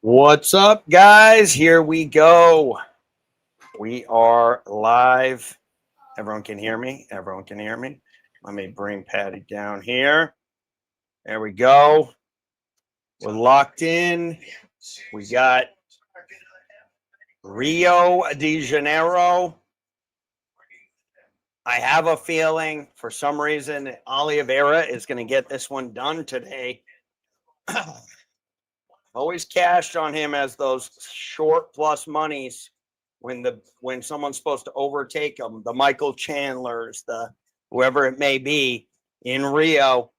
What's up, guys? Here we go. We are live. Everyone can hear me. Everyone can hear me. Let me bring Patty down here. There we go. We're locked in. We got Rio de Janeiro. I have a feeling for some reason Oliveira is going to get this one done today. Always cashed on him as those short plus monies when someone's supposed to overtake him, the Michael Chandlers, the whoever it may be in Rio.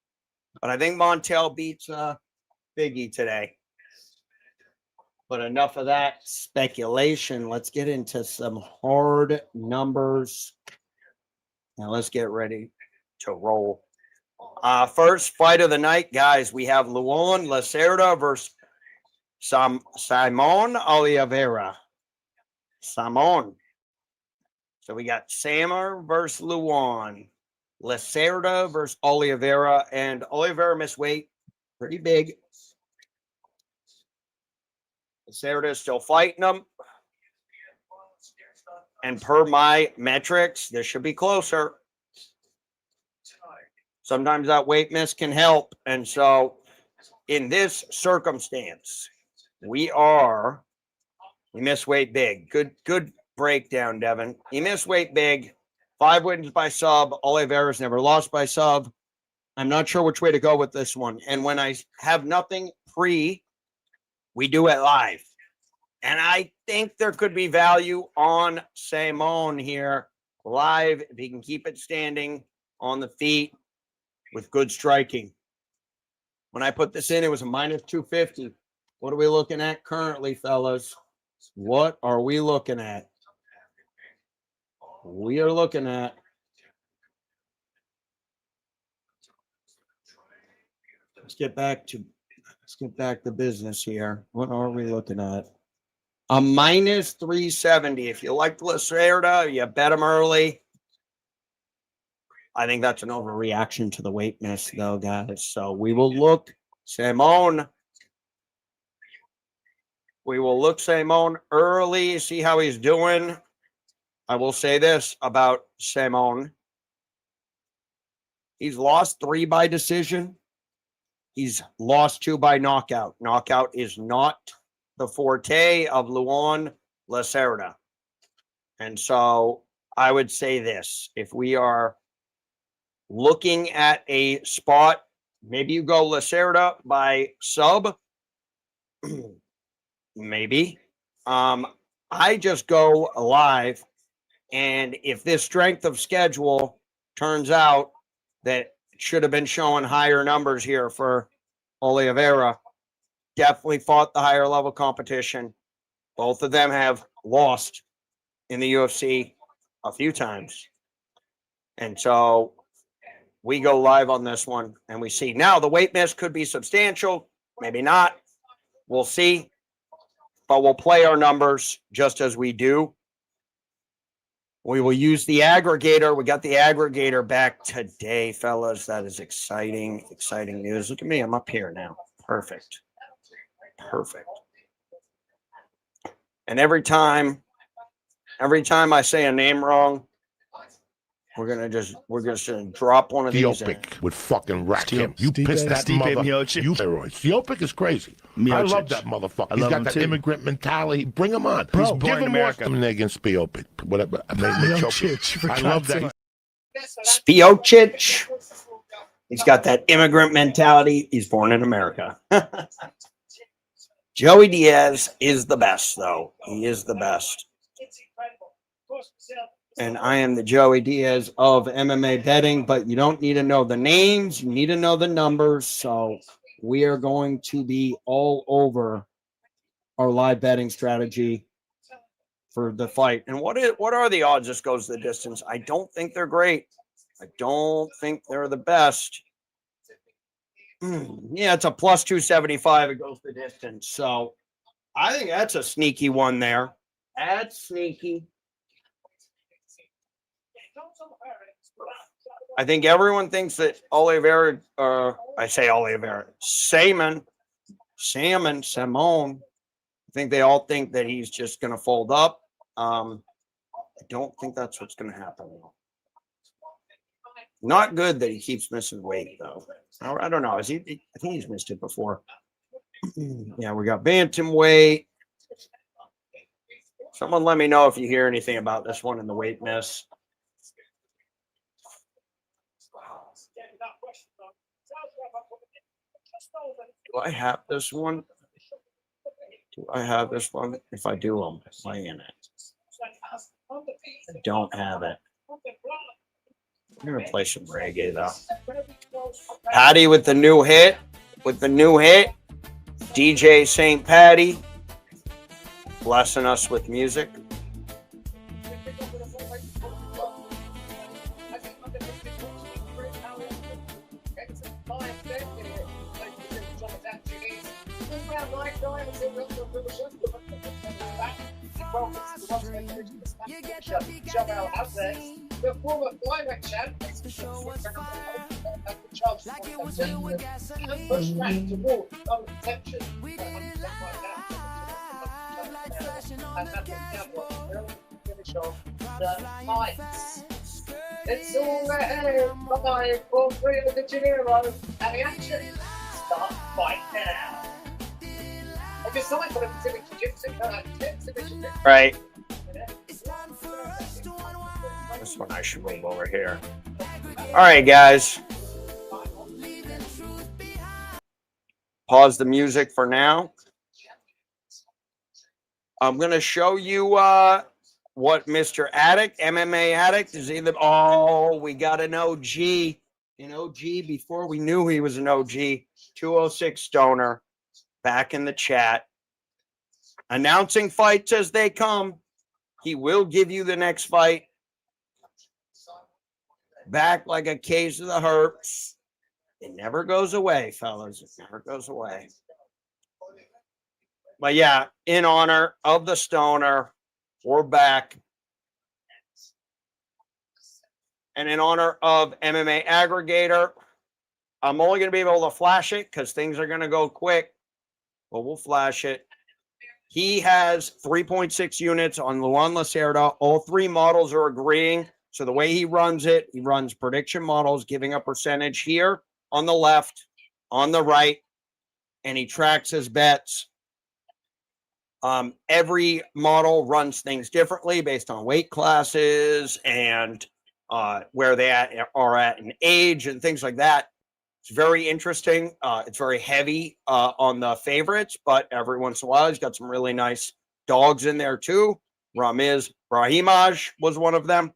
But I think Montel beats Biggie today. But enough of that speculation. Let's get into some hard numbers. Now let's get ready to roll. First fight of the night, guys. We have Luan Lacerda versus Simon Oliveira. Simon. So we got Samar versus Luan. Lacerda versus Oliveira. And Oliveira missed weight. Pretty big. Lacerda is still fighting him. And per my metrics, this should be closer. Sometimes that weight miss can help. And so in this circumstance, we miss weight big. Good breakdown, Devin. He missed weight big. 5 wins by sub. Oliveira's never lost by sub. I'm not sure which way to go with this one. And when I have nothing pre, we do it live. And I think there could be value on Simon here live if he can keep it standing on the feet with good striking. When I put this in, it was a minus 250. What are we looking at currently, fellas? What are we looking at? We are looking at let's get back to business here. What are we looking at? A minus 370. If you like Lacerda, you bet him early. I think that's an overreaction to the weight miss, though, guys. So we will look Simon. We will look Simon early, see how he's doing. I will say this about Simon. He's lost 3 by decision. He's lost 2 by knockout. Knockout is not the forte of Luan Lacerda. And so I would say this. If we are looking at a spot, maybe you go Lacerda by sub. Maybe. I just go live. And if this strength of schedule turns out that it should have been showing higher numbers here for Oliveira, definitely fought the higher level competition. Both of them have lost in the UFC a few times. And so we go live on this one and we see. Now, the weight miss could be substantial, maybe not. We'll see. But we'll play our numbers just as we do. We will use the aggregator. We got the aggregator back today, fellas. That is exciting, exciting news. Look at me. I'm up here now. Perfect. Perfect. And every time I say a name wrong, we're just gonna drop one of these. Stiopic would fucking rack him. You pissed that mother. You steroids. Stiopic is crazy. I love that motherfucker. He's got that immigrant mentality. Bring him on. Bro, give him more than Stiopic. Whatever. I love that. Spiocic. He's got that immigrant mentality. He's born in America. Joey Diaz is the best, though. He is the best. And I am the Joey Diaz of MMA betting, but you don't need to know the names. You need to know the numbers. So we are going to be all over our live betting strategy for the fight. And what are the odds this goes the distance? I don't think they're great. I don't think they're the best. Yeah, it's a plus 275. It goes the distance. So I think that's a sneaky one there. That's sneaky. I think everyone thinks that Oliveira, I say Oliveira, Simon Simone. I think they all think that he's just going to fold up. I don't think that's what's going to happen. Not good that he keeps missing weight, though. I don't know. I think he's missed it before. Yeah, we got bantamweight. Someone let me know if you hear anything about this one in the weight miss. Do I have this one? Do I have this one? If I do, I'm playing it. I don't have it. I'm going to play some reggae, though. Patty with the new hit. DJ St. Patty. Blessing us with music. It's all ahead. 5, 4, 3 of the Janeiro. And the action starts right now. I just saw it for the Pacific Jiu-Jitsu. Right. This one I should move over here. All right, guys. Pause the music for now. I'm going to show you what Mr. Addict, MMA Addict, is either. Oh, we got an OG. An OG before we knew he was an OG. 206 Stoner back in the chat. Announcing fights as they come. He will give you the next fight. Back like a case of the herps. It never goes away, fellas. It never goes away. But yeah, in honor of the Stoner, we're back. And in honor of MMA Aggregator, I'm only going to be able to flash it because things are going to go quick. But we'll flash it. He has 3.6 units on Luan Lacerda. All three models are agreeing. So the way he runs it, he runs prediction models, giving a percentage here on the left, on the right, and he tracks his bets. Every model runs things differently based on weight classes and where they are at in age and things like that. It's very interesting. It's very heavy on the favorites, but every once in a while, he's got some really nice dogs in there too. Ramiz Brahimaj was one of them.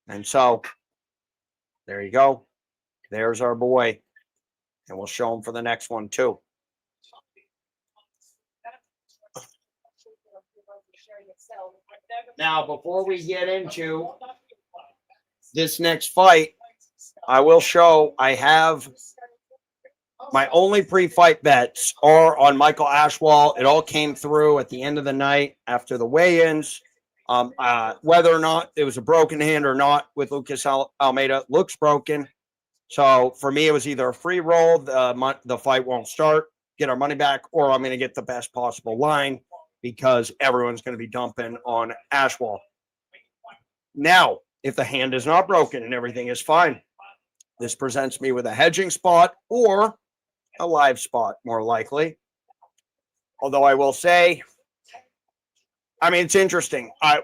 And so there you go. There's our boy. And we'll show him for the next one too. Now, before we get into this next fight, I will show I have my only pre-fight bets are on Michael Ashwell. It all came through at the end of the night after the weigh-ins. Whether or not it was a broken hand or not with Lucas Almeida, looks broken. So for me, it was either a free roll, the fight won't start, get our money back, or I'm going to get the best possible line because everyone's going to be dumping on Ashwell. Now, if the hand is not broken and everything is fine, this presents me with a hedging spot or a live spot, more likely. Although I will say, I mean, it's interesting. I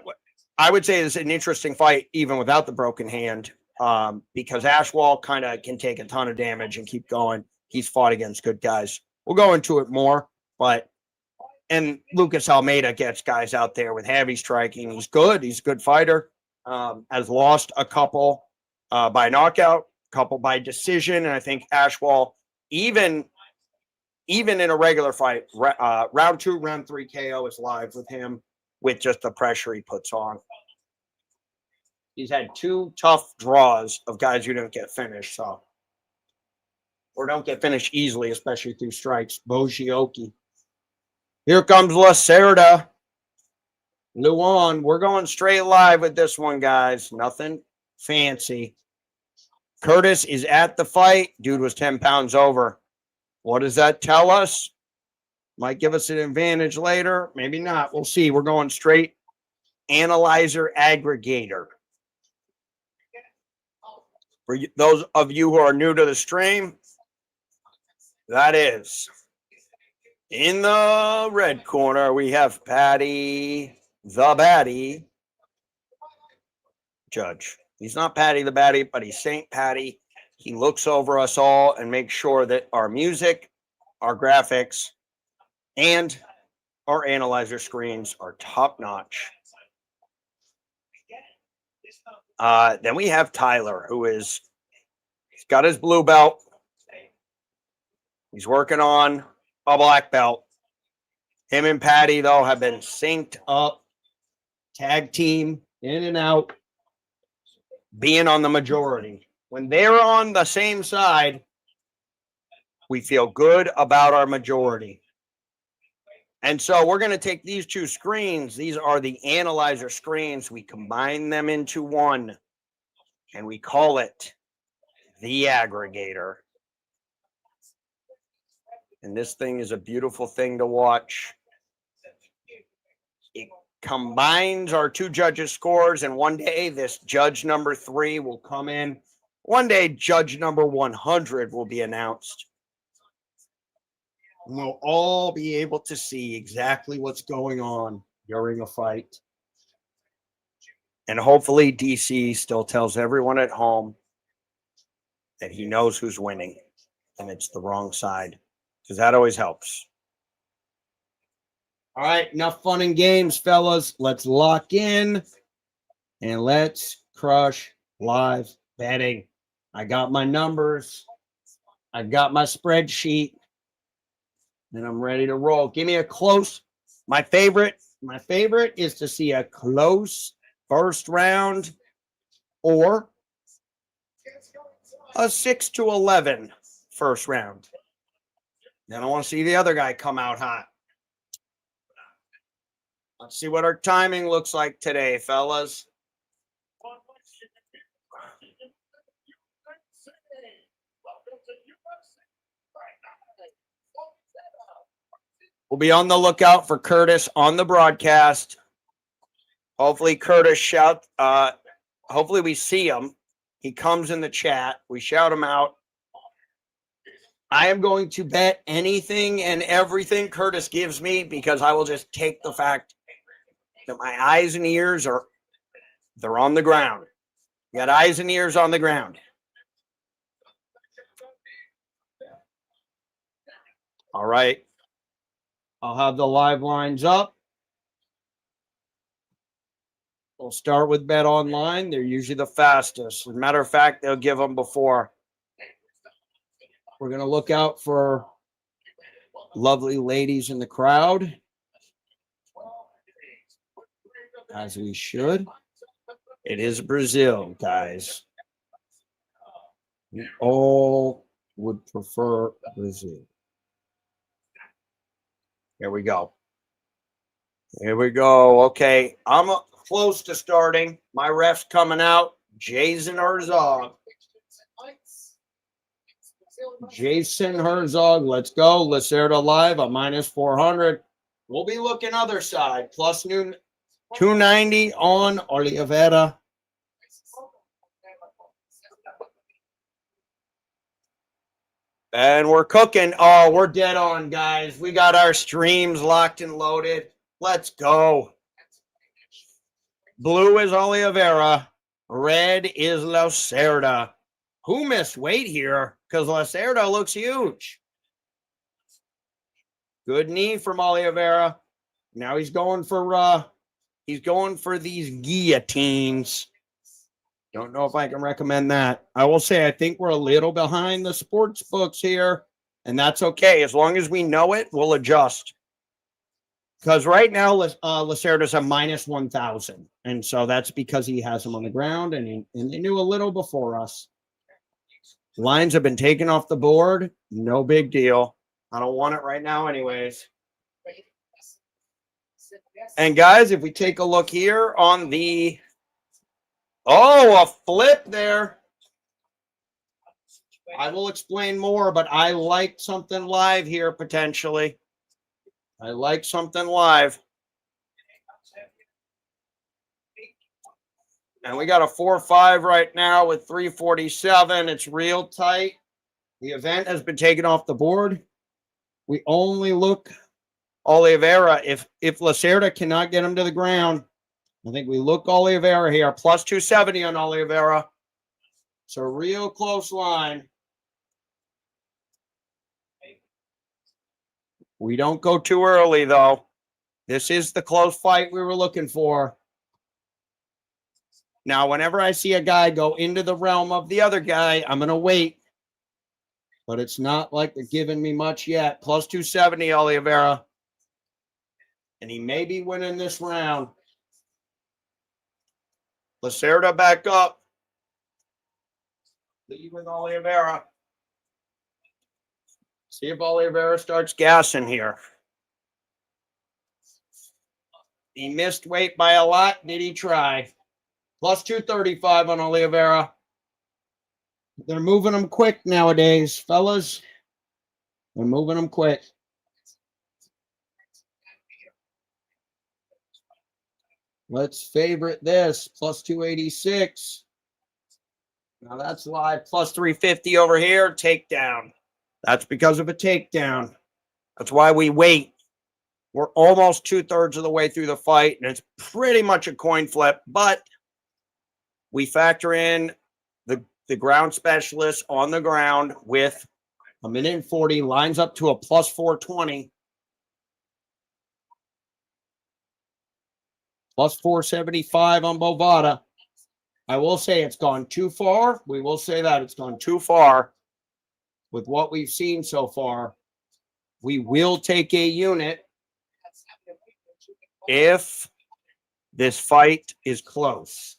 would say it's an interesting fight even without the broken hand because Ashwell kind of can take a ton of damage and keep going. He's fought against good guys. We'll go into it more, and Lucas Almeida gets guys out there with heavy striking. He's good. He's a good fighter. Has lost a couple by knockout, a couple by decision, and I think Ashwell, even in a regular fight, round 2, round 3 KO is live with him with just the pressure he puts on. He's had 2 tough draws of guys who don't get finished, or don't get finished easily, especially through strikes. Bojioki. Here comes Lacerda. Luan, we're going straight live with this one, guys. Nothing fancy. Curtis is at the fight. Dude was 10 pounds over. What does that tell us? Might give us an advantage later. Maybe not. We'll see. We're going straight analyzer aggregator. For those of you who are new to the stream, that is in the red corner, we have Patty the Batty Judge. He's not Patty the Batty, but he's Saint Patty. He looks over us all and makes sure that our music, our graphics, and our analyzer screens are top notch. Then we have Tyler, he's got his blue belt. He's working on a black belt. Him and Patty, though, have been synced up, tag team, in and out, being on the majority. When they're on the same side, we feel good about our majority. And so we're going to take these two screens. These are the analyzer screens. We combine them into one, and we call it the aggregator. And this thing is a beautiful thing to watch. It combines our two judges' scores, and one day this judge number 3 will come in. One day judge number 100 will be announced. We'll all be able to see exactly what's going on during a fight. And hopefully DC still tells everyone at home that he knows who's winning and it's the wrong side, because that always helps. All right, enough fun and games, fellas. Let's lock in and let's crush live betting. I got my numbers. I got my spreadsheet. And I'm ready to roll. Give me a close. My favorite is to see a close first round or a 6-11 first round. Then I want to see the other guy come out hot. Let's see what our timing looks like today, fellas. We'll be on the lookout for Curtis on the broadcast. Hopefully Curtis hopefully we see him. He comes in the chat. We shout him out. I am going to bet anything and everything Curtis gives me, because I will just take the fact that my eyes and ears they're on the ground. You got eyes and ears on the ground. All right. I'll have the live lines up. We'll start with Bet Online. They're usually the fastest. As a matter of fact, they'll give them before. We're going to look out for lovely ladies in the crowd, as we should. It is Brazil, guys. We all would prefer Brazil. Here we go. Here we go. Okay, I'm close to starting. My ref's coming out. Jason Herzog. Jason Herzog. Let's go. Lacerda live at -400. We'll be looking other side. Plus new 290 on Oliveira. And we're cooking. Oh, we're dead on, guys. We got our streams locked and loaded. Let's go. Blue is Oliveira. Red is Lacerda. Who missed weight here? Because Lacerda looks huge. Good knee from Oliveira. Now he's going for these guillotines. Don't know if I can recommend that. I will say I think we're a little behind the sports books here, and that's okay. As long as we know it, we'll adjust. Because right now, Lacerda's a -1,000, and so that's because he has him on the ground, and they knew a little before us. Lines have been taken off the board. No big deal. I don't want it right now anyways. And guys, if we take a look here on the... Oh, a flip there. I will explain more, but I like something live here potentially. I like something live. And we got a 4-5 right now with 347. It's real tight. The event has been taken off the board. We only look Oliveira. If Lacerda cannot get him to the ground, I think we look Oliveira here. Plus 270 on Oliveira. It's a real close line. We don't go too early, though. This is the close fight we were looking for. Now, whenever I see a guy go into the realm of the other guy, I'm going to wait. But it's not like they're giving me much yet. Plus 270, Oliveira. And he may be winning this round. Lacerda back up. Lead with Oliveira. See if Oliveira starts gassing here. He missed weight by a lot. Did he try? Plus 235 on Oliveira. They're moving them quick nowadays, fellas. They're moving them quick. Let's favorite this. Plus 286. Now that's live. Plus 350 over here. Takedown. That's because of a takedown. That's why we wait. We're almost 2/3 of the way through the fight, and it's pretty much a coin flip, but we factor in the ground specialist on the ground with a minute and 40, lines up to a plus 420. Plus 475 on Bovada. I will say it's gone too far. We will say that it's gone too far with what we've seen so far. We will take a unit if this fight is close.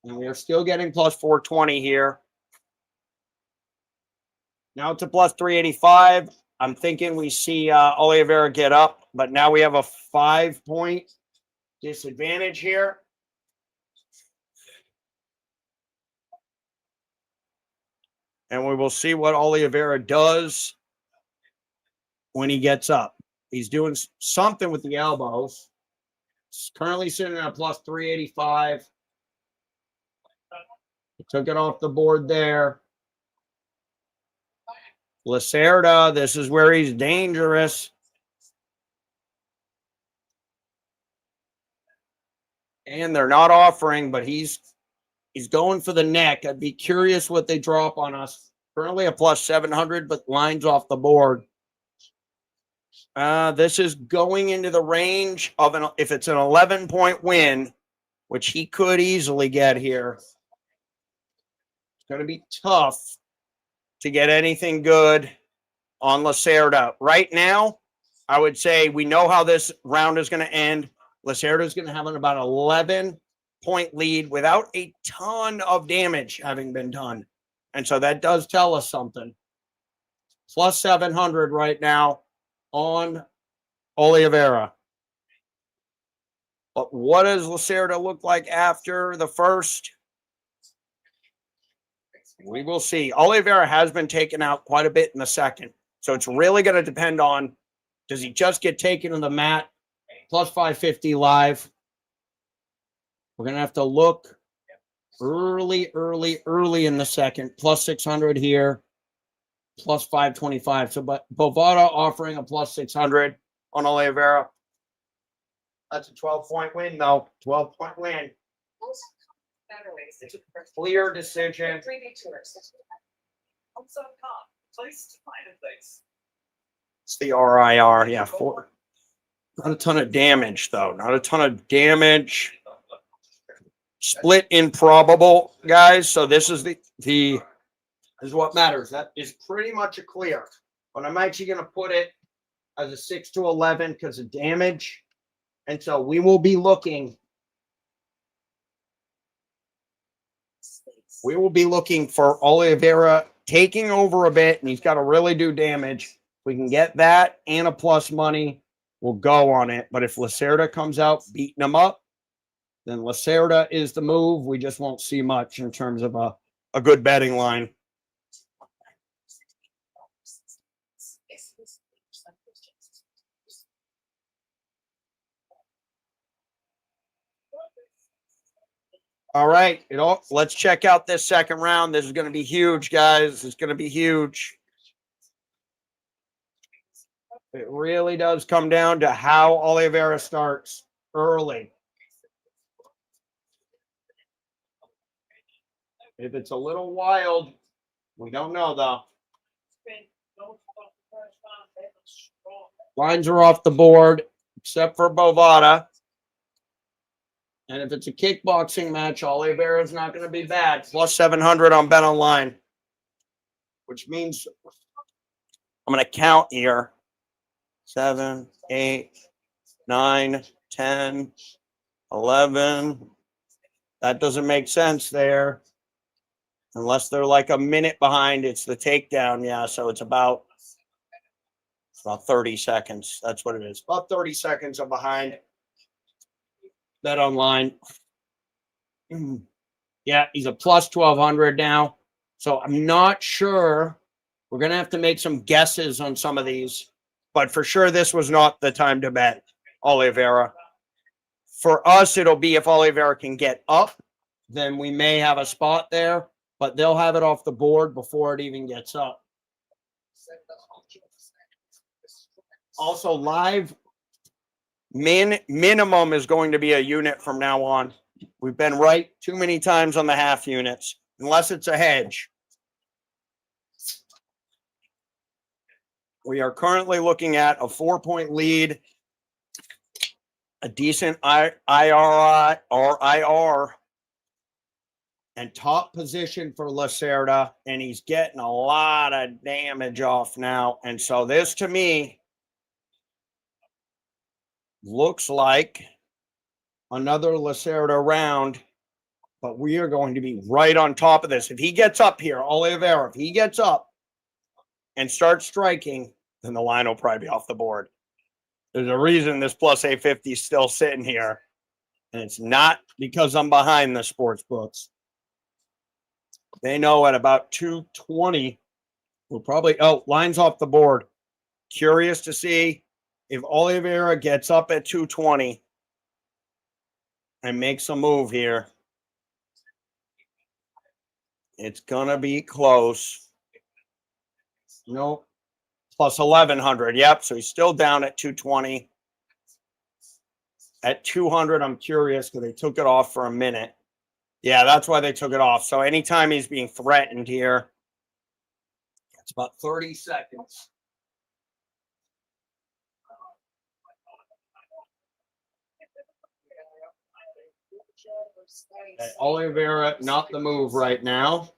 And we are still getting plus 420 here. Now it's a plus 385. I'm thinking we see Oliveira get up, but now we have a 5-point disadvantage here. And we will see what Oliveira does when he gets up. He's doing something with the elbows. He's currently sitting at a plus 385. He took it off the board there. Lacerda, this is where he's dangerous. And they're not offering, but he's going for the neck. I'd be curious what they drop on us. Currently a plus 700, but lines off the board. This is going into the range of if it's an 11-point win, which he could easily get here. It's going to be tough to get anything good on Lacerda. Right now, I would say we know how this round is going to end. Lacerda is going to have about 11-point lead without a ton of damage having been done. And so that does tell us something. Plus 700 right now on Oliveira. But what does Lacerda look like after the first? We will see. Oliveira has been taken out quite a bit in the second. So it's really going to depend on, does he just get taken to the mat? Plus 550 live. We're going to have to look early in the second. Plus 600 here. Plus 525. So, but Bovada offering a plus 600 on Oliveira. That's a 12-point win, though. 12-point win. It's a clear decision. It's the RIR. Yeah, 4. Not a ton of damage, though. Not a ton of damage. Split improbable, guys. So this is this is what matters. That is pretty much a clear. But I'm actually going to put it as a 6 to 11 because of damage. And so we will be looking. We will be looking for Oliveira taking over a bit, and he's got to really do damage. If we can get that and a plus money, we'll go on it. But if Lacerda comes out beating him up, then Lacerda is the move. We just won't see much in terms of a good betting line. All right, let's check out this second round. This is going to be huge, guys. This is going to be huge. It really does come down to how Oliveira starts early. If it's a little wild, we don't know, though. Lines are off the board, except for Bovada. And if it's a kickboxing match, Oliveira is not going to be bad. Plus 700 on Bet Online, which means I'm going to count here. 7, 8, 9, 10, 11. That doesn't make sense there. Unless they're like a minute behind, it's the takedown. Yeah, so it's about 30 seconds. That's what it is. About 30 seconds of behind. Bet Online. Yeah, he's a plus 1,200 now. So I'm not sure. We're going to have to make some guesses on some of these. But for sure, this was not the time to bet Oliveira. For us, it'll be if Oliveira can get up, then we may have a spot there. But they'll have it off the board before it even gets up. Also, live minimum is going to be a unit from now on. We've been right too many times on the half units, unless it's a hedge. We are currently looking at a 4-point lead, a decent IRI or IR, and top position for Lacerda, and he's getting a lot of damage off now. And so this, to me, looks like another Lacerda round, but we are going to be right on top of this. If he gets up here, Oliveira, if he gets up and starts striking, then the line will probably be off the board. There's a reason this plus 850 is still sitting here, and it's not because I'm behind the sports books. They know at about 220, we'll probably, lines off the board. Curious to see if Oliveira gets up at 220 and makes a move here. It's going to be close. Nope. Plus 1,100. Yep. So he's still down at 220. At 200, I'm curious because they took it off for a minute. Yeah, that's why they took it off. So anytime he's being threatened here, it's about 30 seconds. Oliveira, not the move right now.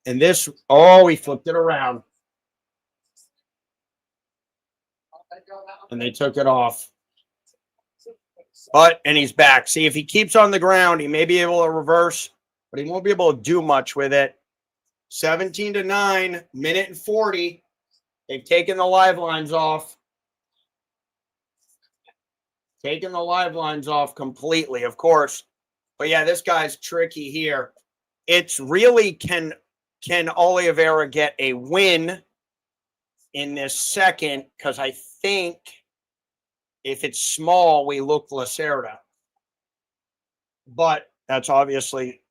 And this, he flipped it around. And they took it off. And he's back. See, if he keeps on the ground, he may be able to reverse, but he won't be able to do much with it. 17-9, minute and 40. They've taken the live lines off. Taking the live lines off completely, of course. But yeah, this guy's tricky here. It's really, can Oliveira get a win in this second? Because I think if it's small, we look Lacerda. But that's obviously,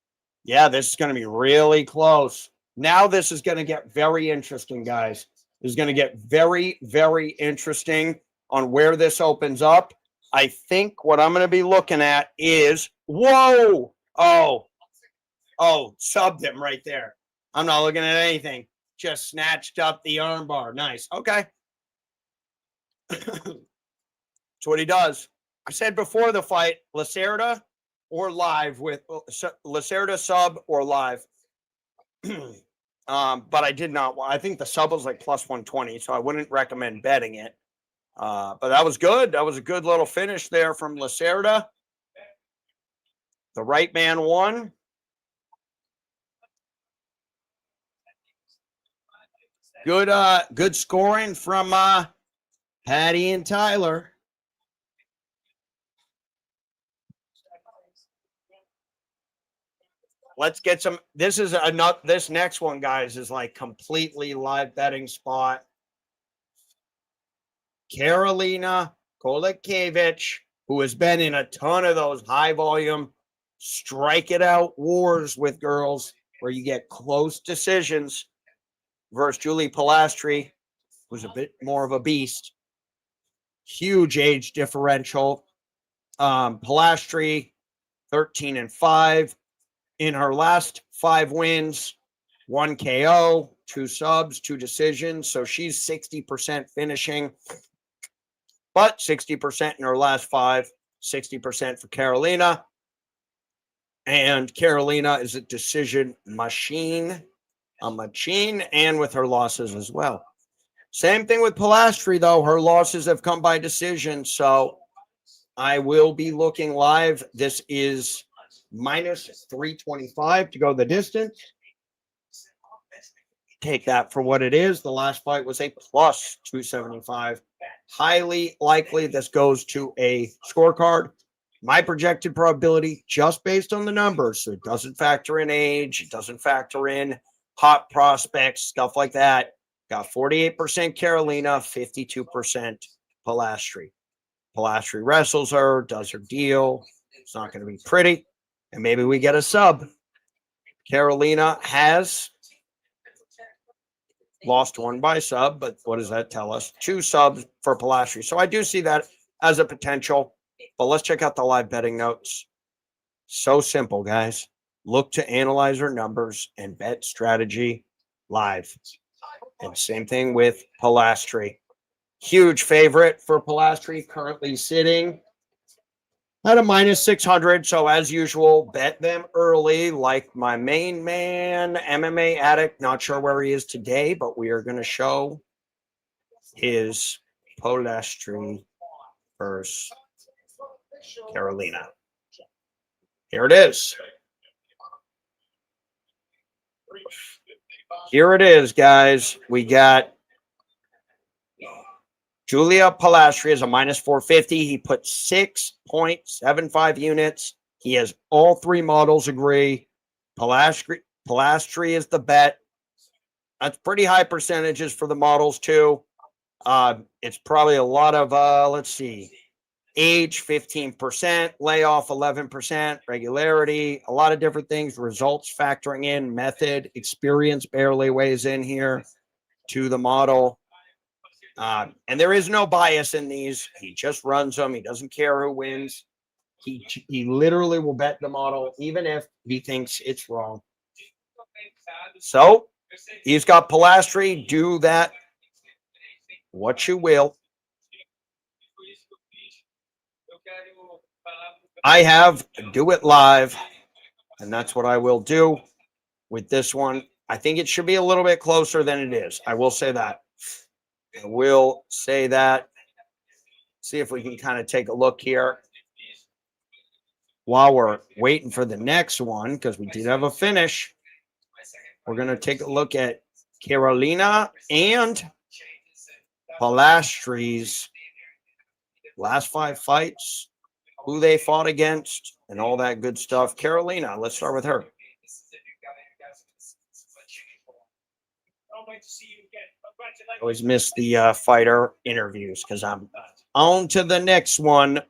yeah, this is going to be really close. Now this is going to get very interesting, guys. This is going to get very, very interesting on where this opens up. I think what I'm going to be looking at is, whoa! Oh, subbed him right there. I'm not looking at anything. Just snatched up the armbar. Nice. Okay. That's what he does. I said before the fight, Lacerda or live with Lacerda sub or live. But I did not. I think the sub was like plus 120, so I wouldn't recommend betting it. But that was good. That was a good little finish there from Lacerda. The right man won. Good scoring from Patty and Tyler. Let's get some. This is enough. This next one, guys, is like completely live betting spot. Karolina Kolikiewicz, who has been in a ton of those high volume strike it out wars with girls where you get close decisions versus Julie Pilastri, who's a bit more of a beast. Huge age differential. Pilastri, 13-5. In her last 5 wins, 1 KO, 2 subs, 2 decisions. So she's 60% finishing, but 60% in her last 5, 60% for Carolina. And Carolina is a decision machine, and with her losses as well. Same thing with Pilastri, though. Her losses have come by decision. So I will be looking live. This is minus 325 to go the distance. Take that for what it is. The last fight was a plus 275. Highly likely this goes to a scorecard. My projected probability, just based on the numbers, so it doesn't factor in age, it doesn't factor in hot prospects, stuff like that. Got 48% Carolina, 52% Pilastri. Pilastri wrestles her, does her deal. It's not going to be pretty. And maybe we get a sub. Carolina has lost 1 by sub, but what does that tell us? 2 subs for Pilastri. So I do see that as a potential. But let's check out the live betting notes. So simple, guys. Look to analyze our numbers and bet strategy live. And same thing with Pilastri. Huge favorite for Pilastri, currently sitting at a minus 600. So as usual, bet them early like my main man, MMA Addict. Not sure where he is today, but we are going to show his Pilastri versus Carolina. Here it is. Here it is, guys. We got Julia Pilastri is a minus 450. He put 6.75 units. He has all 3 models agree. Pilastri is the bet. That's pretty high percentages for the models, too. It's probably a lot of, let's see, age 15%, layoff 11%, regularity, a lot of different things, results factoring in, method, experience barely weighs in here to the model. And there is no bias in these. He just runs them. He doesn't care who wins. He literally will bet the model, even if he thinks it's wrong. So he's got Pilastri. Do that what you will. I have do it live, and that's what I will do with this one. I think it should be a little bit closer than it is. I will say that. I will say that. See if we can kind of take a look here while we're waiting for the next one, because we did have a finish. We're going to take a look at Carolina and Pilastri's last 5 fights, who they fought against, and all that good stuff. Carolina, let's start with her. I always miss the fighter interviews because I'm on to the next one.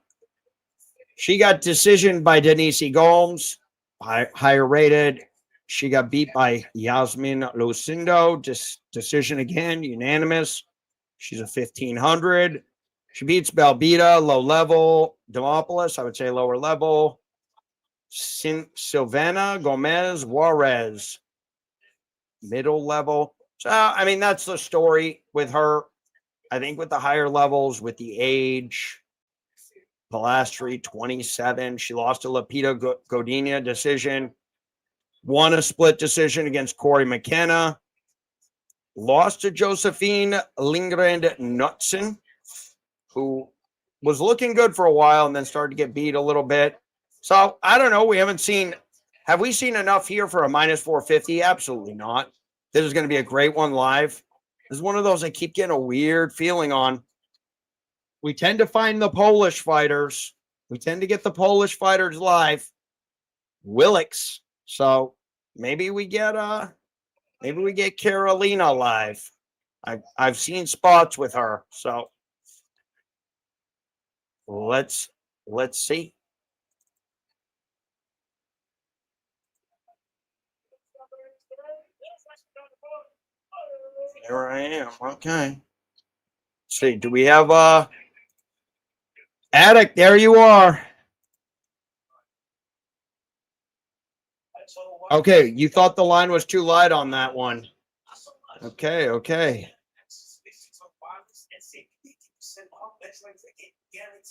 She got decision by Denise Gomes, higher rated. She got beat by Yasmin Lucindo, decision again, unanimous. She's a 1,500. She beats Balbita, low level. Demopoulos, I would say lower level. Silvana Gomez Juarez, middle level. So, I mean, that's the story with her. I think with the higher levels, with the age, Pilastri, 27. She lost to Lapita Godinez decision. Won a split decision against Corey McKenna. Lost to Josephine Lindgren-Knudsen, who was looking good for a while and then started to get beat a little bit. So, I don't know. We haven't seen – have we seen enough here for a minus 450? Absolutely not. This is going to be a great one live. This is one of those I keep getting a weird feeling on. We tend to find the Polish fighters. We tend to get the Polish fighters live. Willix. So maybe we get Carolina live. I've seen spots with her. So let's see. There I am. Okay. Let's see, do we have Addict? There you are. Okay, you thought the line was too light on that one. Okay, okay.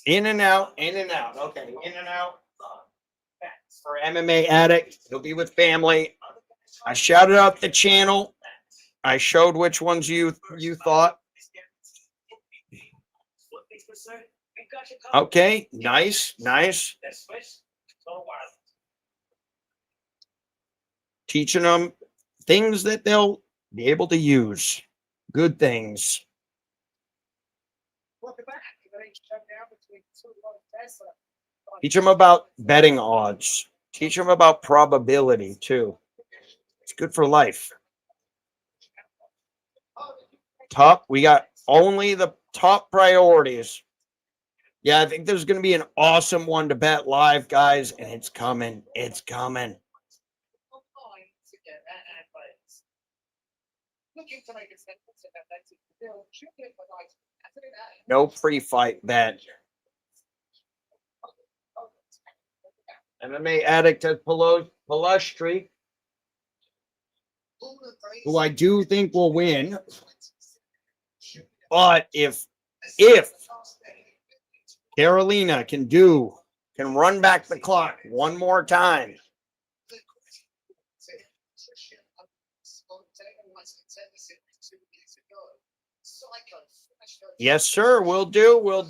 In and out, in and out. Okay, in and out. For MMA Addict, he'll be with family. I shouted out the channel. I showed which ones you thought. Okay, nice, nice. Teaching them things that they'll be able to use. Good things. Teach them about betting odds. Teach them about probability too. It's good for life. We got only the top priorities. Yeah, I think there's going to be an awesome one to bet live, guys, and it's coming. It's coming. No pre-fight bet. MMA Addict at Palustri, who I do think will win. But if Carolina can run back the clock one more time. Yes, sir. We'll do. We'll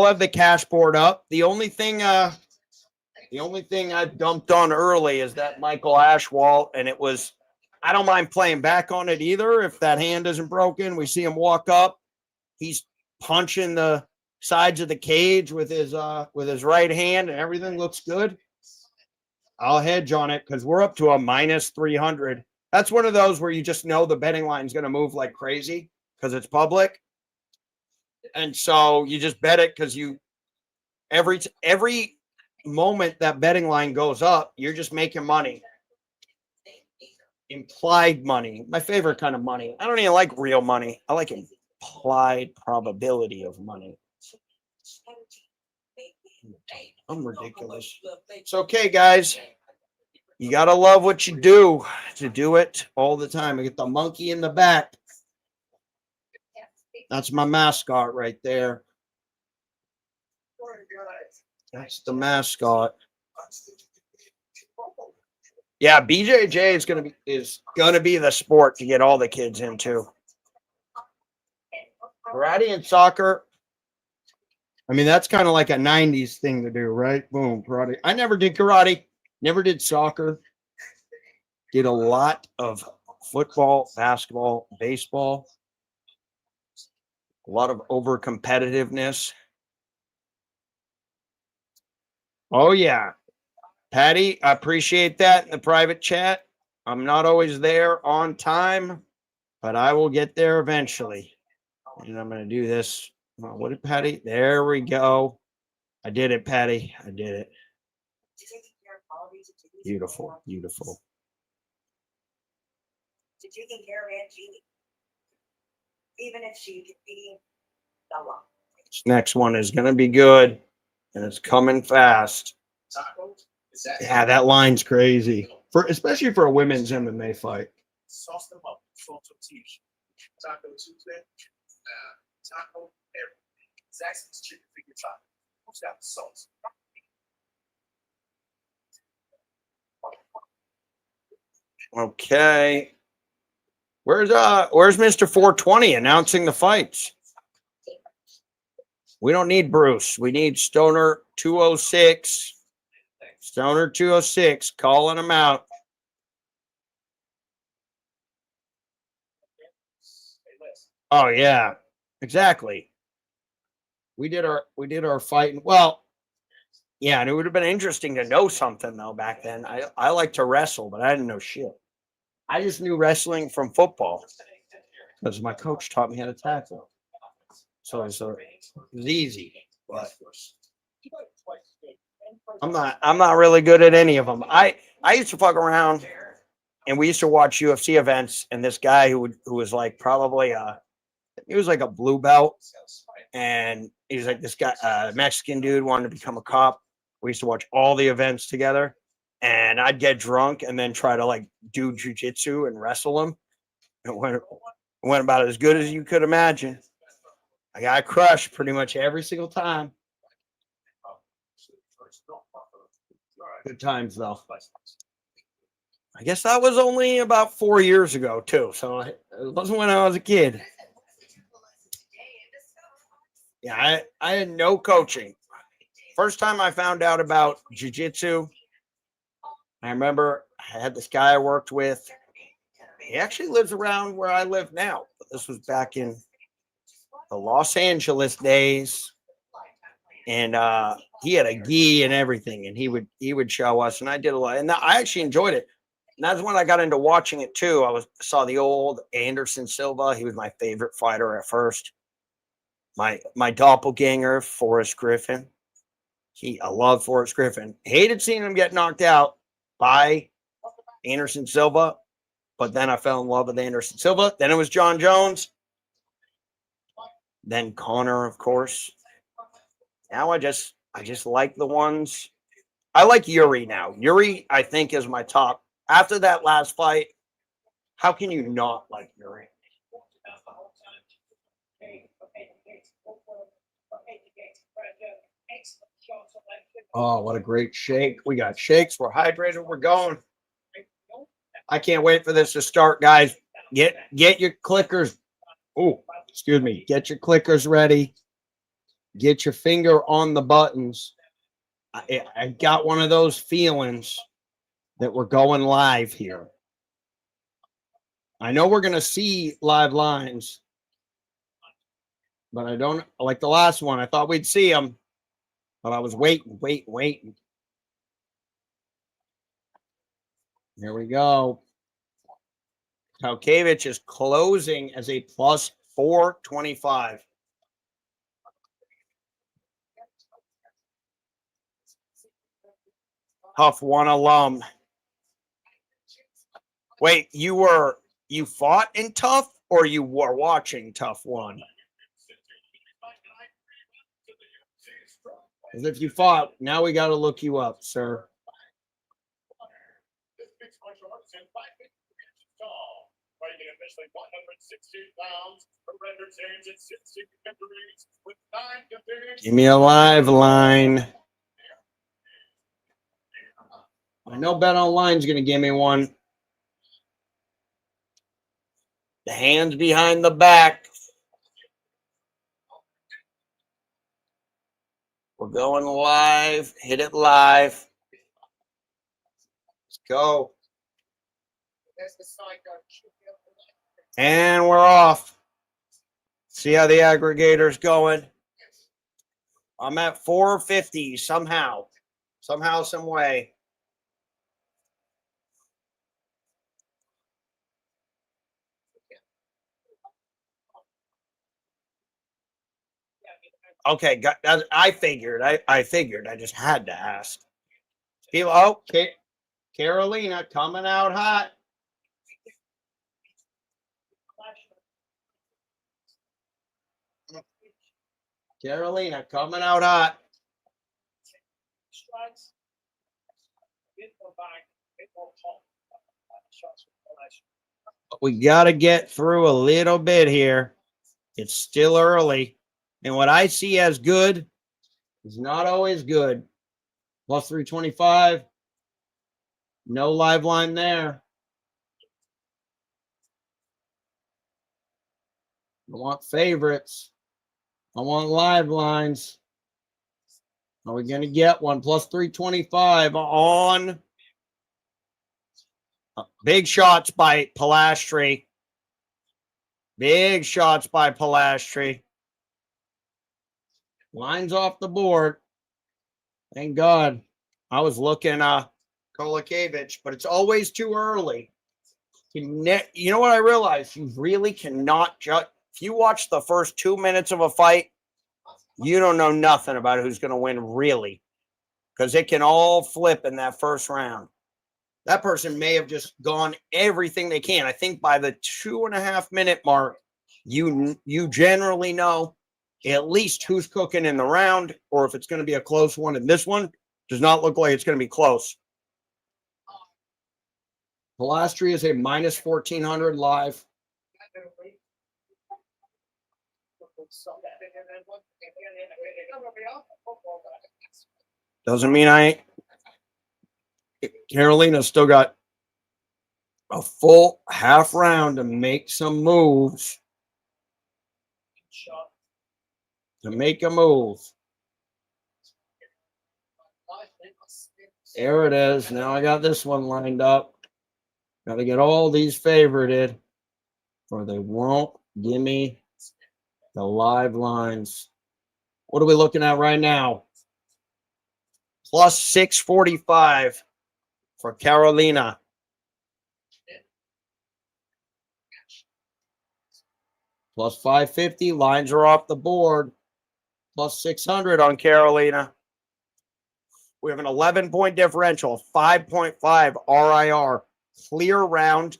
have the cash board up. The only thing I dumped on early is that Michael Ashwalt, and it was, I don't mind playing back on it either. If that hand isn't broken, we see him walk up. He's punching the sides of the cage with his right hand, and everything looks good. I'll hedge on it because we're up to a minus 300. That's one of those where you just know the betting line is going to move like crazy because it's public. And so you just bet it because every moment that betting line goes up, you're just making money. Implied money. My favorite kind of money. I don't even like real money. I like implied probability of money. I'm ridiculous. It's okay, guys. You got to love what you do to do it all the time. I get the monkey in the back. That's my mascot right there. That's the mascot. Yeah, BJJ is gonna be the sport to get all the kids into. Karate and soccer. I mean, that's kind of like a 90s thing to do, right? Boom, karate. I never did karate, never did soccer. Did a lot of football, basketball, baseball. A lot of over competitiveness. Oh, yeah. Patty, I appreciate that in the private chat. I'm not always there on time, but I will get there eventually. And I'm going to do this. What did Patty? There we go. I did it, Patty. I did it. Beautiful, beautiful. Did you take care of Aunt Jeannie? Even if she could be alone. This next one is going to be good, and it's coming fast. Yeah, that line's crazy, especially for a women's MMA fight. Sauce them up. Taco Tuesday. Taco everything. Zaxby's chicken finger taco. Who's got the sauce? Okay. Where's Mr. 420 announcing the fights? We don't need Bruce. We need Stoner 206. Stoner 206 calling him out. Oh yeah, exactly. We did our fight. Well, yeah, and it would have been interesting to know something though back then. I like to wrestle, but I didn't know shit. I just knew wrestling from football because my coach taught me how to tackle. So it was easy. But I'm not really good at any of them. I used to fuck around and we used to watch UFC events, and this guy who was like probably he was like a blue belt, and he was like this guy, Mexican dude, wanted to become a cop. We used to watch all the events together, and I'd get drunk and then try to like do jujitsu and wrestle him. It went about as good as you could imagine. I got crushed pretty much every single time. Good times though. I guess that was only about 4 years ago too, so it wasn't when I was a kid. Yeah, I had no coaching. First time I found out about jiu-jitsu, I remember I had this guy I worked with. He actually lives around where I live now. But this was back in the Los Angeles days. And he had a gi and everything, and he would show us, and I did a lot. And I actually enjoyed it. And that's when I got into watching it too. Saw the old Anderson Silva. He was my favorite fighter at first. My doppelganger, Forrest Griffin. I love Forrest Griffin. Hated seeing him get knocked out by Anderson Silva, but then I fell in love with Anderson Silva. Then it was John Jones. Then Connor, of course. Now I just like the ones. I like Yuri now. Yuri, I think, is my top. After that last fight, how can you not like Yuri? Oh, what a great shake. We got shakes. We're hydrated. We're going. I can't wait for this to start, guys. Get your clickers. Oh, excuse me. Get your clickers ready. Get your finger on the buttons. I got one of those feelings that we're going live here. I know we're going to see live lines, but I don't like the last one. I thought we'd see them, but I was waiting. Here we go. Kalkevich is closing as a plus 425. Tough One alum. Wait, you fought in Tough, or you were watching Tough One? Because if you fought, now we got to look you up, sir. Give me a live line. I know Bet Online's going to give me one. The hands behind the back. We're going live. Hit it live. Let's go. And we're off. See how the aggregator's going. I'm at 450 somehow, some way. Okay, I figured. I figured. I just had to ask. Oh, okay. Carolina coming out hot. Carolina coming out hot. We got to get through a little bit here. It's still early. And what I see as good is not always good. Plus 325. No live line there. I want favorites. I want live lines. Are we going to get one? Plus 325 on. Big shots by Pilastri. Big shots by Pilastri. Lines off the board. Thank God. I was looking Kolakevich, but it's always too early. You know what I realized? You really cannot judge. If you watch the first 2 minutes of a fight, you don't know nothing about who's going to win, really, because it can all flip in that first round. that person may have just gone everything they can. I think by the 2.5 minute mark, you generally know at least who's cooking in the round, or if it's going to be a close one. And this one does not look like it's going to be close. Pilastri is a minus 1400 live. Doesn't mean I ain't. Carolina's still got a full half round to make some moves. To make a move. There it is. Now I got this one lined up. Got to get all these favorited, or they won't give me the live lines. What are we looking at right now? Plus 645 for Carolina. Plus 550. Lines are off the board. Plus 600 on Carolina. We have an 11-point differential, 5.5 RIR. Clear round.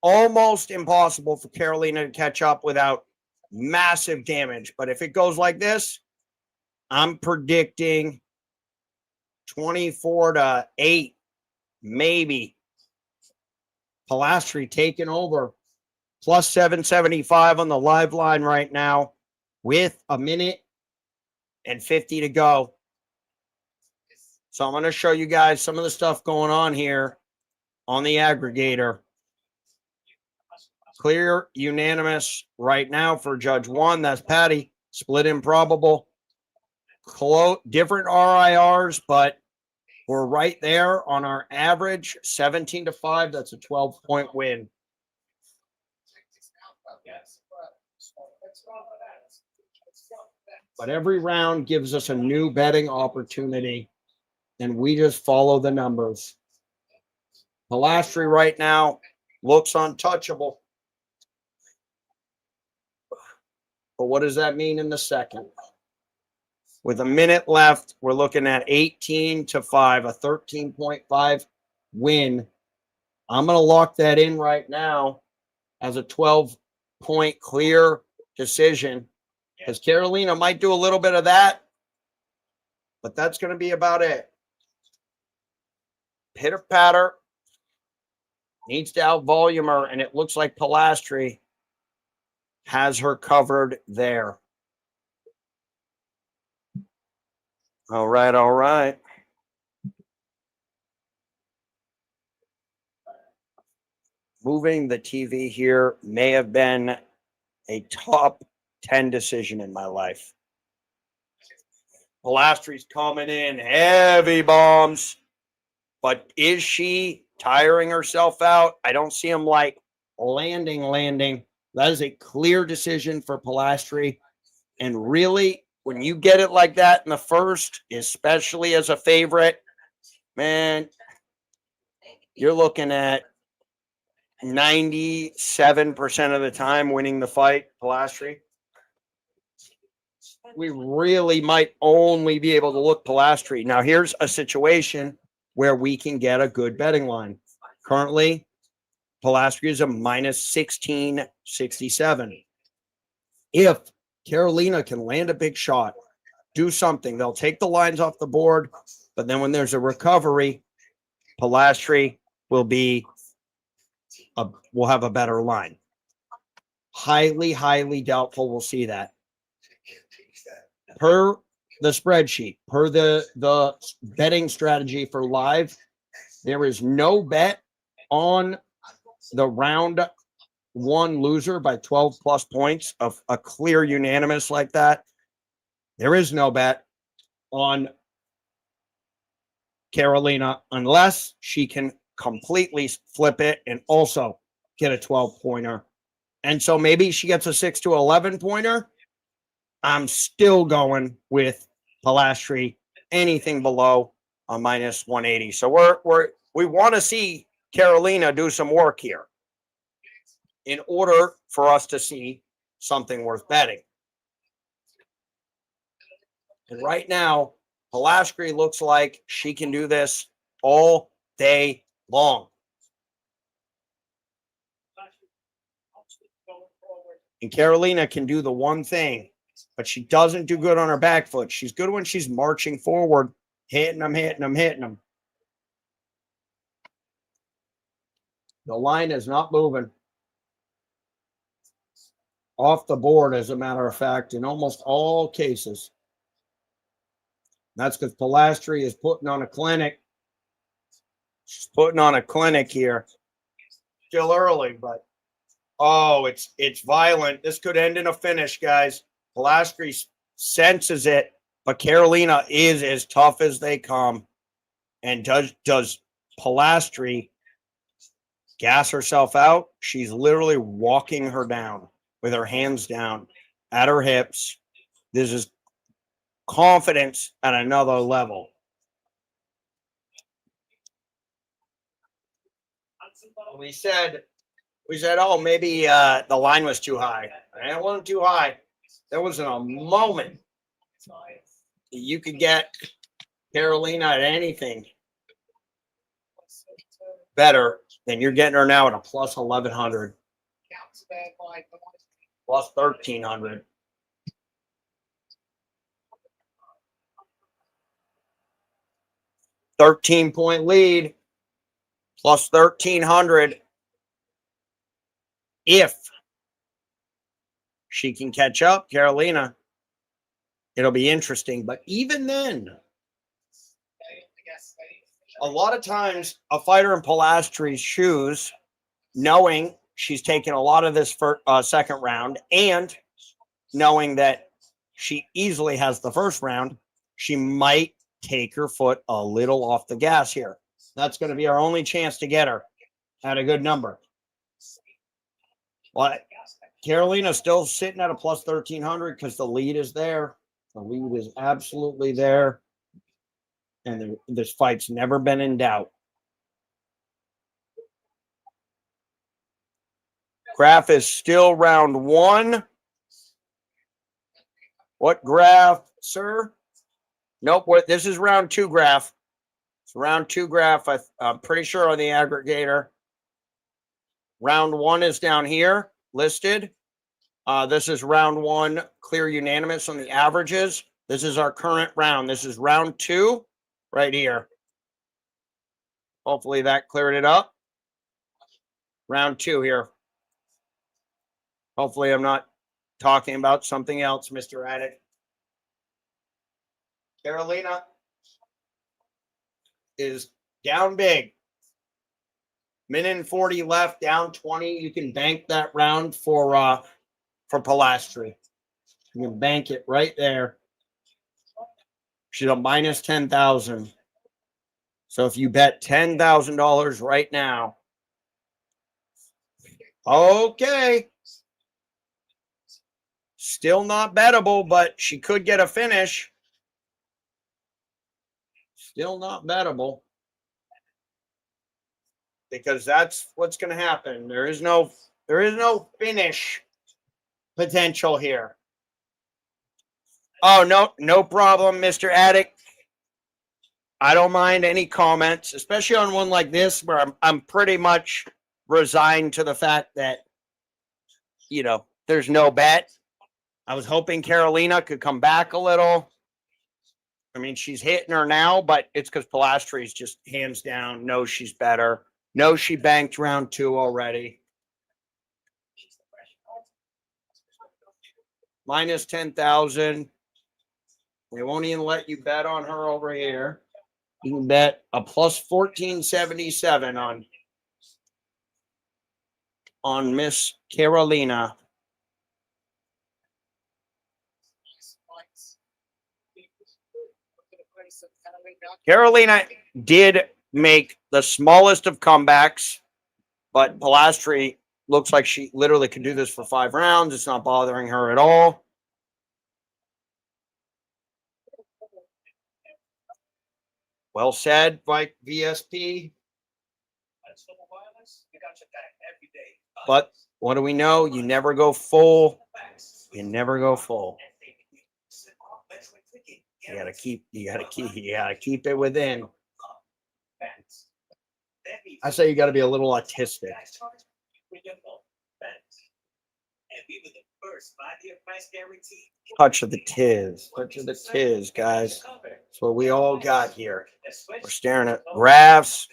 Almost impossible for Carolina to catch up without massive damage. But if it goes like this, I'm predicting 24-8, maybe. Pilastri taking over. Plus 775 on the live line right now with 1:50 to go. So I'm going to show you guys some of the stuff going on here on the aggregator. Clear unanimous right now for Judge 1. That's Patty. Split improbable. Different RIRs, but we're right there on our average 17-5. That's a 12-point win. But every round gives us a new betting opportunity, and we just follow the numbers. Pilastri right now looks untouchable. But what does that mean in the second? With a minute left, we're looking at 18-5, a 13.5 win. I'm going to lock that in right now as a 12-point clear decision, because Carolina might do a little bit of that, but that's going to be about it. Pitter patter needs to out volume her, and it looks like Pilastri has her covered there. All right, all right. Moving the TV here may have been a top 10 decision in my life. Pilastri's coming in heavy bombs, but is she tiring herself out? I don't see him like landing. That is a clear decision for Pilastri. And really, when you get it like that in the first, especially as a favorite, man, you're looking at 97% of the time winning the fight, Pilastri. We really might only be able to look Pilastri. Now, here's a situation where we can get a good betting line. Currently, Pilastri is a minus 1667. If Carolina can land a big shot, do something, they'll take the lines off the board, but then when there's a recovery, Pilastri will have a better line. Highly doubtful we'll see that. Per the spreadsheet, per the betting strategy for live, there is no bet on the round one loser by 12 plus points of a clear unanimous like that. There is no bet on Carolina unless she can completely flip it and also get a 12-pointer. And so maybe she gets a 6 to 11-pointer. I'm still going with Pilastri. Anything below a minus 180. So we want to see Carolina do some work here in order for us to see something worth betting. And right now, Pilastri looks like she can do this all day Long. And Carolina can do the one thing, but she doesn't do good on her back foot. She's good when she's marching forward, hitting them, hitting them, hitting them. The line is not moving. Off the board, as a matter of fact, in almost all cases. That's because Pilastri is putting on a clinic. She's putting on a clinic here. Still early, but oh, it's violent. This could end in a finish, guys. Pilastri senses it, but Carolina is as tough as they come. And does Pilastri gas herself out? She's literally walking her down with her hands down at her hips. This is confidence at another level. We said, oh, maybe the line was too high. And it wasn't too high. There wasn't a moment you could get Carolina at anything better than you're getting her now at a plus 1,100. Plus 1,300. $13-point lead. Plus 1,300. If she can catch up, Carolina, it'll be interesting. But even then, a lot of times a fighter in Pilastri's shoes, knowing she's taken a lot of this second round and knowing that she easily has the first round, she might take her foot a little off the gas here. That's going to be our only chance to get her at a good number. But Carolina's still sitting at a plus 1,300 because the lead is there. The lead is absolutely there. And this fight's never been in doubt. Graph is still round one. What graph, sir? Nope, this is round two graph. It's round two graph, I'm pretty sure, on the aggregator. Round one is down here, listed. This is round one, clear unanimous on the averages. This is our current round. This is round two right here. Hopefully that cleared it up. Round two here. Hopefully I'm not talking about something else, Mr. Addict. Carolina is down big. Minute and 40 left, down 20. You can bank that round for Pilastri. You can bank it right there. She's a minus 10,000. So if you bet $10,000 right now, okay. Still not bettable, but she could get a finish. Still not bettable. Because that's what's going to happen. There is no finish potential here. Oh, no problem, Mr. Addict. I don't mind any comments, especially on one like this where I'm pretty much resigned to the fact that, you know, there's no bet. I was hoping Carolina could come back a little. I mean, she's hitting her now, but it's because Pilastri's just hands down knows she's better. Knows she banked round two already. Minus 10,000. They won't even let you bet on her over here. You can bet a plus 1477 on Miss Carolina. Carolina did make the smallest of comebacks, but Pilastri looks like she literally could do this for 5 rounds. It's not bothering her at all. Well said, by VSP. But what do we know? You never go full. You never go full. You gotta keep it within. I say you got to be a little autistic. Touch of the tiz. Touch of the tiz, guys. That's what we all got here. We're staring at graphs.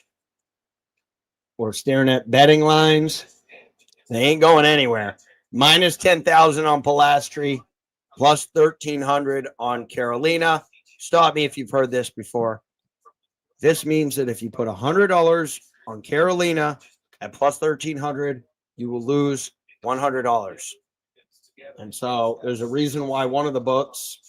We're staring at betting lines. They ain't going anywhere. Minus 10,000 on Pilastri, plus 1,300 on Carolina. Stop me if you've heard this before. This means that if you put $100 on Carolina at plus 1,300, you will lose $100. And so there's a reason why one of the books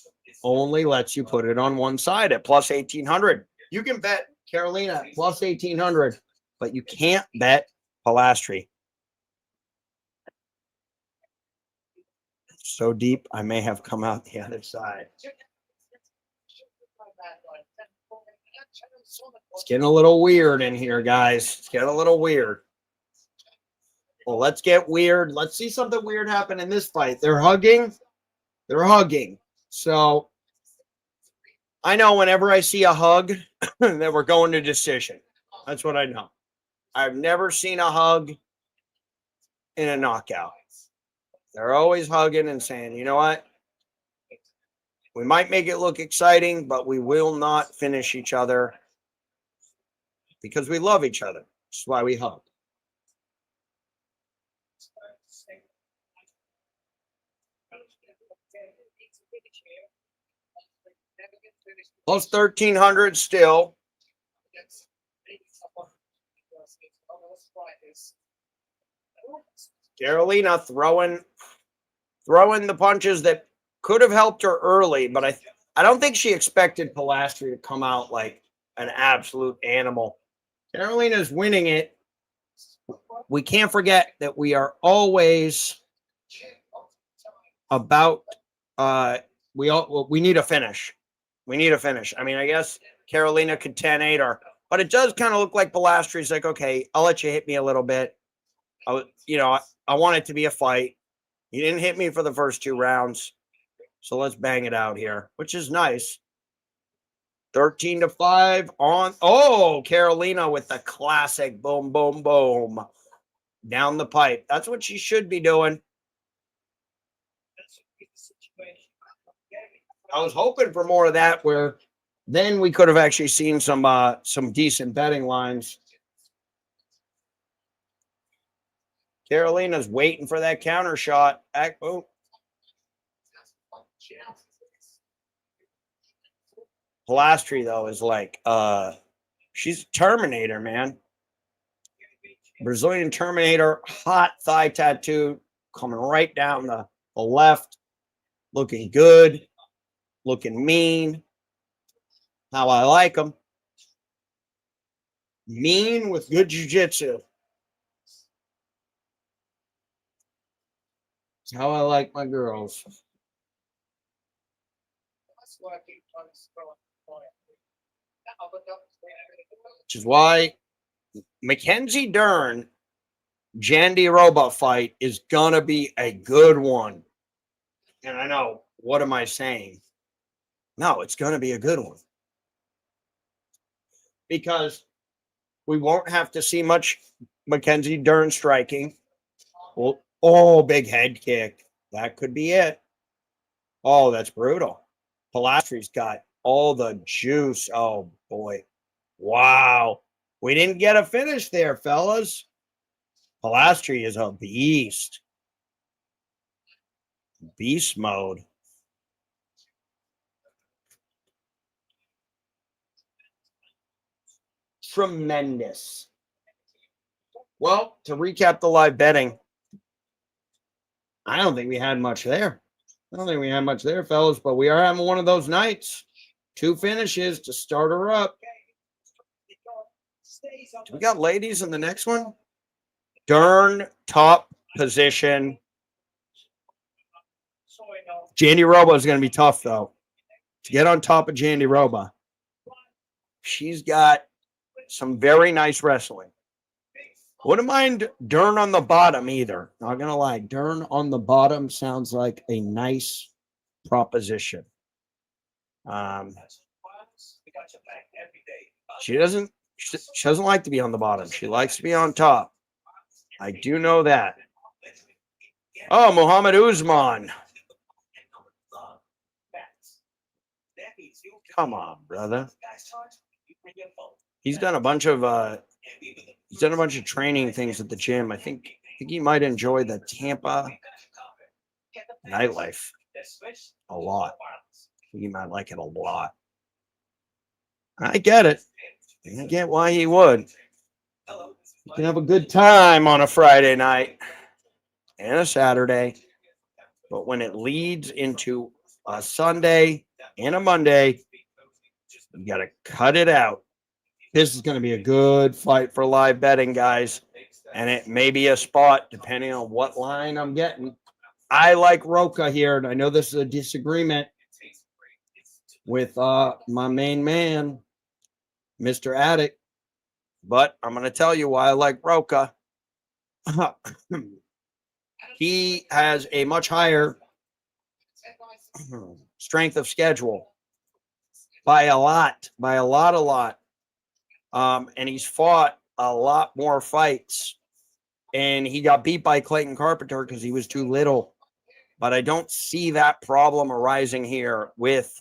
only lets you put it on one side at plus 1,800. You can bet Carolina at plus 1,800, but you can't bet Pilastri. So deep, I may have come out the other side. It's getting a little weird in here, guys. It's getting a little weird. Well, let's get weird. Let's see something weird happen in this fight. They're hugging. They're hugging. So I know whenever I see a hug that we're going to decision. That's what I know. I've never seen a hug in a knockout. They're always hugging and saying, you know what? We might make it look exciting, but we will not finish each other because we love each other. That's why we hug. Plus 1,300 still. Carolina throwing the punches that could have helped her early, but I don't think she expected Pilastri to come out like an absolute animal. Carolina's winning it. We can't forget that we are always about we need a finish. We need a finish. I mean, I guess Carolina could 10-8 her, but it does kind of look like Pilastri's like, okay, I'll let you hit me a little bit. I want it to be a fight. You didn't hit me for the first 2 rounds. So let's bang it out here, which is nice. 13-5 on. Oh, Carolina with the classic boom, boom, boom. Down the pipe. That's what she should be doing. I was hoping for more of that, where then we could have actually seen some decent betting lines. Carolina's waiting for that counter shot. Boom. Pilastri, though, is like, she's a Terminator, man. Brazilian Terminator, hot thigh tattoo, coming right down the left. Looking good. Looking mean. How I like them. Mean with good jiu-jitsu. It's how I like my girls. Which is why Mackenzie Dern, Jandy Roba fight is going to be a good one. And I know, what am I saying? No, it's going to be a good one. Because we won't have to see much Mackenzie Dern striking. Well, oh, big head kick. That could be it. Oh, that's brutal. Pilastri's got all the juice. Oh, boy. Wow. We didn't get a finish there, fellas. Pilastri is a beast. Beast mode. Tremendous. Well, to recap the live betting, I don't think we had much there. Fellas, but we are having one of those nights. 2 finishes to start her up. Do we got ladies in the next one? Dern, top position. Jandy Roba is going to be tough, though, to get on top of Jandy Roba. She's got some very nice wrestling. Wouldn't mind Dern on the bottom either. Not going to lie. Dern on the bottom sounds like a nice proposition. She She doesn't like to be on the bottom. She likes to be on top. I do know that. Oh, Muhammad Usman. Come on, brother. He's done a bunch of training things at the gym. I think he might enjoy the Tampa nightlife a lot. He might like it a lot. I get it. I get why he would. You can have a good time on a Friday night and a Saturday, but when it leads into a Sunday and a Monday, you got to cut it out. This is going to be a good fight for live betting, guys, and it may be a spot depending on what line I'm getting. I like Roca here, and I know this is a disagreement with my main man, Mr. Addict, but I'm going to tell you why I like Roca. He has a much higher strength of schedule by a lot. And he's fought a lot more fights. And he got beat by Clayton Carpenter because he was too little. But I don't see that problem arising here with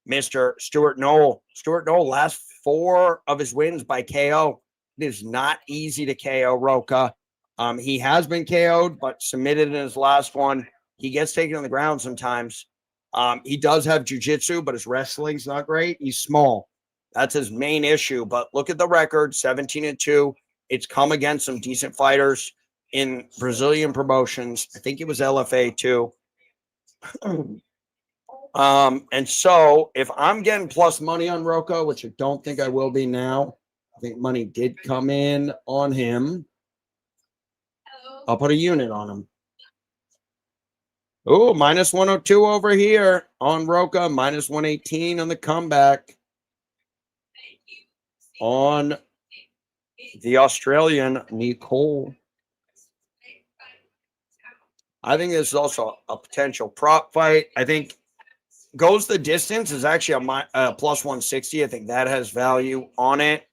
Mr. Stuart Noel. Stuart Noel, last 4 of his wins by KO. It is not easy to KO Roca. He has been KO'd, but submitted in his last one. He gets taken on the ground sometimes. He does have jiu-jitsu, but his wrestling's not great. He's small. That's his main issue. But look at the record, 17-2. It's come against some decent fighters in Brazilian promotions. I think it was LFA too. And so if I'm getting plus money on Roca, which I don't think I will be now, I think money did come in on him. I'll put a unit on him. Oh, minus 102 over here on Roca, minus 118 on the comeback on the Australian Nicole. I think this is also a potential prop fight. I think goes the distance is actually a plus 160. I think that has value on it.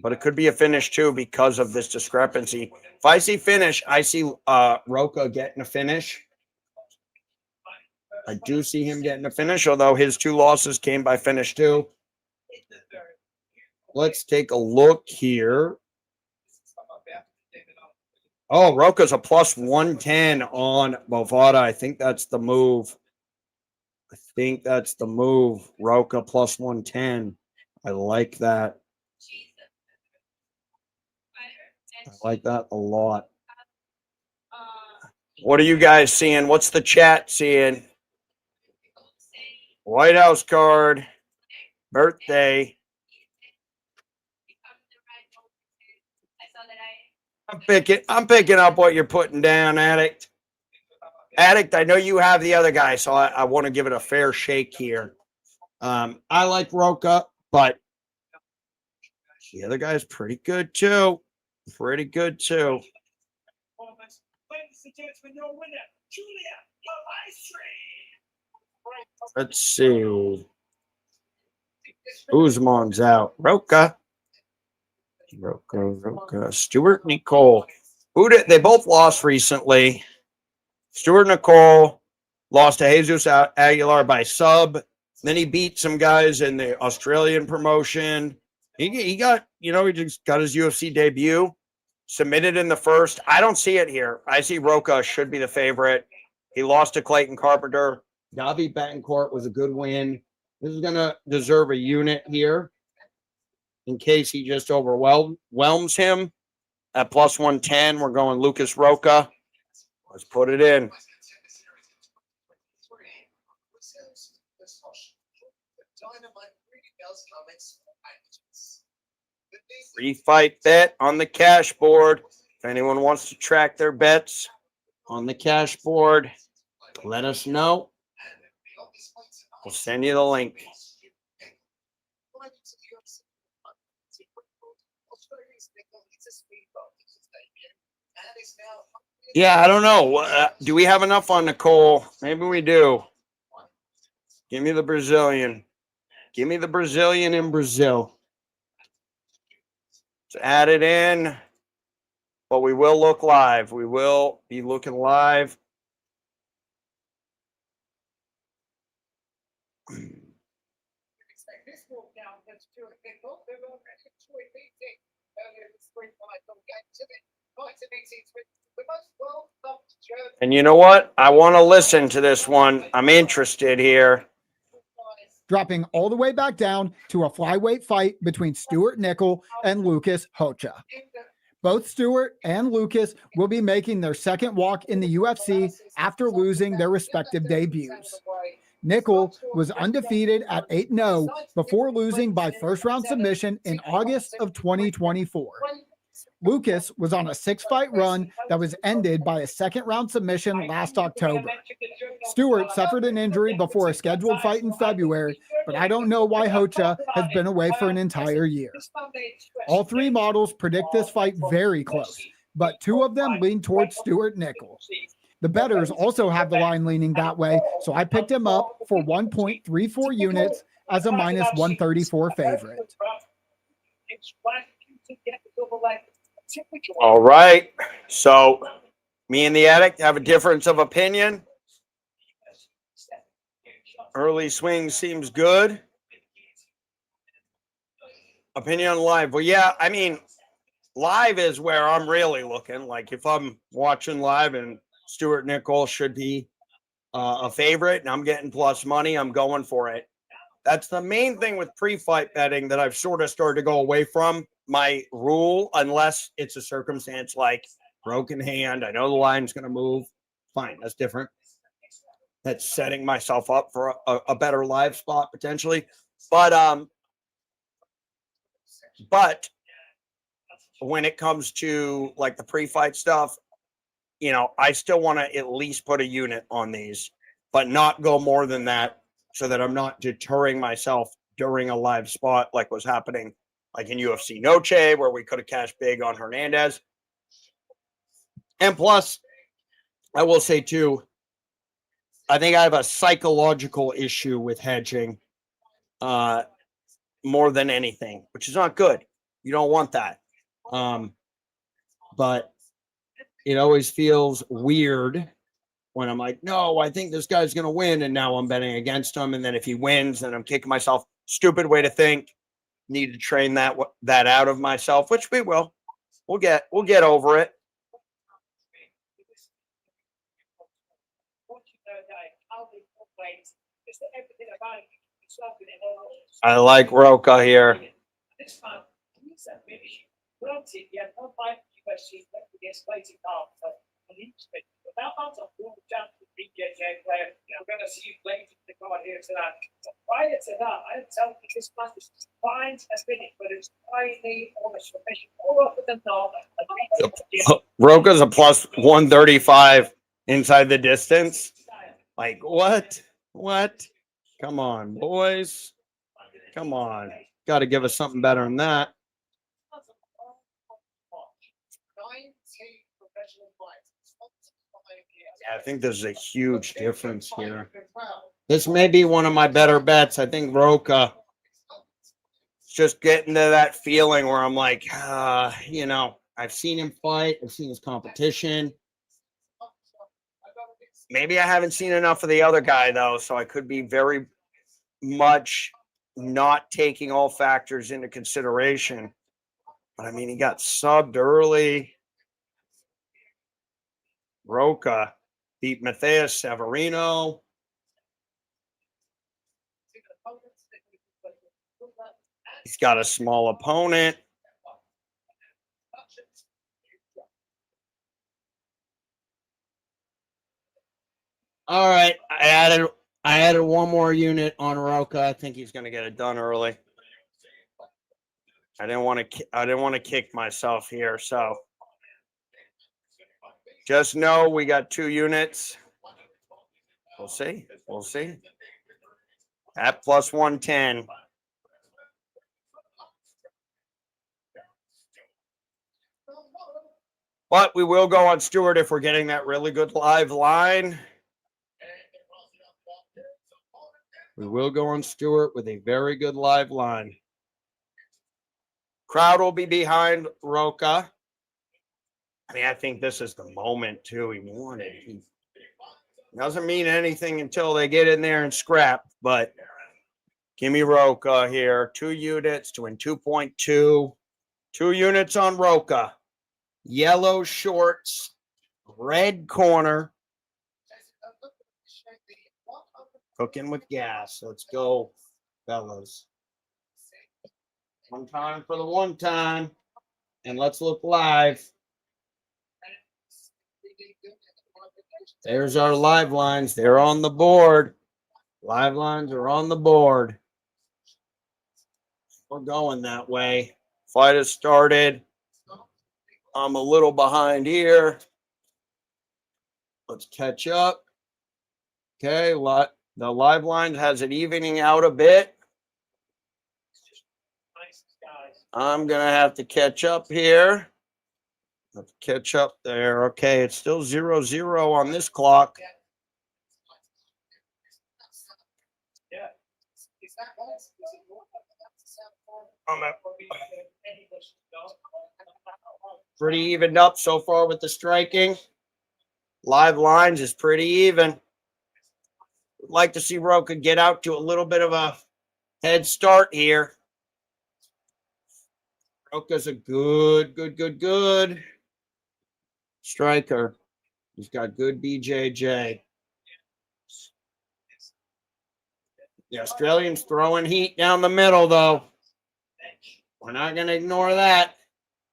But it could be a finish too because of this discrepancy. If I see finish, I see Roca getting a finish. I do see him getting a finish, although his 2 losses came by finish too. Let's take a look here. Oh, Roca's a plus 110 on Bovada. I think that's the move. Roca plus 110. I like that. I like that a lot. What are you guys seeing? What's the chat seeing? White House card. Birthday. I'm picking up what you're putting down, Addict. Addict, I know you have the other guy, so I want to give it a fair shake here. I like Roca, but the other guy's pretty good too. Ladies and gentlemen, your winner, Julia, let's see. Usman's out. Roca. Stuart Nicole. They both lost recently. Stuart Nicole lost to Jesus Aguilar by sub. Then he beat some guys in the Australian promotion. He got, he just got his UFC debut. Submitted in the first. I don't see it here. I see Roca should be the favorite. He lost to Clayton Carpenter. Gavi Betancourt was a good win. This is going to deserve a unit here in case he just overwhelms him. At plus 110, we're going Lucas Roca. Let's put it in. Free fight bet on the cash board. If anyone wants to track their bets on the cash board, let us know. We'll send you the link. Yeah, I don't know. Do we have enough on Nicole? Maybe we do. Give me the Brazilian. Give me the Brazilian in Brazil. Let's add it in. But we will look live. We will be looking live. And you know what? I want to listen to this one. I'm interested here. Dropping all the way back down to a flyweight fight between Stuart Nickel and Lucas Hocha. Both Stuart and Lucas will be making their second walk in the UFC after losing their respective debuts. Nickel was undefeated at 8-0 before losing by first-round submission in August of 2024. Lucas was on a 6-fight run that was ended by a second-round submission last October. Stewart suffered an injury before a scheduled fight in February, but I don't know why Hocha has been away for an entire year. All three models predict this fight very close, but two of them lean towards Stuart Nickel. The bettors also have the line leaning that way, so I picked him up for 1.34 units as a minus 134 favorite. All right. So me and the addict have a difference of opinion. Early swing seems good. Opinion on live. Well, yeah, I mean, live is where I'm really looking. Like if I'm watching live and Stuart Nickel should be a favorite and I'm getting plus money, I'm going for it. That's the main thing with pre-fight betting that I've sort of started to go away from my rule, unless it's a circumstance like broken hand. I know the line's going to move. Fine, that's different. That's setting myself up for a better live spot potentially. But when it comes to like the pre-fight stuff, you know, I still want to at least put a unit on these, but not go more than that so that I'm not deterring myself during a live spot like was happening like in UFC Noche, where we could have cashed big on Hernandez. And plus, I will say too, I think I have a psychological issue with hedging more than anything, which is not good. You don't want that. But it always feels weird when I'm like, no, I think this guy's going to win. And now I'm betting against him. And then if he wins, then I'm kicking myself. Stupid way to think. Need to train that out of myself, which we will. We'll get over it. I like Roca here. We're going to see you later the card here tonight. Prior to that, I tell you this match is fine as finished, but it's highly almost sufficient. All up with the top. Roca's a plus 135 inside the distance. Like what? What? Come on, boys. Come on. Got to give us something better than that. Yeah, I think there's a huge difference here. This may be one of my better bets. I think Roca is just getting to that feeling where I'm like, you know, I've seen him fight. I've seen his competition. Maybe I haven't seen enough of the other guy, though, so I could be very much not taking all factors into consideration. But, I mean, he got subbed early. Roca beat Matheus Severino. He's got a small opponent. All right, I added one more unit on Roca. I think he's going to get it done early. I didn't want to kick myself here, so just know we got 2 units. We'll see. We'll see. At plus 110. But we will go on Stewart if we're getting that really good live line. We will go on Stewart with a very good live line. Crowd will be behind Roca. I mean, I think this is the moment, too. He wanted. He doesn't mean anything until they get in there and scrap, but give me Roca here. 2 units to win 2.2. 2 units on Roca. Yellow shorts, red corner. Cooking with gas. Let's go, fellas. One time for the one time. And let's look live. There's our live lines. They're on the board. Live lines are on the board. We're going that way. Fight has started. I'm a little behind here. Let's catch up. Okay, the live line has it evening out a bit. I'm going to have to catch up here. Let's catch up there. Okay, it's still 0-0 on this clock. Pretty evened up so far with the striking. Live lines is pretty even. Would like to see Roca get out to a little bit of a head start here. Roca's a good striker. He's got good BJJ. The Australian's throwing heat down the middle, though. We're not going to ignore that.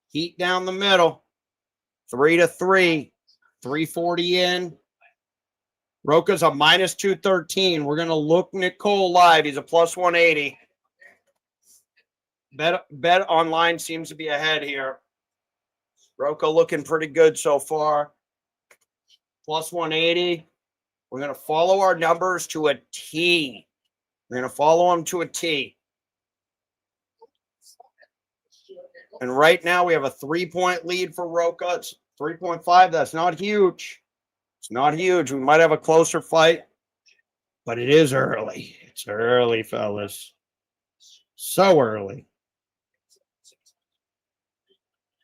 Heat down the middle. 3-3. 340 in. Roca's a minus 213. We're going to look Nicole live. He's a plus 180. Bet online seems to be ahead here. Roca looking pretty good so far. Plus 180. We're going to follow our numbers to a T. We're going to follow them to a T. And right now we have a 3-point lead for Roca. It's 3.5. That's not huge. It's not huge. We might have a closer fight, but it is early. It's early, fellas. So early.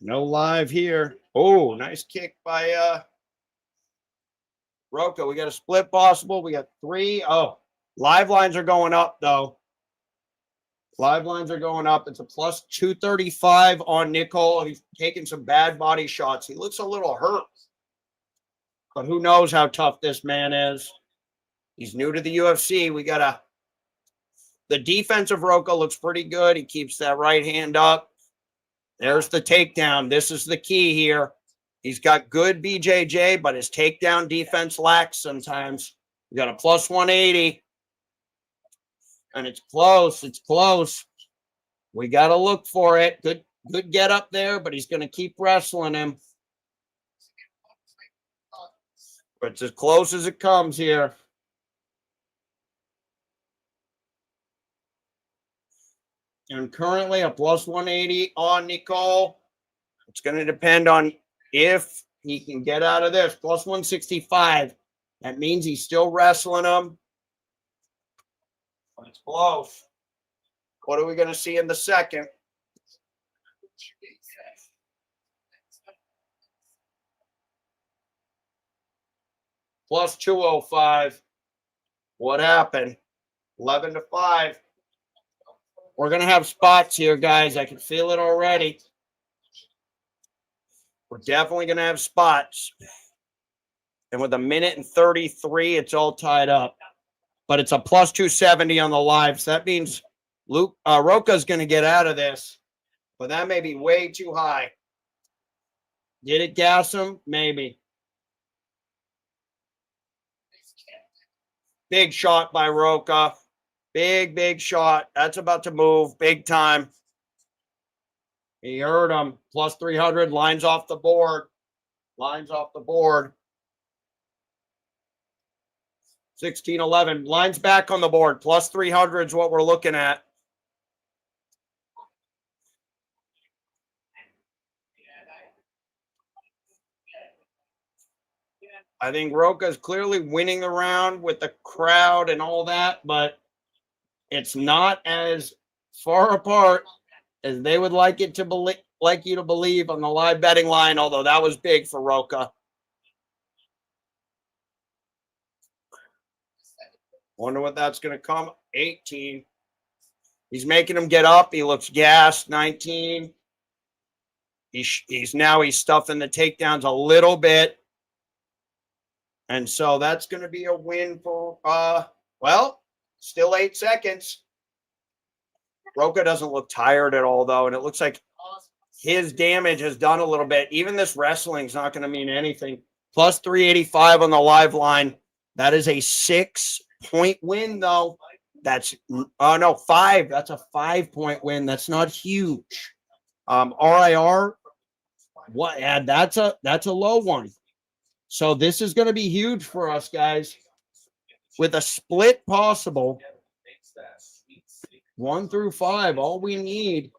No live here. Oh, nice kick by Roca. We got a split possible. We got 3. Oh, live lines are going up, though. Live lines are going up. It's a plus 235 on Nicole. He's taking some bad body shots. He looks a little hurt. But who knows how tough this man is. He's new to the UFC. The defense of Roca looks pretty good. He keeps that right hand up. There's the takedown. This is the key here. He's got good BJJ, but his takedown defense lacks sometimes. We got a plus 180. And it's close. It's close. We got to look for it. Good get up there, but he's going to keep wrestling him. But it's as close as it comes here. And currently a plus 180 on Nicole. It's going to depend on if he can get out of this. Plus 165. That means he's still wrestling him. But it's close. What are we going to see in the second? Plus 205. What happened? 11-5. We're going to have spots here, guys. I can feel it already. We're definitely going to have spots. And with 1:33, it's all tied up. But it's a plus 270 on the live. So that means Roca's going to get out of this. But that may be way too high. Did it gas him? Maybe. Big shot by Roca. Big shot. That's about to move big time. He heard him. Plus 300. Lines off the board. Lines off the board. 16-11. Lines back on the board. Plus 300 is what we're looking at. I think Roca is clearly winning the round with the crowd and all that, but It's not as far apart as they would like it to believe, like you to believe on the live betting line, although that was big for Roca. Wonder what that's going to come. 18. He's making him get up. He looks gassed. 19. He's stuffing the takedowns a little bit. And so that's going to be a win for, well, still 8 seconds. Roca doesn't look tired at all, though, and it looks like his damage has done a little bit. Even this wrestling's not going to mean anything. Plus 385 on the live line. That is a 6-point win, though. That's, no, 5. That's a 5-point win. That's not huge. RIR, what? Yeah, that's a low one. So this is going to be huge for us, guys. With a split possible, 1 through 5, all we need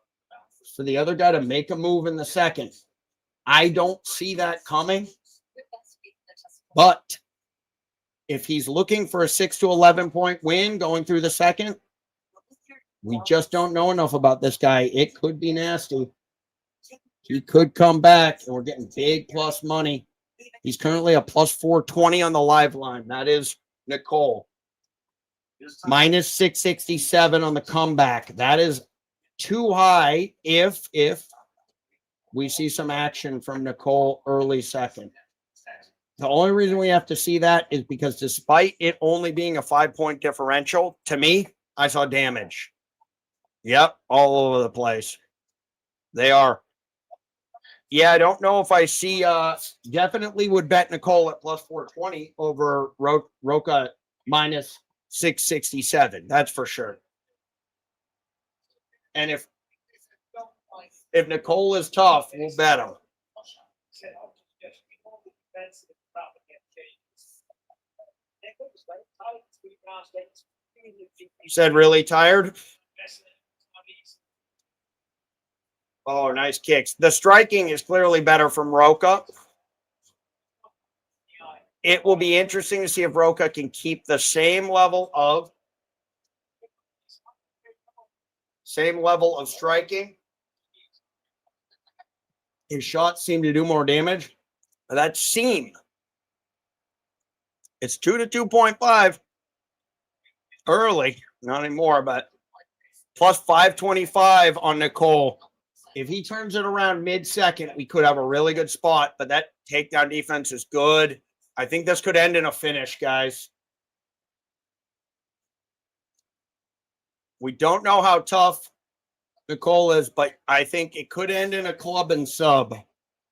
is for the other guy to make a move in the second. I don't see that coming. But if he's looking for a 6 to 11-point win going through the second, we just don't know enough about this guy. It could be nasty. He could come back, and we're getting big plus money. He's currently a plus 420 on the live line. That is Nicole. Minus 667 on the comeback. That is too high if we see some action from Nicole early second. The only reason we have to see that is because despite it only being a 5-point differential, to me, I saw damage. Yep, all over the place. They are. Yeah, I don't know if I see, definitely would bet Nicole at plus 420 over Roca minus 667. That's for sure. And if Nicole is tough, we'll bet him. You said really tired? Oh, nice kicks. The striking is clearly better from Roca. It will be interesting to see if Roca can keep the same level of striking. His shots seem to do more damage. That seam. It's 2 to 2.5. Early, not anymore, but plus 525 on Nicole. If he turns it around mid-second, we could have a really good spot, but that takedown defense is good. I think this could end in a finish, guys. We don't know how tough Nicole is, but I think it could end in a club and sub.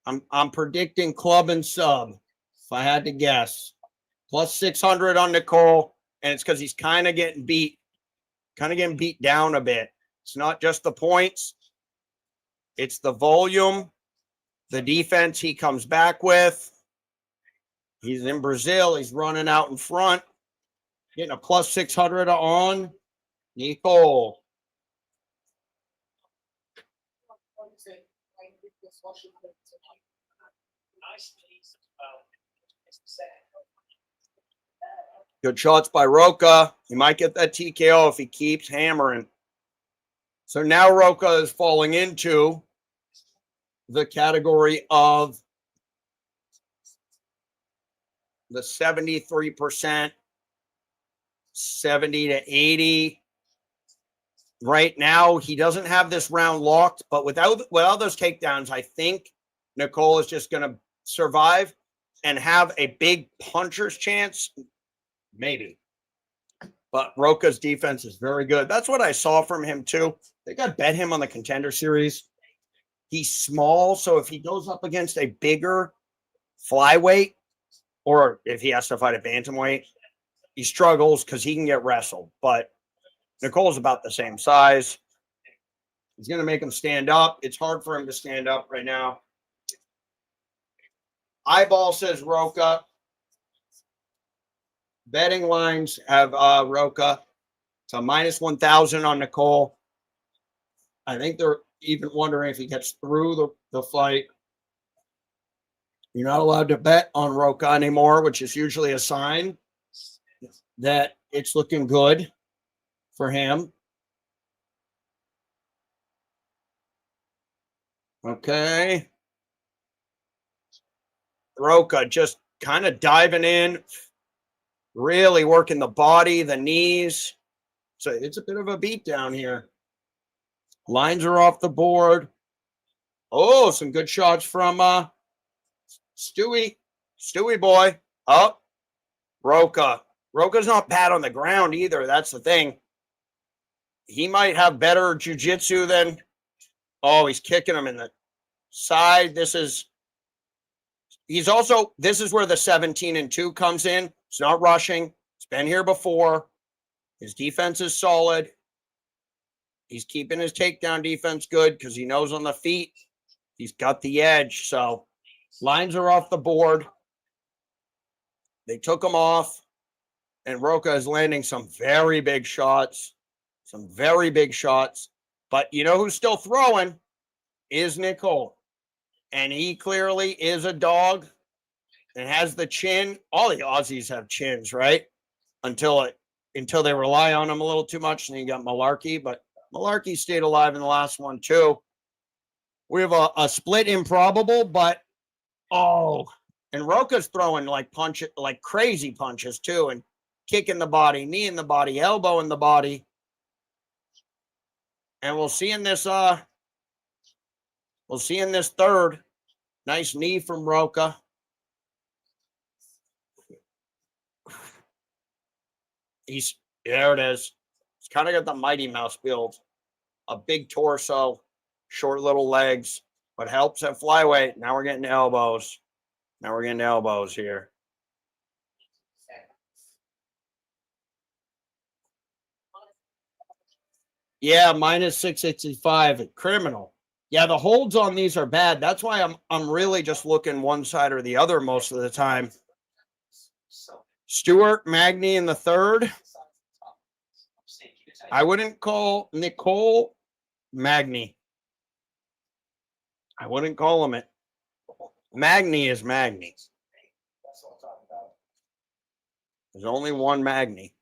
I'm predicting club and sub, if I had to guess. Plus 600 on Nicole, and it's because he's kind of getting beat down a bit. It's not just the points. It's the volume, the defense he comes back with. He's in Brazil. He's running out in front. Getting a plus 600 on Nicole. Good shots by Roca. He might get that TKO if he keeps hammering. So now Roca is falling into the category of the 73%, 70 to 80. Right now, he doesn't have this round locked, but without those takedowns, I think Nicole is just going to survive and have a big puncher's chance. Maybe. But Roca's defense is very good. That's what I saw from him, too. I think I bet him on the Contender Series. He's small, so if he goes up against a bigger flyweight, or if he has to fight a bantamweight, he struggles because he can get wrestled. But Nicole's about the same size. He's going to make him stand up. It's hard for him to stand up right now. Eyeball says Roca. Betting lines have Roca to minus 1,000 on Nicole. I think they're even wondering if he gets through the fight. You're not allowed to bet on Roca anymore, which is usually a sign that it's looking good. for him. Okay. Roca just kind of diving in, really working the body, the knees. So it's a bit of a beat down here. Lines are off the board. Oh, some good shots from Stewie boy. Up. Roca. Roca's not bad on the ground either. That's the thing. He might have better jiu-jitsu than... Oh, he's kicking him in the side. This is where the 17-2 comes in. It's not rushing. It's been here before. His defense is solid. He's keeping his takedown defense good because he knows on the feet he's got the edge. So lines are off the board. They took him off, and Roca is landing some very big shots. Some very big shots. But you know who's still throwing? Is Nicole. And he clearly is a dog and has the chin. All the Aussies have chins, right? Until they rely on him a little too much, and then you got Malarkey. But Malarkey stayed alive in the last one, too. We have a split improbable, but and Roca's throwing like crazy punches, too, and kicking the body, knee in the body, elbow in the body. And we'll see in this third. Nice knee from Roca. There it is. He's kind of got the Mighty Mouse build. A big torso, short little legs, but helps at flyweight. Now we're getting elbows. Here. Yeah, minus 665. Criminal. Yeah, the holds on these are bad. That's why I'm really just looking one side or the other most of the time. Stewart, Magny in the third. I wouldn't call Nicole Magny. I wouldn't call him it. Magny is Magny. There's only one Magny.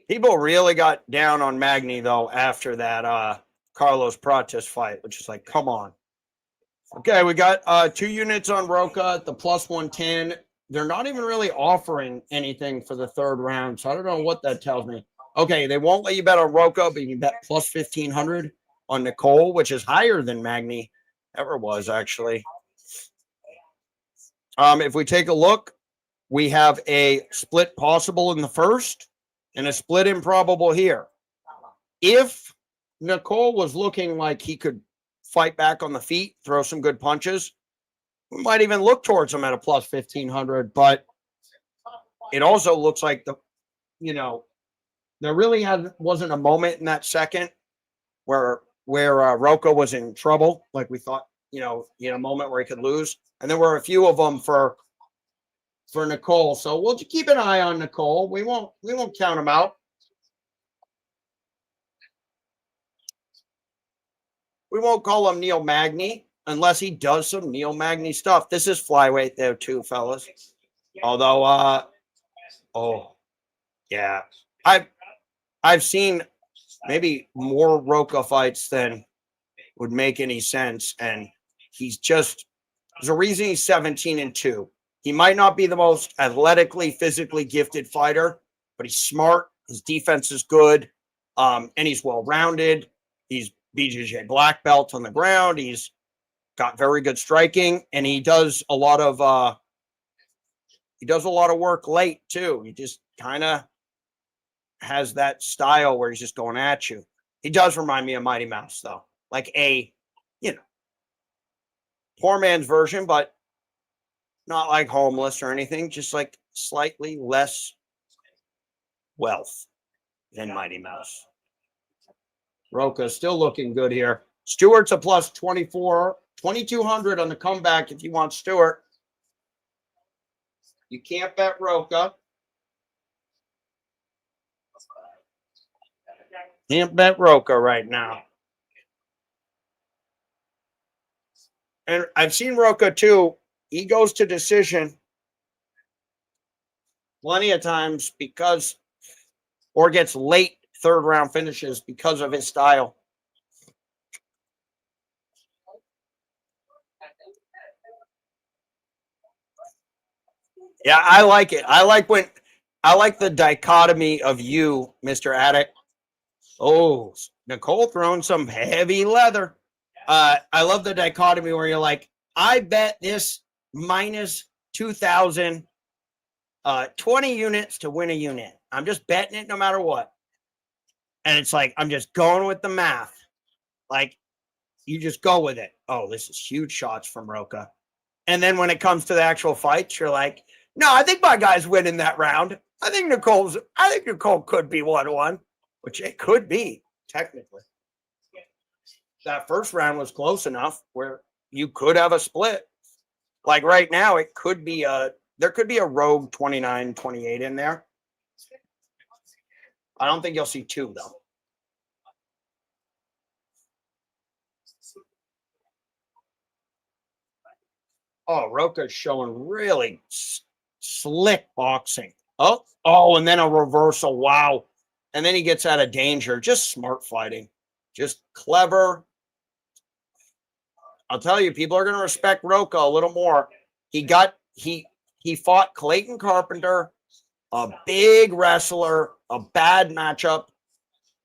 People really got down on Magny, though, after that Carlos Prates fight, which is like, come on. Okay, we got 2 units on Roca at the plus 110. They're not even really offering anything for the third round, so I don't know what that tells me. Okay, they won't let you bet on Roca, but you can bet plus 1,500 on Nicole, which is higher than Magny ever was, actually. If we take a look, we have a split possible in the first and a split improbable here. If Nicole was looking like he could fight back on the feet, throw some good punches, we might even look towards him at a plus 1,500. But it also looks like there really wasn't a moment in that second where Roca was in trouble, like we thought. A moment where he could lose, and there were a few of them for Nicole. So we'll keep an eye on Nicole. We won't count him out. We won't call him Neil Magny unless he does some Neil Magny stuff. This is flyweight there too, fellas. Although, yeah, I've seen maybe more Roca fights than would make any sense, and there's a reason he's 17-2. He might not be the most athletically, physically gifted fighter, but he's smart. His defense is good, and he's well-rounded. He's BJJ black belt on the ground. He's got very good striking, and he does a lot of work late too. He just kind of has that style where he's just going at you. He does remind me of Mighty Mouse, though, like a poor man's version, but not like homeless or anything, just like slightly less wealth than Mighty Mouse. Roca still looking good here. Stewart's a plus 2,200 on the comeback if you want Stewart. You can't bet Roca. Can't bet Roca right now. And I've seen Roca too. He goes to decision plenty of times because or gets late third round finishes because of his style. Yeah, I like it. I like the dichotomy of you, Mr. Addict. Oh, Nicole throwing some heavy leather. I love the dichotomy where you're like, I bet this minus 2,000, 20 units to win a unit. I'm just betting it no matter what. And it's like, I'm just going with the math. Like, you just go with it. Oh, this is huge shots from Roca. And then when it comes to the actual fights, you're like, no, I think my guy's winning that round. I think Nicole could be 1-1, which it could be, technically. That first round was close enough where you could have a split. Like right now, it could be there could be a rogue 29-28 in there. I don't think you'll see two, though. Oh, Roca's showing really slick boxing. Oh, and then a reversal. Wow. And then he gets out of danger. Just smart fighting. Just clever. I'll tell you, people are going to respect Roca a little more. He fought Clayton Carpenter, a big wrestler, a bad matchup,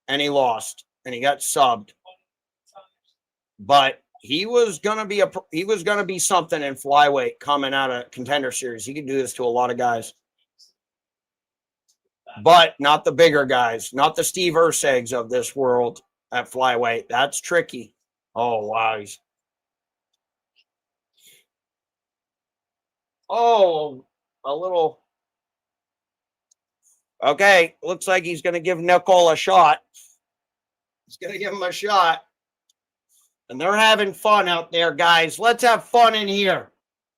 and he lost. And he got subbed. But he was gonna be something in flyweight coming out of Contender Series. He could do this to a lot of guys, but not the bigger guys, not the Steve Ercegs of this world at flyweight. That's tricky. Oh wow, a little. Okay, looks like he's gonna give Nicole a shot. He's gonna give him a shot. And they're having fun out there, guys. Let's have fun in here.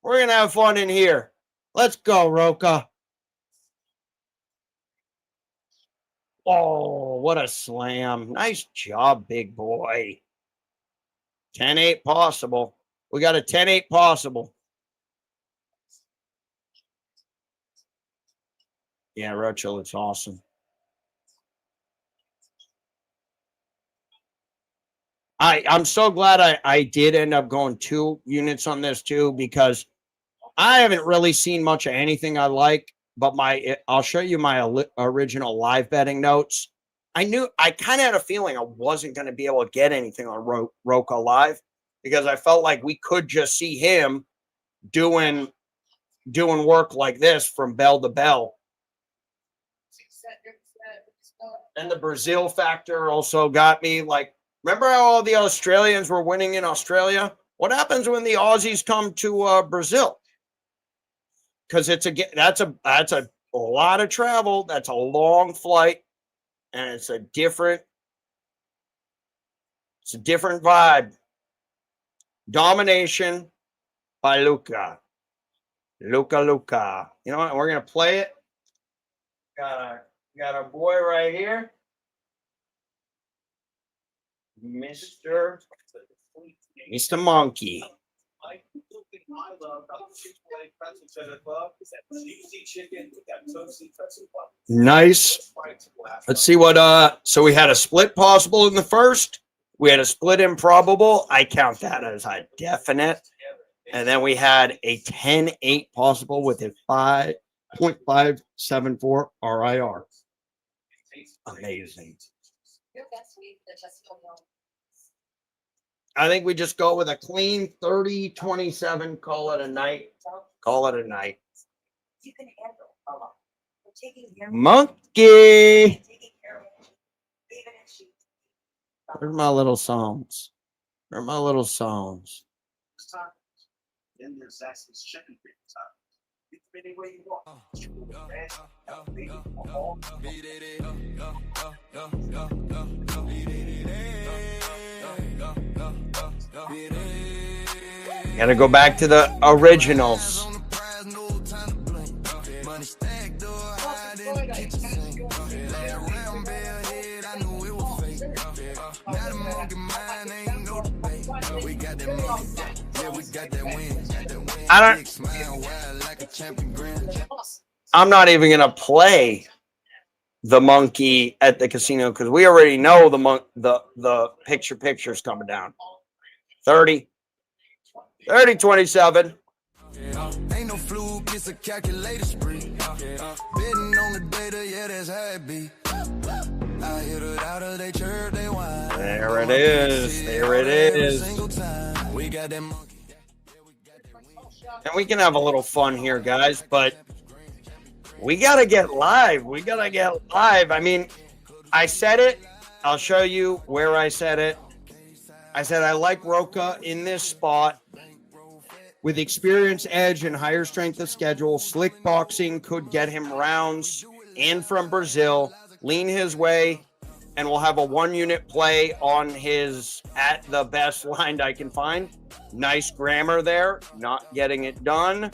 We're going to have fun in here. Let's go, Roca. Oh, what a slam. Nice job, big boy. 10-8 possible. We got a 10-8 possible. Yeah, Rocha looks awesome. I'm so glad I did end up going 2 units on this too, because I haven't really seen much of anything I like, but I'll show you my original live betting notes. I kind of had a feeling I wasn't going to be able to get anything on Roca live, because I felt like we could just see him doing work like this from bell to bell. And the Brazil factor also got me. Like, remember how all the Australians were winning in Australia? What happens when the Aussies come to Brazil? Because that's a lot of travel. That's a long flight, and it's a different vibe. Domination by Luca. Luca. You know what? We're gonna play it. Got a boy right here. Mr. Monkey. Nice. Let's see what so we had a split possible in the first. We had a split improbable. I count that as a definite. And then we had a 10-8 possible with a 5.574 RIR. Amazing. I think we just go with a clean 30-27. Call it a night. You can handle a lot. We're taking care of Monkey. taking care of it. Even if she Where's my little songs? Then there's Zaxby's chicken finger time. It's any way you want. Gotta go back to the originals. I'm not even gonna play the monkey at the casino because we already know the picture's coming down. 30, 27. Ain't no fluke, it's a calculated spree. Betting on the data, yeah, that's happy. I hit it out of they church, they wine. There it is. There it is. We got that monkey. And we can have a little fun here, guys, but we got to get live. I mean, I said it. I'll show you where I said it. I said I like Roca in this spot. With experience, edge, and higher strength of schedule, slick boxing could get him rounds. And from Brazil, lean his way, and we'll have a 1-unit play on his at the best line I can find. Nice grammar there, not getting it done.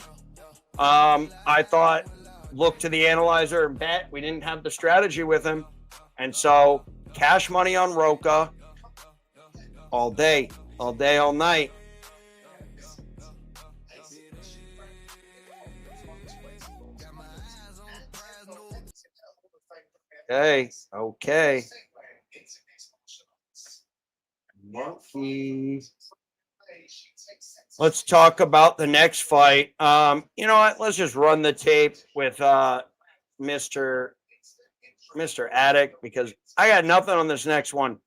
I thought, look to the analyzer and bet. We didn't have the strategy with him. And so, cash money on Roca all day, all night. Okay. Monkey. Let's talk about the next fight. You know what? Let's just run the tape with Mr. Addict because I got nothing on this next one.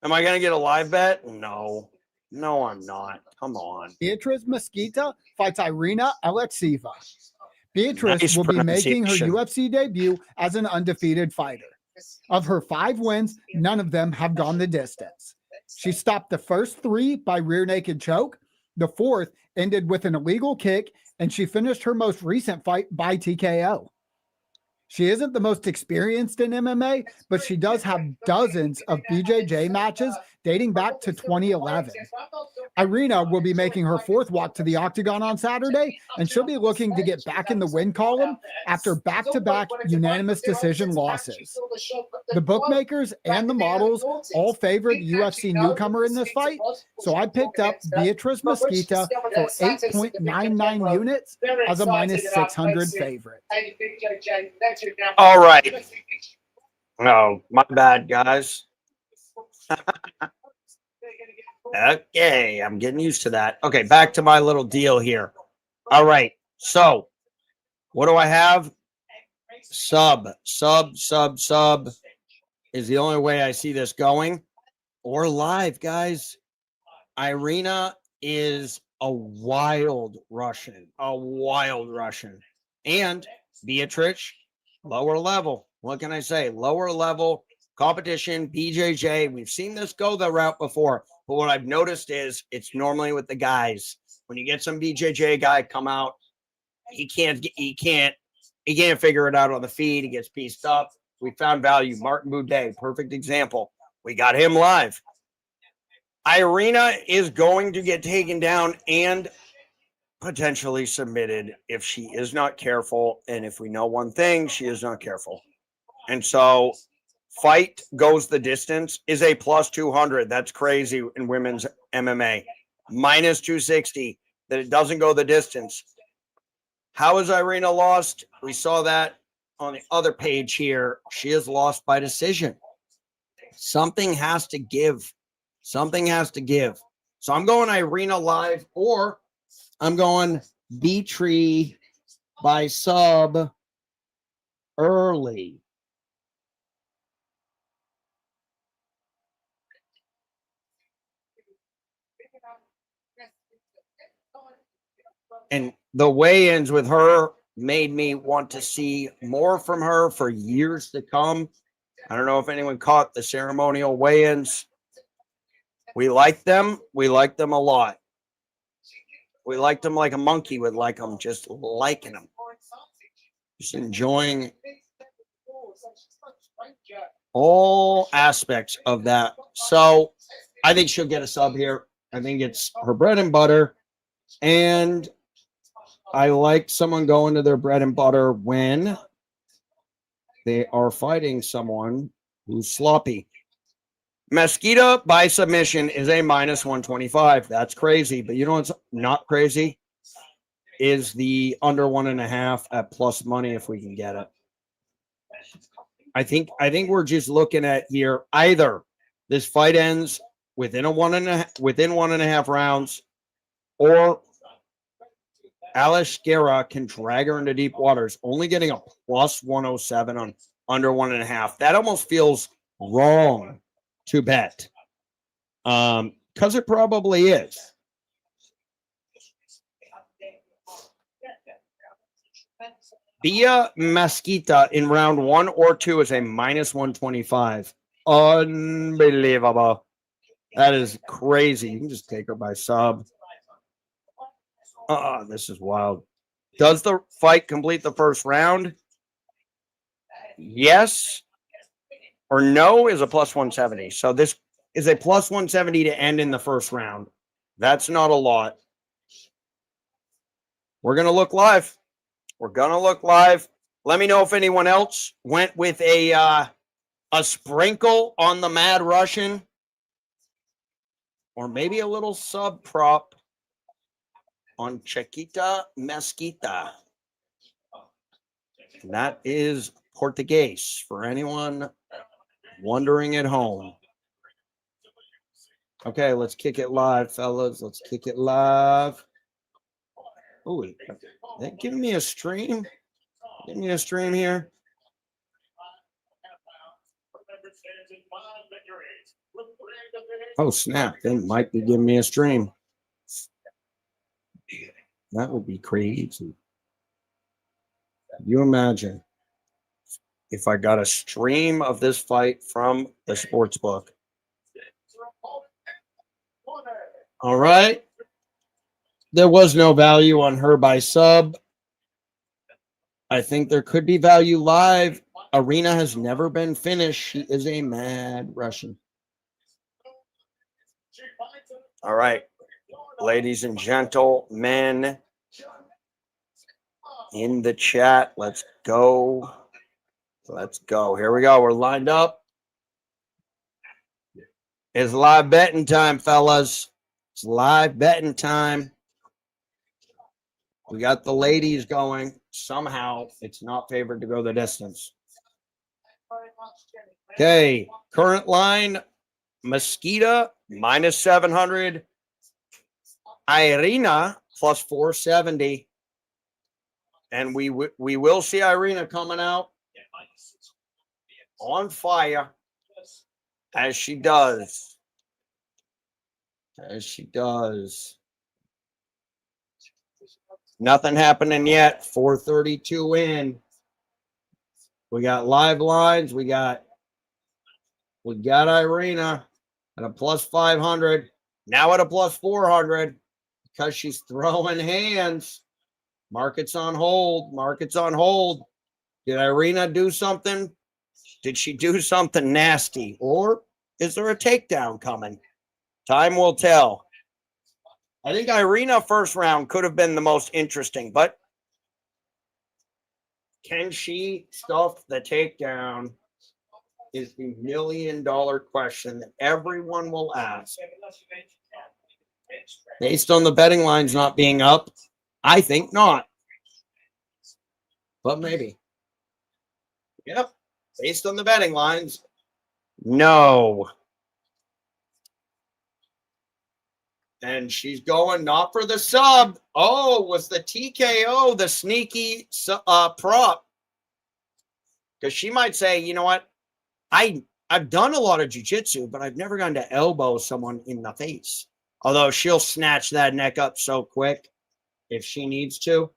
Am I gonna get a live bet? No, I'm not. Come on. Beatriz Mesquita fights Irina Alekseeva. Beatriz Nice will be making her pronunciation. UFC debut as an undefeated fighter. Of her 5 wins, none of them have gone the distance. She stopped the first 3 by rear naked choke. The 4th ended with an illegal kick, and she finished her most recent fight by TKO. She isn't the most experienced in MMA, but she does have dozens of BJJ matches dating back to 2011. Irina will be making her 4th walk to the octagon on Saturday, and she'll be looking to get back in the win column after back-to-back unanimous decision losses. The bookmakers and the models all favored the UFC newcomer in this fight, so I picked up Beatriz Mesquita for 8.99 units as a minus 600 favorite. All right. Oh, my bad, guys. Okay, I'm getting used to that. Okay, back to my little deal here. All right, so what do I have? Sub is the only way I see this going. Or live, guys. Irina is a wild Russian. And Beatrice, lower level. What can I say? Lower level competition, BJJ. We've seen this go the route before. But what I've noticed is it's normally with the guys. When you get some BJJ guy come out, he can't figure it out on the feed. He gets pieced up. We found value. Martin Boudet, perfect example. We got him live. Irina is going to get taken down and potentially submitted if she is not careful. And if we know one thing, she is not careful. And so fight goes the distance is a plus 200. That's crazy in women's MMA. Minus 260 that it doesn't go the distance. How is Irina lost? We saw that on the other page here. She is lost by decision. Something has to give. So I'm going Irina live, or I'm going B-Tree by sub early. And the weigh-ins with her made me want to see more from her for years to come. I don't know if anyone caught the ceremonial weigh-ins. We like them. We like them a lot. We liked them like a monkey would like them, just liking them. Just enjoying all aspects of that. So I think she'll get a sub here. I think it's her bread and butter. And I like someone going to their bread and butter when they are fighting someone who's sloppy. Mesquita by submission is a minus 125. That's crazy. But you know what's not crazy? Is the under 1.5 at plus money if we can get it. I think we're just looking at here either this fight ends within within 1.5 rounds, or Alice Guerra can drag her into deep waters, only getting a plus 107 on under 1.5. That almost feels wrong to bet. Because it probably is. Bia Mesquita in round 1 or 2 is a minus 125. Unbelievable. That is crazy. You can just take her by sub. This is wild. Does the fight complete the first round? Yes or no is a plus 170. So this is a plus 170 to end in the first round. That's not a lot. We're going to look live. We're going to look live. Let me know if anyone else went with a sprinkle on the Mad Russian, or maybe a little sub prop on Chiquita Mesquita. That is Portuguese for anyone wondering at home. Okay, let's kick it live, fellas. Let's kick it live. Oh, they giving me a stream? Give me a stream here. Oh, snap. They might be giving me a stream. That would be crazy. You imagine if I got a stream of this fight from the sports book. All right. There was no value on her by sub. I think there could be value live. Arena has never been finished. She is a Mad Russian. All right. Ladies and gentlemen in the chat, let's go. Let's go. Here we go. We're lined up. It's live betting time, fellas. It's live betting time. We got the ladies going. Somehow it's not favored to go the distance. Okay. Current line, Mesquita, minus 700. Irina, plus 470. And we will see Irina coming out on fire, as she does. As she does. Nothing happening yet. 432 in. We got live lines. We got Irina at a plus 500. Now at a plus 400 because she's throwing hands. Market's on hold. Market's on hold. Did Irina do something? Did she do something nasty? Or is there a takedown coming? Time will tell. I think Irina first round could have been the most interesting, but can she stuff the takedown is the $1 million question that everyone will ask. Based on the betting lines not being up, I think not. But maybe. Yep. Based on the betting lines, no. And she's going not for the sub. Oh, was the TKO the sneaky prop? Because she might say, you know what? I've done a lot of jiu-jitsu, but I've never gone to elbow someone in the face. Although she'll snatch that neck up so quick if she needs to.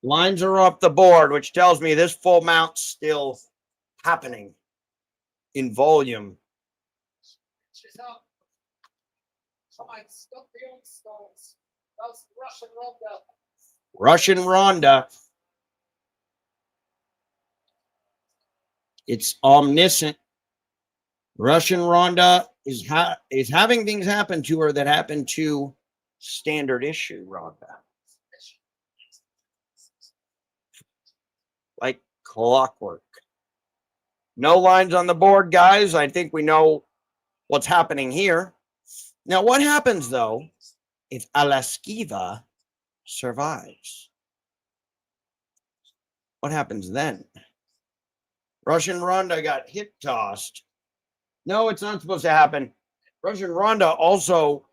Lines are off the board, which tells me this full mount's still happening in volume. Russian Ronda. It's omniscient. Russian Ronda is having things happen to her that happen to standard issue Ronda. Like clockwork. No lines on the board, guys. I think we know what's happening here. Now, what happens, though, if Alaskiva survives? what happens then? Russian Ronda got hip tossed. No, it's not supposed to happen. Russian Ronda also,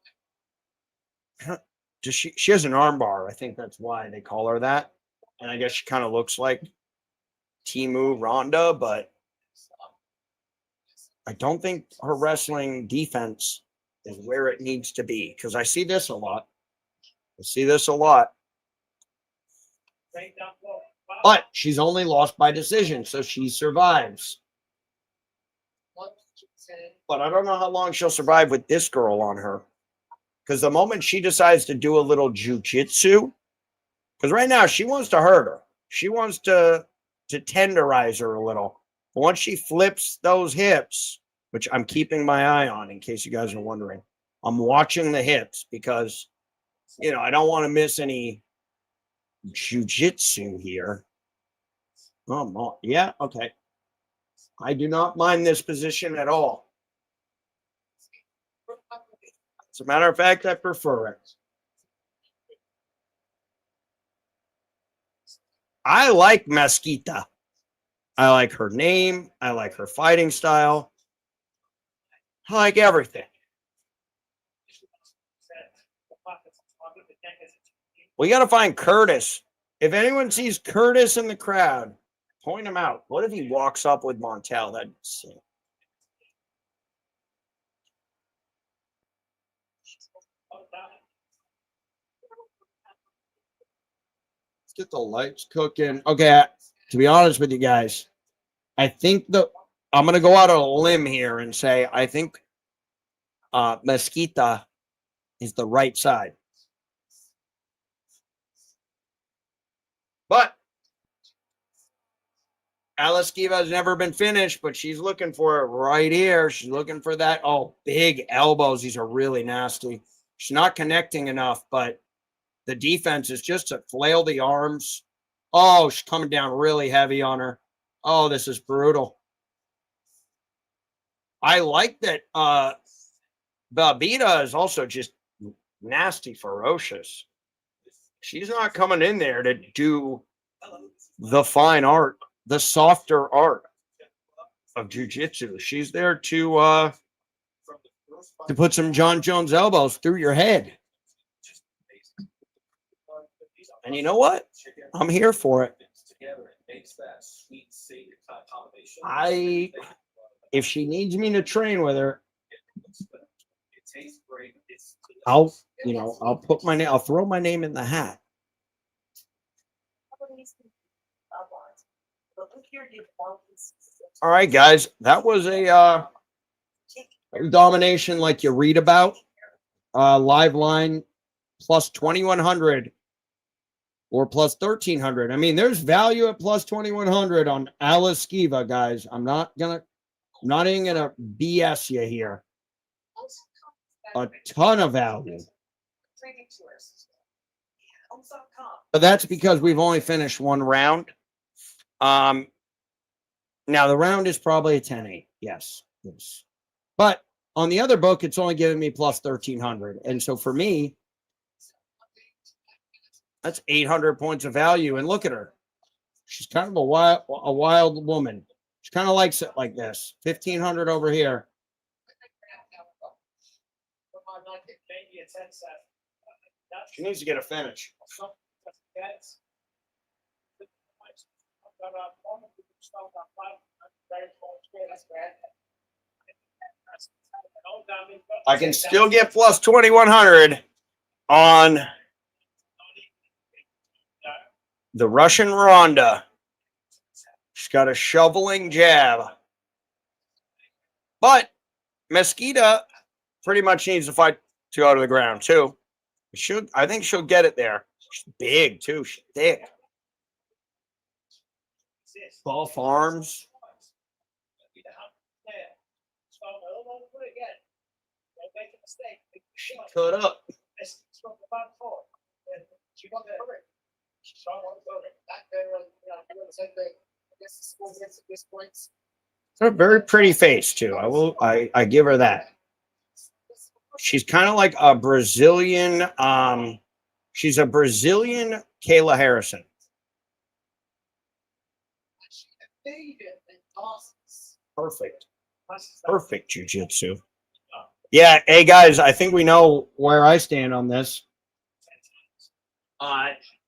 she has an armbar. I think that's why they call her that. And I guess she kind of looks like Timu Ronda, but I don't think her wrestling defense is where it needs to be, because I see this a lot. But she's only lost by decision, so she survives. But I don't know how long she'll survive with this girl on her. Because the moment she decides to do a little jujitsu, because right now she wants to hurt her. She wants to tenderize her a little. But once she flips those hips, which I'm keeping my eye on in case you guys are wondering, I'm watching the hips because, I don't want to miss any jujitsu here. Oh, yeah, okay. I do not mind this position at all. As a matter of fact, I prefer it. I like Mesquita. I like her name. I like her fighting style. I like everything. We got to find Curtis. If anyone sees Curtis in the crowd, point him out. What if he walks up with Montel? That'd be sick. Let's get the lights cooking. Okay, to be honest with you guys, I think I'm going to go out on a limb here and say I think Mesquita is the right side. But Aliskiva has never been finished, but she's looking for it right here. She's looking for that. Oh, big elbows. These are really nasty. She's not connecting enough, but the defense is just to flail the arms. Oh, she's coming down really heavy on her. Oh, this is brutal. I like that Babita is also just nasty, ferocious. She's not coming in there to do the fine art, the softer art of jiu-jitsu. She's there to put some John Jones elbows through your head. And you know what? I'm here for it. If she needs me to train with her, I'll put my name. I'll throw my name in the hat. All right, guys, that was a domination like you read about. Live line plus 2,100 or plus 1,300. I mean, there's value at plus 2,100 on Aliskiva, guys. I'm not even gonna BS you here. A ton of value. But that's because we've only finished one round. Now the round is probably a 10-8. Yes. But on the other book, it's only giving me plus 1,300. And so for me, that's 800 points of value. And look at her. She's kind of a wild woman. She kind of likes it like this. 1,500 over here. She needs to get a finish. I can still get plus 2,100 on the Russian Ronda. She's got a shoveling jab. But Mesquita pretty much needs to fight to go to the ground, too. I think she'll get it there. She's big, too. She's thick. Buff arms. She cut up. Her very pretty face too. I give her that. She's kind of like a Brazilian. She's a Brazilian Kayla Harrison. Perfect. Perfect jiu-jitsu. Yeah, hey guys, I think we know where I stand on this.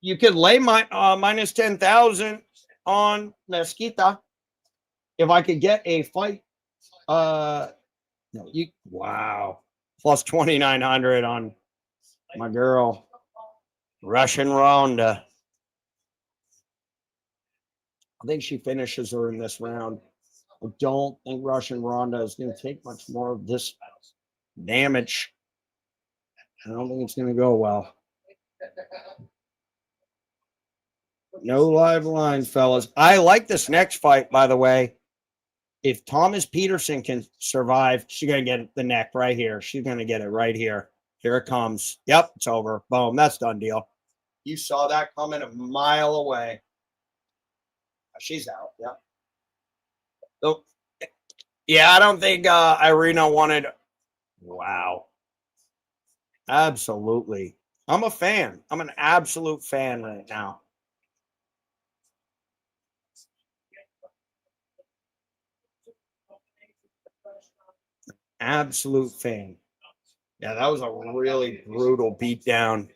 You could lay my minus 10,000 on Mesquita if I could get a fight. No, you wow, plus 2,900 on my girl Russian Ronda. I think she finishes her in this round. I don't think Russian Ronda is going to take much more of this damage. I don't think it's going to go well. No live lines, fellas. I like this next fight, by the way. If Thomas Peterson can survive, she's going to get the neck right here. She's going to get it right here. Here it comes. Yep, it's over. Boom, that's done deal. You saw that coming a mile away. She's out. Yep. So, yeah, I don't think Irina wanted. Wow. Absolutely. I'm a fan. I'm an absolute fan right now. Absolute fan. Yeah, that was a really brutal beatdown.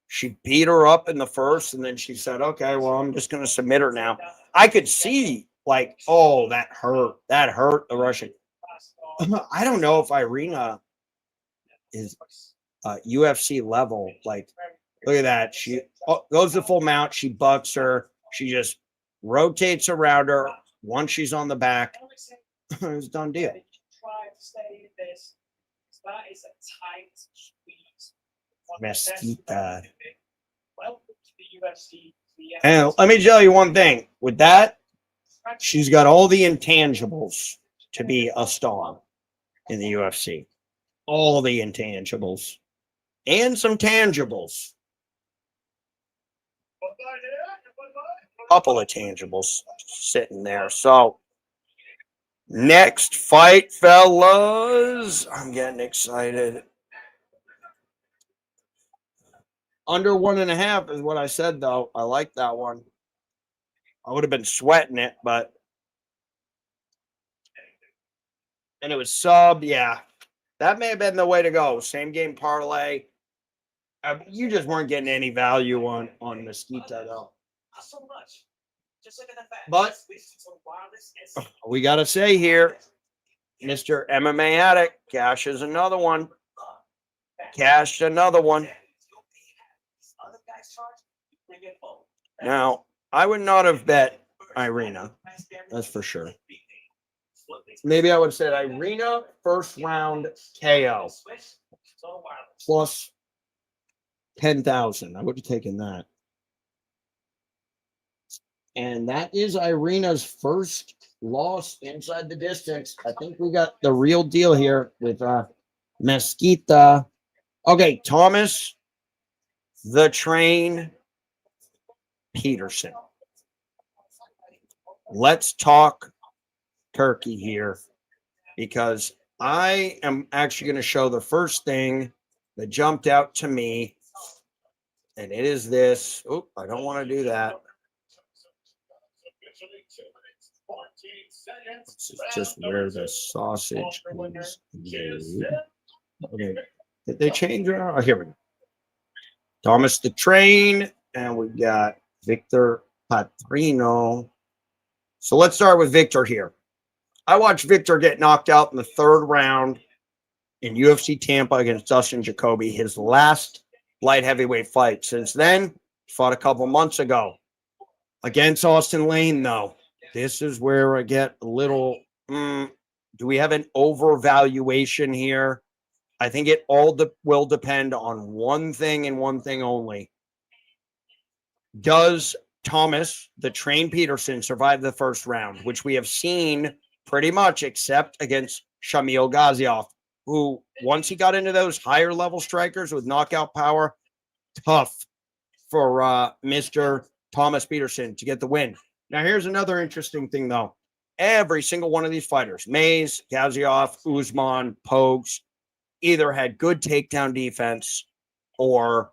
She beat her up in the first, and then she said, okay, well, I'm just going to submit her now. I could see, like, oh, that hurt. That hurt the Russian. I don't know if Irina is UFC level. Like, look at that. She goes to full mount. She bucks her. She just rotates around her. Once she's on the back, it's done deal. Mesquita. And let me tell you one thing. With that, she's got all the intangibles to be a star in the UFC. All the intangibles. And some tangibles. Couple of tangibles sitting there. So, next fight, fellas. I'm getting excited. Under 1.5 is what I said, though. I like that one. I would have been sweating it, but. And it was sub. Yeah. That may have been the way to go. Same game parlay. You just weren't getting any value on Mesquita, though. Not so much. Just look at the fact. But we got to say here, Mr. MMA Addict cashes another one. Cashed another one. Now, I would not have bet Irina. That's for sure. Maybe I would have said Irina first round KO plus 10,000. I would have taken that. And that is Irina's first loss inside the distance. I think we got the real deal here with Mesquita. Okay, Thomas the Train Peterson. Let's talk turkey here, because I am actually going to show the first thing that jumped out to me, and it is this. Oh, I don't want to do that. This is just where the sausage is made. Okay. Did they change it? Oh, here we go. Thomas the Train, and we got Victor Patrino. So let's start with Victor here. I watched Victor get knocked out in the third round in UFC Tampa against Dustin Jacoby, his last light heavyweight fight. Since then, he fought a couple months ago against Austin Lane, though. This is where I get a little, do we have an overvaluation here? I think it all will depend on one thing and one thing only. Does Thomas, the Train Peterson, survive the first round, which we have seen pretty much except against Shamil Gaziev, who once he got into those higher level strikers with knockout power, tough for Mr. Thomas Peterson to get the win. Now, here's another interesting thing, though. Every single one of these fighters, Mays, Gaziev, Usman, Pogues, either had good takedown defense or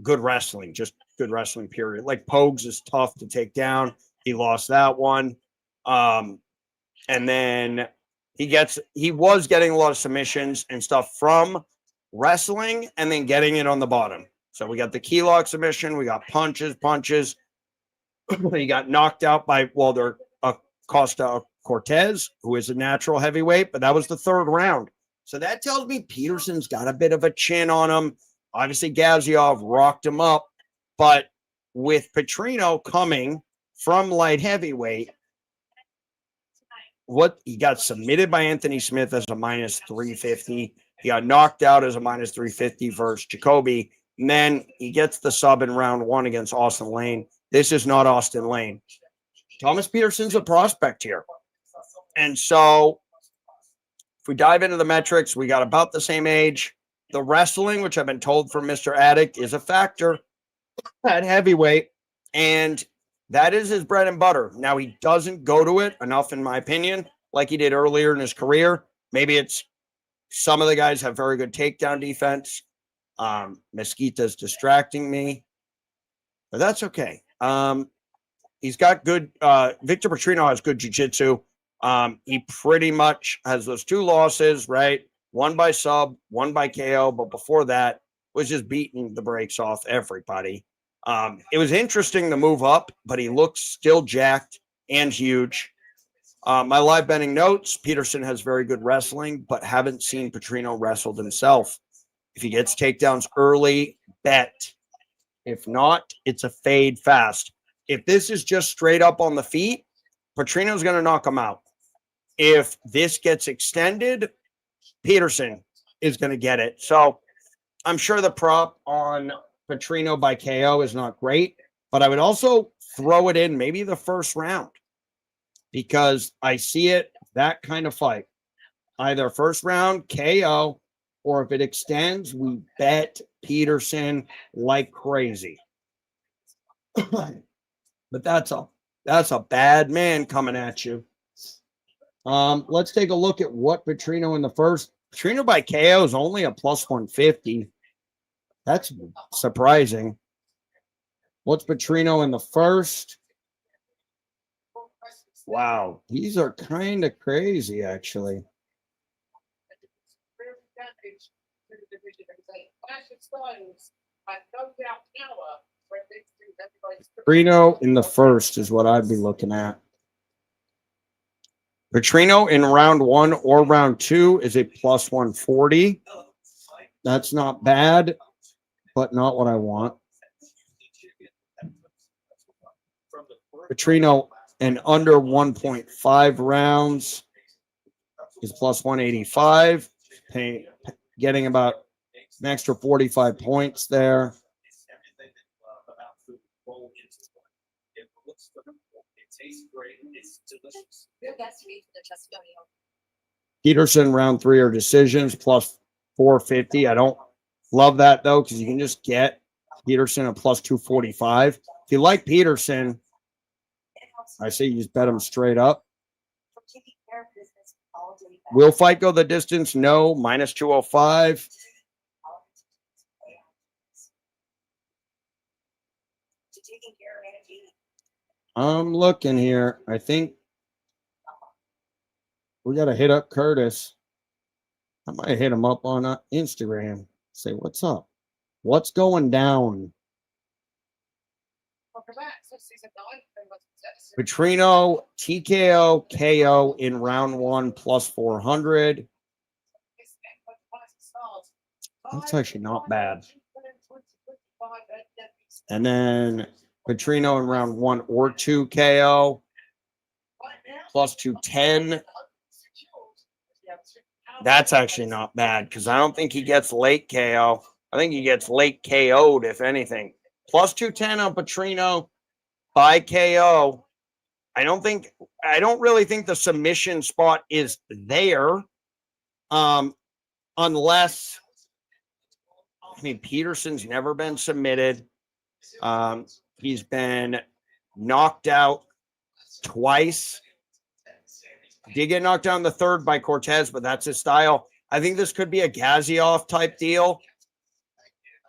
good wrestling, just good wrestling, period. Like Pogues is tough to take down. He lost that one. And then he was getting a lot of submissions and stuff from wrestling and then getting it on the bottom. So we got the key lock submission. We got punches. He got knocked out by Walter Costa Cortez, who is a natural heavyweight, but that was the third round. So that tells me Peterson's got a bit of a chin on him. Obviously, Gaziov rocked him up, but with Petrino coming from light heavyweight, he got submitted by Anthony Smith as a minus 350. He got knocked out as a minus 350 versus Jacoby. And then he gets the sub in round 1 against Austin Lane. This is not Austin Lane. Thomas Peterson's a prospect here. And so if we dive into the metrics, we got about the same age. The wrestling, which I've been told from Mr. Addict, is a factor at heavyweight. And that is his bread and butter. Now, he doesn't go to it enough, in my opinion, like he did earlier in his career. Maybe it's some of the guys have very good takedown defense. Mesquita's distracting me, but that's okay. He's got good, Victor Petrino has good jiu-jitsu. He pretty much has those 2 losses, right? One by sub, one by KO, but before that was just beating the brakes off everybody. It was interesting to move up, but he looks still jacked and huge. My live betting notes, Peterson has very good wrestling, but haven't seen Petrino wrestled himself. If he gets takedowns early, bet. If not, it's a fade fast. If this is just straight up on the feet, Petrino's going to knock him out. If this gets extended, Peterson is going to get it. So I'm sure the prop on Petrino by KO is not great, but I would also throw it in maybe the first round because I see it, that kind of fight. Either first round KO, or if it extends, we bet Peterson like crazy. But that's a bad man coming at you. Let's take a look at what Petrino in the first. Petrino by KO is only a plus 150. That's surprising. What's Petrino in the first? Wow, these are kind of crazy, actually. Petrino in the first is what I'd be looking at. Petrino in round 1 or round 2 is a plus 140. That's not bad, but not what I want. Petrino in under 1.5 rounds is plus 185, getting about an extra 45 points there. Peterson round 3 are decisions plus 450. I don't love that though, because you can just get Peterson a plus 245. If you like Peterson, I say you just bet him straight up. Will fight go the distance? No, minus 205. I'm looking here. I think we got to hit up Curtis. I might hit him up on Instagram. Say, what's up? What's going down? Petrino, TKO, KO in round 1 plus 400. That's actually not bad. And then Petrino in round 1 or 2 KO plus 210. That's actually not bad because I don't think he gets late KO. I think he gets late KO'd, if anything. Plus 210 on Petrino by KO. I don't really think the submission spot is there. Unless, I mean, Peterson's never been submitted. He's been knocked out twice. Did get knocked down the third by Cortez, but that's his style. I think this could be a Gaziov type deal.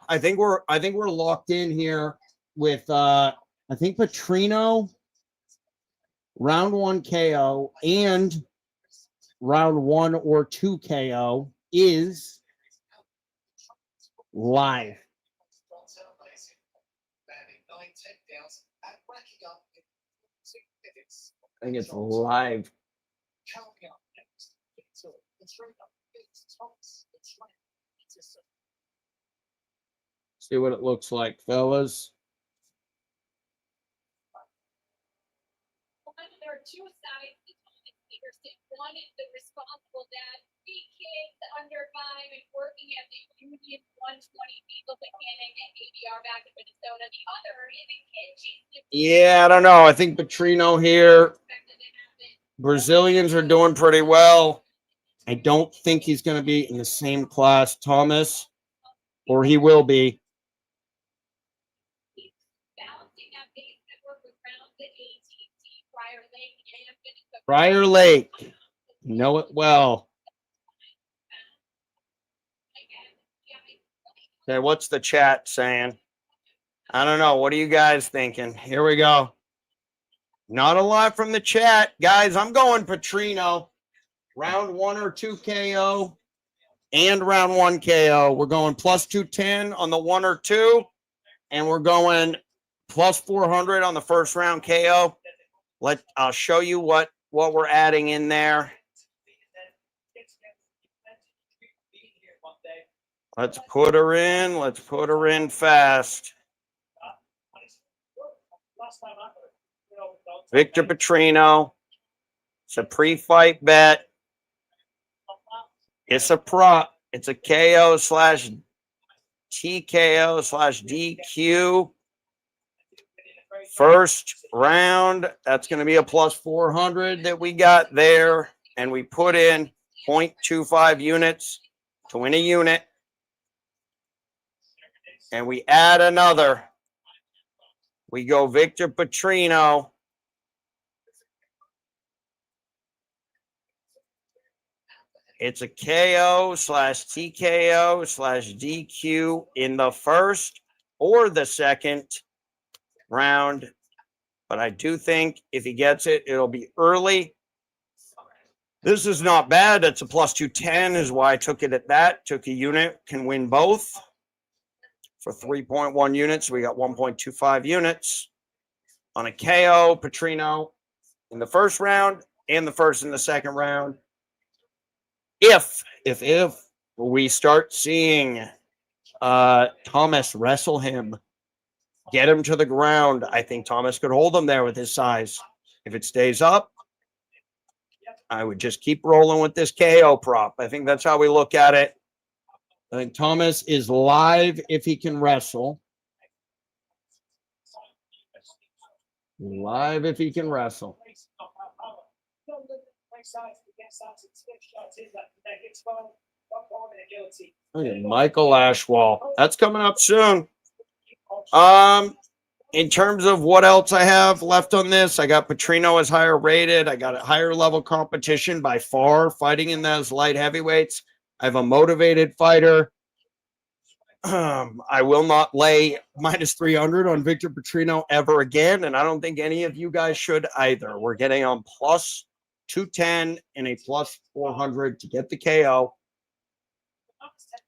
I think we're locked in here with I think Petrino round 1 KO and round 1 or 2 KO is live. I think it's live. See what it looks like, fellas. There are two sides to Thomas Peterson. One is the responsible dad, 3 kids under 5 and working at the Union 120 diesel mechanic at ADR back in Minnesota. The other is a kid chasing. Yeah, I don't know. I think Petrino here. Brazilians are doing pretty well. I don't think he's going to be in the same class, Thomas, or he will be. Prior Lake, know it well. Okay, what's the chat saying? I don't know. What are you guys thinking? Here we go. Not a lot from the chat. Guys, I'm going Petrino. Round 1 or 2 KO and round 1 KO. We're going plus 210 on the 1 or 2, and we're going plus 400 on the first round KO. I'll show you what we're adding in there. Let's put her in. Let's put her in fast. Victor Petrino. It's a pre-fight bet. It's a prop. It's a KO slash TKO slash DQ. First round, that's going to be a plus 400 that we got there. And we put in 0.25 units to win a unit. And we add another. We go Victor Petrino. It's a KO slash TKO slash DQ in the first or the second round. But I do think if he gets it, it'll be early. This is not bad. It's a plus 210 is why I took it at that. Took a unit, can win both. For 3.1 units, we got 1.25 units. On a KO, Petrino in the first round and the first and the second round. If we start seeing Thomas wrestle him, get him to the ground, I think Thomas could hold him there with his size. If it stays up, I would just keep rolling with this KO prop. I think that's how we look at it. I think Thomas is live if he can wrestle. Live if he can wrestle. Okay, Michael Ashwell. That's coming up soon. In terms of what else I have left on this, I got Petrino as higher rated. I got a higher level competition by far fighting in those light heavyweights. I have a motivated fighter. I will not lay minus 300 on Victor Petrino ever again, and I don't think any of you guys should either. We're getting on plus 210 and a plus 400 to get the KO.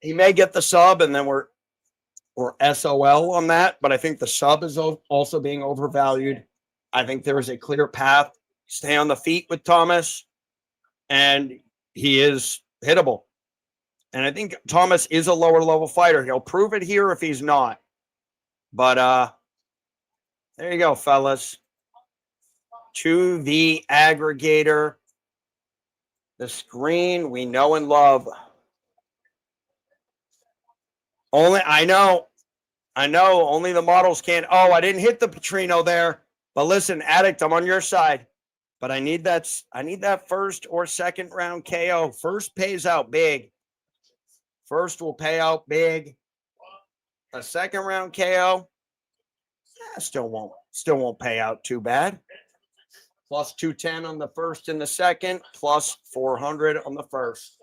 He may get the sub, and then we're SOL on that, but I think the sub is also being overvalued. I think there is a clear path. Stay on the feet with Thomas, and he is hittable. And I think Thomas is a lower level fighter. He'll prove it here if he's not. But there you go, fellas. To the aggregator. The screen we know and love. I know, only the models can't. Oh, I didn't hit the Petrino there. But listen, Addict, I'm on your side. But I need that first or second round KO. First pays out big. First will pay out big. A second round KO, still won't pay out too bad. Plus 210 on the first and the second, plus 400 on the first.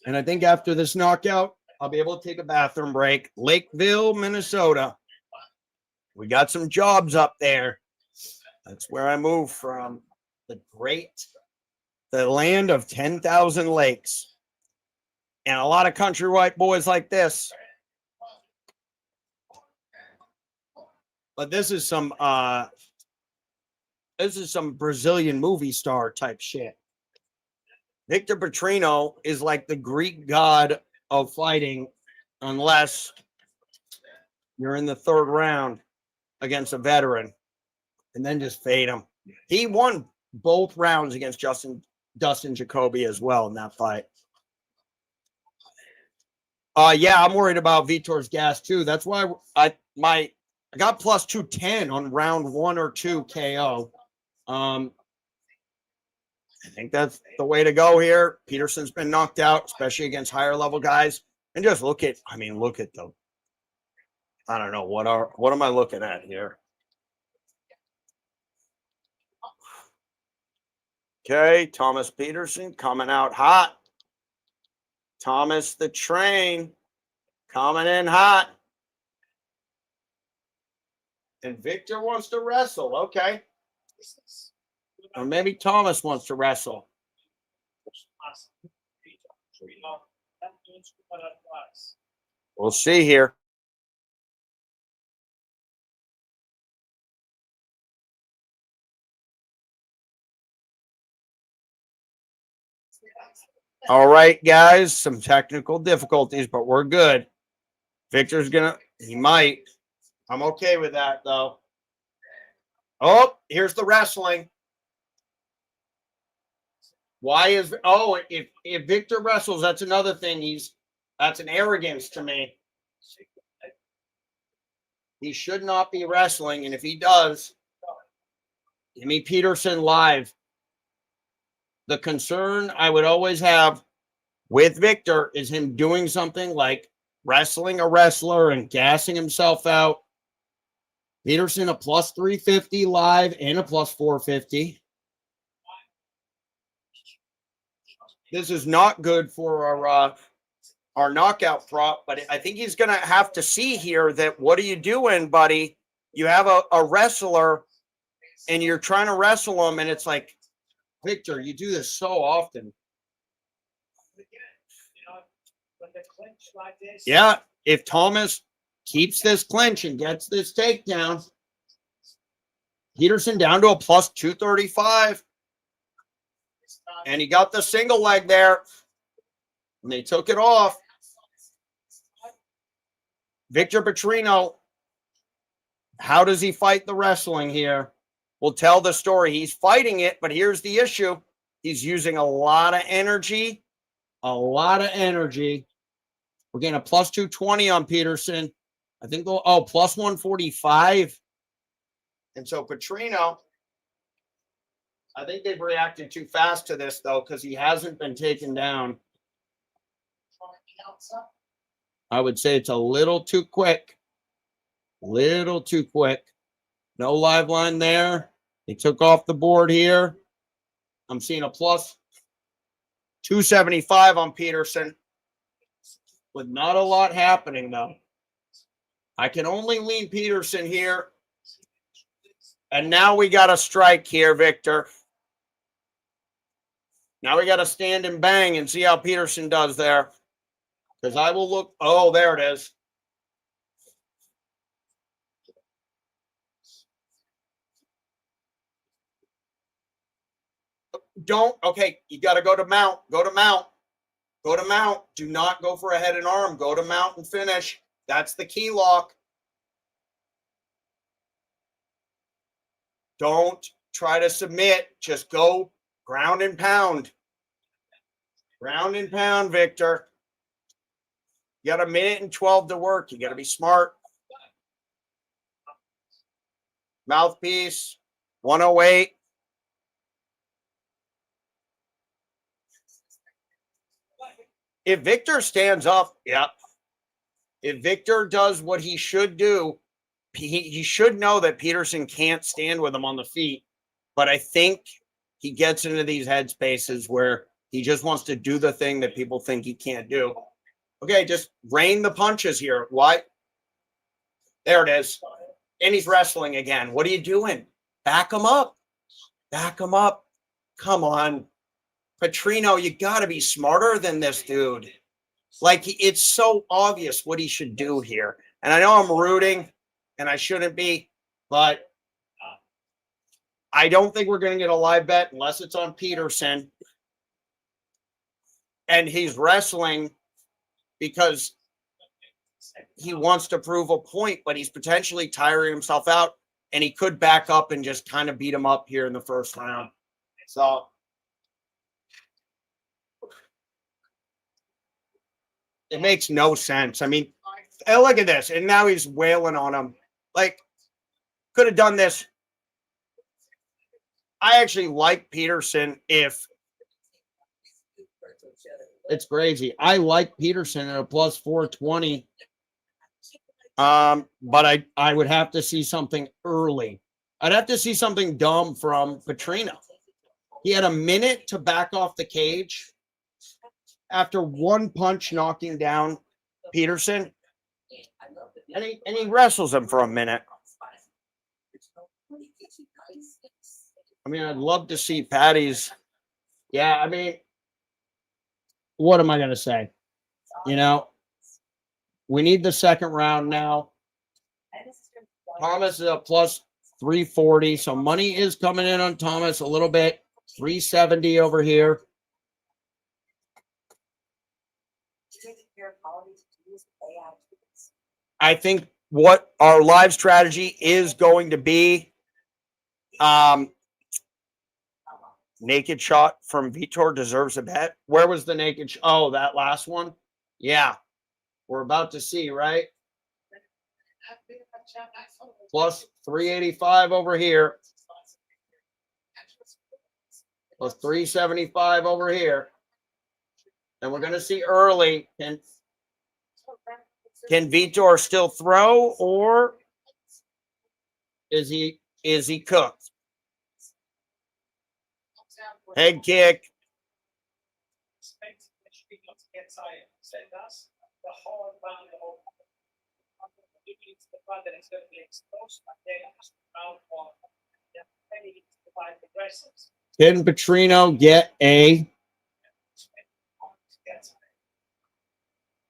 And I think after this knockout, I'll be able to take a bathroom break. Lakeville, Minnesota. We got some jobs up there. That's where I moved from. The land of 10,000 lakes. And a lot of country white boys like this. But this is some Brazilian movie star type shit. Victor Petrino is like the Greek god of fighting, unless you're in the third round against a veteran, and then just fade him. He won both rounds against Dustin Jacoby as well in that fight. Yeah, I'm worried about Vitor's gas too. That's why I got plus 210 on round 1 or 2 KO. I think that's the way to go here. Peterson's been knocked out, especially against higher level guys. And just look at the, I don't know, what am I looking at here? Okay, Thomas Peterson coming out hot. Thomas the Train coming in hot. And Victor wants to wrestle. Okay. Or maybe Thomas wants to wrestle. We'll see here. All right, guys, some technical difficulties, but we're good. Victor's he might. I'm okay with that, though. Oh, here's the wrestling. Why is, if Victor wrestles, that's another thing. That's an arrogance to me. He should not be wrestling, and if he does, give me Peterson live. The concern I would always have with Victor is him doing something like wrestling a wrestler and gassing himself out. Peterson a plus 350 live and a plus 450. This is not good for our knockout prop, but I think he's going to have to see here that what are you doing, buddy? You have a wrestler and you're trying to wrestle him, and it's like, Victor, you do this so often. Yeah, if Thomas keeps this clinch and gets this takedown, Peterson down to a plus 235. And he got the single leg there. And they took it off. Victor Petrino, how does he fight the wrestling here? We'll tell the story. He's fighting it, but here's the issue. He's using a lot of energy. A lot of energy. We're getting a plus 220 on Peterson. I think, plus 145. And so Petrino, I think they've reacted too fast to this, though, because he hasn't been taken down. I would say it's a little too quick. Little too quick. No live line there. They took off the board here. I'm seeing a plus 275 on Peterson with not a lot happening, though. I can only lean Peterson here. And now we got a strike here, Victor. Now we got to stand and bang and see how Peterson does there. Because I will look. Oh, there it is. Okay, you got to go to mount. Go to mount. Go to mount. Do not go for a head and arm. Go to mount and finish. That's the key lock. Don't try to submit. Just go ground and pound. Ground and pound, Victor. You got 1:12 to work. You got to be smart. Mouthpiece, 108. If Victor stands up, yeah. If Victor does what he should do, he should know that Peterson can't stand with him on the feet. But I think he gets into these headspaces where he just wants to do the thing that people think he can't do. Okay, just rain the punches here. Why? There it is. And he's wrestling again. What are you doing? Back him up. Back him up. Come on. Petrino, you got to be smarter than this dude. Like, it's so obvious what he should do here. And I know I'm rooting, and I shouldn't be, but I don't think we're going to get a live bet unless it's on Peterson. And he's wrestling because he wants to prove a point, but he's potentially tiring himself out, and he could back up and just kind of beat him up here in the first round. So it makes no sense. I mean, look at this. And now he's wailing on him. Like, could have done this. I actually like Peterson if it's crazy. I like Peterson at a plus 420. But I would have to see something early. I'd have to see something dumb from Petrino. He had a minute to back off the cage after one punch knocking down Peterson. And he wrestles him for a minute. I mean, I'd love to see Patty's. Yeah, I mean, what am I going to say? You know, we need the second round now. Thomas is a plus 340. So money is coming in on Thomas a little bit. 370 over here. I think what our live strategy is going to be, naked shot from Vitor deserves a bet. Where was the naked shot? Oh, that last one? Yeah. We're about to see, right? Plus 385 over here. Plus 375 over here. And we're going to see early. Can Vitor still throw, or is he cooked? Head kick. Can Petrino get a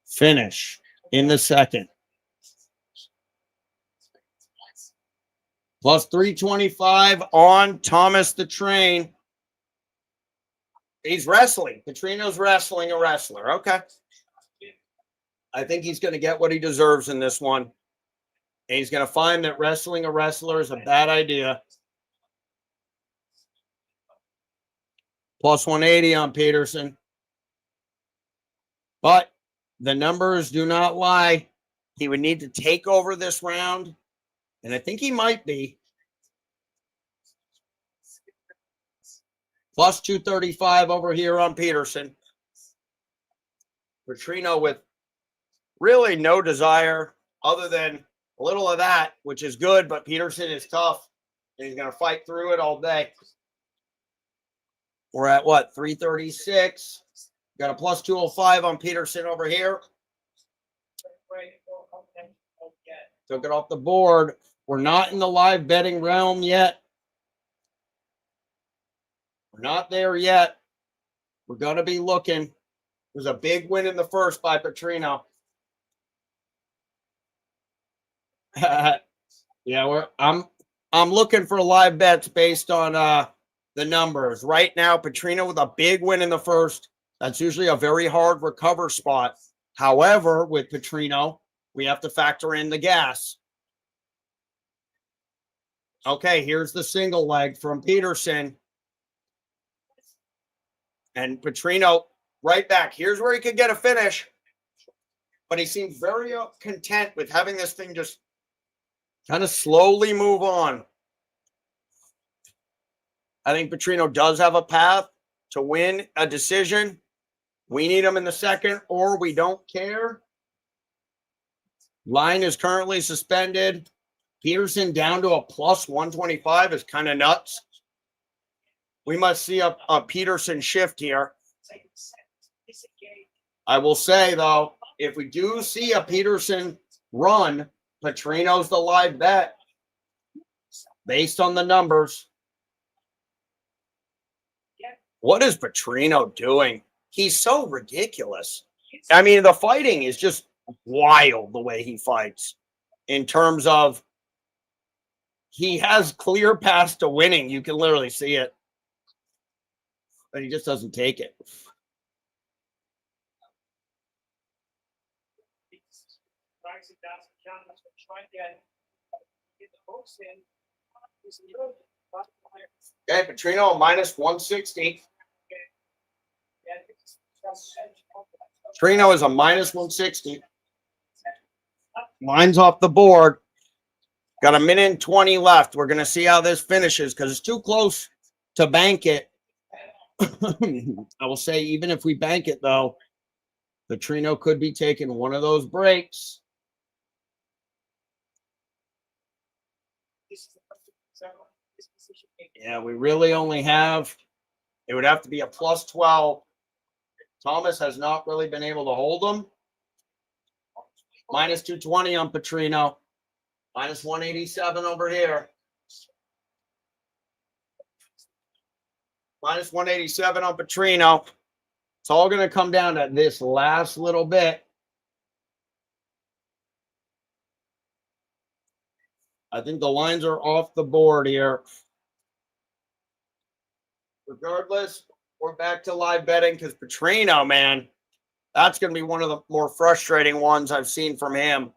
finish in the second? Plus 325 on Thomas the Train. He's wrestling. Petrino's wrestling a wrestler. Okay. I think he's going to get what he deserves in this one. And he's going to find that wrestling a wrestler is a bad idea. Plus 180 on Peterson. But the numbers do not lie. He would need to take over this round. And I think he might be. Plus 235 over here on Peterson. Petrino with really no desire other than a little of that, which is good, but Peterson is tough, and he's going to fight through it all day. We're at what, 336? Got a plus 205 on Peterson over here. Took it off the board. We're not in the live betting realm yet. We're not there yet. We're going to be looking. It was a big win in the first by Petrino. Yeah, I'm looking for live bets based on the numbers. Right now, Petrino with a big win in the first. That's usually a very hard recover spot. However, with Petrino, we have to factor in the gas. Okay, here's the single leg from Peterson. And Petrino right back. Here's where he could get a finish. But he seemed very content with having this thing just kind of slowly move on. I think Petrino does have a path to win a decision. We need him in the second, or we don't care. Line is currently suspended. Peterson down to a plus 125 is kind of nuts. We must see a Peterson shift here. I will say, though, if we do see a Peterson run, Petrino's the live bet. based on the numbers. What is Petrino doing? He's so ridiculous. I mean, the fighting is just wild the way he fights in terms of he has clear paths to winning. You can literally see it. But he just doesn't take it. Okay, Petrino minus 160. Petrino is a minus 160. Line's off the board. Got a minute and 20 left. We're going to see how this finishes because it's too close to bank it. I will say, even if we bank it, though, Petrino could be taking one of those breaks. Yeah, we really only have, it would have to be a plus 12. Thomas has not really been able to hold him. Minus 220 on Petrino. Minus 187 over here. Minus 187 on Petrino. It's all going to come down to this last little bit. I think the lines are off the board here. Regardless, we're back to live betting because Petrino, man, that's going to be one of the more frustrating ones I've seen from him.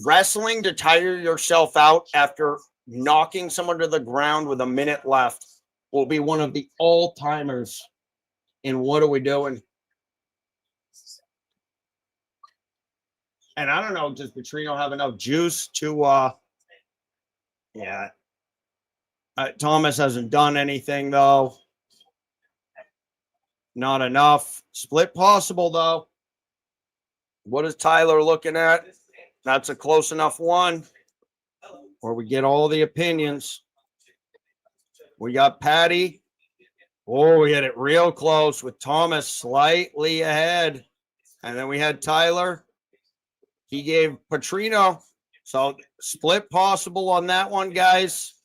Wrestling to tire yourself out after knocking someone to the ground with a minute left will be one of the all-timers in What Are We Doing? And I don't know, does Petrino have enough juice to, yeah. Thomas hasn't done anything, though. Not enough. Split possible, though. What is Tyler looking at? That's a close enough one where we get all the opinions. We got Patty. Oh, we had it real close with Thomas slightly ahead. And then we had Tyler. He gave Petrino. So split possible on that one, guys.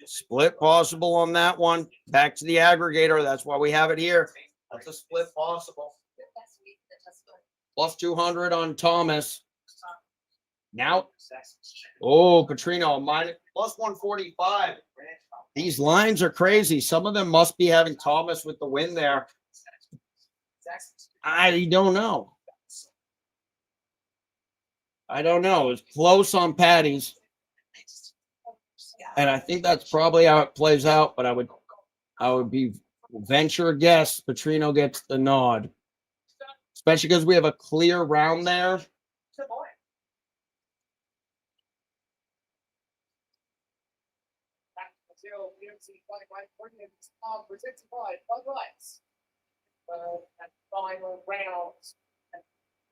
Split possible on that one. Back to the aggregator. That's why we have it here. That's a split possible. Plus 200 on Thomas. Now, oh, Petrino, minus plus 145. These lines are crazy. Some of them must be having Thomas with the win there. I don't know. I don't know. It's close on Patty's. And I think that's probably how it plays out, but I would be venture a guess Petrino gets the nod. Especially because we have a clear round there.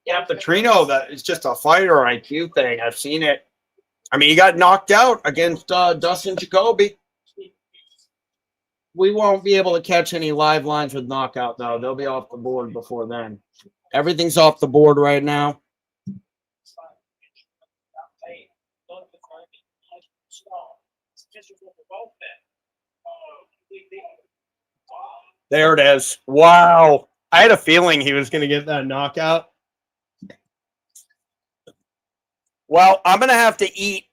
Yeah, Petrino, that is just a fighter IQ thing. I've seen it. I mean, he got knocked out against Dustin Jacoby. We won't be able to catch any live lines with knockout, though. They'll be off the board before then. Everything's off the board right now. There it is. Wow. I had a feeling he was going to get that knockout. Well, I'm going to have to eat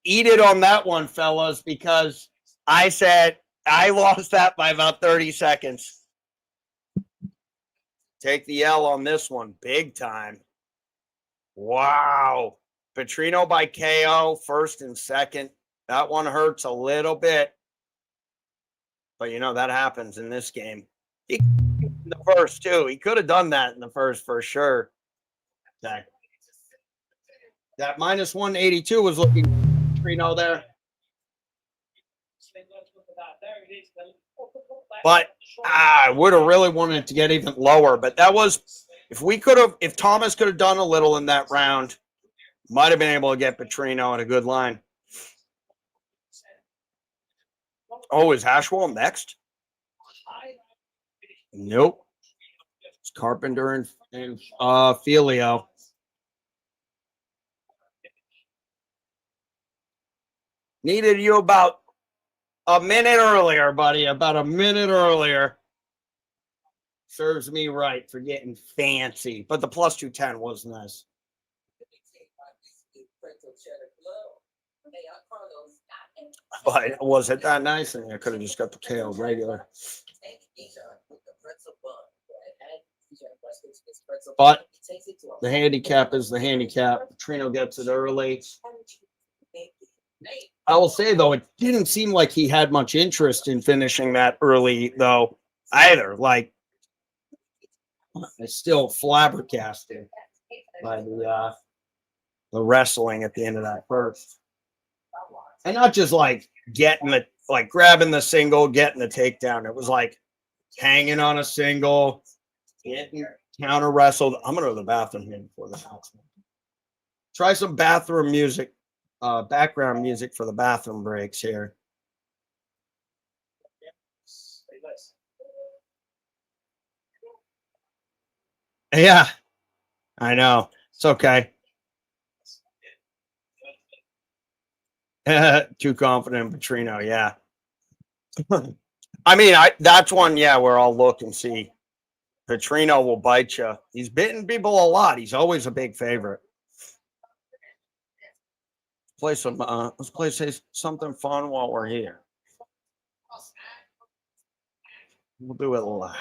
it on that one, fellas, because I said I lost that by about 30 seconds. Take the L on this one. Big time. Wow. Petrino by KO, first and second. That one hurts a little bit. But, you know, that happens in this game. In the first, too. He could have done that in the first for sure. That minus 182 was looking Petrino there. But I would have really wanted to get even lower. But that was, if Thomas could have done a little in that round, might have been able to get Petrino at a good line. Oh, is Hashwell next? Nope. It's Carpenter and Filio. Needed you about a minute earlier, buddy. About a minute earlier. Serves me right for getting fancy. But the plus 210 was nice. But was it that nice? And I could have just got the kale regular. But the handicap is the handicap. Trino gets it early. I will say, though, it didn't seem like he had much interest in finishing that early, though, either. Like, it's still flabbergasted by the wrestling at the end of that first. And not just like grabbing the single, getting the takedown. It was like hanging on a single, getting counter wrestled. I'm gonna go to the bathroom here before this next one. Try some bathroom music, background music for the bathroom breaks here. Yeah, I know. It's okay. Too confident, Petrino. Yeah. I mean, that's one, yeah, where I'll look and see. Petrino will bite you. He's bitten people a lot. He's always a big favorite. Let's play something fun while we're here. We'll do it live.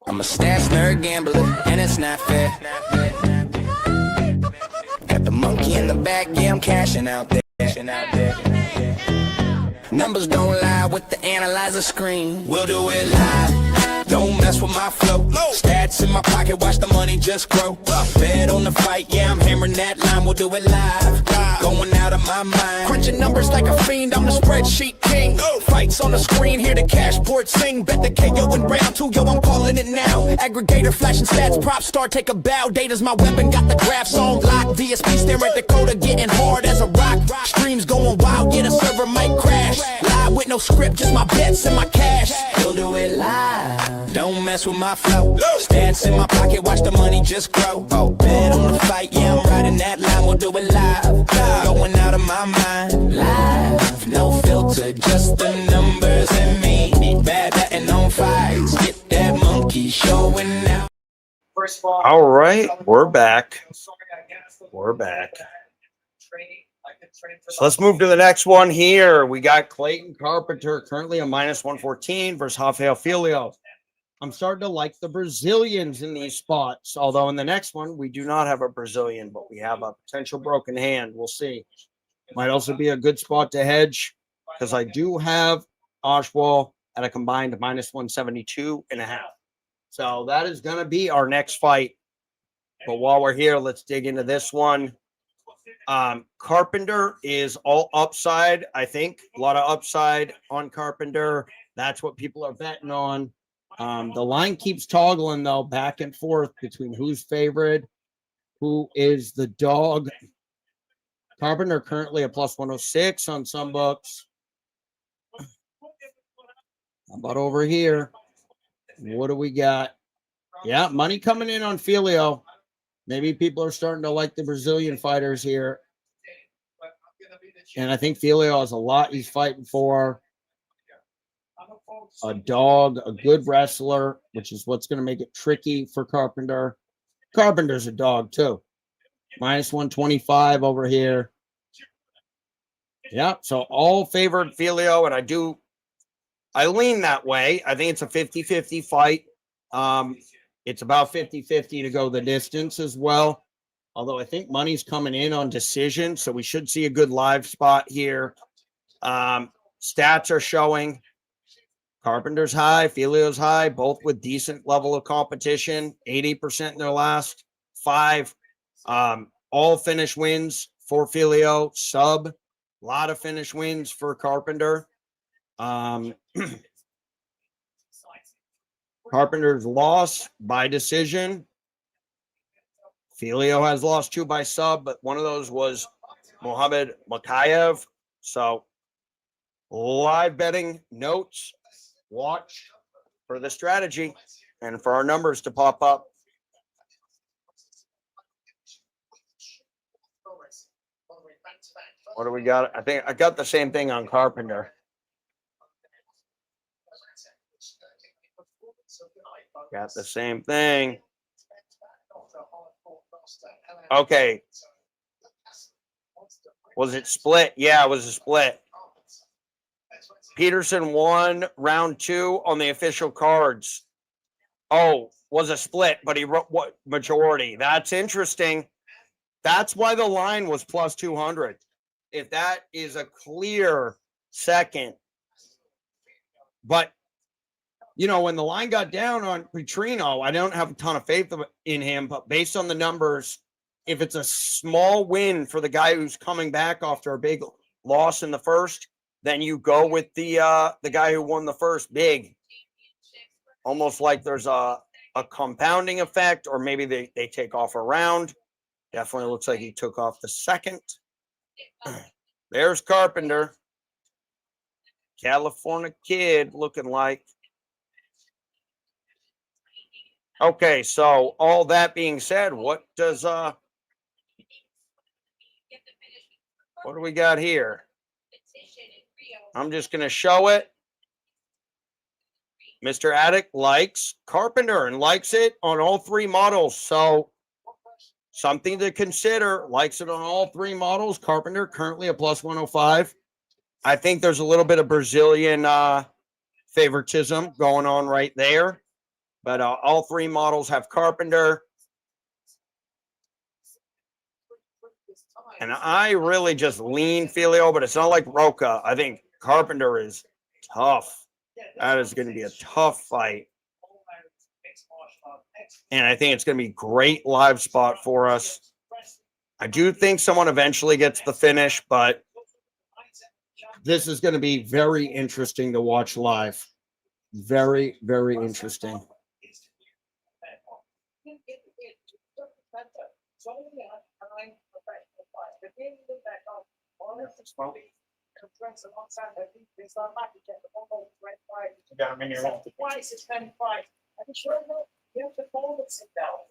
I'm a stats nerd gambler, and it's not fair. Got the monkey in the back, yeah, I'm cashing out there. Numbers don't lie with the analyzer screen. We'll do it live. Don't mess with my flow. Stats in my pocket, watch the money just grow. Bet on the fight, yeah, I'm hammering that line. We'll do it live. Going out of my mind. Crunching numbers like a fiend, I'm the spreadsheet king. Fights on the screen, hear the cash port sing. Bet the KO in round two, yo, I'm calling it now. Aggregator flashing stats, prop star, take a bow. Data's my weapon, got the graphs on lock. DSP stare at the coda, getting hard as a rock. Streams going wild, yeah, the server might crash. Live with no script, just my bets and my cash. We'll do it live. Don't mess with my flow. Stats in my pocket, watch the money just grow. Bet on the fight, yeah, I'm riding that line. We'll do it live. Going out of my mind. Live, no filter, just the numbers and me. Bad betting on fights. Get that monkey showing out. First of all, All right, we're back. We're back. So let's move to the next one here. We got Clayton Carpenter currently a minus 114 versus Rafael Filho. I'm starting to like the Brazilians in these spots, although in the next one, we do not have a Brazilian, but we have a potential broken hand. We'll see. Might also be a good spot to hedge because I do have Oshwell at a combined minus 172.5. So that is going to be our next fight. But while we're here, let's dig into this one. Carpenter is all upside, I think. A lot of upside on Carpenter. That's what people are betting on. The line keeps toggling, though, back and forth between who's favored, who is the dog. Carpenter currently a plus 106 on some books. How about over here? What do we got? Yeah, money coming in on Filho. Maybe people are starting to like the Brazilian fighters here. And I think Filho has a lot he's fighting for. A dog, a good wrestler, which is what's going to make it tricky for Carpenter. Carpenter's a dog, too. Minus 125 over here. Yeah, so all favored Filho, and I lean that way. I think it's a 50-50 fight. It's about 50-50 to go the distance as well. Although I think money's coming in on decision, so we should see a good live spot here. Stats are showing Carpenter's high, Filio's high, both with decent level of competition, 80% in their last 5. All finish wins for Filio, sub. A lot of finish wins for Carpenter. Carpenter's loss by decision. Filio has lost 2 by sub, but one of those was Mohamed Makayev. So live betting notes. Watch for the strategy and for our numbers to pop up. What do we got? I think I got the same thing on Carpenter. Got the same thing. Okay. Was it split? Yeah, it was a split. Peterson won round 2 on the official cards. Oh, was a split, but he wrote what majority? That's interesting. That's why the line was plus 200. If that is a clear second. But, you know, when the line got down on Petrino, I don't have a ton of faith in him, but based on the numbers, if it's a small win for the guy who's coming back after a big loss in the first, then you go with the guy who won the first big. Almost like there's a compounding effect, or maybe they take off a round. Definitely looks like he took off the second. There's Carpenter. California kid looking like. Okay, so all that being said, what does what do we got here? I'm just going to show it. Mr. Addict likes Carpenter and likes it on all 3 models. So something to consider. Likes it on all 3 models. Carpenter currently a plus 105. I think there's a little bit of Brazilian favoritism going on right there. But all 3 models have Carpenter. And I really just lean Filio, but it's not like Roca. I think Carpenter is tough. That is going to be a tough fight. And I think it's going to be a great live spot for us. I do think someone eventually gets the finish, but this is going to be very interesting to watch live. Very, very interesting.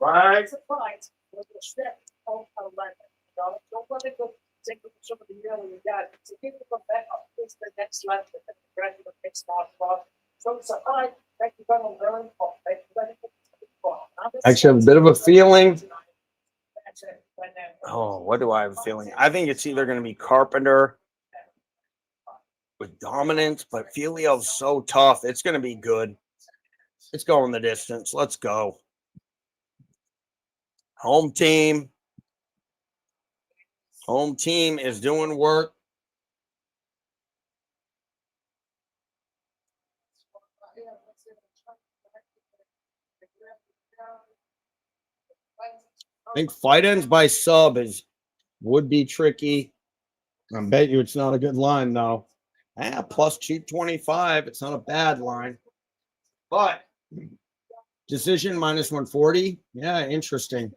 Right. Actually, I have a bit of a feeling. Oh, what do I have a feeling? I think it's either going to be Carpenter with dominance, but Filio's so tough. It's going to be good. It's going the distance. Let's go. Home team. Home team is doing work. I think fight ends by sub would be tricky. I bet you it's not a good line, though. Plus 225. It's not a bad line. But decision minus 140. Yeah, interesting.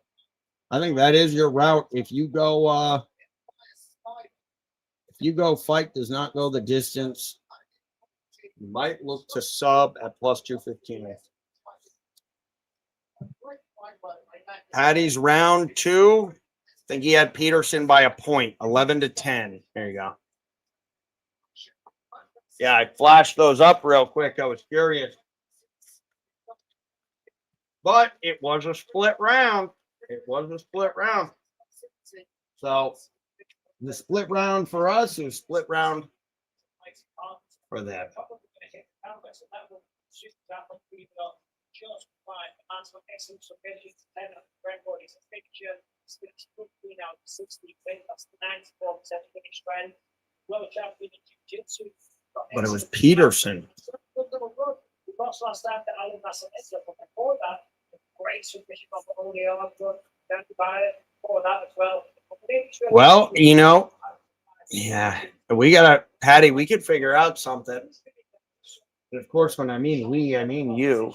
I think that is your route. If you go fight does not go the distance, you might look to sub at plus 215. Patty's round 2. I think he had Peterson by a point, 11-10. There you go. Yeah, I flashed those up real quick. I was curious. But it was a split round. It was a split round. So the split round for us is split round for them. But it was Peterson. Well, you know, yeah, Patty, we could figure out something. And of course, when I mean we, I mean you.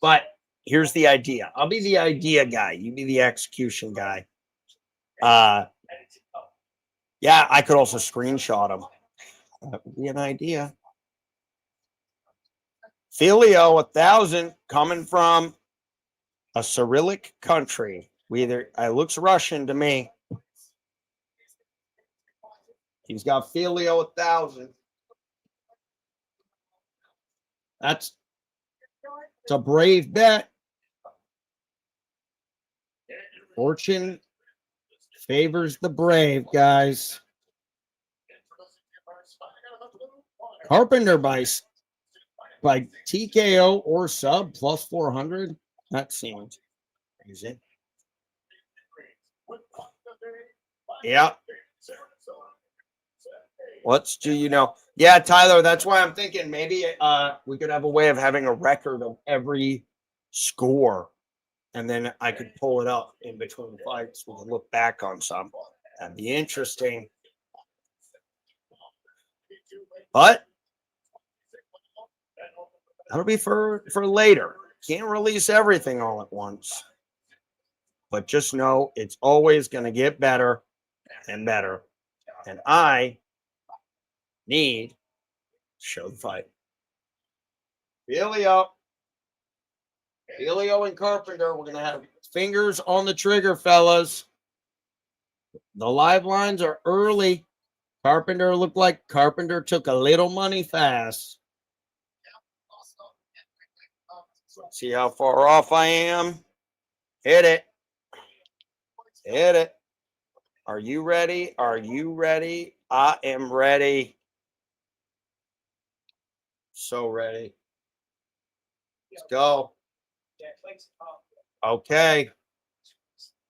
But here's the idea. I'll be the idea guy. You be the execution guy. Yeah, I could also screenshot them. That would be an idea. Filio, 1,000, coming from a Cyrillic country. It looks Russian to me. He's got Filio 1,000. It's a brave bet. Fortune favors the brave, guys. Carpenter by TKO or sub plus 400. That seems easy. Yeah. What's do you know? Yeah, Tyler, that's why I'm thinking maybe we could have a way of having a record of every score, and then I could pull it up in between fights. We can look back on some. That'd be interesting. But that'll be for later. Can't release everything all at once. But just know it's always going to get better and better. And I need to show the fight. Filio and Carpenter, we're going to have fingers on the trigger, fellas. The live lines are early. Carpenter looked like Carpenter took a little money fast. See how far off I am? Hit it. Hit it. Are you ready? Are you ready? I am ready. So ready. Let's go. Okay.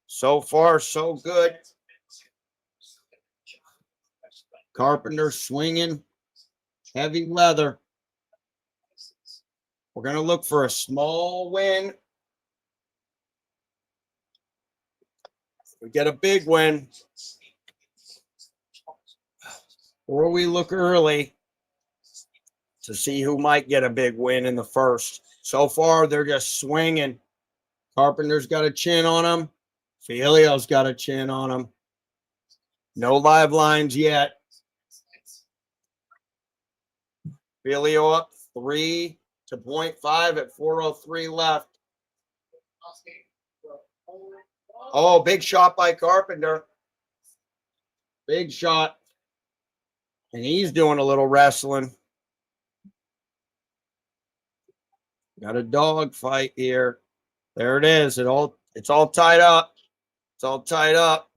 So far, so good. Carpenter swinging. Heavy leather. We're going to look for a small win. We get a big win. Or we look early to see who might get a big win in the first. So far, they're just swinging. Carpenter's got a chin on him. Filio's got a chin on him. No live lines yet. Filio up 3 to 0.5 at 4:03 left. Oh, big shot by Carpenter. Big shot. And he's doing a little wrestling. Got a dog fight here. There it is. It's all tied up. It's all tied up.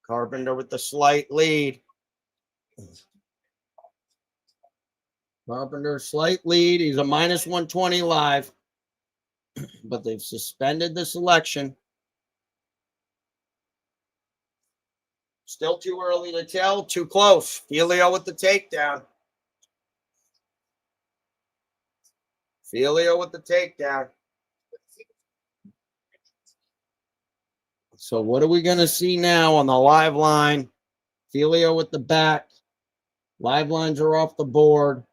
Carpenter with the slight lead. Carpenter, slight lead. He's a minus 120 live. But they've suspended the selection. Still too early to tell. Too close. Filio with the takedown. Filio with the takedown. So what are we going to see now on the live line? Filio with the back. Live lines are off the board.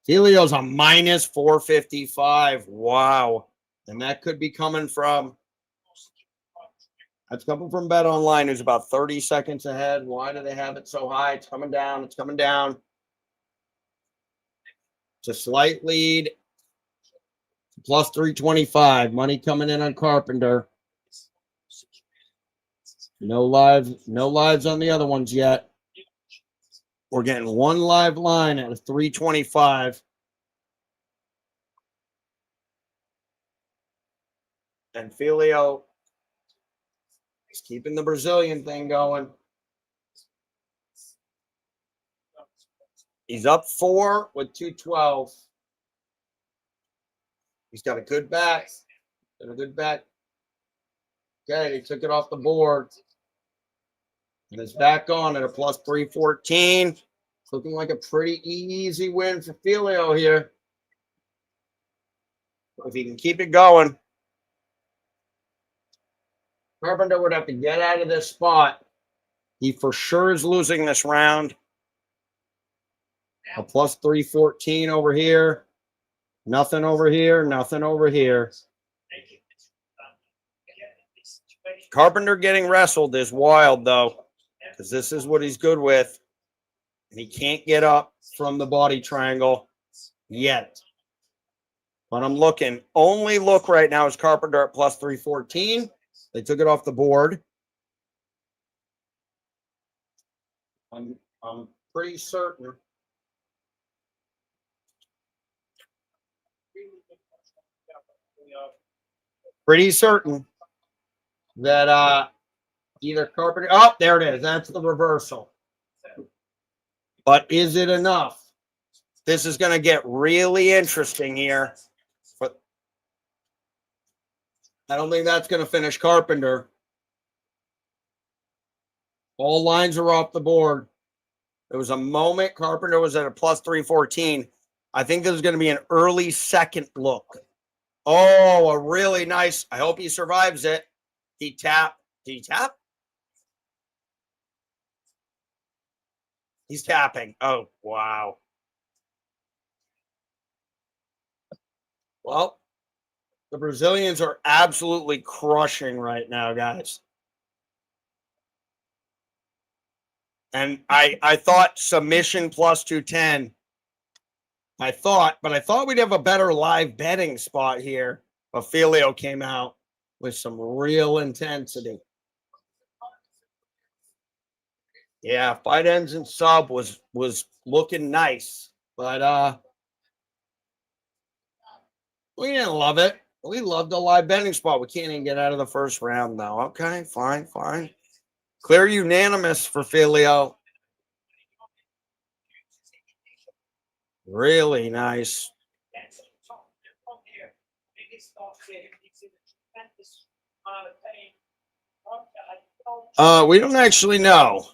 Filio's a minus 455. Wow. And that could be coming from, that's coming from Bet Online, who's about 30 seconds ahead. Why do they have it so high? It's coming down. It's coming down. It's a slight lead. Plus 325. Money coming in on Carpenter. No lives on the other ones yet. We're getting one live line at a 325. And Filio is keeping the Brazilian thing going. He's up 4 with 212. He's got a good back. Got a good back. Okay, he took it off the board. And it's back on at a plus 314. It's looking like a pretty easy win for Filio here. If he can keep it going. Carpenter would have to get out of this spot. He for sure is losing this round. A plus 314 over here. Nothing over here. Nothing over here. Carpenter getting wrestled is wild, though, because this is what he's good with. And he can't get up from the body triangle yet. But I'm looking. Only look right now is Carpenter at plus 314. They took it off the board. I'm pretty certain. Pretty certain that either Carpenter. Oh, there it is. That's the reversal. But is it enough? This is going to get really interesting here. But I don't think that's going to finish Carpenter. All lines are off the board. There was a moment Carpenter was at a plus 314. I think this is going to be an early second look. Oh, a really nice. I hope he survives it. He tapped. Did he tap? He's tapping. Oh, wow. Well, the Brazilians are absolutely crushing right now, guys. And I thought submission plus 210. I thought we'd have a better live betting spot here. But Filio came out with some real intensity. Yeah, fight ends and sub was looking nice. But we didn't love it. We loved the live betting spot. We can't even get out of the first round, though. Okay, fine. Clear unanimous for Filio. Really nice. We don't actually know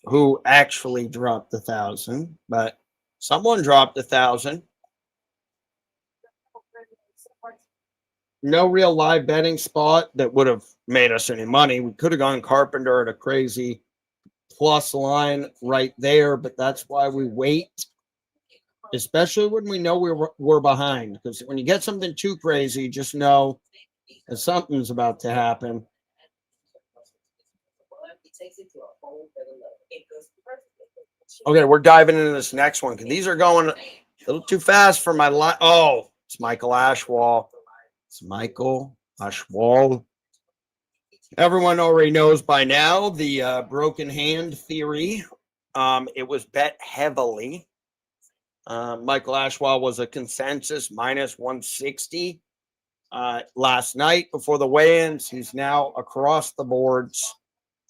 who actually dropped 1,000, but someone dropped 1,000. No real live betting spot that would have made us any money. We could have gone Carpenter at a crazy plus line right there, but that's why we wait, especially when we know we're behind. Because when you get something too crazy, just know that something's about to happen. Okay, we're diving into this next one because these are going a little too fast for my line. Oh, it's Michael Ashwall. It's Michael Ashwall. Everyone already knows by now the broken hand theory. It was bet heavily. Michael Ashwall was a consensus minus 160 last night before the weigh-ins. He's now across the boards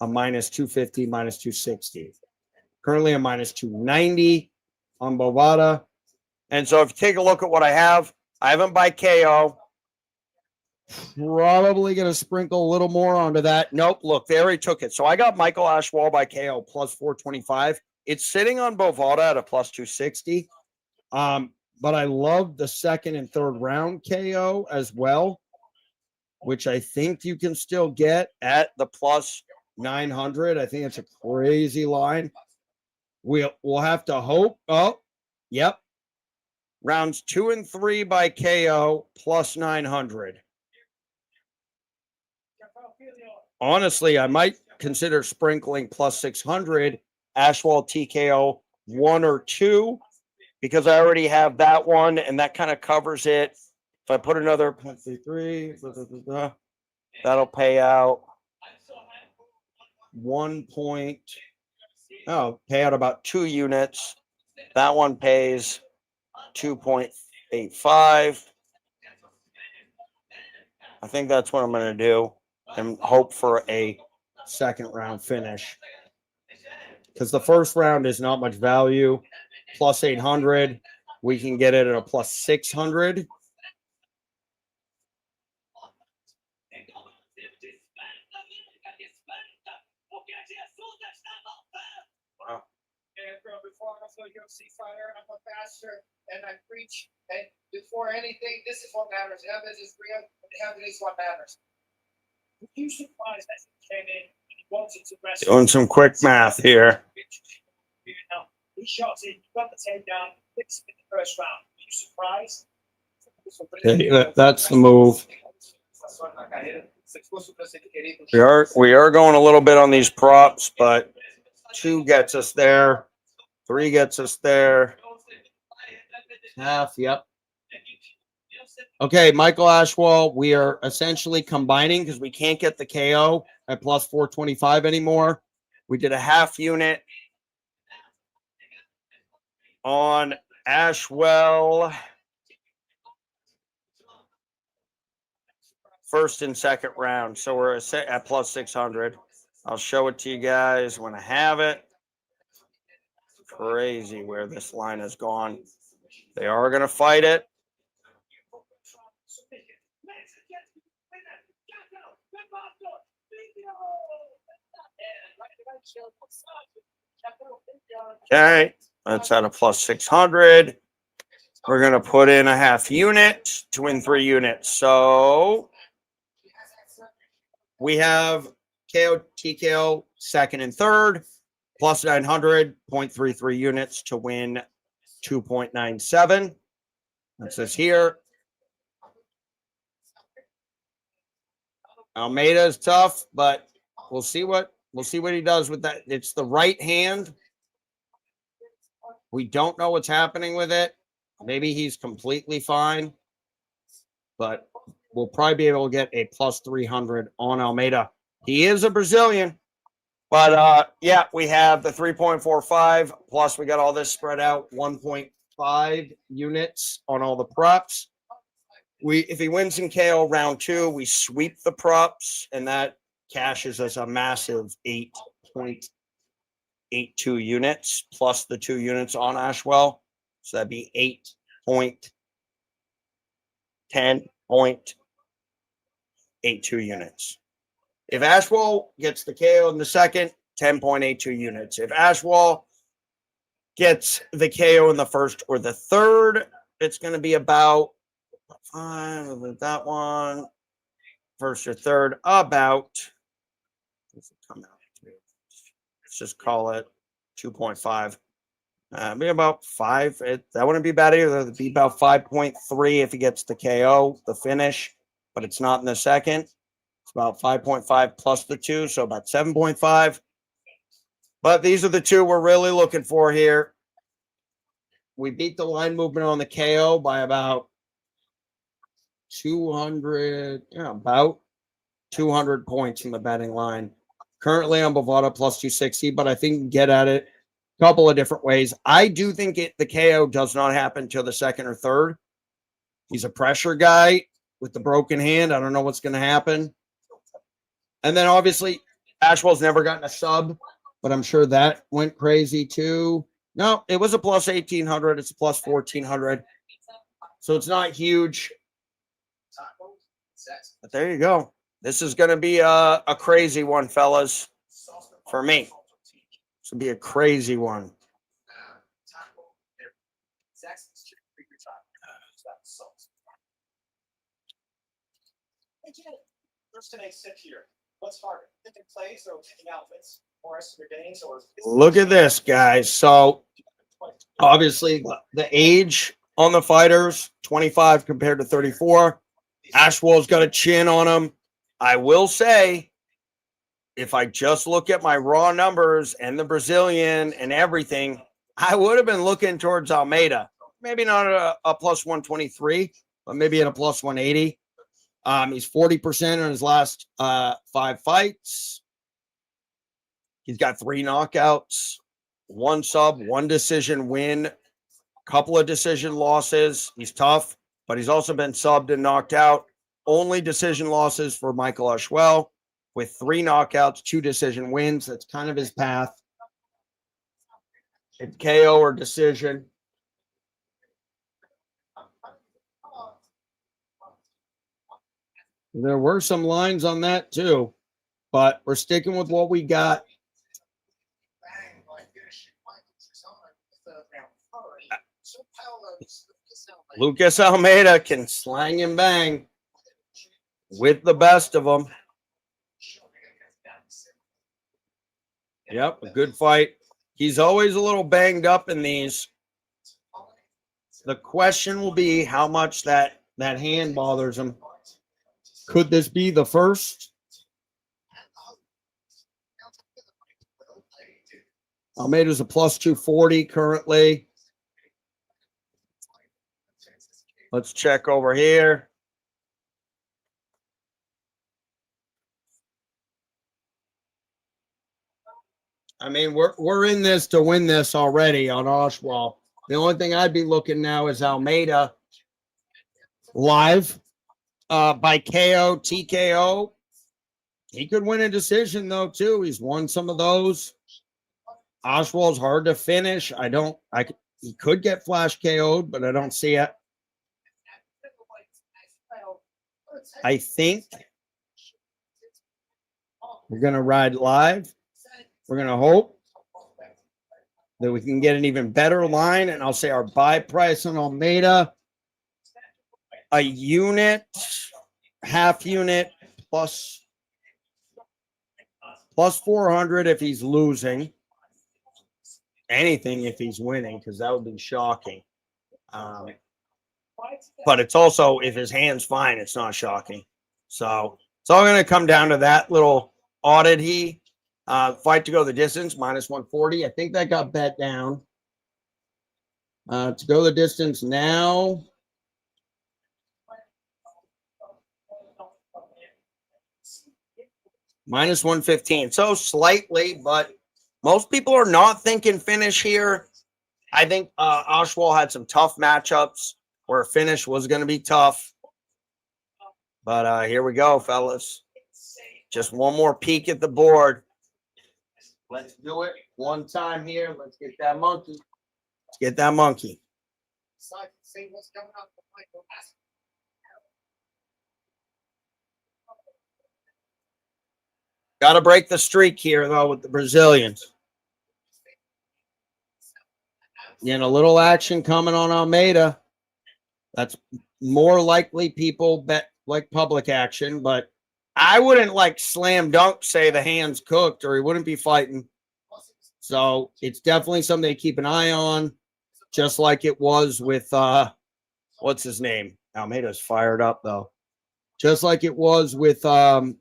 a minus 250, minus 260. Currently a minus 290 on Bovada. And so if you take a look at what I have him by KO. Probably going to sprinkle a little more onto that. Nope. Look, they already took it. So I got Michael Ashwall by KO plus 425. It's sitting on Bovada at a plus 260. But I love the second and third round KO as well, which I think you can still get at the plus 900. I think it's a crazy line. We'll have to hope. Oh, yep. Rounds 2 and 3 by KO plus 900. Honestly, I might consider sprinkling plus 600 Ashwall TKO 1 or 2 because I already have that one and that kind of covers it. If I put another 0.33, that'll pay out pay out about 2 units. That one pays 2.85. I think that's what I'm going to do and hope for a second round finish. Because the first round is not much value. Plus 800. We can get it at a plus 600. Wow. Before I'm a UFC fighter, I'm a pastor, and I preach. And before anything, this is what matters. Heaven is real, and heaven is what matters. You surprised that he came in and he wanted to wrestle. Doing some quick math here. He shot in, got the takedown, fixed in the first round. Are you surprised? Okay, that's the move. We are going a little bit on these props, but 2 gets us there. 3 gets us there. Half, yep. Okay, Michael Ashwell, we are essentially combining because we can't get the KO at plus 425 anymore. We did a half unit on Ashwell. First and second round. So we're at plus 600. I'll show it to you guys when I have it. Crazy where this line has gone. They are going to fight it. Okay, that's at a plus 600. We're going to put in a half unit to win 3 units. So we have KO, TKO, second and third, plus 900, 0.33 units to win 2.97. That says here. Almeida is tough, but we'll see what he does with that. It's the right hand. We don't know what's happening with it. Maybe he's completely fine, but we'll probably be able to get a plus 300 on Almeida. He is a Brazilian, but yeah, we have the 3.45 plus we got all this spread out 1.5 units on all the props. If he wins in KO round 2, we sweep the props, and that cashes us a massive 8.82 units plus the 2 units on Ashwell. So that'd be 10.82 units. If Ashwell gets the KO in the second, 10.82 units. If Ashwell gets the KO in the first or the third, it's going to be about 5 with that one. First or third, about. Let's just call it 2.5. Be about 5. That wouldn't be bad either. It'd be about 5.3 if he gets the KO, the finish, but it's not in the second. It's about 5.5 plus the 2, so about 7.5. But these are the 2 we're really looking for here. We beat the line movement on the KO by about 200, about 200 points in the betting line. Currently on Bovada plus 260, but I think you can get at it a couple of different ways. I do think the KO does not happen till the second or third. He's a pressure guy with the broken hand. I don't know what's going to happen. And then obviously Ashwell's never gotten a sub, but I'm sure that went crazy too. No, it was a plus 1,800. It's a plus 1,400. So it's not huge. But there you go. This is going to be a crazy one, fellas, for me. This will be a crazy one. First today, sit here. What's harder, picking plays or picking outfits? Or days or look at this, guys. So obviously the age on the fighters, 25 compared to 34. Ashwell's got a chin on him. I will say, if I just look at my raw numbers and the Brazilian and everything, I would have been looking towards Almeida. Maybe not a plus 123, but maybe at a plus 180. He's 40% on his last 5 fights. He's got 3 knockouts, 1 sub, 1 decision win, a couple of decision losses. He's tough, but he's also been subbed and knocked out. Only decision losses for Michael Ashwell with 3 knockouts, 2 decision wins. That's kind of his path. It's KO or decision. There were some lines on that too, but we're sticking with what we got. Lucas Almeida can slang and bang with the best of them. Yep, a good fight. He's always a little banged up in these. The question will be how much that hand bothers him. Could this be the first? Almeida's a plus 240 currently. Let's check over here. I mean, we're in this to win this already on Oswald. The only thing I'd be looking now is Almeida live by KO, TKO. He could win a decision though too. He's won some of those. Oswald's hard to finish. He could get flash KO'd, but I don't see it. I think we're gonna ride live. We're going to hope that we can get an even better line. And I'll say our buy price on Almeida, a unit, half unit, plus 400 if he's losing. Anything if he's winning, because that would be shocking. But it's also, if his hand's fine, it's not shocking. So it's all going to come down to that little oddity. Fight to go the distance, minus 140. I think that got bet down. To go the distance now. Minus 115. So slightly, but most people are not thinking finish here. I think Oswald had some tough matchups where finish was going to be tough. But here we go, fellas. Just one more peek at the board. Let's do it one time here. Let's get that monkey. Let's get that monkey. Got to break the streak here, though, with the Brazilians. Getting a little action coming on Almeida. That's more likely people bet like public action, but I wouldn't like slam dunk say the hand's cooked or he wouldn't be fighting. So it's definitely something to keep an eye on, just like it was with what's his name? Almeida's fired up though. Just like it was with who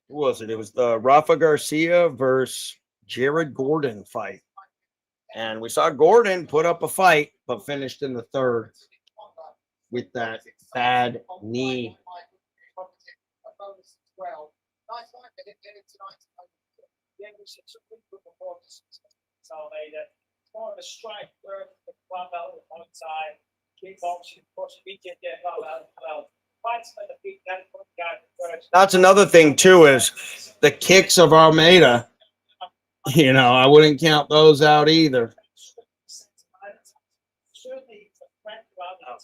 was it? It was the Rafa Garcia versus Jared Gordon fight. And we saw Gordon put up a fight, but finished in the third with that bad knee. More of a strike where the club out on one side, kickboxing, of course, we can get well. That's another thing too, is the kicks of Almeida. You know, I wouldn't count those out either.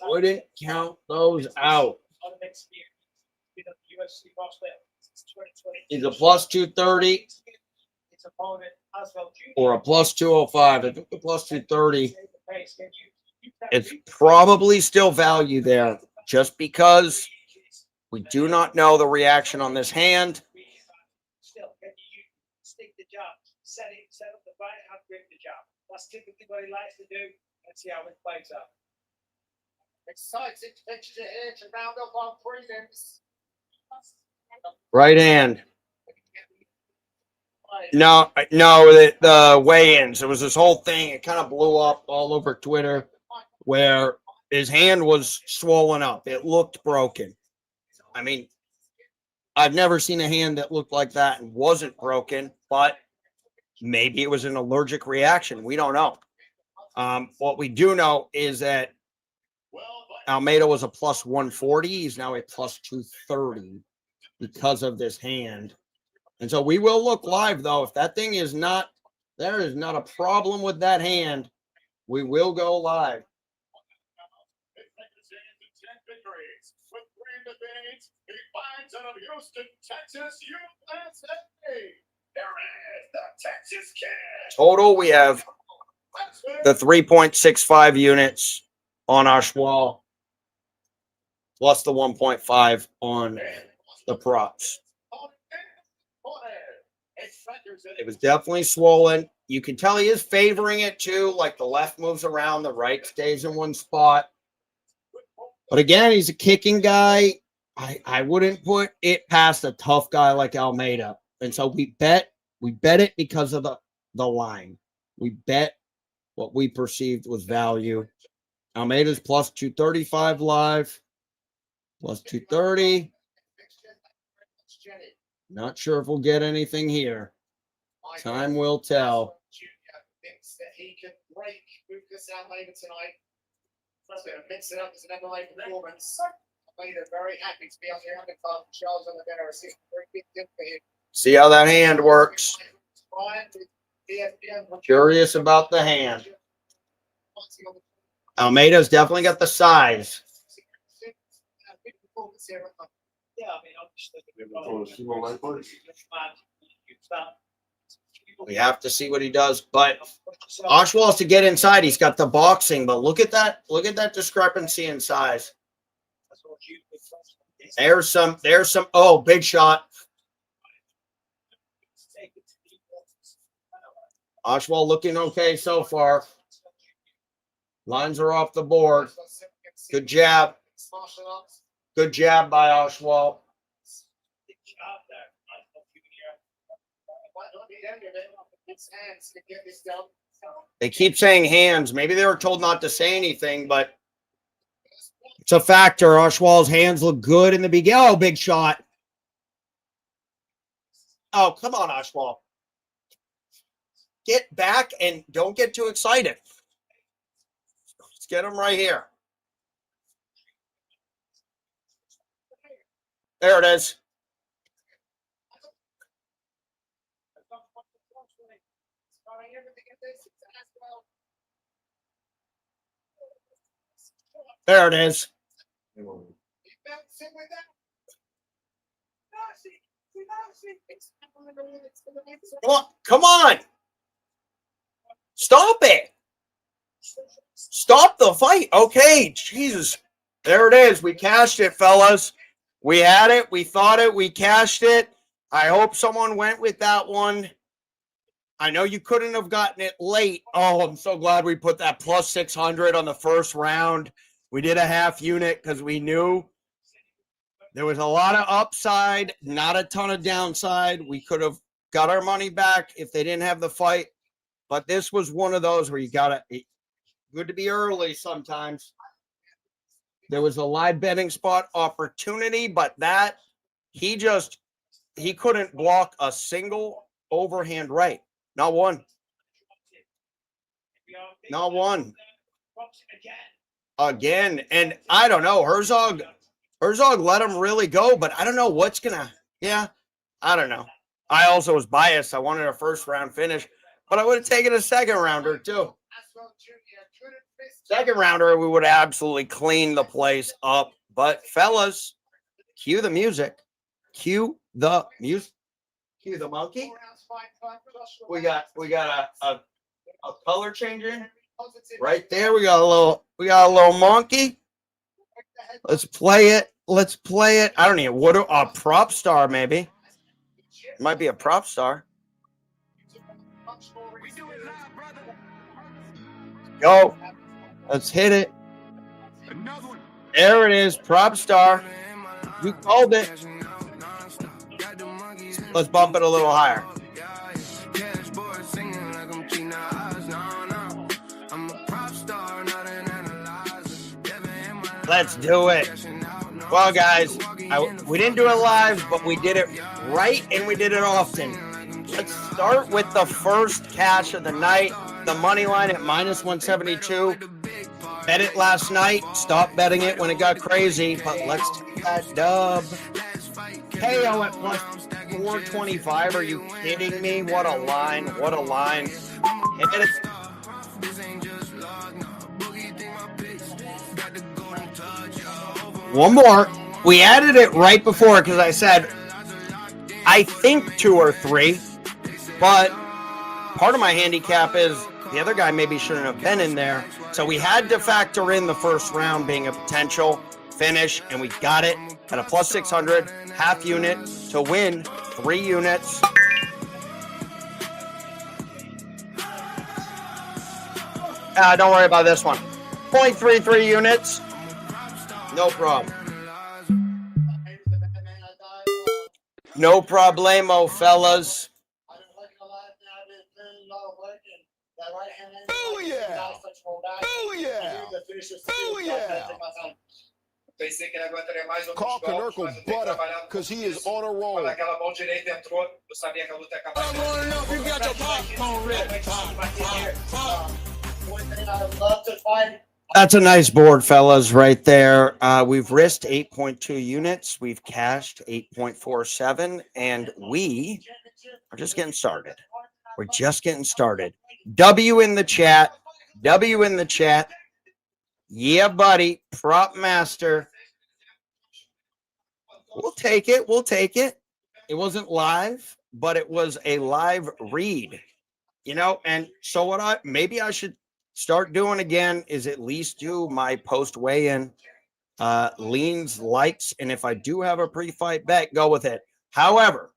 I wouldn't count those out. He's a plus 230 or a plus 205. I think the plus 230, it's probably still value there just because we do not know the reaction on this hand. Still, can you stick the job, set up the right, upgrade the job. That's typically what he likes to do. Let's see how it plays out. Exciting fixture here to round up on prelims. Right hand. No, the weigh-ins. It was this whole thing. It kind of blew up all over Twitter where his hand was swollen up. It looked broken. I mean, I've never seen a hand that looked like that and wasn't broken, but maybe it was an allergic reaction. We don't know. What we do know is that Almeida was a plus 140. He's now a plus 230 because of this hand. And so we will look live, though. If that thing is not, there is not a problem with that hand, we will go live. Total, we have the 3.65 units on our Schwal, plus the 1.5 on the props. It was definitely swollen. You can tell he is favoring it too. Like the left moves around, the right stays in one spot. But again, he's a kicking guy. I wouldn't put it past a tough guy like Almeida. And so we bet it because of the line. We bet what we perceived was value. Almeida's plus 235 live. Plus 230. Not sure if we'll get anything here. Time will tell. Thinks that he can break Lucas Almeida tonight. First bit of mix it up as an MMA performance. Almeida very happy to be on the undercard. Charles Oliveira is a very big deal for him. See how that hand works. Curious about the hand. Almeida's definitely got the size. Yeah, I mean, We have to see what he does, but Oswald has to get inside. He's got the boxing, but look at that. Look at that discrepancy in size. There's some, oh, big shot. Oswald looking okay so far. Lines are off the board. Good jab. Good jab by Oswald. They keep saying hands. Maybe they were told not to say anything, but it's a factor. Oswald's hands look good in the beginning. Oh, big shot. Oh, come on, Oswald. Get back and don't get too excited. Let's get him right here. There it is. There it is. Come on. Come on. Stop it. Stop the fight. Okay. Jesus. There it is. We cashed it, fellas. We had it. We thought it. We cashed it. I hope someone went with that one. I know you couldn't have gotten it late. Oh, I'm so glad we put that plus 600 on the first round. We did a half unit because we knew there was a lot of upside, not a ton of downside. We could have got our money back if they didn't have the fight. But this was one of those where you got to, good to be early sometimes. There was a live betting spot opportunity, but that he couldn't block a single overhand right. Not one. Not one. Again. And I don't know. Herzog let him really go, but I don't know what's going to, I don't know. I also was biased. I wanted a first round finish, but I would have taken a second rounder too. Second rounder, we would have absolutely cleaned the place up. But fellas, cue the music. Cue the music. Cue the monkey. We got a color changing right there. We got a little monkey. Let's play it. Let's play it. I don't know what a prop star maybe. Might be a prop star. Go. Let's hit it. There it is. Prop star. You called it. Let's bump it a little higher. Let's do it. Well, guys, we didn't do it live, but we did it right and we did it often. Let's start with the first cash of the night. The money line at minus 172. Bet it last night. Stopped betting it when it got crazy, but let's take that dub. KO at plus 425. Are you kidding me? What a line. What a line. Hit it. One more. We added it right before because I said, I think 2 or 3, but part of my handicap is the other guy maybe shouldn't have been in there. So we had to factor in the first round being a potential finish, and we got it at a plus 600, half unit to win 3 units. Don't worry about this one. 0.33 units. No problem. No problemo, fellas. Booyah! Pensei que ele aguentaria mais um Call Canerco butter, because he is on a roll. Quando aquela mão direita entrou, eu sabia que a luta ia acabar. That's a nice board, fellas, right there. We've risked 8.2 units. We've cashed 8.47, and we are just getting started. We're just getting started. W in the chat. W in the chat. Yeah, buddy. Prop master. We'll take it. We'll take it. It wasn't live, but it was a live read. You know, and so what maybe I should start doing again is at least do my post weigh-in leans, likes, and if I do have a pre-fight bet, go with it. However,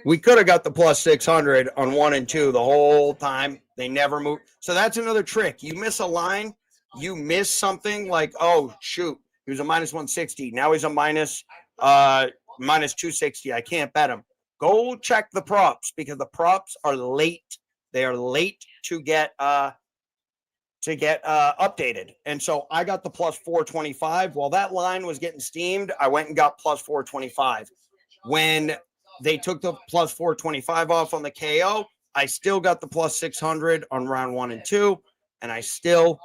we could have got the plus 600 on 1 and 2 the whole time. They never moved. So that's another trick. You miss a line, you miss something like, oh, shoot, he was a minus 160. Now he's a minus 260. I can't bet him. Go check the props because the props are late. They are late to get updated. And so I got the plus 425. While that line was getting steamed, I went and got plus 425. When they took the plus 425 off on the KO, I still got the plus 600 on round 1 and 2, and I still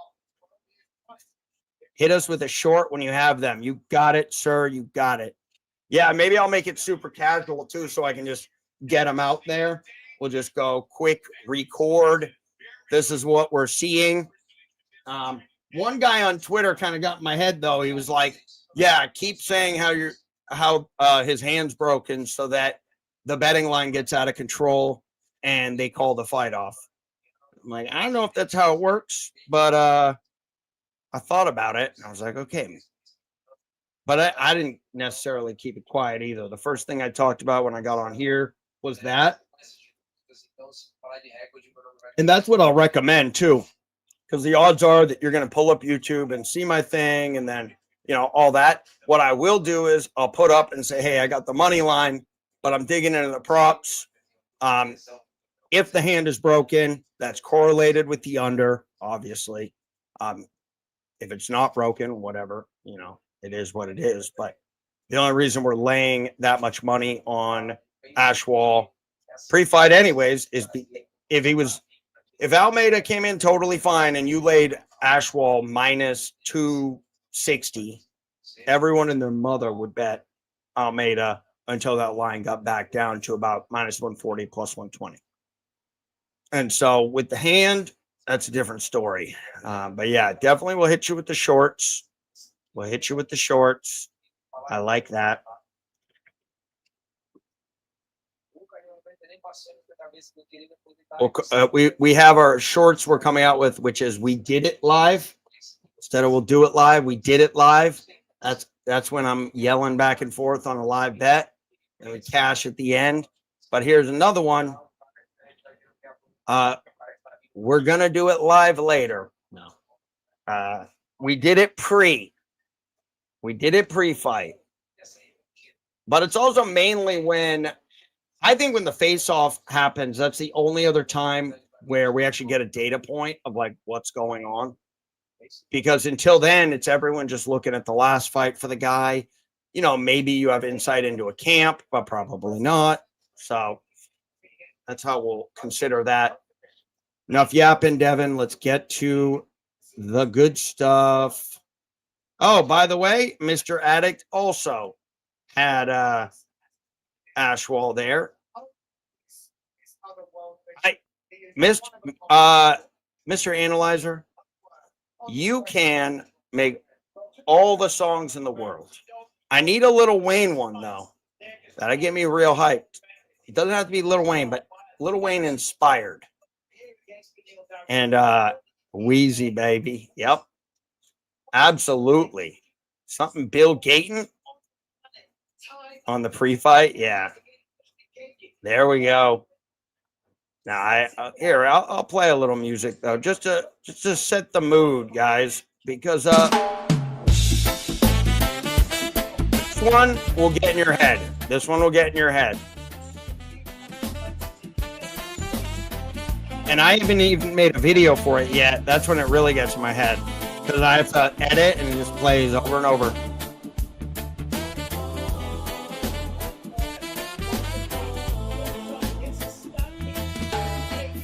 hit us with a short when you have them. You got it, sir. You got it. Yeah, maybe I'll make it super casual too so I can just get them out there. We'll just go quick record. This is what we're seeing. One guy on Twitter kind of got in my head though. He was like, yeah, keep saying how his hand's broken so that the betting line gets out of control and they call the fight off. I'm like, I don't know if that's how it works, but I thought about it and I was like, okay. But I didn't necessarily keep it quiet either. The first thing I talked about when I got on here was that. And that's what I'll recommend too, because the odds are that you're going to pull up YouTube and see my thing and then, you know, all that. What I will do is I'll put up and say, hey, I got the money line, but I'm digging into the props. If the hand is broken, that's correlated with the under, obviously. If it's not broken, whatever, you know, it is what it is. But the only reason we're laying that much money on Ashwall pre-fight anyways is if Almeida came in totally fine and you laid Ashwall minus 260, everyone and their mother would bet Almeida until that line got back down to about minus 140 plus 120. And so with the hand, that's a different story. But yeah, definitely we'll hit you with the shorts. We'll hit you with the shorts. I like that. We have our shorts we're coming out with, which is we did it live. Instead of we'll do it live, we did it live. That's when I'm yelling back and forth on a live bet and we cash at the end. But here's another one. We're gonna do it live later. No. We did it pre-fight. But it's also mainly when I think when the face-off happens, that's the only other time where we actually get a data point of like what's going on. Because until then, it's everyone just looking at the last fight for the guy. You know, maybe you have insight into a camp, but probably not. So that's how we'll consider that. Enough yapping, Devin. Let's get to the good stuff. Oh, by the way, Mr. Addict also had Ashwall there. Mr. Analyzer, you can make all the songs in the world. I need a Lil Wayne one, though. That'll get me real hyped. It doesn't have to be Lil Wayne, but Lil Wayne inspired. And Wheezy, baby. Yep. Absolutely. Something Bill Gayton on the pre-fight. Yeah. There we go. Now I'll play a little music though, just to set the mood, guys, because this one will get in your head. This one will get in your head. And I haven't even made a video for it yet. That's when it really gets in my head. Because I have to edit and it just plays over and over.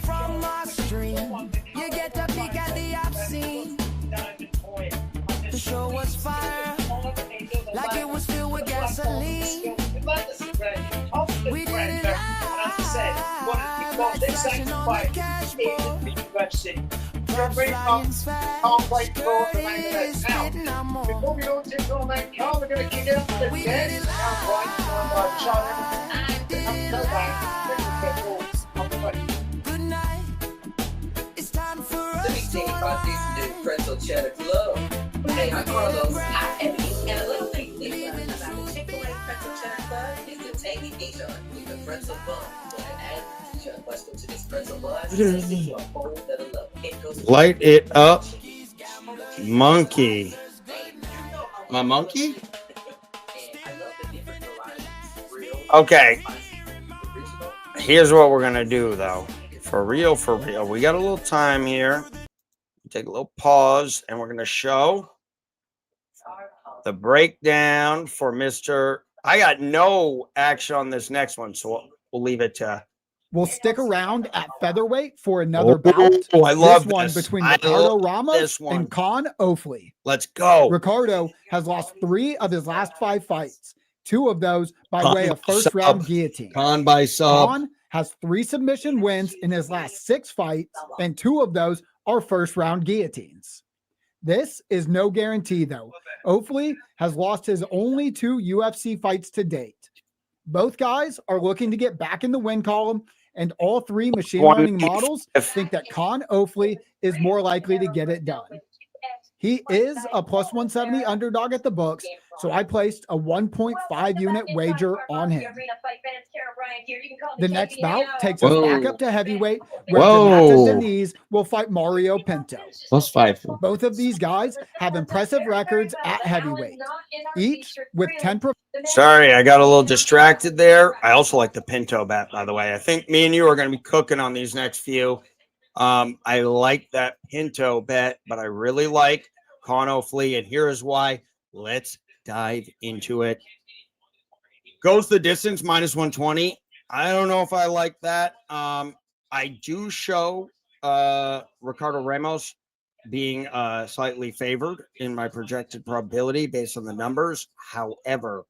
From my stream, you get a peek at the obscene. The show was fire, like it was filled with gasoline. We did it live, like flashing on the cash bowl. Drops flying fast, Curtis getting our more. Before we all take on that car, we're going to kick it up to We the did it Good night. It's time for Let me us tell to you about this new pretzel cheddar club. Hey, I'm Carlos. And a little thing different about the Chick-fil-A pretzel cheddar club is the tangy Dijon with the pretzel bun. When an add Dijon muscle to this pretzel bun, it takes it to a whole other level. It goes Light it up, monkey. My monkey? and I love the different varieties. Real, Okay, original. here's what we're gonna do though. For real, we got a little time here. Take a little pause, and we're gonna show the breakdown for Mr. I got no action on this next one, so we'll leave it to. We'll stick around at featherweight for another bout. Oh, I love this one this. between I Ricardo love Ramos this one. and Con Ofley. Let's go. Ricardo has lost 3 of his last 5 fights, 2 of those by Con way of by first round sub. guillotine. Con by sub. Con has 3 submission wins in his last 6 fights, and 2 of those are first round guillotines. This is no guarantee, though. Ofley has lost his only 2 UFC fights to date. Both guys are looking to get back in the win column, and all 3 machine learning models think that Con Ofley is more likely to get it done. He is a plus 170 underdog at the books, so I placed a 1.5 unit wager on him. The next bout takes us back up to heavyweight, where Whoa. Donata Deniz will fight Mario Pinto. +5. Both of these guys have impressive records at heavyweight, each with 10. Sorry, I got a little distracted there. I also like the Pinto bet, by the way. I think me and you are going to be cooking on these next few. I like that Pinto bet, but I really like Con Ofley, and here is why. Let's dive into it. Goes the distance, -120. I don't know if I like that. I do show Ricardo Ramos being slightly favored in my projected probability based on the numbers. However,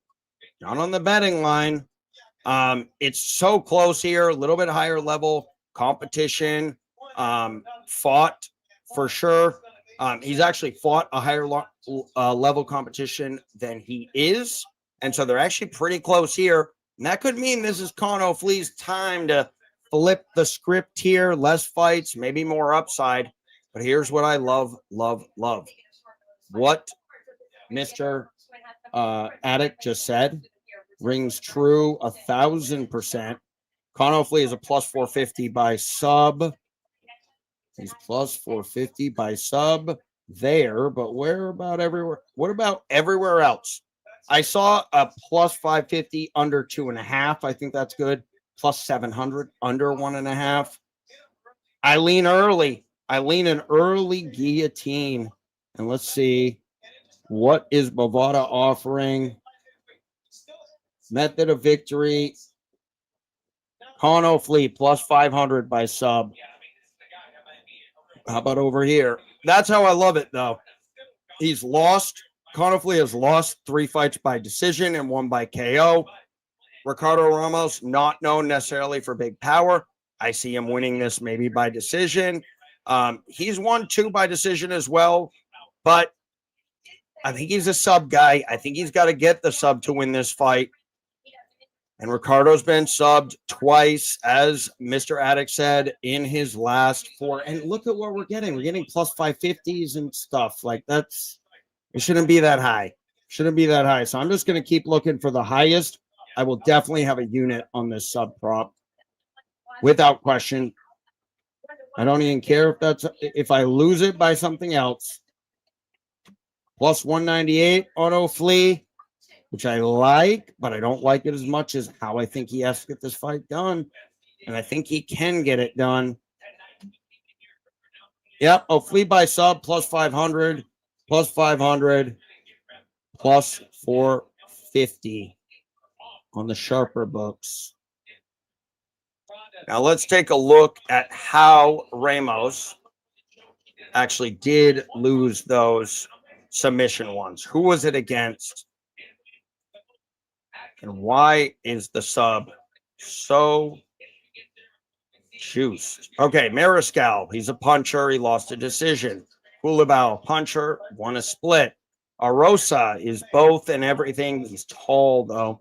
not on the betting line. It's so close here, a little bit higher level competition. Fought for sure. He's actually fought a higher level competition than he is. And so they're actually pretty close here. And that could mean this is Con Ofley's time to flip the script here. Less fights, maybe more upside. But here's what I love. What Mr. Addict just said rings true 1,000%. Con Ofley is a +450 by sub. He's +450 by sub there, but where about everywhere? What about everywhere else? I saw a +550 under 2.5. I think that's good. +700 under 1.5. I lean early. I lean an early guillotine. And let's see, what is Bovada offering? Method of victory. Con Ofley +500 by sub. How about over here? That's how I love it, though. He's lost. Con Ofley has lost 3 fights by decision and 1 by KO. Ricardo Ramos, not known necessarily for big power. I see him winning this maybe by decision. He's won 2 by decision as well, but I think he's a sub guy. I think he's got to get the sub to win this fight. And Ricardo's been subbed twice, as Mr. Addict said, in his last 4. And look at what we're getting. We're getting +550s and stuff. Like, that's, it shouldn't be that high. Shouldn't be that high. So I'm just going to keep looking for the highest. I will definitely have a unit on this sub prop without question. I don't even care if I lose it by something else. +198 auto flea, which I like, but I don't like it as much as how I think he has to get this fight done. And I think he can get it done. Yep. Oh, Flea by sub plus 500, plus 500, plus 450 on the sharper books. Now let's take a look at how Ramos actually did lose those submission ones. Who was it against? And why is the sub so juiced? Okay, Mariscal, he's a puncher. He lost a decision. Culibao, puncher, won a split. Arosa is both and everything. He's tall, though.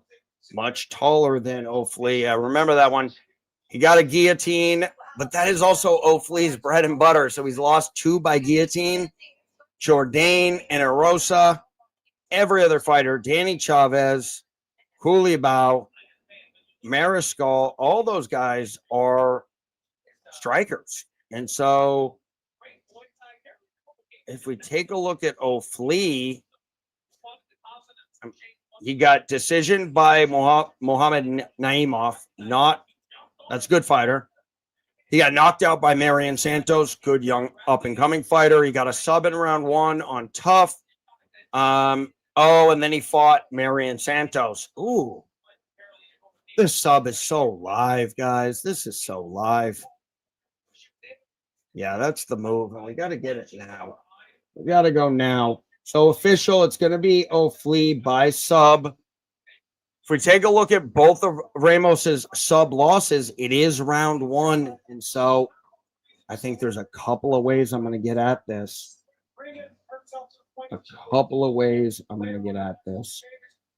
Much taller than O'Flea. Remember that one. He got a guillotine, but that is also O'Flea's bread and butter. So he's lost 2 by guillotine. Jourdain and Arosa. Every other fighter, Danny Chavez, Culibao, Mariscal, all those guys are strikers. And so if we take a look at O'Flea, he got decision by Mohamed Naimov. That's a good fighter. He got knocked out by Marion Santos, good young up-and-coming fighter. He got a sub in round 1 on Tough. And then he fought Marion Santos. Ooh. This sub is so live, guys. This is so live. Yeah, that's the move. And we got to get it now. We got to go now. So official, it's going to be O'Flea by sub. If we take a look at both of Ramos's sub losses, it is round 1. And so I think there's a couple of ways I'm going to get at this. A couple of ways I'm going to get at this.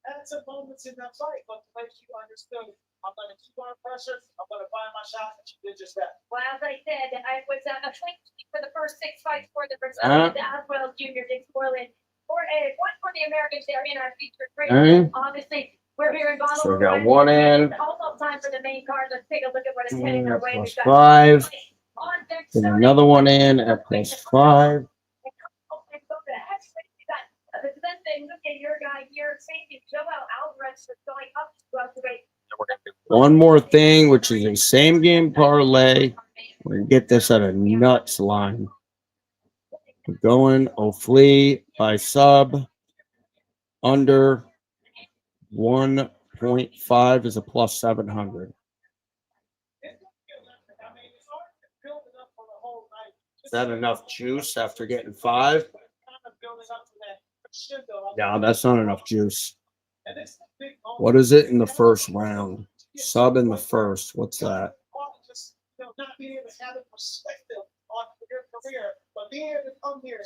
Had some moments in that fight, but like you understood, I'm going to keep on pressure. I'm going to find my shot, and she did just that. Well, as I said, I was a twink for the first 6 fights for the Aswell Jr. Dick Spoiling. One for the Americans there in our featured race. Obviously, we're here in Bottle. So we got 1 in. Almost time for the main card. Let's take a look at what is heading our way. Plus 5. And another 1 in at plus 5. Look at your guy here, Joel Alvarez for going up to the race. One more thing, which is a same game parlay. We're going to get this at a nuts line. We're going O'Flea by sub. Under 1.5 is a plus 700. Is that enough juice after getting 5? No, that's not enough juice. What is it in the first round? Sub in the first. What's that?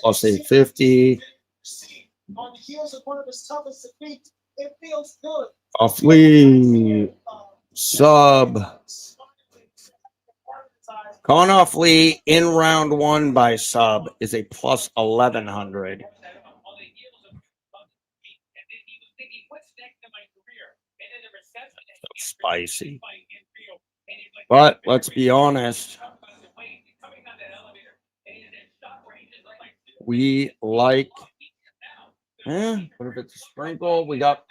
Plus 850. O'Flea sub. Going O'Flea in round 1 by sub is a plus 1100. Spicy. But let's be honest. We like, what if it's a sprinkle? We got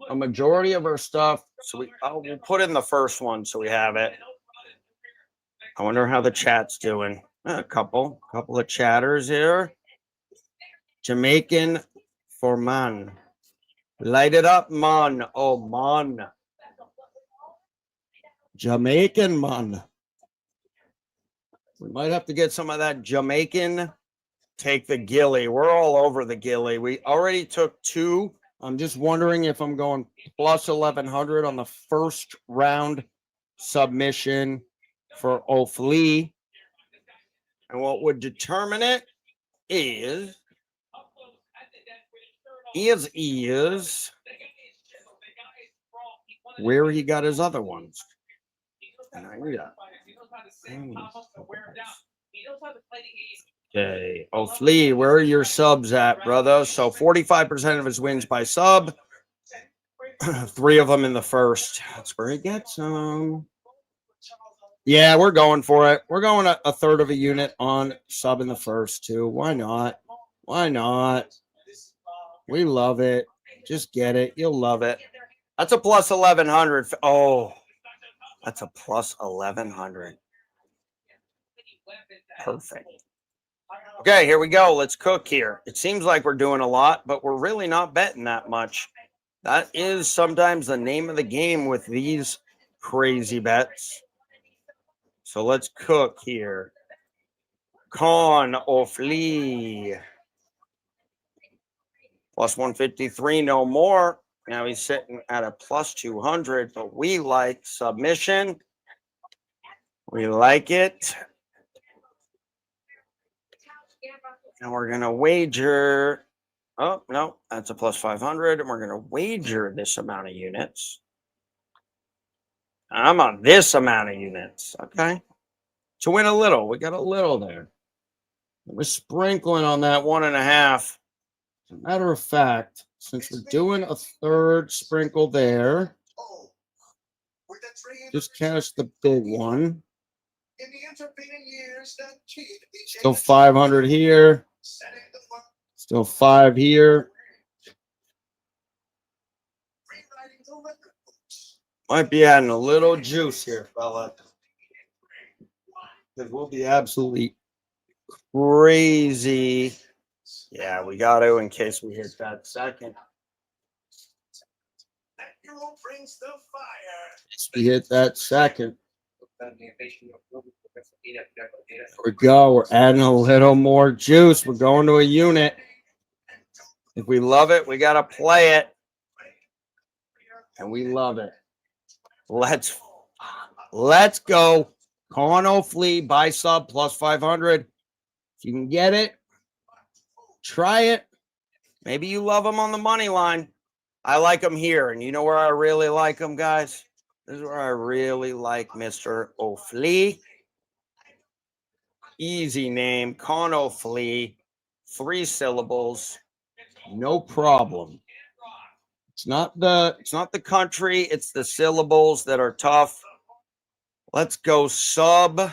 a majority of our stuff. So we'll put in the first one so we have it. I wonder how the chat's doing. A couple of chatters here. Jamaican for man. Light it up, man. Oh, man. Jamaican, man. We might have to get some of that Jamaican. Take the gilly. We're all over the gilly. We already took 2. I'm just wondering if I'm going plus 1100 on the first round submission for O'Flea. And what would determine it is where he got his other ones. And I need that. Okay, O'Flea, where are your subs at, brother? So 45% of his wins by sub. 3 of them in the first. That's where he gets them. Yeah, we're going for it. We're going a third of a unit on sub in the first, too. Why not? Why not? We love it. Just get it. You'll love it. That's a plus 1100. Oh, that's a plus 1100. Perfect. Okay, here we go. Let's cook here. It seems like we're doing a lot, but we're really not betting that much. That is sometimes the name of the game with these crazy bets. So let's cook here. Con or flee. Plus 153, no more. Now he's sitting at a plus 200, but we like submission. We like it. And we're going to wager. Oh, no, that's a plus 500. And we're going to wager this amount of units. I'm on this amount of units. Okay. To win a little. We got a little there. We're sprinkling on that 1.5. As a matter of fact, since we're doing a third sprinkle there, just cash the big one. Still 500 here. Still 5 here. Might be adding a little juice here, fella. Because we'll be absolutely crazy. Yeah, we got to in case we hit that second. We hit that second. There we go. We're adding a little more juice. We're going to a unit. If we love it, we got to play it. And we love it. Let's go. Con flea, buy sub plus 500. If you can get it, try it. Maybe you love them on the money line. I like them here. And you know where I really like them, guys? This is where I really like Mr. O'Flea. Easy name, Con O'Flea. 3 syllables. No problem. It's not the country, it's the syllables that are tough. Let's go submission.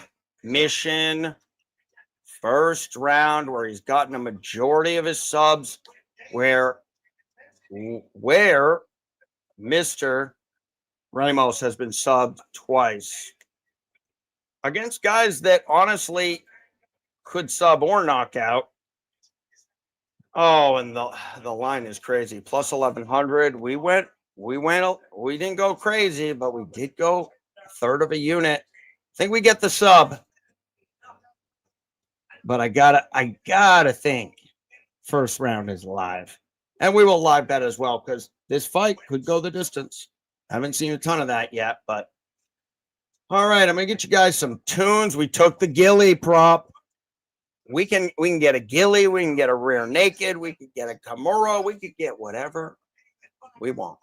First round where he's gotten a majority of his subs, where Mr. Ramos has been subbed twice against guys that honestly could sub or knock out. Oh, and the line is crazy. Plus 1100. We didn't go crazy, but we did go a third of a unit. I think we get the sub. But I gotta think first round is live. And we will live bet as well, because this fight could go the distance. I haven't seen a ton of that yet, but all right, I'm gonna get you guys some tunes. We took the ghillie prop. We can get a ghillie, we can get a rear naked, we could get a Kimura, we could get whatever we want.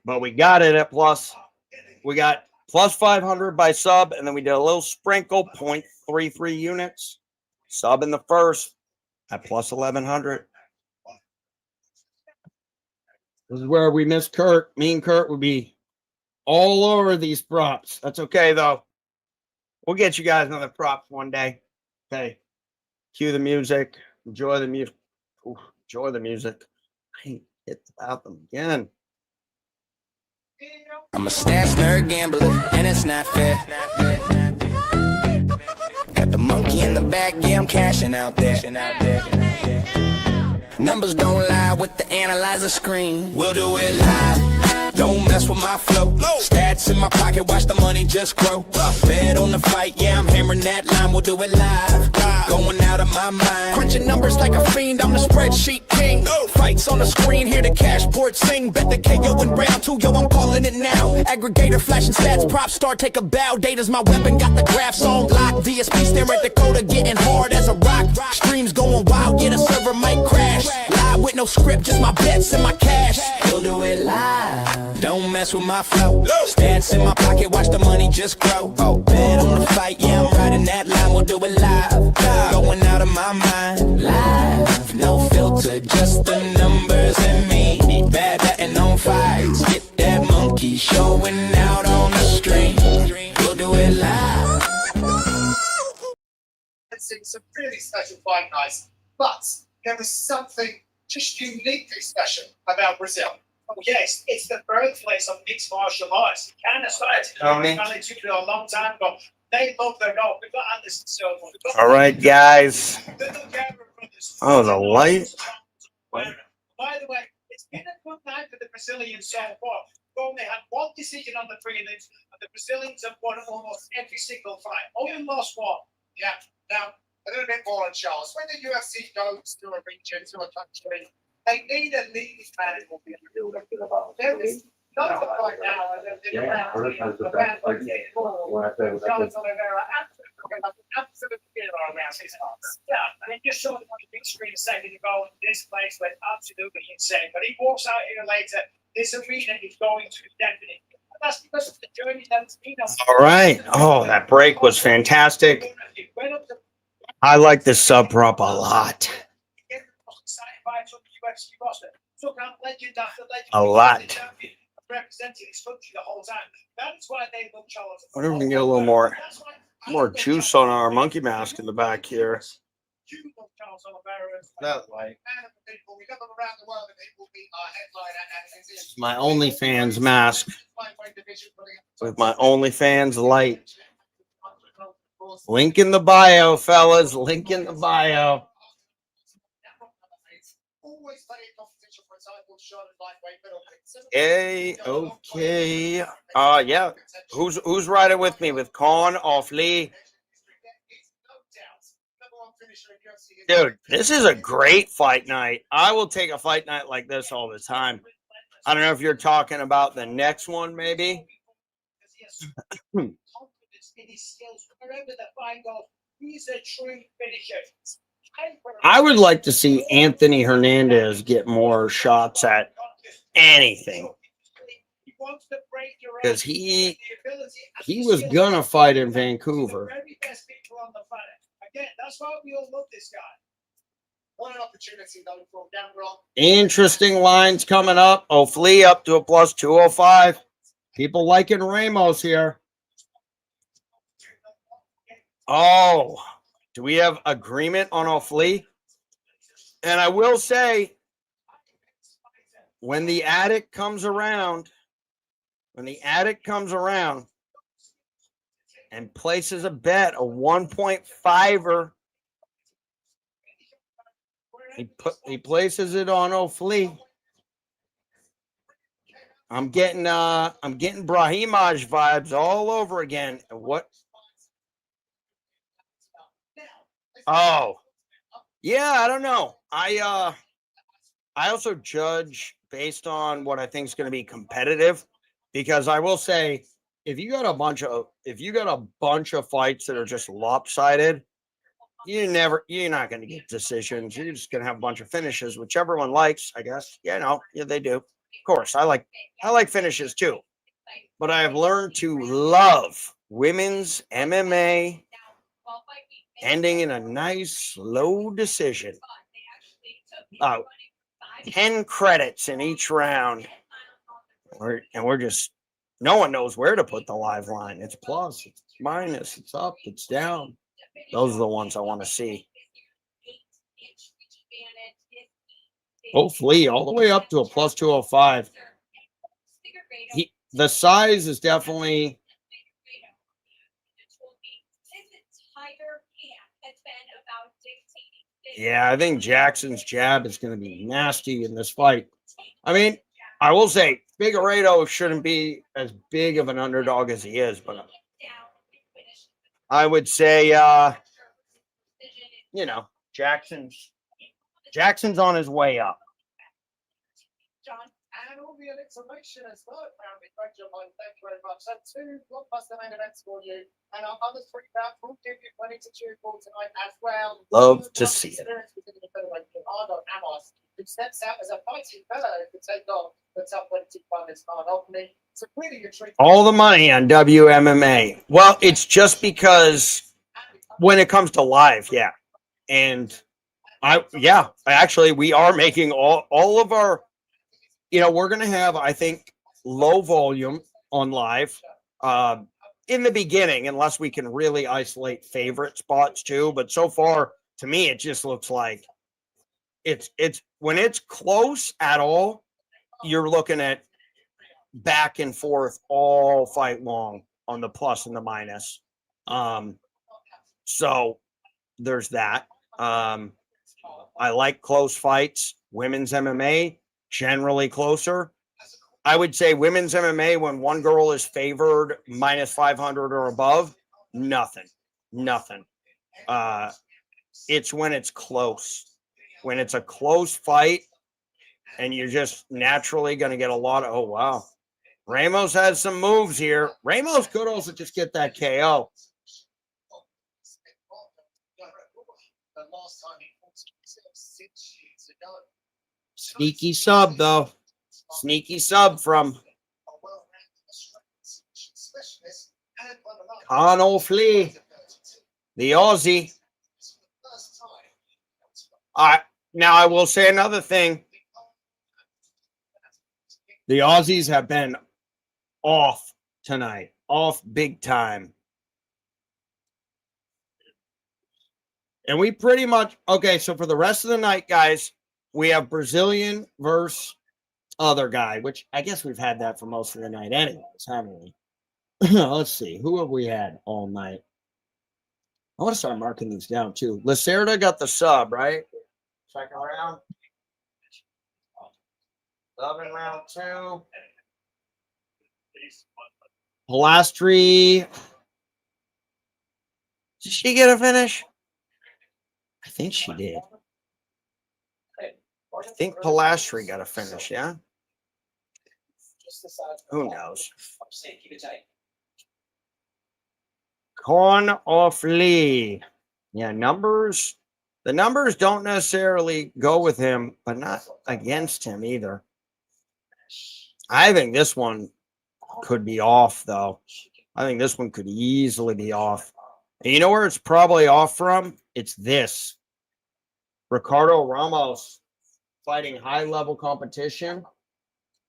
But we got it at plus. We got plus 500 by sub, and then we did a little sprinkle, 0.33 units. Sub in the first at plus 1100. This is where we miss Kurt. Me and Kurt would be all over these props. That's okay, though. We'll get you guys another props one day. Okay. Cue the music. Enjoy the music. Enjoy the music. I hit about them again. I'm a stats nerd gambler, and it's not fair. Got the monkey in the back, yeah, I'm cashing out there. Numbers don't lie with the analyzer screen. We'll do it live. Don't mess with my flow. Stats in my pocket, watch the money just grow. Bet on the fight, yeah, I'm hammering that line. We'll do it live. Going out of my mind. Crunching numbers like a fiend, I'm the spreadsheet king. Fights on the screen, hear the cash board sing. Bet the KO in round 2, yo, I'm calling it now. Aggregator flashing stats, prop star, take a bow. Data's my weapon, got the graphs on lock. DSP staring at the coda, getting hard as a rock. Streams going wild, yeah, the server might crash. Live with no script, just my bets and my cash. We'll do it live. Don't mess with my flow. Stats in my pocket, watch the money just grow. Bet on the fight, yeah, I'm riding that line. We'll do it live. Going out of my mind. Live, no filter, just the numbers and me. Bad betting on fights. Get that monkey showing out on the stream. We'll do it live. It's a really special fight, guys. But there is something just uniquely special about Brazil. Oh, yes, it's the birthplace of mixed martial arts. Canada started. It took a long time, but They love their golf. We've got Anderson Silva. All right, guys. Oh, the light. By the way, it's been a good night for the Brazilians so far. Well, they had one decision on the prelims, and the Brazilians have won almost every single fight. Only lost one. Yeah. Now, a little bit more on Charles. When the UFC goes to a region, to a country, they need a lead man who will be able to do about it. There is not right now. Absolute hero around his house. Yeah, I mean, just saw it on the big screen a second ago. This place went absolutely insane. But he walks out here later. This arena is going to be deafening. And that's because of the journey that it's been on. All right. Oh, that break was fantastic. I like this sub prop a lot. A lot. Representing his country the whole time. That's why they love Charles. I wonder if we can get a little more juice on our monkey mask in the back here. That light. My OnlyFans mask with my OnlyFans light. Link in the bio, fellas. Link in the bio. Hey, okay. Yeah. Who's riding with me with Khan off Lee? Dude, this is a great fight night. I will take a fight night like this all the time. I don't know if you're talking about the next one, maybe. I would like to see Anthony Hernandez get more shots at anything, because he was gonna fight in Vancouver. That's why we all love this guy. What an opportunity going for Gamron. Interesting lines coming up. Flea up to a plus 205. People liking Ramos here. Oh, do we have agreement on O'Flea? And I will say, when the addict comes around, and places a bet, a 1.5er, he places it on O'Flea. I'm getting Brahimaj vibes all over again. What? Oh, yeah, I don't know. I also judge based on what I think is going to be competitive, because I will say, if you got a bunch of fights that are just lopsided, you're not going to get decisions. You're just going to have a bunch of finishes, which everyone likes, I guess. Yeah, they do. Of course, I like finishes too. But I have learned to love women's MMA ending in a nice slow decision. 10 credits in each round. We're just, no one knows where to put the live line. It's plus, it's minus, it's up, it's down. Those are the ones I want to see. Hopefully, all the way up to a plus 205. The size is definitely. Yeah, I think Jackson's jab is going to be nasty in this fight. I mean, I will say Figueiredo shouldn't be as big of an underdog as he is, but I would say, Jackson's on his way up. And all the information as well, apparently. Thank you very much. So 2 blockbuster main events for you, and our other 3 bouts will give you plenty to cheer for tonight as well. Love to see it. Who steps out as a fighting fellow to take on the top 25 is not opening. So really a treat. All the money on WMMA. Well, it's just because when it comes to live, yeah. And actually we are making all of our, we're going to have, I think, low volume on live in the beginning, unless we can really isolate favorite spots too. But so far, to me, it just looks like it's when it's close at all, you're looking at back and forth all fight long on the plus and the minus. So there's that. I like close fights. Women's MMA, generally closer. I would say women's MMA, when one girl is favored minus 500 or above, nothing. It's when it's close. When it's a close fight and you're just naturally going to get a lot of, oh, wow. Ramos has some moves here. Ramos could also just get that KO. Sneaky sub, though. Sneaky sub from Conor Flea, the Aussie. Now, I will say another thing. The Aussies have been off tonight. Off big time. And we pretty much, okay, so for the rest of the night, guys, we have Brazilian versus other guy, which I guess we've had that for most of the night anyways, haven't we? Let's see. Who have we had all night? I want to start marking these down, too. Lacerda got the sub, right? Second round. Sub in round 2. Pilastri. Did she get a finish? I think she did. I think Pilastri got a finish, yeah? Who knows? Corn off Lee. Yeah, numbers. The numbers don't necessarily go with him, but not against him either. I think this one could be off, though. I think this one could easily be off. And you know where it's probably off from? It's this. Ricardo Ramos fighting high-level competition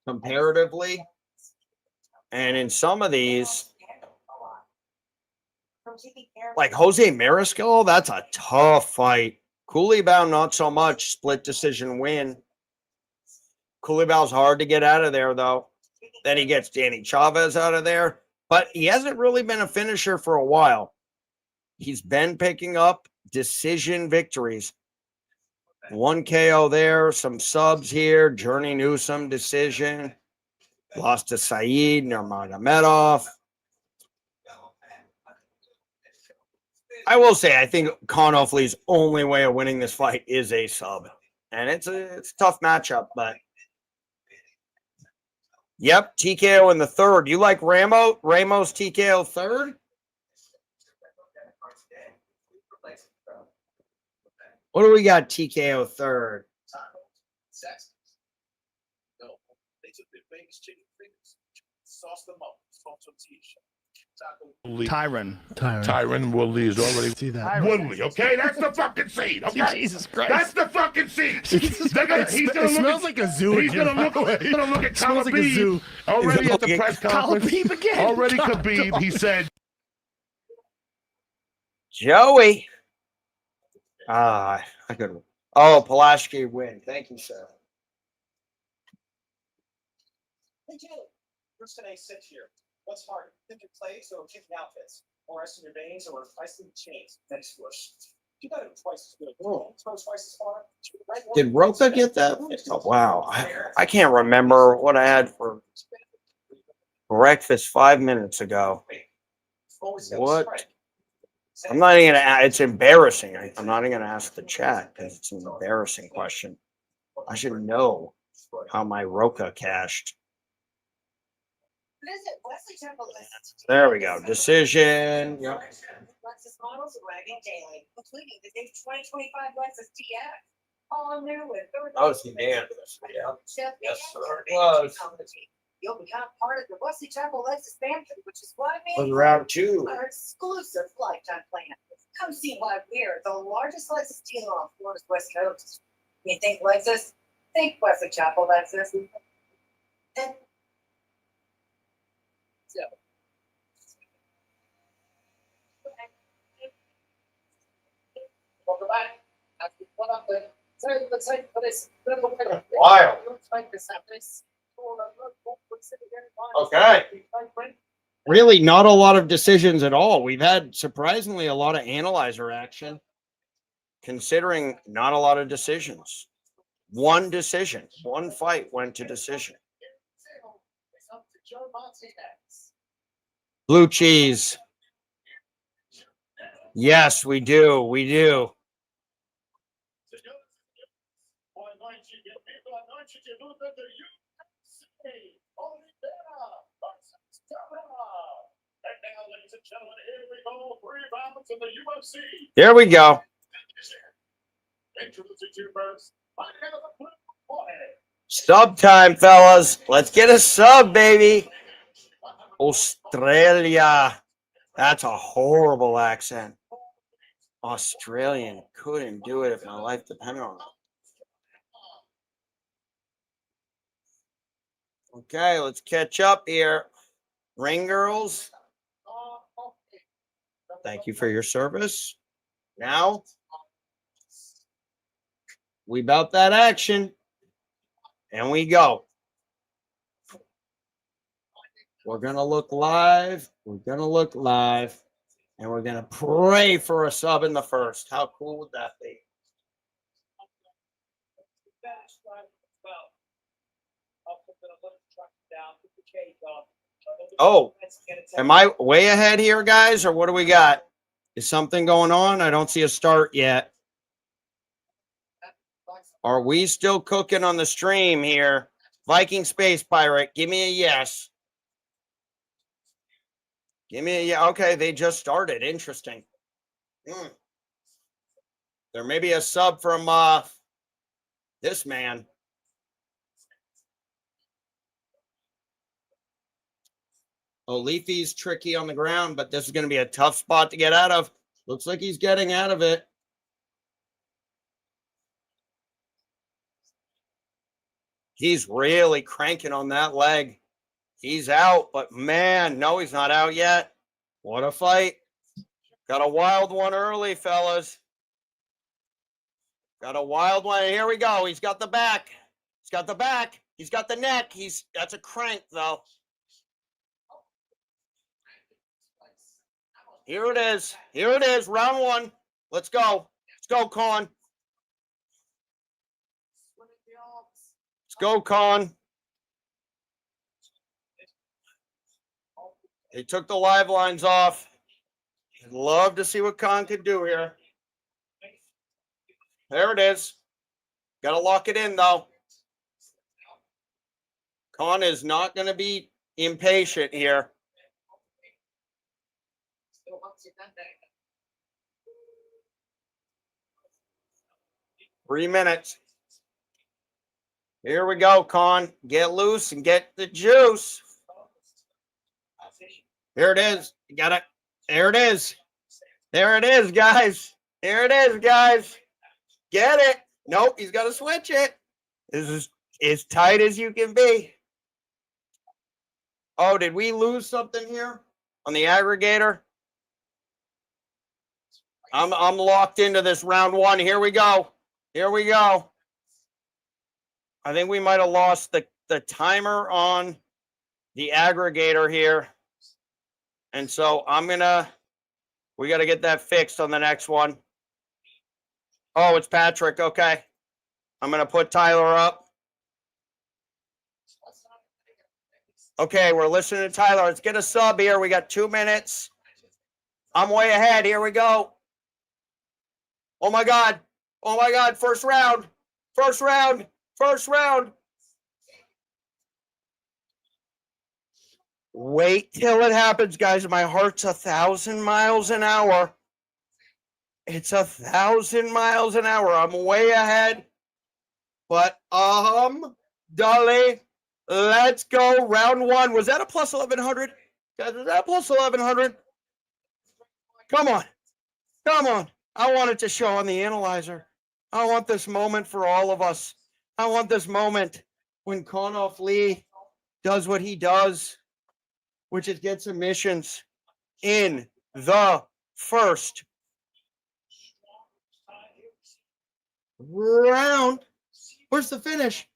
comparatively. And in some of these, like Jose Mariscal, that's a tough fight. Coulibaugh, not so much. Split decision win. Coulibaug's hard to get out of there, though. Then he gets Danny Chavez out of there. But he hasn't really been a finisher for a while. He's been picking up decision victories. 1 KO there, some subs here. Journey Newsom decision. Lost to Saeed Nurmagomedov. I will say, I think Conor Flea's only way of winning this fight is a sub. And it's a tough matchup, but yep, TKO in the third. You like Ramos TKO third? What do we got TKO third? Tyron Woodley is already see that. Woodley, okay? That's the fucking seed, okay? Jesus Christ. That's the fucking seed. It smells like a zoo. He's gonna look at smells like a zoo. Already at the press conference. Khabib again. Already Khabib, he said. Joey. I could. Oh, Pulaski win. Thank you, sir. Hey, Joe. First today, sit here. What's harder, different plays or kicking outfits? Or ice in your veins or ice in the chains? Next push. You got it twice as good. Twice as far. Did Roca get that? Oh, wow. I can't remember what I had for breakfast 5 minutes ago. What? I'm not even going to. It's embarrassing. I'm not even going to ask the chat because it's an embarrassing question. I should know how my Roca cashed. There we go. Decision. Yep. Lexus models arriving daily, including the new 2025 Lexus TX. All new with That was unanimous. Yeah. Yes, sir. It was. You'll become part of the Wesley Chapel Lexus family, which is why Was we round 2. our exclusive lifetime plan. Come see why we're the largest Lexus dealer on Florida's West Coast. You think Lexus? Think Wesley Chapel Lexus. And so. Welcome back. What up there? Let's say for this. Wild. Okay. Really not a lot of decisions at all. We've had surprisingly a lot of analyzer action, considering not a lot of decisions. One decision, one fight went to decision. Blue cheese. Yes, we do. We do. Here we go. Sub time, fellas. Let's get a sub, baby. Australia. That's a horrible accent. Australian. Couldn't do it if my life depended on it. Okay, let's catch up here. Ring girls. Thank you for your service. Now, we bout that action. And we go. We're going to look live. We're going to look live. And we're going to pray for a sub in the first. How cool would that be? Oh, am I way ahead here, guys? Or what do we got? Is something going on? I don't see a start yet. Are we still cooking on the stream here? Viking Space Pirate, give me a yes. Give me a yeah. Okay, they just started. Interesting. There may be a sub from this man. Oh, Leafy's tricky on the ground, but this is going to be a tough spot to get out of. Looks like he's getting out of it. He's really cranking on that leg. He's out, but man, no, he's not out yet. What a fight. Got a wild one early, fellas. Got a wild one. Here we go. He's got the back. He's got the back. He's got the neck. That's a crank, though. Here it is. Here it is. Round one. Let's go. Let's go, Con. Let's go, Con. They took the live lines off. I'd love to see what Con could do here. There it is. Got to lock it in, though. Con is not going to be impatient here. Three minutes. Here we go, Con. Get loose and get the juice. Here it is. You got it. There it is. There it is, guys. There it is, guys. Get it. Nope, he's got to switch it. This is as tight as you can be. Oh, did we lose something here on the aggregator? I'm locked into this round one. Here we go. Here we go. I think we might have lost the timer on the aggregator here. And so we got to get that fixed on the next one. Oh, it's Patrick. Okay. I'm going to put Tyler up. Okay, we're listening to Tyler. Let's get a sub here. We got 2 minutes. I'm way ahead. Here we go. Oh, my God. Oh, my God. First round. First round. First round. Wait till it happens, guys. My heart's 1,000 miles an hour. It's 1,000 miles an hour. I'm way ahead. But, Dolly, let's go. Round one. Was that a plus 1,100? Guys, was that a plus 1,100? Come on. Come on. I want it to show on the analyzer. I want this moment for all of us. I want this moment when Konoff Lee does what he does, which is get submissions in the first round. Where's the finish?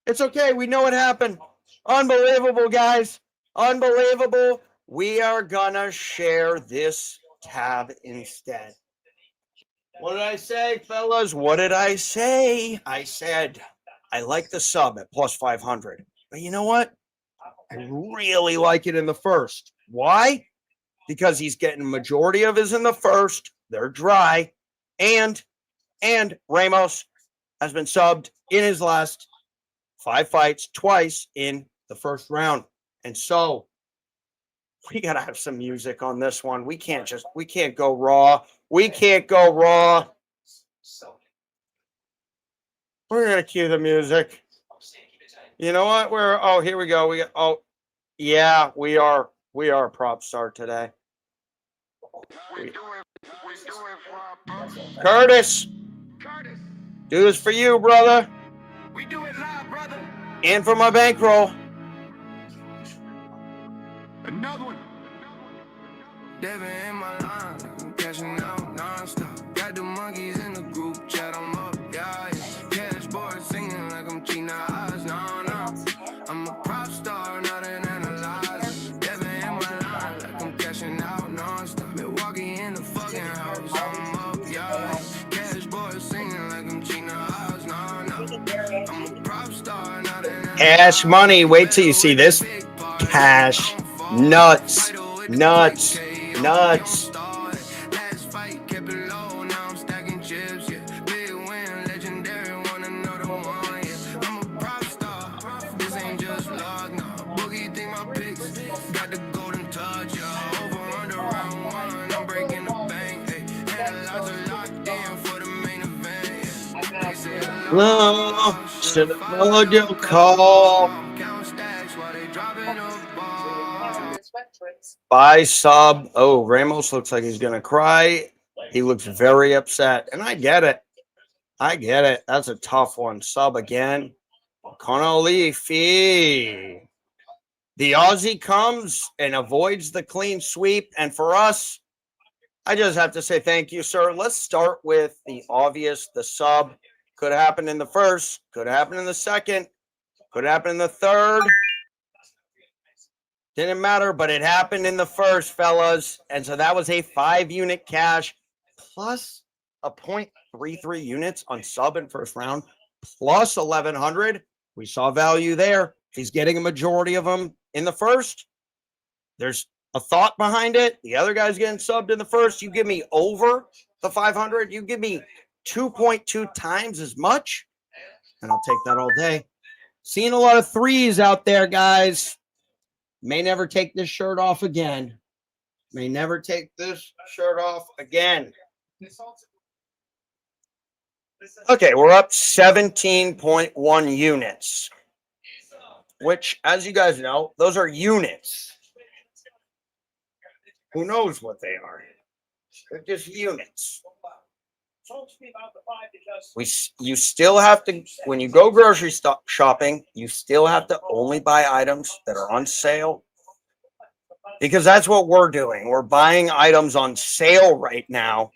It's okay. We know what happened. Unbelievable, guys. Unbelievable. We are gonna share this tab instead. What did I say, fellas? What did I say? I said I like the sub at plus 500. But you know what? I really like it in the first. Why? Because he's getting majority of his in the first. They're dry. And Ramos has been subbed in his last 5 fights twice in the first round. And so we got to have some music on this one. We can't go raw. We can't go raw. We're going to cue the music. You know what? Here we go. Yeah, we are a prop star today. Curtis, do this for you, brother. We do it live, brother. And for my bankroll. Another one. Devin in my line, I'm cashing out non-stop. Got the monkeys in the group chat, I'm up, yeah. Cash boy singing like I'm cheating eyes, no. I'm a prop star, not an analyzer. Devin in my line, like I'm cashing out non-stop. Milwaukee in the fucking house, I'm up, yeah. Cash boy singing like I'm cheating eyes, no. I'm a prop star, not an analyzer. Cash money. Wait till you see this. Cash. Nuts. Last fight kept it low, now I'm stacking chips, yeah. Big win, legendary, wanna know the one, yeah. I'm a prop star, this ain't just luck, no. Boogie think my picks, got the golden touch, yeah. Over under round one, I'm breaking the bank, hey. Analyzer locked in for the main event, yeah. They say No, should have followed your call. count stacks while they dropping a ball. Buy sub. Oh, Ramos looks like he's gonna cry. He looks very upset, and I get it. That's a tough one. Sub again. Connolly fee. The Aussie comes and avoids the clean sweep, and for us, I just have to say thank you, sir. Let's start with the obvious. The sub could happen in the first, could happen in the second, could happen in the third. Didn't matter, but it happened in the first, fellas. And so that was a 5-unit cash plus a 0.33 units on sub in first round plus 1,100. We saw value there. He's getting a majority of them in the first. There's a thought behind it. The other guy's getting subbed in the first. You give me over the 500. You give me 2.2 times as much, and I'll take that all day. Seeing a lot of threes out there, guys. May never take this shirt off again. Okay, we're up 17.1 units, which, as you guys know, those are units. Who knows what they are? They're just units. You still have to, when you go grocery shopping, you still have to only buy items that are on sale, because that's what we're doing. We're buying items on sale right now.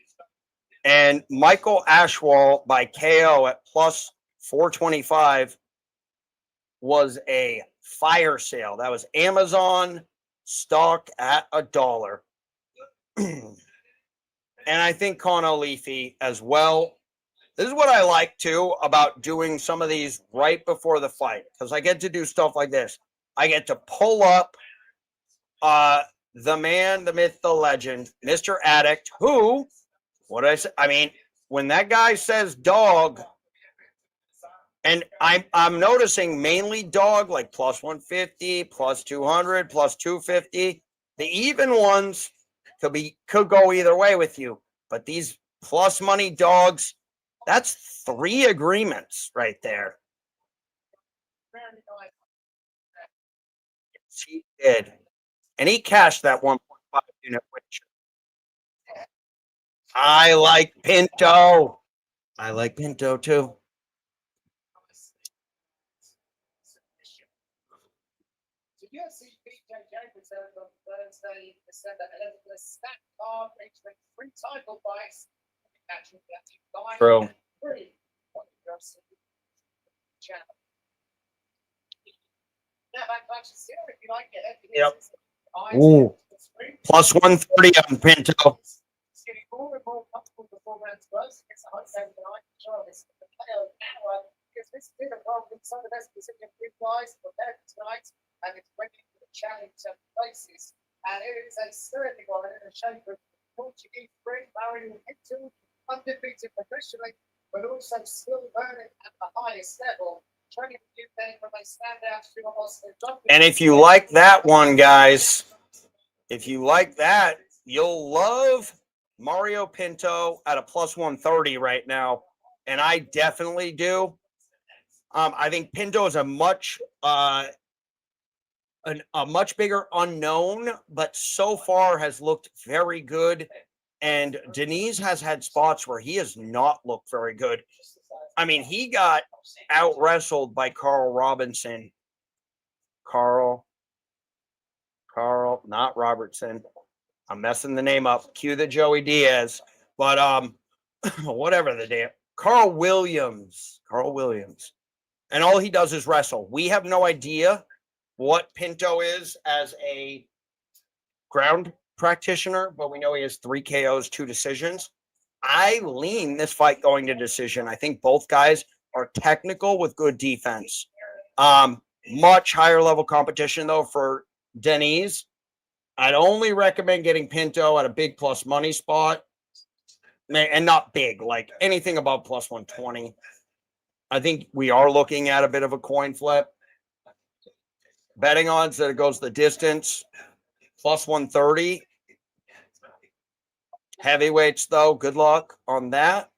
And Michael Ashwell by KO at plus 425 was a fire sale. That was Amazon stock at $1. And I think Connor Leafy as well. This is what I like too about doing some of these right before the fight, because I get to do stuff like this. I get to pull up the man, the myth, the legend, Mr. Addict, who, what I say, I mean, when that guy says dog, and I'm noticing mainly dog, like plus 150, plus 200, plus 250. The even ones could go either way with you, but these plus money dogs, that's 3 agreements right there. He did, and he cashed that 1.5 unit wage. I like Pinto. Too. UFC BJJ returns on Thursday, December 11th. The stack card featuring 3 title fights. True. Now, back to here if you like it. Yep. Ooh. Plus 130 on Pinto. It's getting more and more comfortable before rounds close. It's a hot 7 tonight. Sure, this is the player power because this is a well inside the best position of three guys prepared tonight, and it's ready for the challenge of places. And it is a sturdy one in the shape of Portuguese Spring, Mario Pinto, undefeated professionally, but also still learning at the highest level. Training the UK from a standout to almost. And if you like that one, guys, if you like that, you'll love Mario Pinto at a plus 130 right now. And I definitely do. I think Pinto is a much bigger unknown, but so far has looked very good. And Denise has had spots where he has not looked very good. I mean, he got out wrestled by Carl Robinson. Carl, not Robertson. I'm messing the name up. Cue the Joey Diaz. But whatever the damn Carl Williams. And all he does is wrestle. We have no idea what Pinto is as a ground practitioner, but we know he has 3 KOs, 2 decisions. I lean this fight going to decision. I think both guys are technical with good defense. Much higher level competition, though, for Denise. I'd only recommend getting Pinto at a big plus money spot. And not big, like anything above plus 120. I think we are looking at a bit of a coin flip. Betting odds that it goes the distance, plus 130. Heavyweights, though, good luck on that.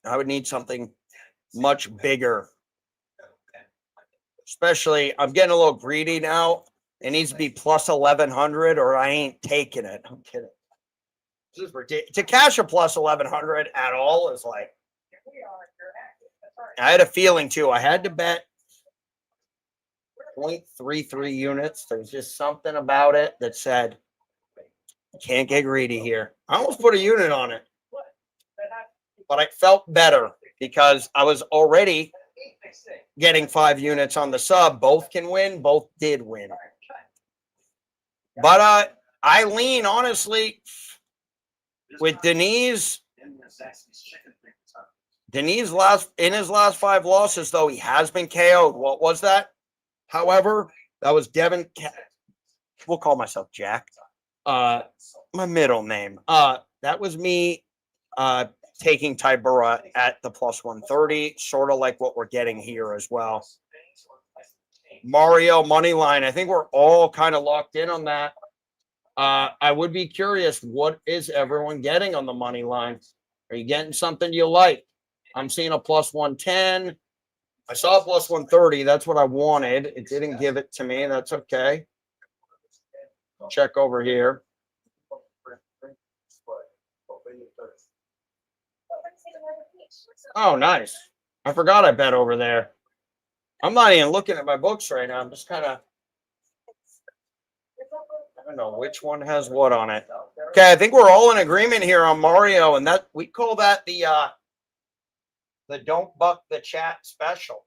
I would need something much bigger. Especially, I'm getting a little greedy now. It needs to be plus 1,100 or I ain't taking it. I'm kidding. This is ridiculous. To cash a plus 1,100 at all is like, I had a feeling too. I had to bet 0.33 units. There's just something about it that said, can't get greedy here. I almost put a unit on it, but I felt better because I was already getting 5 units on the sub. Both can win. Both did win. But I lean, honestly, with Denise. Denise in his last 5 losses, though, he has been KO'd. What was that? However, that was Devin. We'll call myself Jaqk. My middle name. That was me taking Tybura at the plus 130, sort of like what we're getting here as well. Mario money line. I think we're all kind of locked in on that. I would be curious, what is everyone getting on the money line? Are you getting something you like? I'm seeing a plus 110. I saw a plus 130. That's what I wanted. It didn't give it to me. That's okay. Check over here. Oh, nice. I forgot I bet over there. I'm not even looking at my books right now. I'm just kind of, I don't know which one has what on it. Okay, I think we're all in agreement here on Mario, and that we call that the don't buck the chat special.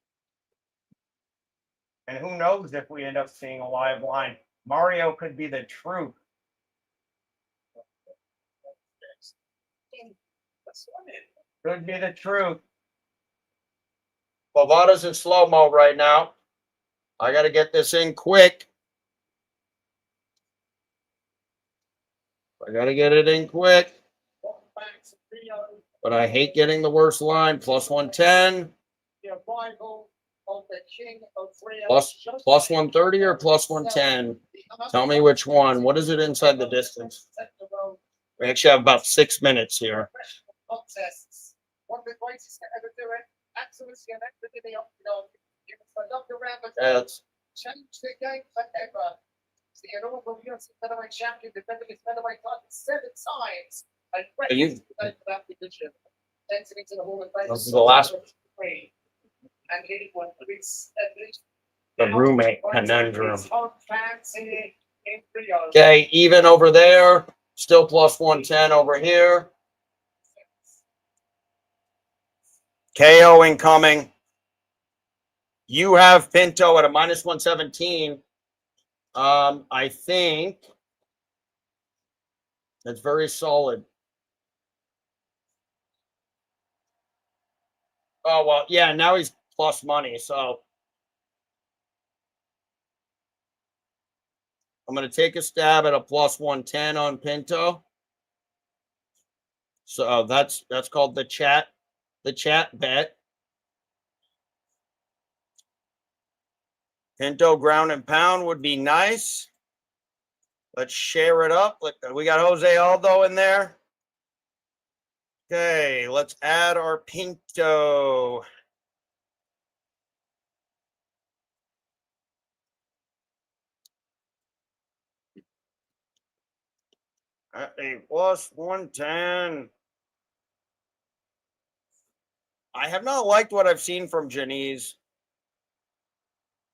And who knows if we end up seeing a live line. Mario could be the truth. Could be the truth. Bovada's in slow-mo right now. I got to get this in quick. I got to get it in quick. But I hate getting the worst line. Plus 110. Plus 130 or plus 110? Tell me which one. What is it inside the distance? We actually have about 6 minutes here. That's change the game forever. The inaugural UFC featherweight champion defended his featherweight title 7 times. And you, that division. Entered into the Hall of Fame. this is the last And he was at least the roommate conundrum. Okay, even over there. Still plus 110 over here. KO incoming. You have Pinto at a minus 117. I think that's very solid. Oh, well, yeah, now he's plus money, so I'm going to take a stab at a plus 110 on Pinto. So that's called the chat bet. Pinto ground and pound would be nice. Let's share it up. We got Jose Aldo in there. Okay, let's add our Pinto. At a plus 110. I have not liked what I've seen from Janice,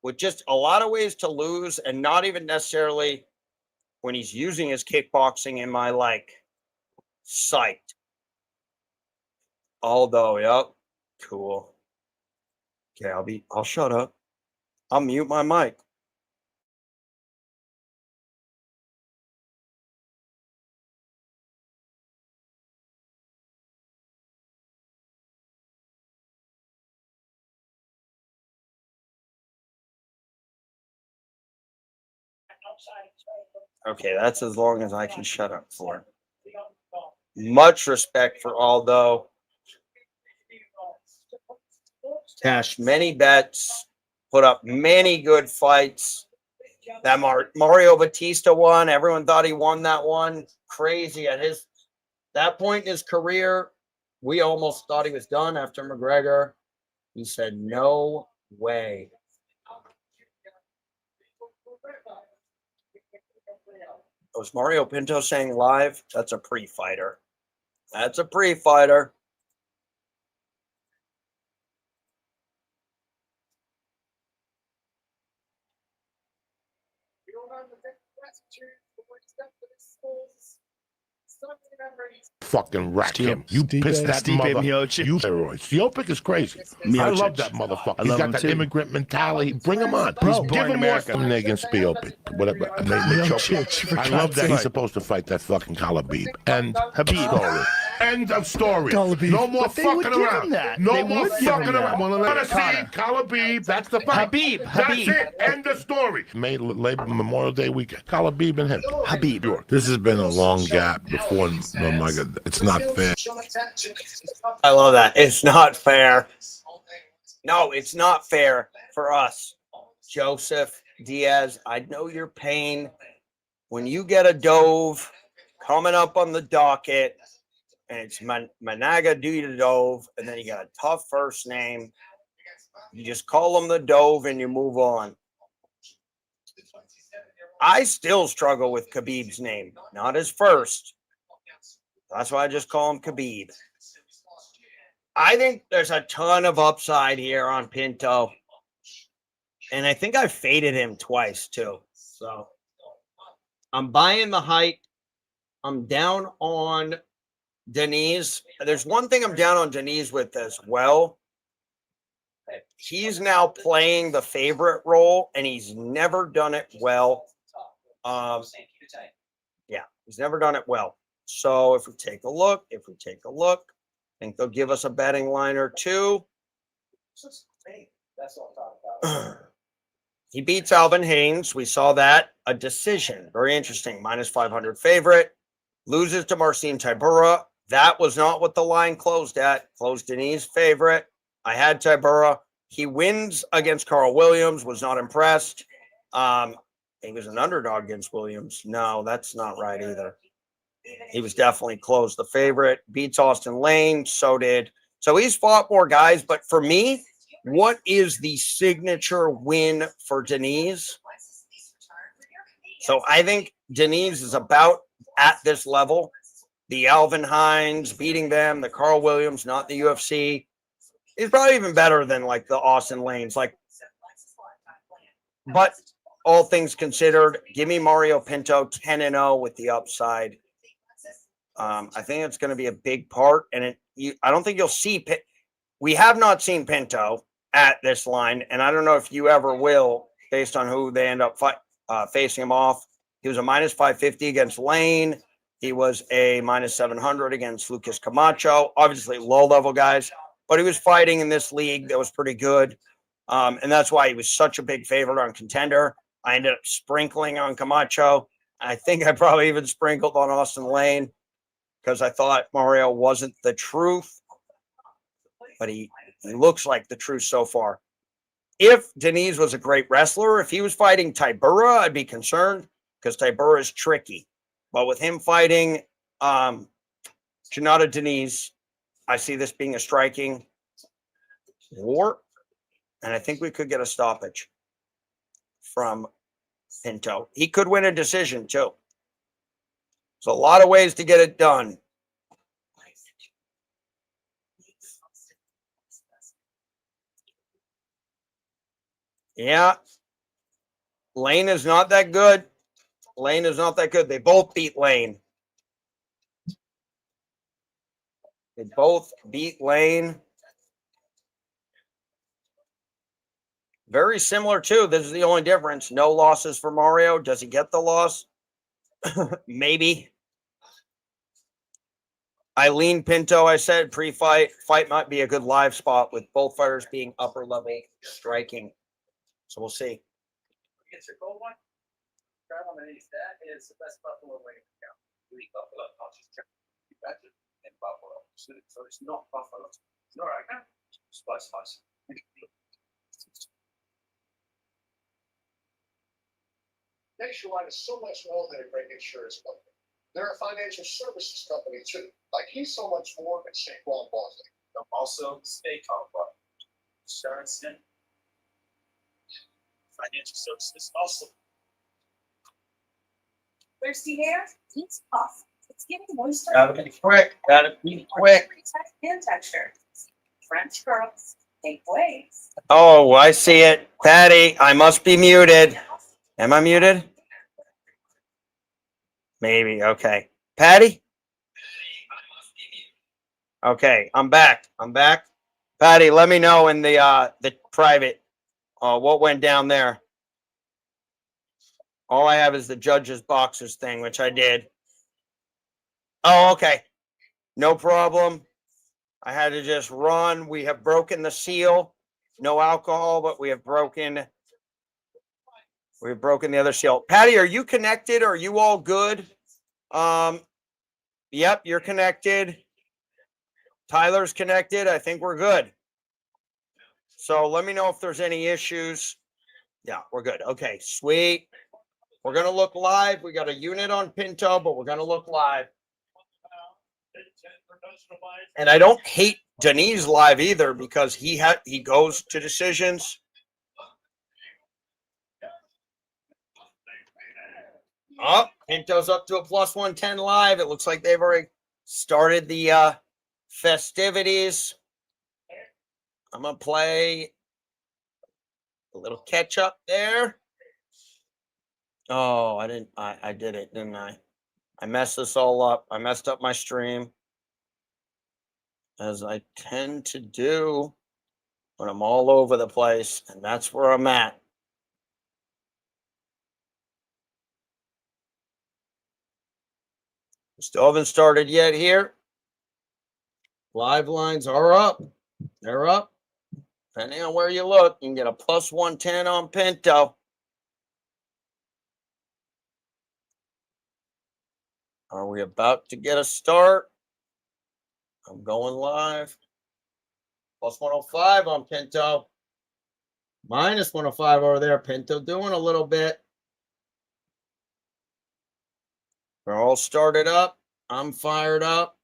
with just a lot of ways to lose, and not even necessarily when he's using his kickboxing in my sight. Aldo, yep. Cool. Okay, I'll shut up. I'll mute my mic. Okay, that's as long as I can shut up for. Much respect for Aldo. Cashed many bets, put up many good fights. That Mario Batista one, everyone thought he won that one. Crazy at that point in his career. We almost thought he was done after McGregor. He said, no way. Was Mario Pinto saying live? That's a pre-fighter. That's a pre-fighter. Fucking rack him. You pissed that mother. You steroids. Jokic is crazy. I love that motherfucker. He's got that immigrant mentality. Bring him on. Bro, give him more from against Jokic. Whatever. I love that he's supposed to fight that fucking Khabib. And Habib. End of story. No more fucking around. No more fucking around. Want to see Khabib. That's the fight. Habib. That's it. End of story. Made Memorial Day weekend. Khabib and him. Habib. This has been a long gap before. Oh my God. It's not fair. I love that. It's not fair. No, it's not fair for us. Joseph Diaz, I know your pain. When you get a dove coming up on the docket, and it's Managa Dove, and then you got a tough first name, you just call him the Dove and you move on. I still struggle with Khabib's name, not his first. That's why I just call him Khabib. I think there's a ton of upside here on Pinto. And I think I faded him twice too. So I'm buying the height. I'm down on Denise. There's one thing I'm down on Denise with as well. He's now playing the favorite role, and he's never done it well. Yeah, he's never done it well. So if we take a look, I think they'll give us a betting line or two. He beats Alvin Haynes. We saw that. A decision. Very interesting. Minus 500 favorite. Loses to Marcin Tybura. That was not what the line closed at. Closed Denise favorite. I had Tybura. He wins against Carl Williams. Was not impressed. He was an underdog against Williams. No, that's not right either. He was definitely close the favorite. Beats Austin Lane. So he's fought more guys. But for me, what is the signature win for Denise? So I think Denise is about at this level. The Alvin Hines beating them, the Carl Williams, not the UFC. He's probably even better than like the Austin Lanes. But all things considered, give me Mario Pinto 10-0 with the upside. I think it's going to be a big part, and I don't think you'll see. We have not seen Pinto at this line, and I don't know if you ever will, based on who they end up fighting. facing him off. He was a minus 550 against Lane. He was a minus 700 against Lucas Camacho. Obviously, low-level guys, but he was fighting in this league that was pretty good. And that's why he was such a big favorite on Contender. I ended up sprinkling on Camacho. I think I probably even sprinkled on Austin Lane because I thought Mario wasn't the truth, but he looks like the truth so far. If Deniz was a great wrestler, if he was fighting Tybura, I'd be concerned because Tybura is tricky. But with him fighting Janata Deniz, I see this being a striking war, and I think we could get a stoppage from Pinto. He could win a decision too. There's a lot of ways to get it done. Yeah. Lane is not that good. Lane is not that good. They both beat Lane. They both beat Lane. Very similar too. This is the only difference. No losses for Mario. Does he get the loss? Maybe. Eileen Pinto, I said pre-fight. Fight might be a good live spot with both fighters being upper level striking. So we'll see. It's a gold one. Grab on the knees. That is the best buffalo way to go. You eat buffalo, not just chicken. You better than buffalo. So it's not buffalo. It's all right now. Spice. Nationwide is so much more than a great insurance company. They're a financial services company too. Like he's so much more than Saquon Barkley. I'm also state company. Insurance and financial services also. Thirsty hair? It's puff. It's giving moisture. Gotta be quick. Gotta be quick. Hand texture. French curls. Take waves. Oh, I see it. Patty, I must be muted. Am I muted? Maybe. Okay. Patty? Okay, I'm back. Patty, let me know in the private what went down there. All I have is the judges boxes thing, which I did. Oh, okay. No problem. I had to just run. We have broken the seal. No alcohol, but we have broken the other seal. Patty, are you connected? Are you all good? Yep, you're connected. Tyler's connected. I think we're good. So let me know if there's any issues. Yeah, we're good. Okay, sweet. We're going to look live. We got a unit on Pinto, but we're going to look live. And I don't hate Deniz live either because he goes to decisions. Oh, Pinto's up to a plus 110 live. It looks like they've already started the festivities. I'm going to play a little catch up there. Oh, I did it, didn't I? I messed this all up. I messed up my stream, as I tend to do when I'm all over the place, and that's where I'm at. Still haven't started yet here. Live lines are up. They're up. Depending on where you look, you can get a plus 110 on Pinto. Are we about to get a start? I'm going live. Plus 105 on Pinto. Minus 105 over there. Pinto doing a little bit. We're all started up. I'm fired up.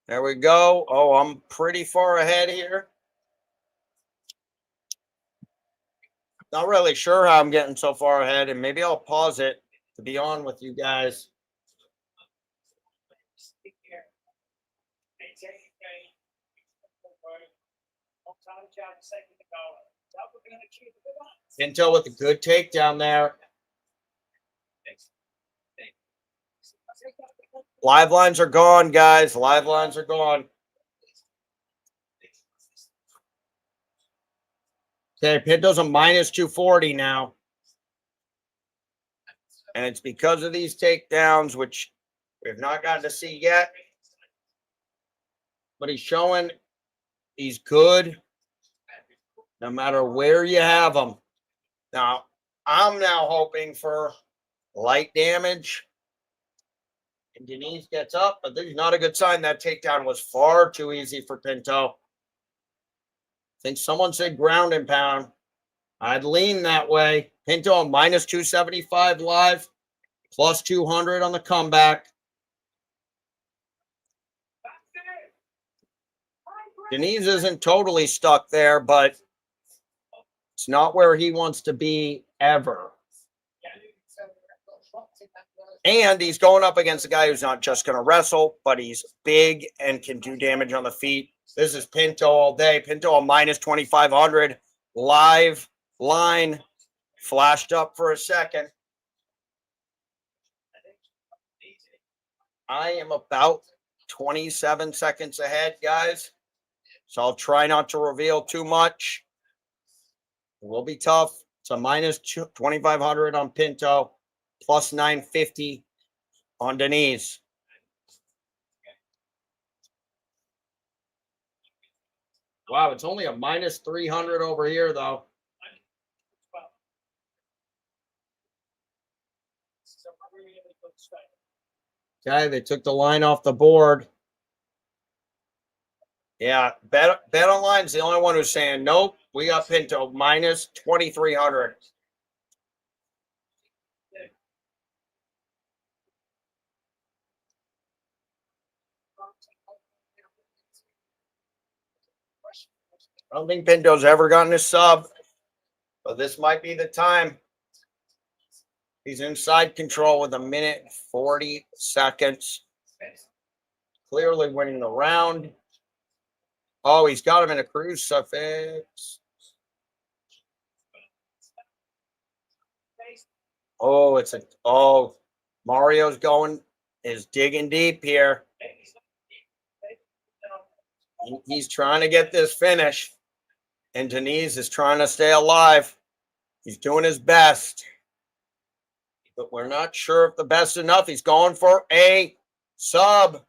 There we go. Oh, I'm pretty far ahead here. Not really sure how I'm getting so far ahead, and maybe I'll pause it to be on with you guys. Pinto with a good takedown there. Live lines are gone, guys. Live lines are gone. Okay, Pinto's a minus 240 now. And it's because of these takedowns, which we've not gotten to see yet. But he's showing he's good no matter where you have him. Now, I'm now hoping for light damage. And Denise gets up, but there's not a good sign. That takedown was far too easy for Pinto. I think someone said ground and pound. I'd lean that way. Pinto on minus 275 live, plus 200 on the comeback. Denise isn't totally stuck there, but it's not where he wants to be ever. And he's going up against a guy who's not just going to wrestle, but he's big and can do damage on the feet. This is Pinto all day. Pinto on minus 2,500. Live line flashed up for a second. I am about 27 seconds ahead, guys. So I'll try not to reveal too much. It will be tough. It's a minus 2,500 on Pinto, plus 950 on Denise. Wow, it's only a minus 300 over here, though. Okay, they took the line off the board. Yeah, Bet Online's the only one who's saying, nope, we got Pinto minus 2,300. I don't think Pinto's ever gotten a sub, but this might be the time. He's inside control with 1 minute 40 seconds. Clearly winning the round. Oh, he's got him in a crucifix. Oh, Mario's is digging deep here. He's trying to get this finish, and Denise is trying to stay alive. He's doing his best, but we're not sure if the best is enough. He's going for a sub.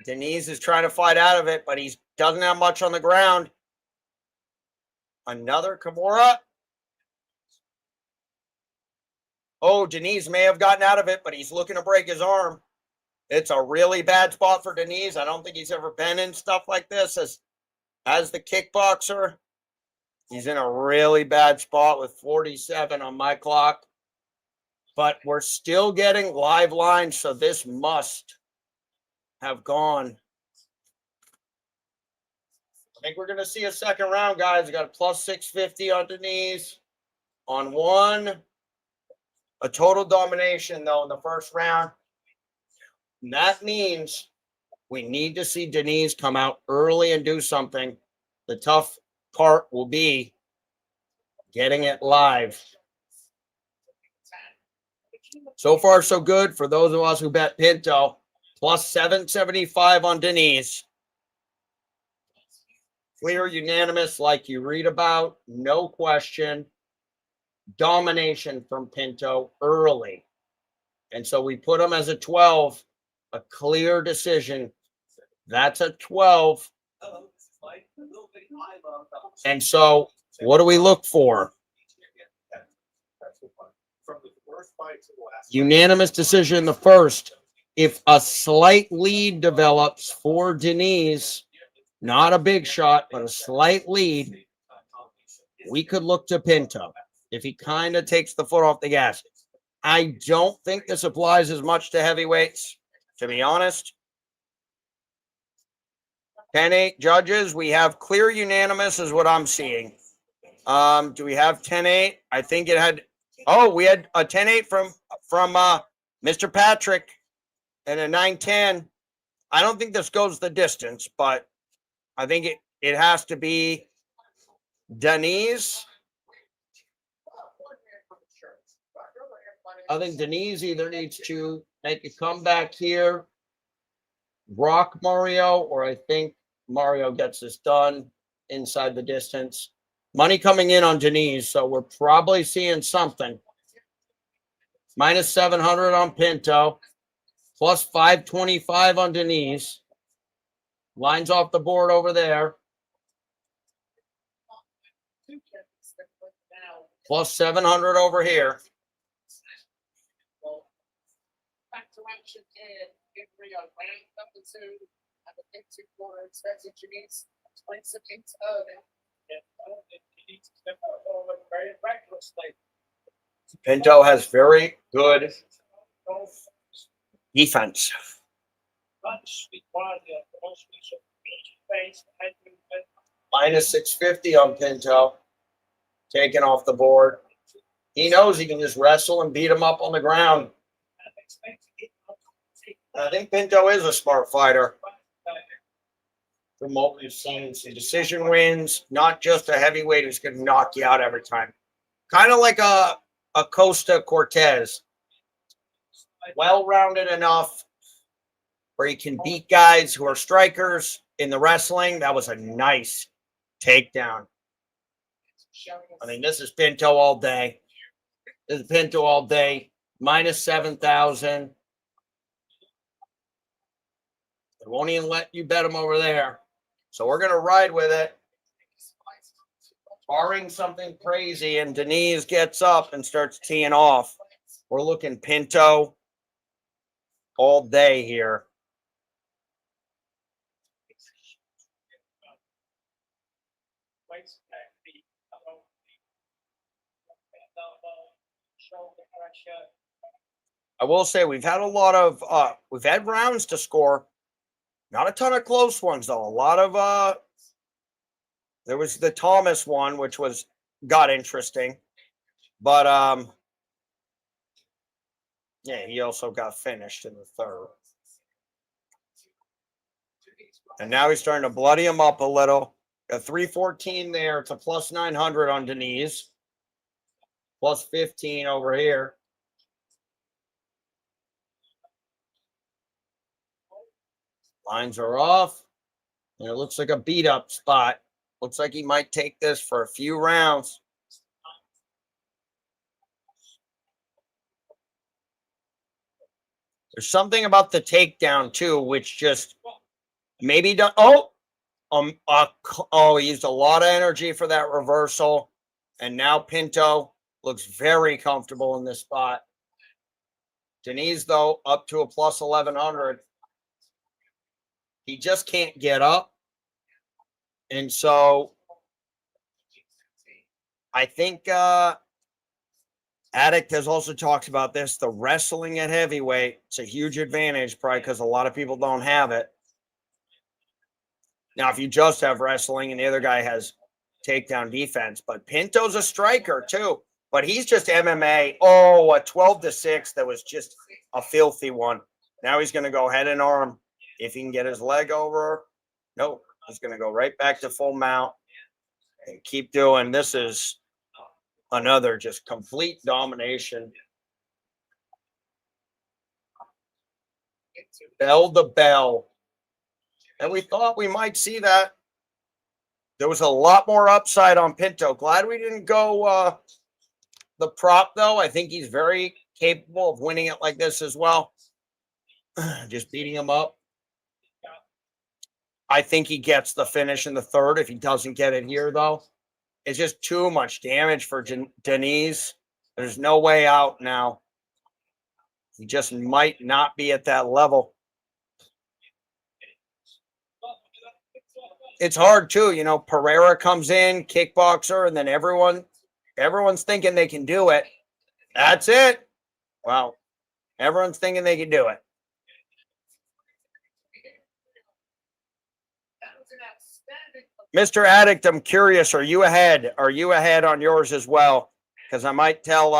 Denise is trying to fight out of it, but he doesn't have much on the ground. Another Kimura. Oh, Denise may have gotten out of it, but he's looking to break his arm. It's a really bad spot for Denise. I don't think he's ever been in stuff like this as the kickboxer. He's in a really bad spot with 47 on my clock. But we're still getting live lines, so this must have gone. I think we're going to see a second round, guys. We got a plus 650 on Denise. On one. A total domination, though, in the first round. And that means we need to see Denise come out early and do something. The tough part will be getting it live. So far, so good for those of us who bet Pinto. Plus 775 on Denise. Clear, unanimous, like you read about. No question. Domination from Pinto early. And so we put him as a 12. A clear decision. That's a 12. And so what do we look for? Unanimous decision in the first. If a slight lead develops for Denise, not a big shot, but a slight lead, we could look to Pinto if he kind of takes the foot off the gas. I don't think this applies as much to heavyweights, to be honest. 10-8 judges. We have clear unanimous is what I'm seeing. Do we have 10-8? I think it had. Oh, we had a 10-8 from Mr. Patrick and a 9-10. I don't think this goes the distance, but I think it has to be Denise. I think Denise either needs to make a comeback here, rock Mario, or I think Mario gets this done inside the distance. Money coming in on Denise, so we're probably seeing something. Minus 700 on Pinto. Plus 525 on Denise. Lines off the board over there. Plus 700 over here. Back to action here in Rio. Round number 2. And the pink 2 corner expected Denise. Points of pink early. Very recklessly. Pinto has very good defense. Minus 650 on Pinto. Taken off the board. He knows he can just wrestle and beat him up on the ground. I think Pinto is a smart fighter. From what we've seen, some decision wins, not just a heavyweight who's going to knock you out every time. Kind of like a Costa Cortez. Well-rounded enough where he can beat guys who are strikers in the wrestling. That was a nice takedown. I mean, this is Pinto all day. This is Pinto all day. Minus 7,000. They won't even let you bet him over there. So we're going to ride with it. Barring something crazy and Denise gets up and starts teeing off, we're looking Pinto all day here. I will say we've had a lot of we've had rounds to score. Not a ton of close ones though. A lot of there was the Thomas one, which got interesting. But yeah, he also got finished in the third. And now he's starting to bloody him up a little. Got 314 there. It's a plus 900 on Denise. Plus 15 over here. Lines are off. And it looks like a beat-up spot. Looks like he might take this for a few rounds. There's something about the takedown, too, which just maybe don't. He used a lot of energy for that reversal. And now Pinto looks very comfortable in this spot. Denise, though, up to a plus 1,100. He just can't get up. And so I think Addict has also talked about this. The wrestling at heavyweight, it's a huge advantage, probably because a lot of people don't have it. Now, if you just have wrestling and the other guy has takedown defense, but Pinto's a striker too, but he's just MMA. Oh, a 12-6 that was just a filthy one. Now he's going to go head and arm. If he can get his leg over, nope. He's going to go right back to full mount and keep doing. This is another just complete domination. Bell to bell. And we thought we might see that. There was a lot more upside on Pinto. Glad we didn't go the prop, though. I think he's very capable of winning it like this as well. Just beating him up. I think he gets the finish in the third. If he doesn't get it here, though, it's just too much damage for Denise. There's no way out now. He just might not be at that level. It's hard, too. You know, Pereira comes in, kickboxer, and then everyone's thinking they can do it. That's it. Wow. Everyone's thinking they can do it. Mr. Addict, I'm curious, are you ahead? Are you ahead on yours as well? Because I might tell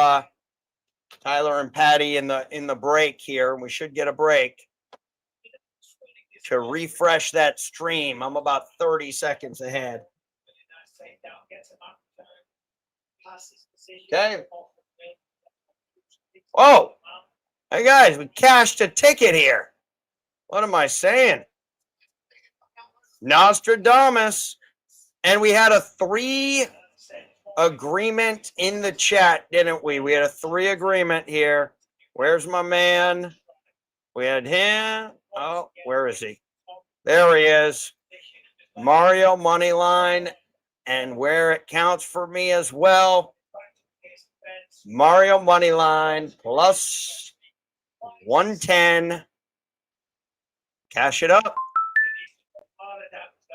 Tyler and Patty in the break here, and we should get a break, to refresh that stream. I'm about 30 seconds ahead. Okay. Oh, hey guys, we cashed a ticket here. What am I saying? Nostradamus. And we had a 3 agreement in the chat, didn't we? We had a 3 agreement here. Where's my man? We had him. Oh, where is he? There he is. Mario Moneyline. And where it counts for me as well, Mario Moneyline plus 110. Cash it up.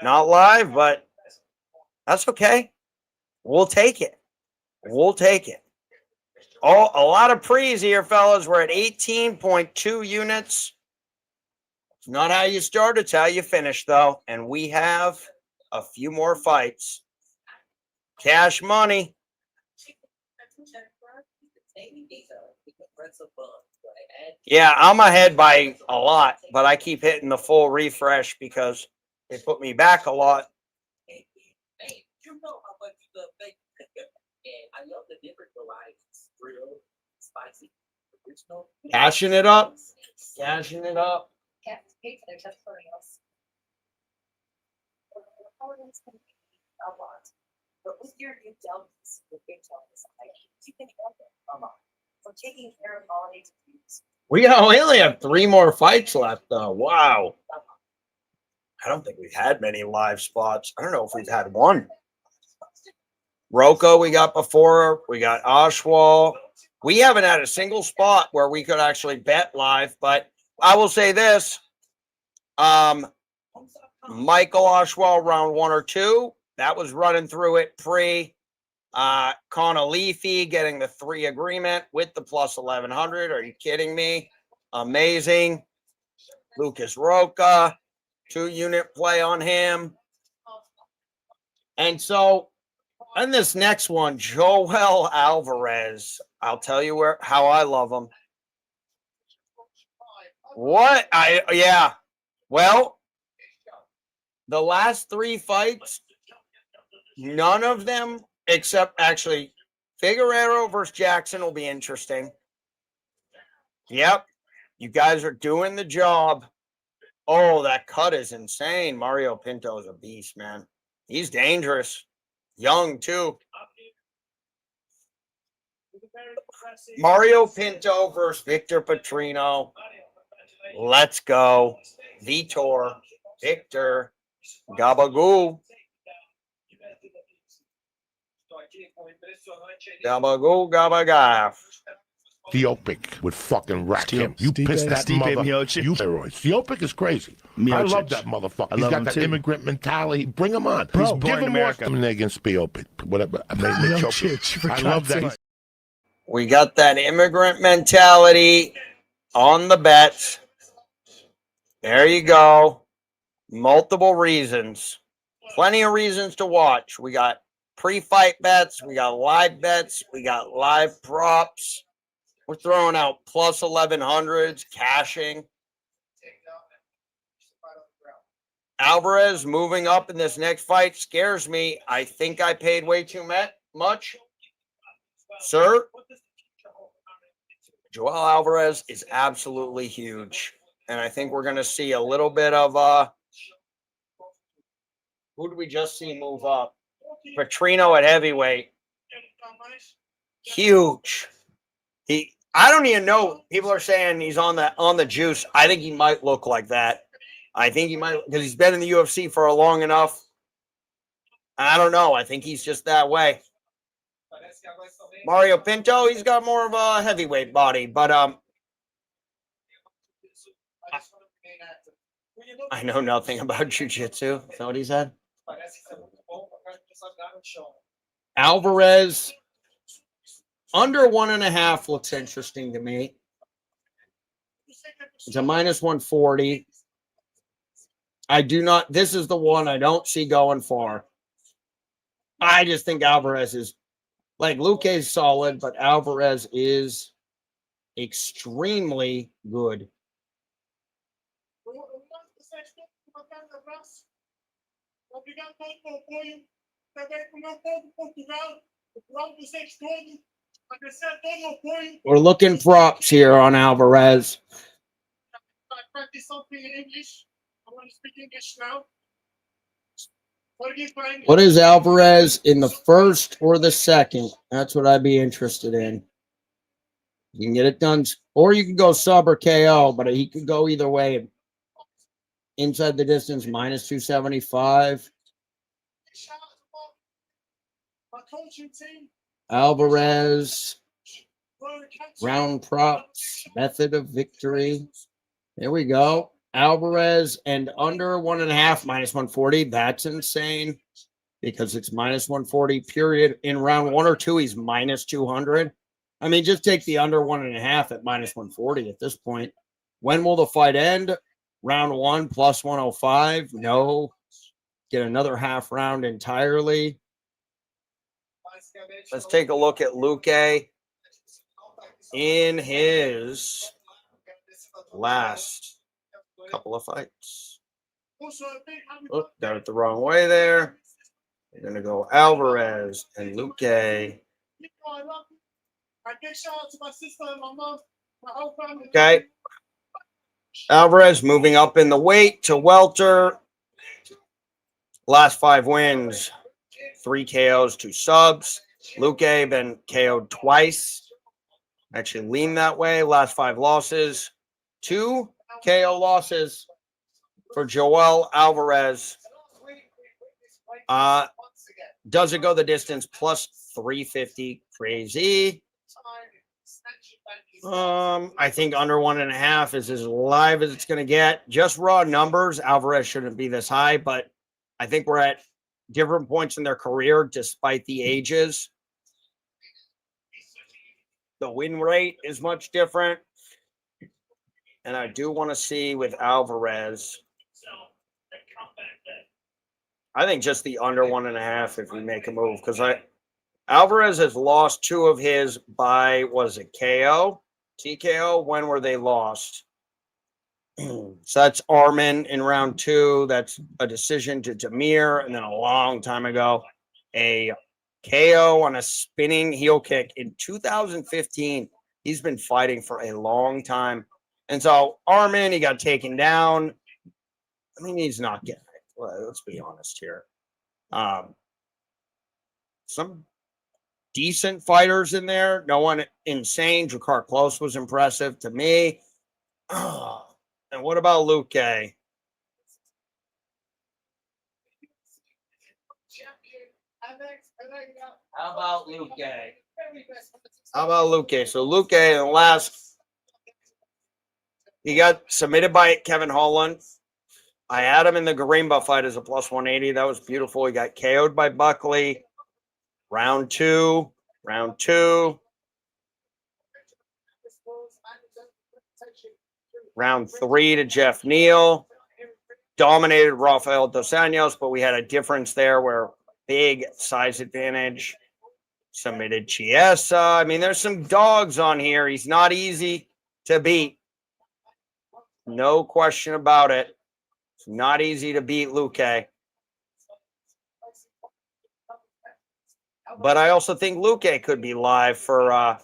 Not live, but that's okay. We'll take it. We'll take it. Oh, a lot of pre's here, fellas. We're at 18.2 units. It's not how you start, it's how you finish, though. And we have a few more fights. Cash money. Yeah, I'm ahead by a lot, but I keep hitting the full refresh because they put me back a lot. Cashing it up. Cashing it up. But with your new deltas, with big deltas, you can help it from taking care of holiday disease. We only have 3 more fights left, though. Wow. I don't think we've had many live spots. I don't know if we've had one. Rocco, we got before. We got Oswald. We haven't had a single spot where we could actually bet live, but I will say this. Michael Oswald, round 1 or 2. That was running through it pre. Connor Leafy getting the 3 agreement with the plus 1100. Are you kidding me? Amazing. Lucas Roca, 2-unit play on him. And so, in this next one, Joel Alvarez. I'll tell you how I love him. What? Yeah. Well, the last 3 fights, none of them, except actually Figueroa versus Jackson will be interesting. Yep. You guys are doing the job. Oh, that cut is insane. Mario Pinto is a beast, man. He's dangerous. Young, too. Mario Pinto versus Victor Petrino. Let's go. Vitor, Victor, Gabagoo. Gabagoo, Gabagaf. Theopic would fucking rack him. You pissed that mother. You steroids. Theopic is crazy. I love that motherfucker. He's got that immigrant mentality. Bring him on. Bro, give him more against Theopic. Whatever. I love that. We got that immigrant mentality on the bets. There you go. Multiple reasons. Plenty of reasons to watch. We got pre-fight bets. We got live bets. We got live props. We're throwing out plus 1100s, cashing. Alvarez moving up in this next fight scares me. I think I paid way too much. Sir, Joel Alvarez is absolutely huge. And I think we're going to see a little bit of, who did we just see move up? Petrino at heavyweight. Huge. I don't even know. People are saying he's on the juice. I think he might look like that. I think he might, because he's been in the UFC for a long enough. I don't know. I think he's just that way. Mario Pinto, he's got more of a heavyweight body, but I know nothing about jiu-jitsu. Is that what he said? Alvarez under 1.5 looks interesting to me. It's a minus 140. This is the one I don't see going far. I just think Alvarez is, like, Luque is solid, but Alvarez is extremely good. We're looking props here on Alvarez. I practice something in English. I want to speak English now. What is Alvarez in the first or the second? That's what I'd be interested in. You can get it done, or you can go sub or KO, but he could go either way. Inside the distance, minus 275. Alvarez, round props, method of victory. There we go. Alvarez and under 1.5, minus 140. That's insane because it's minus 140, period. In round 1 or 2, he's minus 200. I mean, just take the under 1.5 at minus 140 at this point. When will the fight end? Round 1 plus 105. No. Get another half round entirely. Let's take a look at Luque in his last couple of fights. Oh, got it the wrong way there. We're going to go Alvarez and Luque. Okay. Alvarez moving up in the weight to welter. Last 5 wins, 3 KOs, 2 subs. Luque been KO'd twice. Actually lean that way. Last 5 losses, 2 KO losses for Joel Alvarez. Does it go the distance? Plus 350. Crazy. I think under 1.5 is as live as it's going to get. Just raw numbers, Alvarez shouldn't be this high, but I think we're at different points in their career despite the ages. The win rate is much different. And I do want to see with Alvarez, I think just the under 1.5 if we make a move, because Alvarez has lost 2 of his by, was it KO? TKO? When were they lost? So that's Armin in round 2. That's a decision to Demir. And then a long time ago, a KO on a spinning heel kick in 2015. He's been fighting for a long time. And so Armin, he got taken down. I mean, he's not getting it. Well, let's be honest here. Some decent fighters in there. No one insane. Jaqk Close was impressive to me. And what about Luque? How about Luque? So Luque in the last, he got submitted by Kevin Holland. I had him in the Garimba fight as a plus 180. That was beautiful. He got KO'd by Buckley. Round 2. Round 3 to Jeff Neal. Dominated Rafael Dos Anjos, but we had a difference there where big size advantage. Submitted Chiesa. I mean, there's some dogs on here. He's not easy to beat. No question about it. It's not easy to beat Luque. But I also think Luque could be live for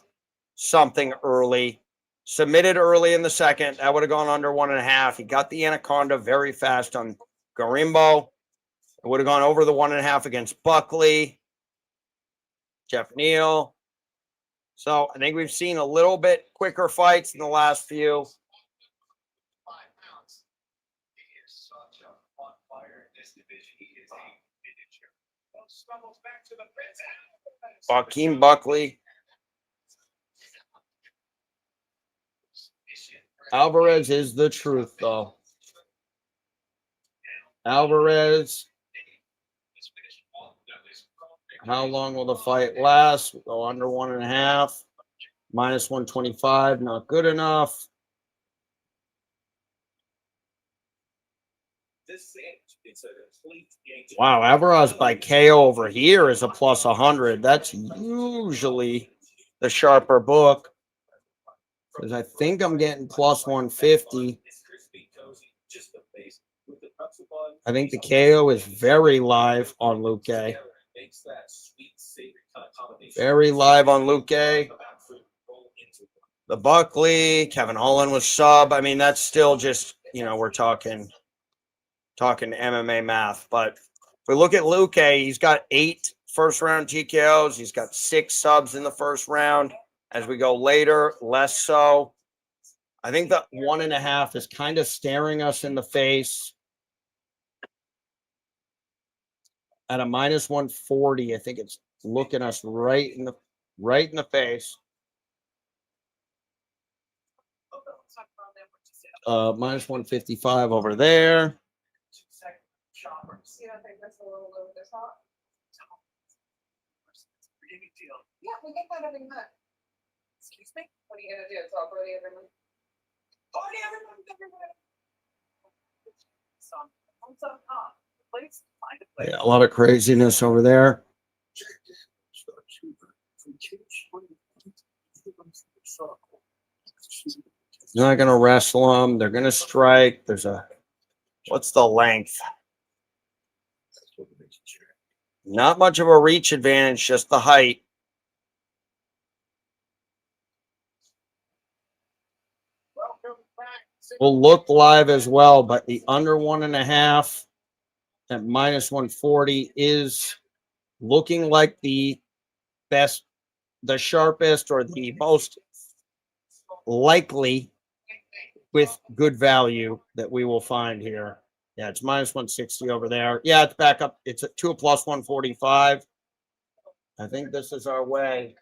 something early. Submitted early in the second. That would have gone under 1.5. He got the Anaconda very fast on Garimbo. It would have gone over the 1.5 against Buckley. Jeff Neal. So I think we've seen a little bit quicker fights in the last few. Joaquin Buckley. Alvarez is the truth, though. Alvarez. How long will the fight last? We'll go under 1.5. Minus 125. Not good enough. Wow, Alvarez by KO over here is a plus 100. That's usually the sharper book. Because I think I'm getting plus 150. I think the KO is very live on Luque. Very live on Luque. The Buckley, Kevin Holland was sub. I mean, that's still just, we're talking MMA math. But we look at Luke, he's got 8 first-round TKOs. He's got 6 subs in the first round. As we go later, less so. I think the 1.5 is kind of staring us in the face. At a minus 140, I think it's looking us right in the face. Minus 155 over there. Yeah, we get that every month. Excuse me? What are you gonna do? Talk already every month? Party every month, everybody. Yeah, a lot of craziness over there. They're not going to wrestle them. They're going to strike. There's a, what's the length? Not much of a reach advantage, just the height. Will look live as well, but the under 1.5 at minus 140 is looking like the best, the sharpest, or the most likely with good value that we will find here. Yeah, it's minus 160 over there. Yeah, it's back up. It's at 2 plus 145. I think this is our way.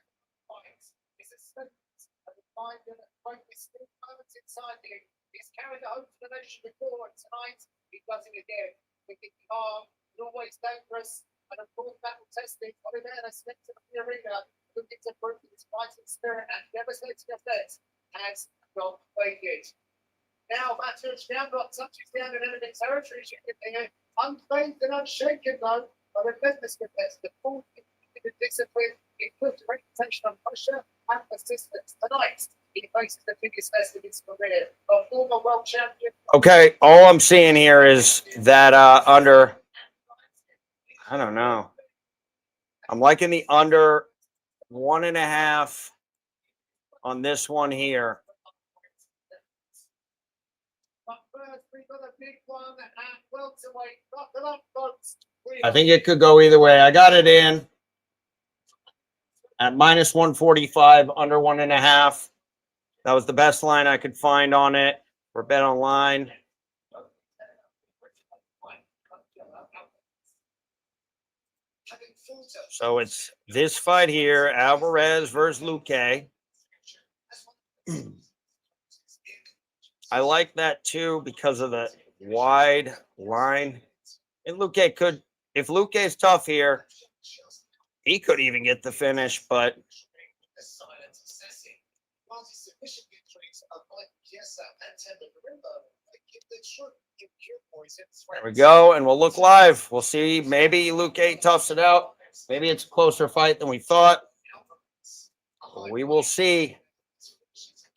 He's carried it home to the nation before, and tonight he does it again. Wicked calm, always dangerous, and of course battle testing. Oliveira steps into the arena, looking to prove his fighting spirit and devastating effect has not faded. Now Banter's now got touches down in enemy territory. Unfazed and unshaken though by the business competitor, full discipline, includes reputation of pressure and persistence. Tonight he faces the biggest test of his career, a former world champion. Okay, all I'm seeing here is that under, I don't know. I'm liking the under 1.5 on this one here. But first, we've got a big one at welterweight. Buckle up, folks. I think it could go either way. I got it in at minus 145, under 1.5. That was the best line I could find on it for Bet Online. So it's this fight here, Alvarez versus Luque. I like that too because of the wide line. And Luque could, if Luque is tough here, he could even get the finish, but there we go, and we'll look live. We'll see. Maybe Luque toughs it out. Maybe it's a closer fight than we thought. We will see.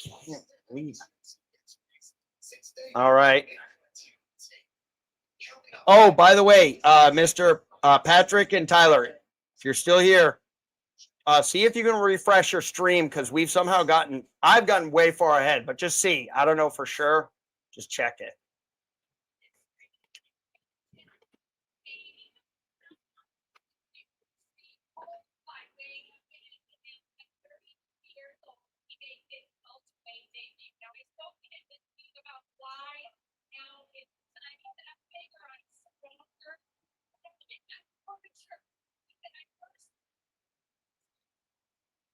Can't believe it. All right. Oh, by the way, Mr. Patrick and Tyler, if you're still here, see if you can refresh your stream because we've somehow I've gotten way far ahead, but just see. I don't know for sure. Just check it.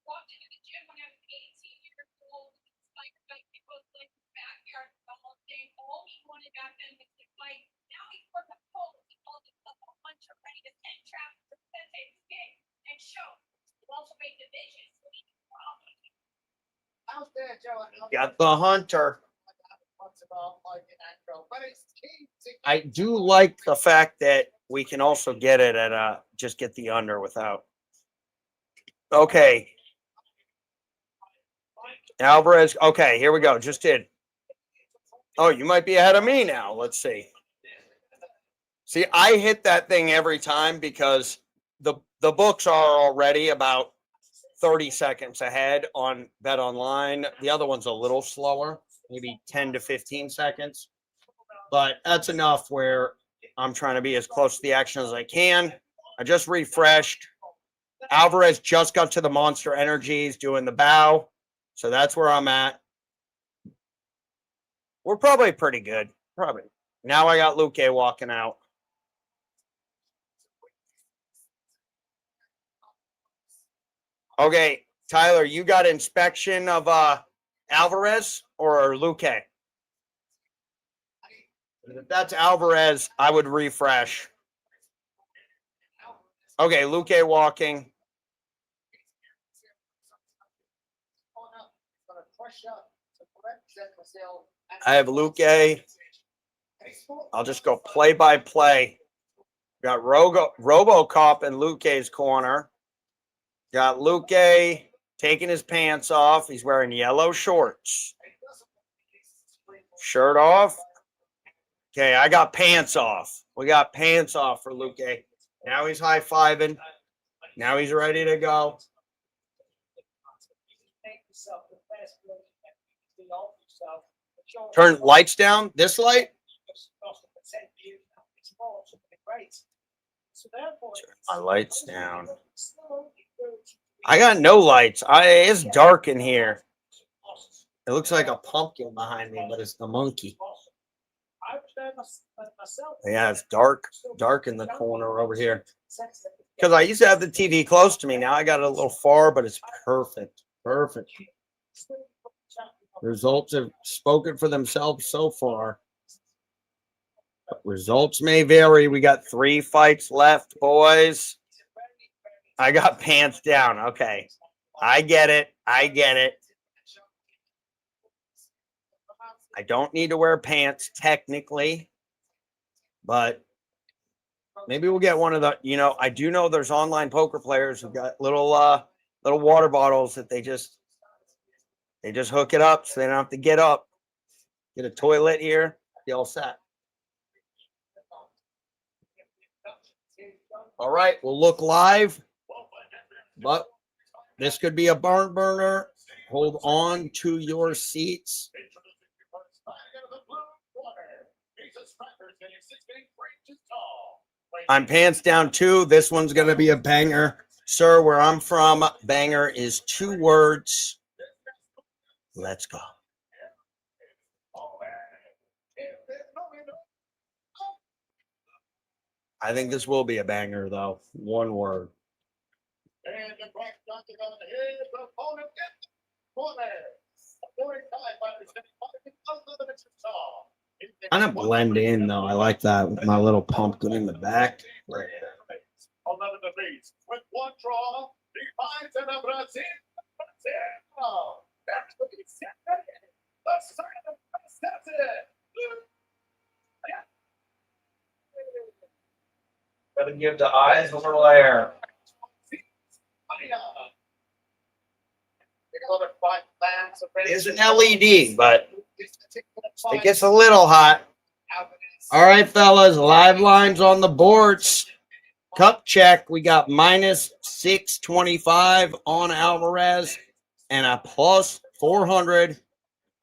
Walked into the gym when I was 18 years old. Inspired by people like the backyard all day. All he wanted back then was to fight. Now he's from the pole. He calls himself a hunter, ready to send traffic to sensei escape and show the welterweight division. Out there, Joe. Got the hunter. I do like the fact that we can also get it at just get the under without. Okay. Alvarez. Okay, here we go. Just did. Oh, you might be ahead of me now. Let's see. See, I hit that thing every time because the books are already about 30 seconds ahead on Bet Online. The other one's a little slower, maybe 10 to 15 seconds. But that's enough where I'm trying to be as close to the action as I can. I just refreshed. Alvarez just got to the Monster Energies doing the bow. So that's where I'm at. We're probably pretty good. Probably. Now I got Luque walking out. Okay, Tyler, you got inspection of Alvarez or Luque? If that's Alvarez, I would refresh. Okay, Luque walking. I have Luque. I'll just go play by play. Got RoboCop in Luque's corner. Got Luque taking his pants off. He's wearing yellow shorts. Shirt off. Okay, I got pants off. We got pants off for Luque. Now he's high-fiving. Now he's ready to go. Turn lights down. This light? Turn my lights down. I got no lights. It's dark in here. It looks like a pumpkin behind me, but it's the monkey. Yeah, it's dark in the corner over here. Because I used to have the TV close to me. Now I got it a little far, but it's perfect. Perfect. Results have spoken for themselves so far. But results may vary. We got 3 fights left, boys. I got pants down. Okay. I get it. I get it. I don't need to wear pants technically, but maybe we'll get one of the, I do know there's online poker players who got little water bottles that they just hook it up so they don't have to get up. Get a toilet here, be all set. All right, we'll look live, but this could be a barn burner. Hold on to your seats. I'm pants down too. This one's going to be a banger. Sir, where I'm from, banger is 2 words. Let's go. I think this will be a banger, though. 1 word. Kind of blend in, though. I like that with my little pumpkin in the back. Gotta give the eyes a little air. It is an LED, but it gets a little hot. All right, fellas, live lines on the boards. Cup check. We got minus 625 on Alvarez and a plus 400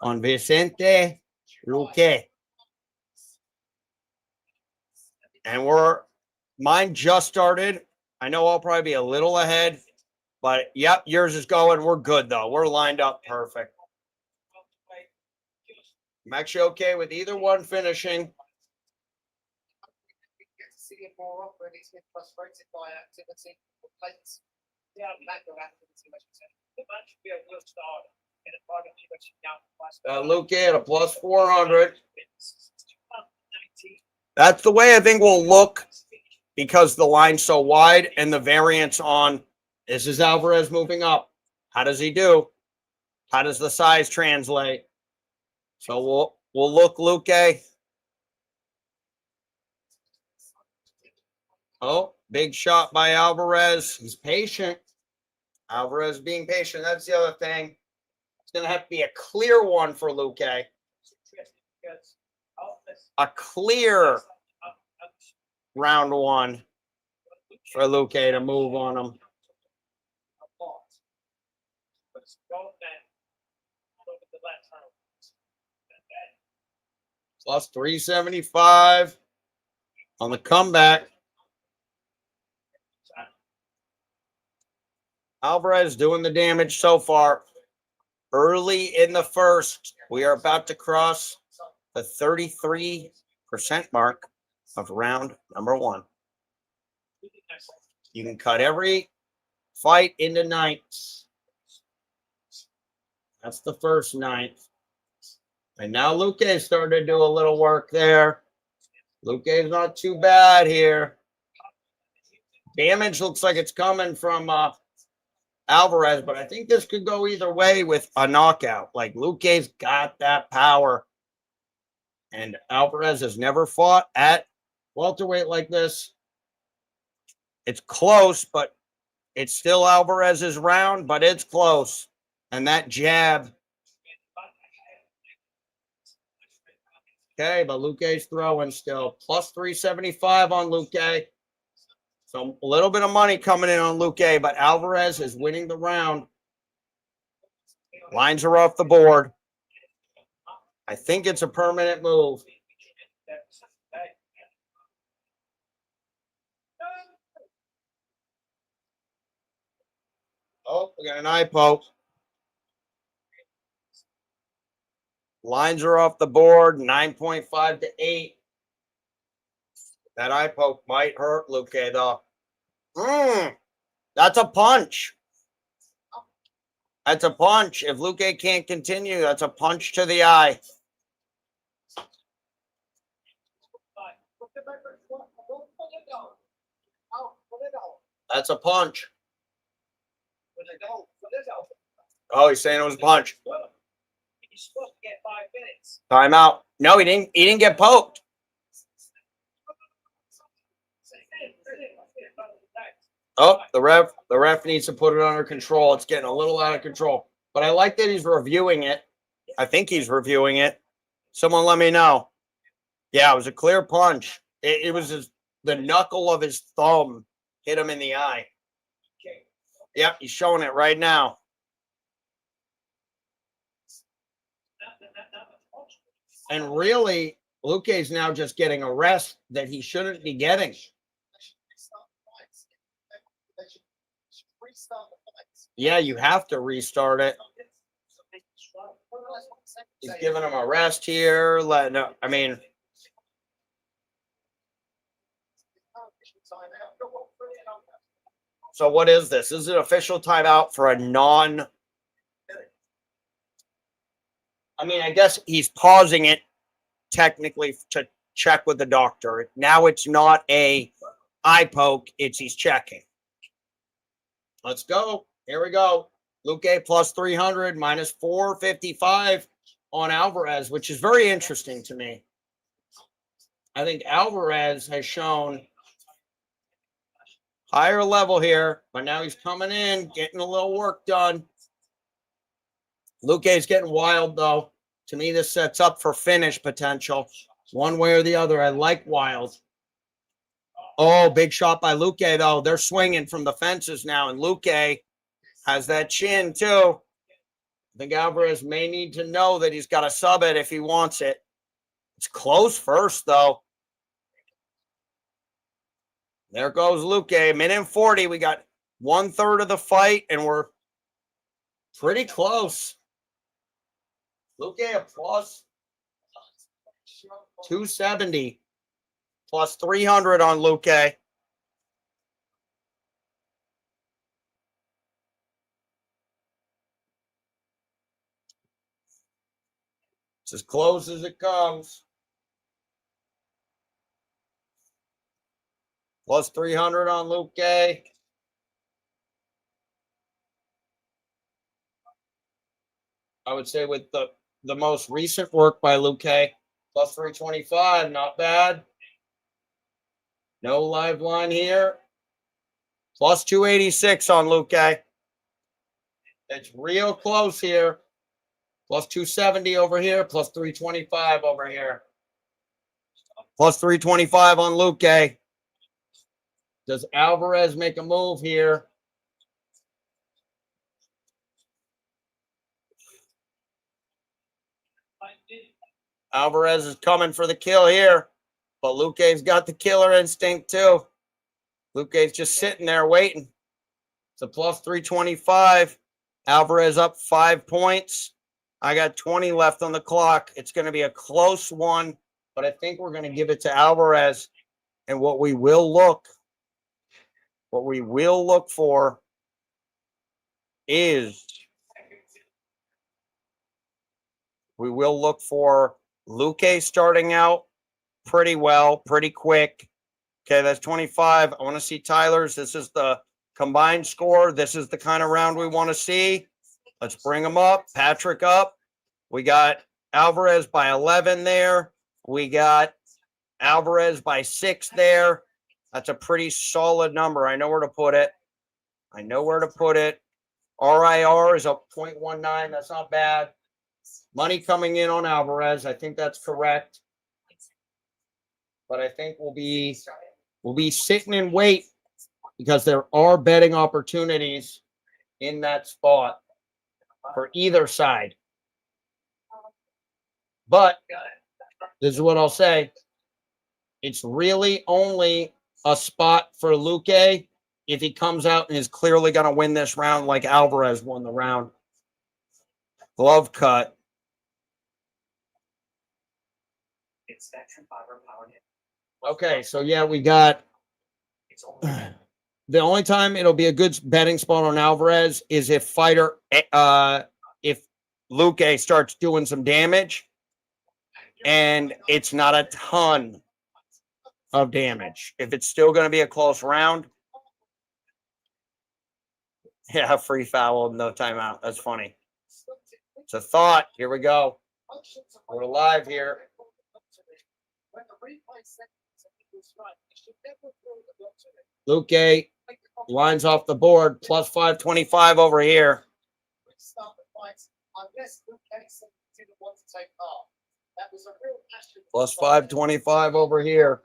on Vicente Luque. And mine just started. I know I'll probably be a little ahead, but yep, yours is going. We're good though. We're lined up perfect. I'm actually okay with either one finishing. Luque at a plus 400. That's the way I think we'll look because the line's so wide and the variance on this is Alvarez moving up. How does he do? How does the size translate? So we'll look Luque. Oh, big shot by Alvarez. He's patient. Alvarez being patient. That's the other thing. It's going to have to be a clear one for Luque. A clear round 1 for Luque to move on him. Plus 375 On the comeback, Alvarez doing the damage so far. Early in the first, we are about to cross the 33% mark of round number 1. You can cut every fight into ninths. That's the first ninth. And now Luque started to do a little work there. Luque's not too bad here. Damage looks like it's coming from Alvarez, but I think this could go either way with a knockout. Like, Luque's got that power. And Alvarez has never fought at welterweight like this. It's close, but it's still Alvarez's round, but it's close. And that jab. Okay, but Luque's throwing still. Plus 375 on Luque. So a little bit of money coming in on Luque, but Alvarez is winning the round. Lines are off the board. I think it's a permanent move. Oh, we got an eye poke. Lines are off the board, 9.5 to 8. That eye poke might hurt Luque, though. That's a punch. That's a punch. If Luque can't continue, that's a punch to the eye. That's a punch. Oh, he's saying it was a punch. He's supposed to get 5 minutes. Timeout. No, he didn't. He didn't get poked. Oh, the ref needs to put it under control. It's getting a little out of control. But I like that he's reviewing it. I think he's reviewing it. Someone let me know. Yeah, it was a clear punch. It was the knuckle of his thumb hit him in the eye. Yep, he's showing it right now. And really, Luque's now just getting a rest that he shouldn't be getting. Yeah, you have to restart it. He's giving him a rest here. I mean, so what is this? This is an official timeout for a non. I mean, I guess he's pausing it technically to check with the doctor. Now it's not a eye poke. It's he's checking. Let's go. Here we go. Luque plus 300, minus 455 on Alvarez, which is very interesting to me. I think Alvarez has shown higher level here, but now he's coming in, getting a little work done. Luque's getting wild, though. To me, this sets up for finish potential. One way or the other. I like wild. Oh, big shot by Luque, though. They're swinging from the fences now, and Luque has that chin, too. I think Alvarez may need to know that he's got to sub it if he wants it. It's close first, though. There goes Luque. Minute 40. We got 1/3 of the fight, and we're pretty close. Luque a plus 270. Plus 300 on Luque. It's as close as it comes. Plus 300 on Luque. I would say with the most recent work by Luque, plus 325, not bad. No live line here. Plus 286 on Luque. It's real close here. Plus 270 over here. Plus 325 over here. Plus 325 on Luque. Does Alvarez make a move here? Alvarez is coming for the kill here. But Luque's got the killer instinct too. Luque's just sitting there waiting. It's a plus 325. Alvarez up 5 points. I got 20 left on the clock. It's going to be a close one, but I think we're going to give it to Alvarez. And what we will look for is we will look for Luque starting out pretty well, pretty quick. Okay, that's 25. I want to see Tyler's. This is the combined score. This is the kind of round we want to see. Let's bring them up. Patrick up. We got Alvarez by 11 there. We got Alvarez by 6 there. That's a pretty solid number. I know where to put it. RIR is up 0.19. That's not bad. Money coming in on Alvarez. I think that's correct. But I think we'll be sitting and wait because there are betting opportunities in that spot for either side. But this is what I'll say. It's really only a spot for Luque if he comes out and is clearly going to win this round like Alvarez won the round. Glove cut. Okay, so yeah, we got the only time it'll be a good betting spot on Alvarez is if if Luque starts doing some damage and it's not a ton of damage. If it's still going to be a close round, yeah, free foul, no timeout. That's funny. It's a thought. Here we go. We're live here. Luque lines off the board, plus 525 over here. Plus 525 over here.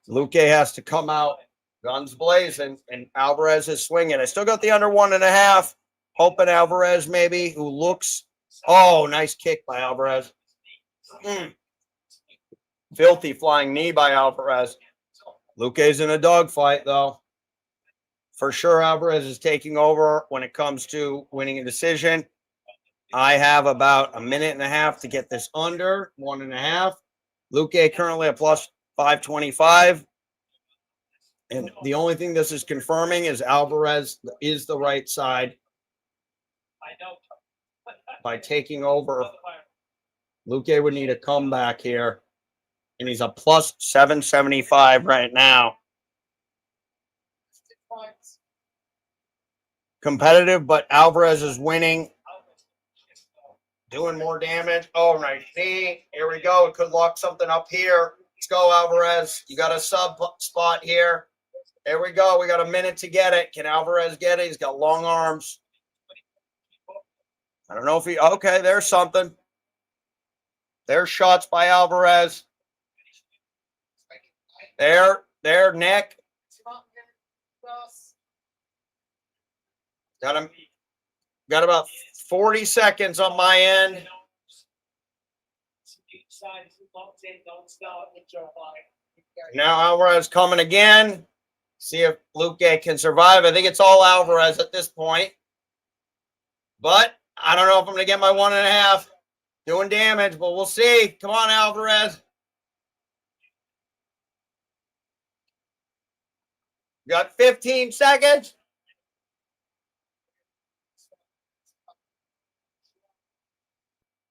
Luque has to come out, guns blazing, and Alvarez is swinging. I still got the under 1.5. Hoping Alvarez maybe, who looks, oh, nice kick by Alvarez. Filthy flying knee by Alvarez. Luque's in a dogfight, though. For sure, Alvarez is taking over when it comes to winning a decision. I have about 1.5 minutes to get this under 1.5. Luque currently at plus 525. And the only thing this is confirming is Alvarez is the right side by taking over. Luque would need a comeback here. And he's a plus 775 right now. Competitive, but Alvarez is winning. Doing more damage. Oh, nice knee. Here we go. It could lock something up here. Let's go, Alvarez. You got a sub spot here. There we go. We got 1 minute to get it. Can Alvarez get it? He's got long arms. I don't know if he... Okay, there's something. There's shots by Alvarez. There, neck. Got him. Got about 40 seconds on my end. Now Alvarez coming again. See if Luque can survive. I think it's all Alvarez at this point. But I don't know if I'm going to get my 1.5. Doing damage, but we'll see. Come on, Alvarez. Got 15 seconds.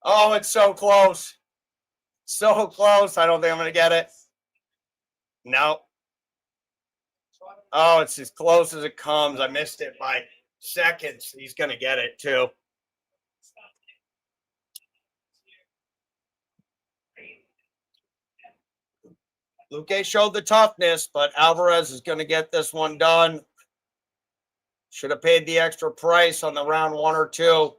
Oh, it's so close. So close. I don't think I'm going to get it. No. Oh, it's as close as it comes. I missed it by seconds. He's going to get it, too. Luque showed the toughness, but Alvarez is going to get this one done. Should have paid the extra price on the round 1 or 2.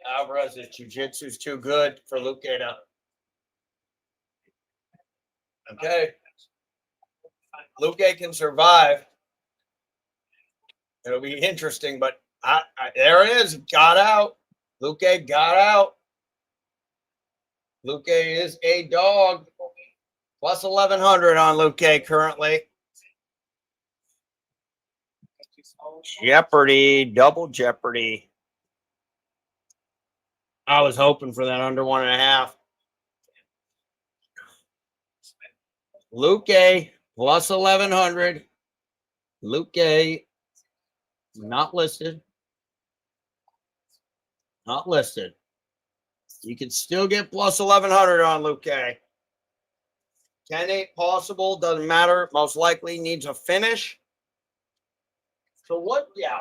Alvarez's jiu-jitsu is too good for Luque to. Okay. Luque can survive. It'll be interesting, but There it is. Got out. Luque got out. Luque is a dog. Plus 1,100 on Luque currently. Jeopardy. Double Jeopardy. I was hoping for that under 1.5. Luque plus 1,100. Luque not listed. Not listed. You can still get plus 1,100 on Luque. 10-8 possible. Doesn't matter. Most likely needs a finish. So what? Yeah.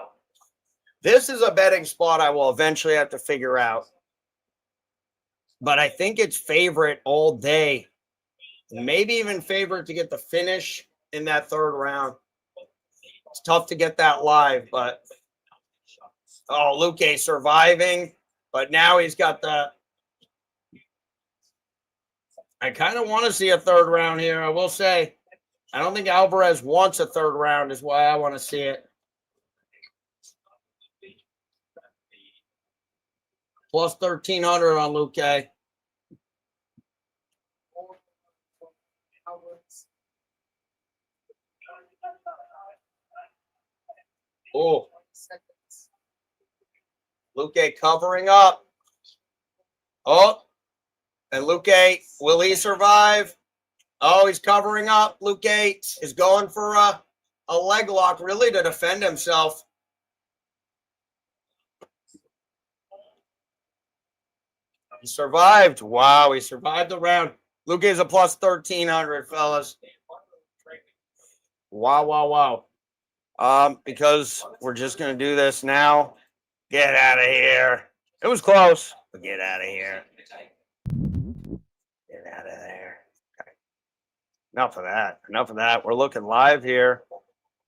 This is a betting spot I will eventually have to figure out. But I think it's favorite all day. Maybe even favorite to get the finish in that third round. It's tough to get that live, but Luque surviving, but now he's got the. I kind of want to see a third round here. I will say, I don't think Alvarez wants a third round, is why I want to see it. Plus 1,300 on Luque. Oh, Luque covering up. Oh, and Luque, will he survive? Oh, he's covering up. Luque is going for a leg lock, really, to defend himself. He survived. Wow, he survived the round. Luque is a plus 1,300, fellas. Wow, wow, wow. Because we're just going to do this now. Get out of here. It was close, but get out of here. Get out of there. Okay. Enough of that. Enough of that. We're looking live here.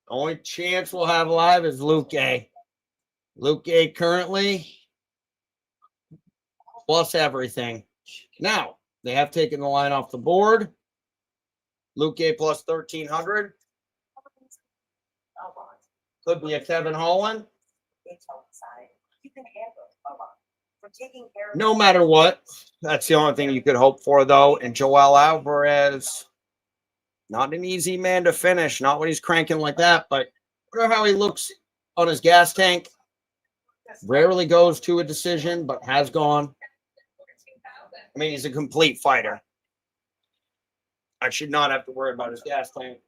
The only chance we'll have live is Luque. Luque currently plus everything. Now, they have taken the line off the board. Luque plus 1,300. Could be a Kevin Holland. No matter what, that's the only thing you could hope for, though. And Joel Alvarez, not an easy man to finish. Not when he's cranking like that, but wonder how he looks on his gas tank. Rarely goes to a decision, but has gone. I mean, he's a complete fighter. I should not have to worry about his gas tank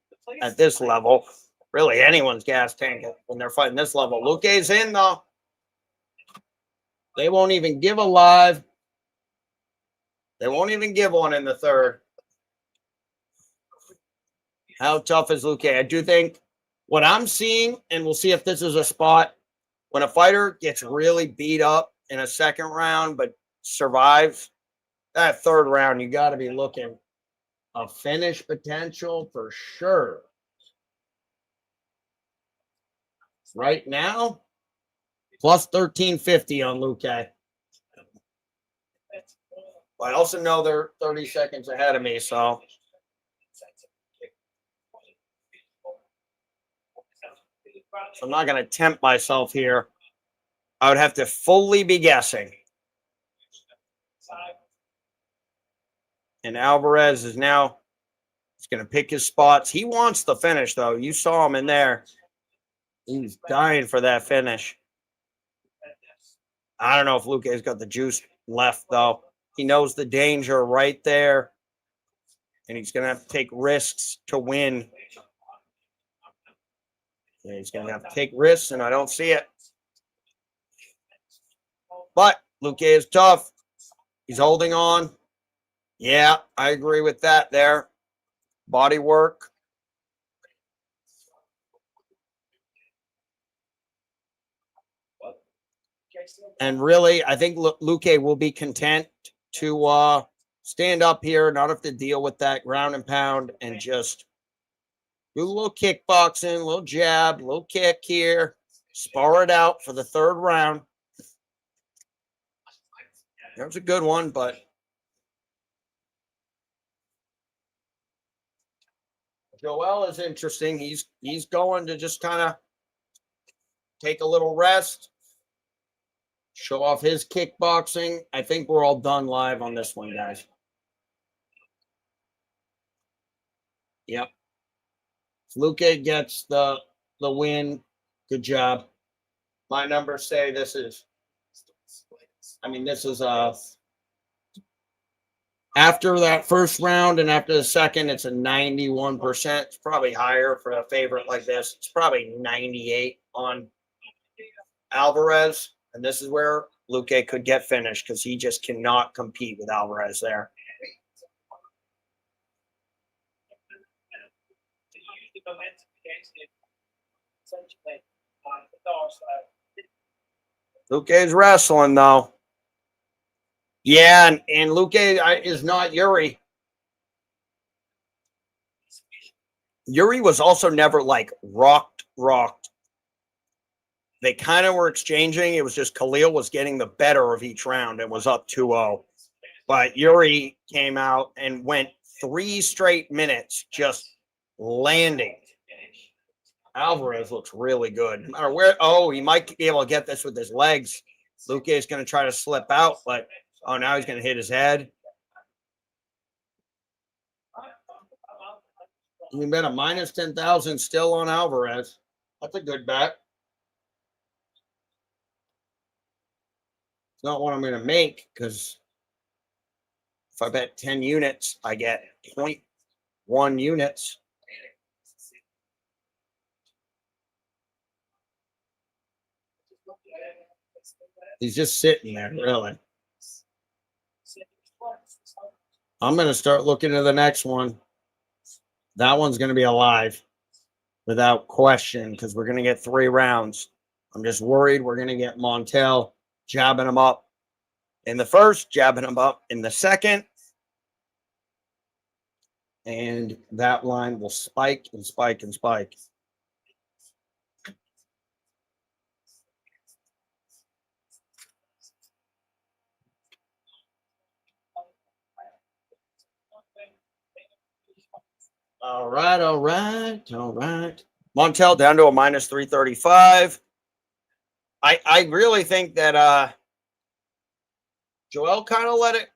at this level. Really, anyone's gas tank when they're fighting this level. Luque's in, though. They won't even give a live. They won't even give one in the third. How tough is Luque? I do think what I'm seeing, and we'll see if this is a spot, when a fighter gets really beat up in a second round but survives, that third round, you got to be looking a finish potential for sure. Right now, plus 1,350 on Luque. I also know they're 30 seconds ahead of me, so. I'm not going to tempt myself here. I would have to fully be guessing. And Alvarez is now, he's going to pick his spots. He wants the finish, though. You saw him in there. He's dying for that finish. I don't know if Luque's got the juice left, though. He knows the danger right there. And he's going to have to take risks to win. Yeah, he's going to have to take risks, and I don't see it. But Luque is tough. He's holding on. Yeah, I agree with that there. Body work. And really, I think Luque will be content to stand up here, not have to deal with that ground and pound, and just do a little kickboxing, a little jab, a little kick here, spar it out for the third round. That was a good one, but Joel is interesting. He's going to just kind of take a little rest, show off his kickboxing. I think we're all done live on this one, guys. Yep. Luque gets the win. Good job. My numbers say this is, after that first round and after the second, it's a 91%. It's probably higher for a favorite like this. It's probably 98 on Alvarez. And this is where Luque could get finished because he just cannot compete with Alvarez there. Luque's wrestling, though. Yeah, and Luque is not Yuri. Yuri was also never, like, rocked. They kind of were exchanging. It was just Khalil was getting the better of each round and was up 2-0. But Yuri came out and went 3 straight minutes just landing. Alvarez looks really good. No matter where, he might be able to get this with his legs. Luque is going to try to slip out, but now he's going to hit his head. You can bet a minus 10,000 still on Alvarez. That's a good bet. It's not what I'm going to make because if I bet 10 units, I get 0.1 units. He's just sitting there, really. I'm going to start looking at the next one. That one's going to be alive without question because we're going to get 3 rounds. I'm just worried we're going to get Montel jabbing him up in the first, jabbing him up in the second. And that line will spike and spike and spike. All right. Montel down to a minus 335. I really think that Joel kind of let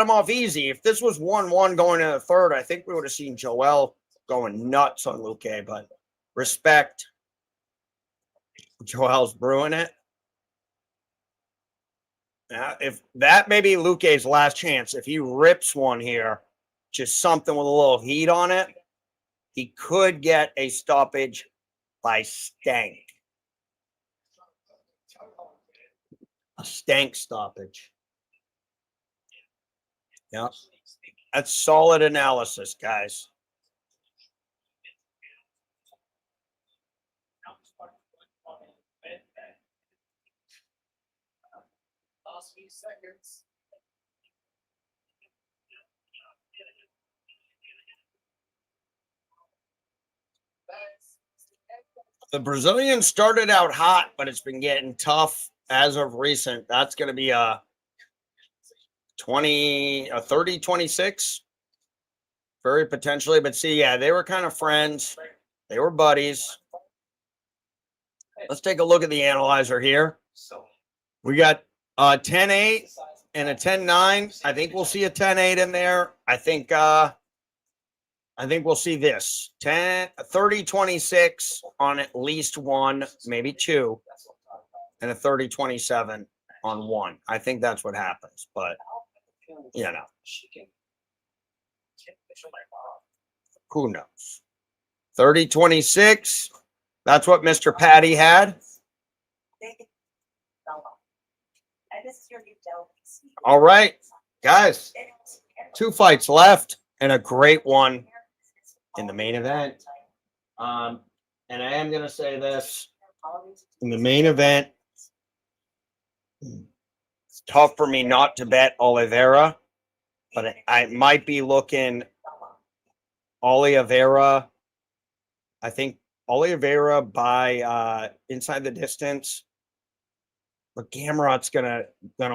him off easy. If this was 1-1 going into the third, I think we would have seen Joel going nuts on Luque, but respect. Joel's brewing it. If that may be Luque's last chance, if he rips one here, just something with a little heat on it, he could get a stoppage by stank. A stank stoppage. Yeah. That's solid analysis, guys. Last few seconds. The Brazilian started out hot, but it's been getting tough as of recent. That's going to be a 30-26. Very potentially. But see, yeah, they were kind of friends. They were buddies. Let's take a look at the analyzer here. We got a 10-8 and a 10-9. I think we'll see a 10-8 in there. I think we'll see this 30-26 on at least one, maybe two, and a 30-27 on one. I think that's what happens, but who knows? 30-26. That's what Mr. Patty had. All right, guys, 2 fights left and a great one in the main event. And I am going to say this. In the main event, it's tough for me not to bet Oliveira, but I might be looking Oliveira. I think Oliveira by inside the distance, but Gamrot's gonna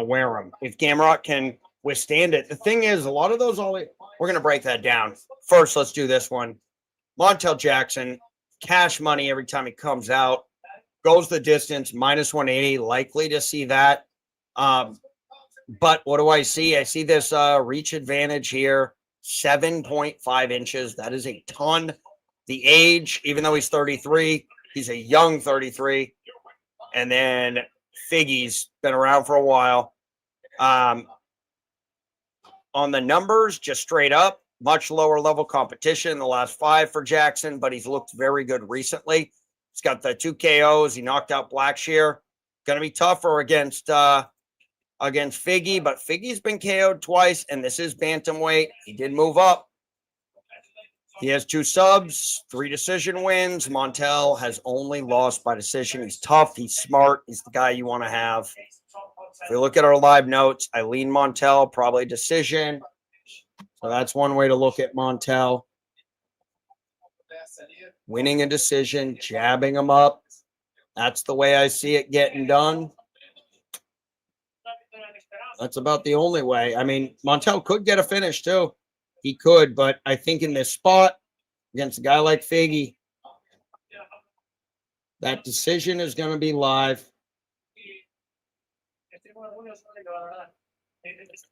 wear him. If Gamrot can withstand it. The thing is, a lot of those we're going to break that down. First, let's do this one. Montel Jackson, cash money every time he comes out. goes the distance, minus 180, likely to see that. But what do I see? I see this reach advantage here, 7.5 inches. That is a ton. The age, even though he's 33, he's a young 33. And then Figgy's been around for a while. On the numbers, just straight up, much lower level competition in the last 5 for Jackson, but he's looked very good recently. He's got the 2 KOs. He knocked out Blackshear. Going to be tougher against Figgy, but Figgy's been KO'd twice, and this is bantamweight. He did move up. He has 2 subs, 3 decision wins. Montel has only lost by decision. He's tough. He's smart. He's the guy you want to have. If we look at our live notes, I lean Montel, probably decision. So that's one way to look at Montel. Winning a decision, jabbing him up. That's the way I see it getting done. That's about the only way. I mean, Montel could get a finish too. He could, but I think in this spot against a guy like Figgy, that decision is going to be live.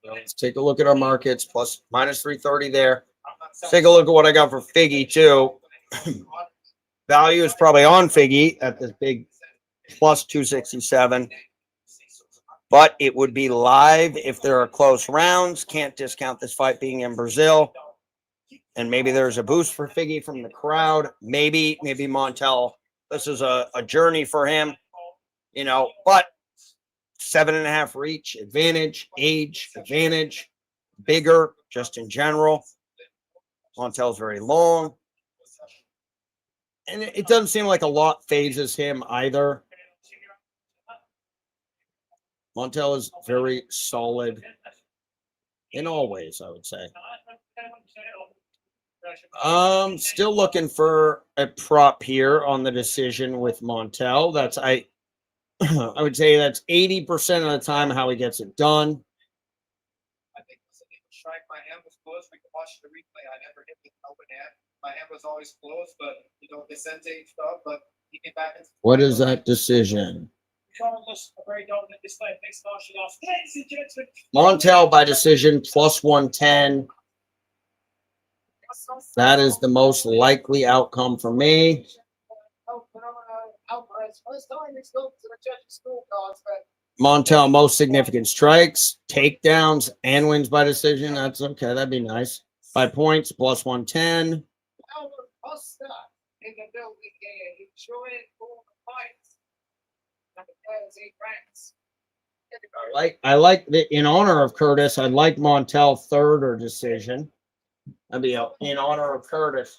Let's take a look at our markets. Minus 330 there. Let's take a look at what I got for Figgy too. Value is probably on Figgy at this big plus 267. But it would be live if there are close rounds. Can't discount this fight being in Brazil. And maybe there's a boost for Figgy from the crowd. Maybe Montel. This is a journey for him, you know, but 7.5 reach, advantage, age, advantage, bigger, just in general. Montel's very long. And it doesn't seem like a lot phases him either. Montel is very solid in all ways, I would say. Still looking for a prop here on the decision with Montel. That's I would say that's 80% of the time how he gets it done. I think strike. My hand was closed. We can watch the replay. I never hit the open hand. My hand was always closed, but you know, Vicente stuff, but he came back and what is that decision? Montel by decision plus 110. That is the most likely outcome for me. Montel, most significant strikes, takedowns, and wins by decision. That's okay. That'd be nice. 5 points, plus 110. I like the, in honor of Curtis, I'd like Montel third or decision. That'd be in honor of Curtis,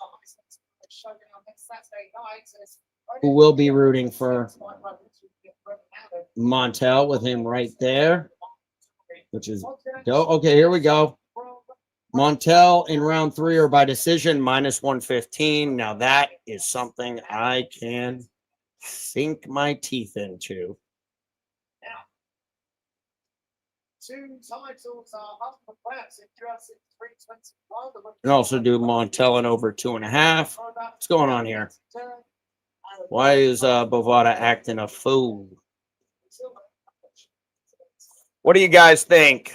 who will be rooting for Montel with him right there, which is go. Okay, here we go. Montel in round 3 or by decision, minus 115. Now that is something I can sink my teeth into. And also do Montel in over 2.5. What's going on here? Why is Bovada acting a fool? What do you guys think?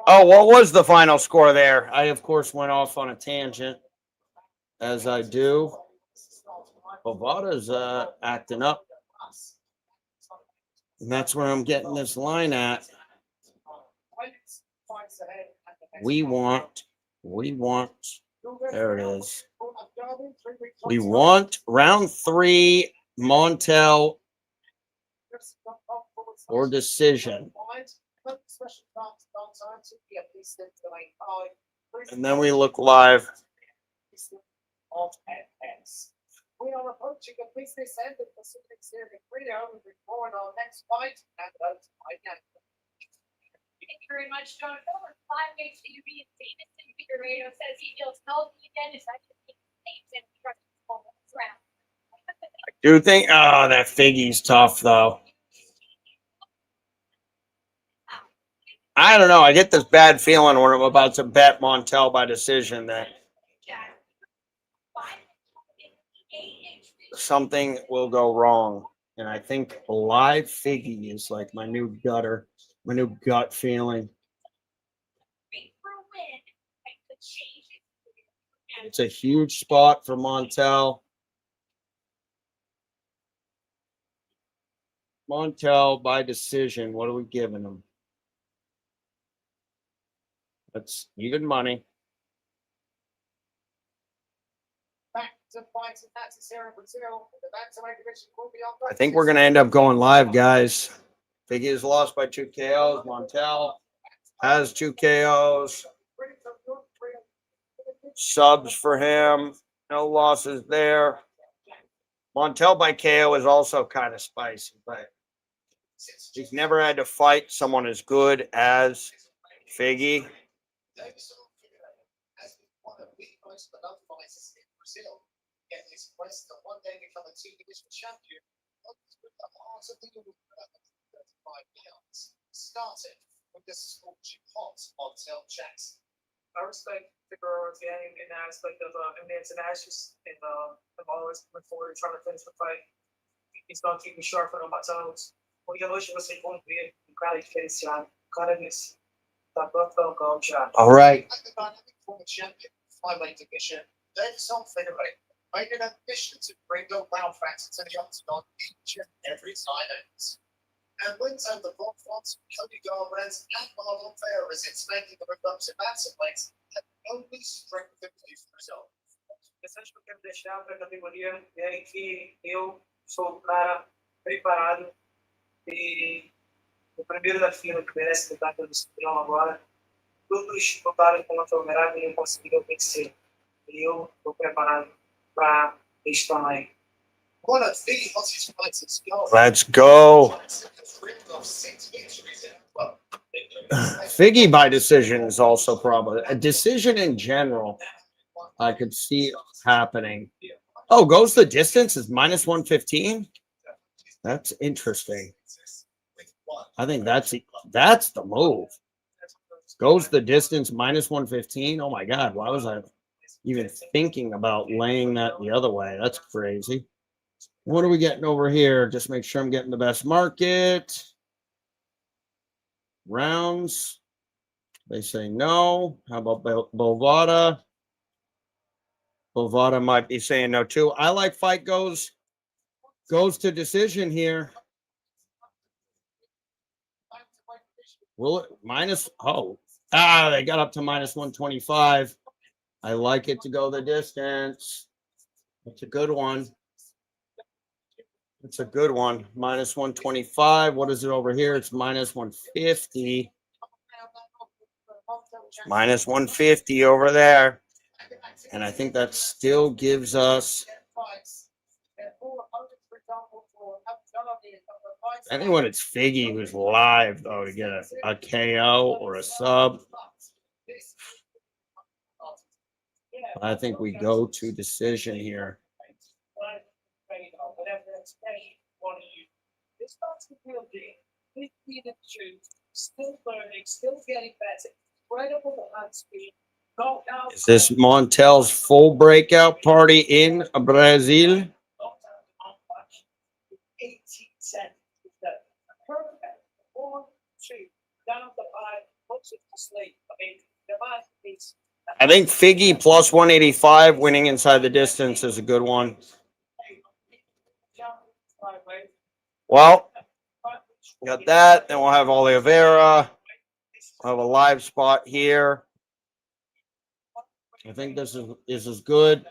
Oh, what was the final score there? I, of course, went off on a tangent, as I do. Bovada's acting up. And that's where I'm getting this line at. We want, there it is. We want round 3, Montel or decision. And then we look live. We are approaching the business end of Pacific Series Rio and record our next fight and again. Thank you very much, John. Over 5 days to you being Davidson Figueredo says he feels healthy again. Is that just and trust round? I do think that Figgy's tough though. I don't know. I get this bad feeling when I'm about to bet Montel by decision that something will go wrong. And I think live Figgy is like my new gut feeling. It's a huge spot for Montel. Montel by decision. What are we giving him? That's even money. Back to fights and that's 0 for 0. The bantamweight division will be on. I think we're going to end up going live, guys. Figgy is lost by 2 KOs. Montel has 2 KOs. Subs for him. No losses there. Montel by KO is also kind of spicy, but he's never had to fight someone as good as Figgy. Get his quest to one day become a two-division champion. With the heart of the 35 pounds. Starting with the scorching hot Montel Jackson. I respect the girl game in the aspect of MMA Internationals, and I'm always looking forward to trying to finish the fight. He's going to keep me sharp on my toes. Porque hoje você pode ver um cara diferenciado, um cara nesse tá pronto com o Jaqk. All right. Like the dynamic former champion, flyweight division, Davis on featherweight, made an ambition to bring the wow factor to the octagon each and every time ends. And wins over the Bob Fonts, Cody Garbrandt, and Marlon Fair as it's making the move up to bantamweight had only strengthened his result. Interessante que eu quero deixar para a categoria é que eu sou um cara preparado e o primeiro da fila que merece lutar pelo cinturão agora. Todos lutaram com a Almerada e eu consegui vencer. E eu estou preparado para este tamanho. One of the hottest fighters. Let's go. Figgy by decision is also probably a decision in general. I could see happening. Oh, goes the distance is minus 115. That's interesting. I think that's the move. Goes the distance minus 115. Oh my God. Why was I even thinking about laying that the other way? That's crazy. What are we getting over here? Just make sure I'm getting the best market. Rounds. They say no. How about Bovada? Bovada might be saying no too. I like fight goes to decision here. Will it minus? Oh, they got up to minus 125. I like it to go the distance. It's a good one. It's a good one. Minus 125. What is it over here? It's minus 150. Minus 150 over there. And I think that still gives us. I think when it's Figgy who's live, though, to get a KO or a sub. I think we go to decision here. Still learning, still getting better. Incredible hand speed. Is this Montel's full breakout party in Brazil? 18 cents. Perfect. 1, 2, down the 5, puts it to sleep. I mean, the man is. I think Figgy plus 185 winning inside the distance is a good one. Well, got that. Then we'll have Oliveira. We'll have a live spot here. I think this is as good.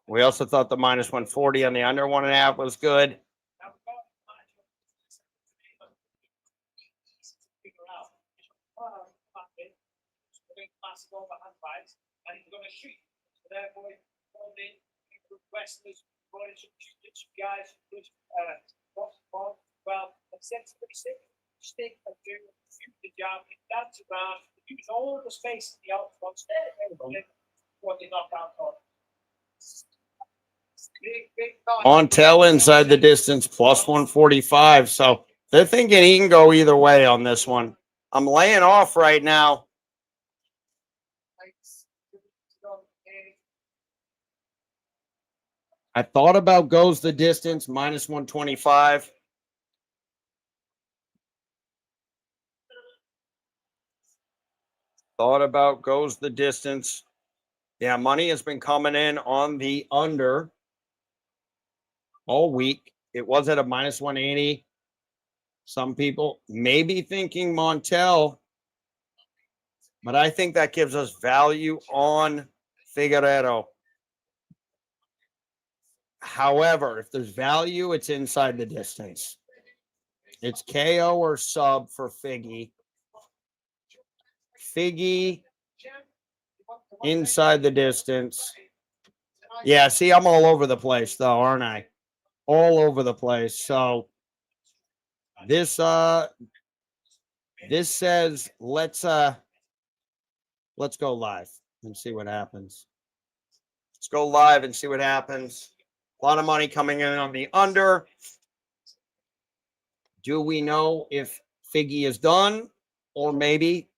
We also thought the minus 140 on the under 1.5 was good. And he's going to shoot. So therefore, wrestlers, guys, well, sense pretty sick. Stick and do the job. That's about use all the space in the outfront. What they knock out on. Montel inside the distance plus 145. So they're thinking he can go either way on this one. I'm laying off right now. I thought about goes the distance minus 125. Thought about goes the distance. Yeah, money has been coming in on the under all week. It was at a minus 180. Some people may be thinking Montel, but I think that gives us value on Figueiredo. However, if there's value, it's inside the distance. It's KO or sub for Figgy. Figgy inside the distance. Yeah, see, I'm all over the place though, aren't I? All over the place. So this says let's go live and see what happens. Let's go live and see what happens. A lot of money coming in on the under. Do we know if Figgy is done, or maybe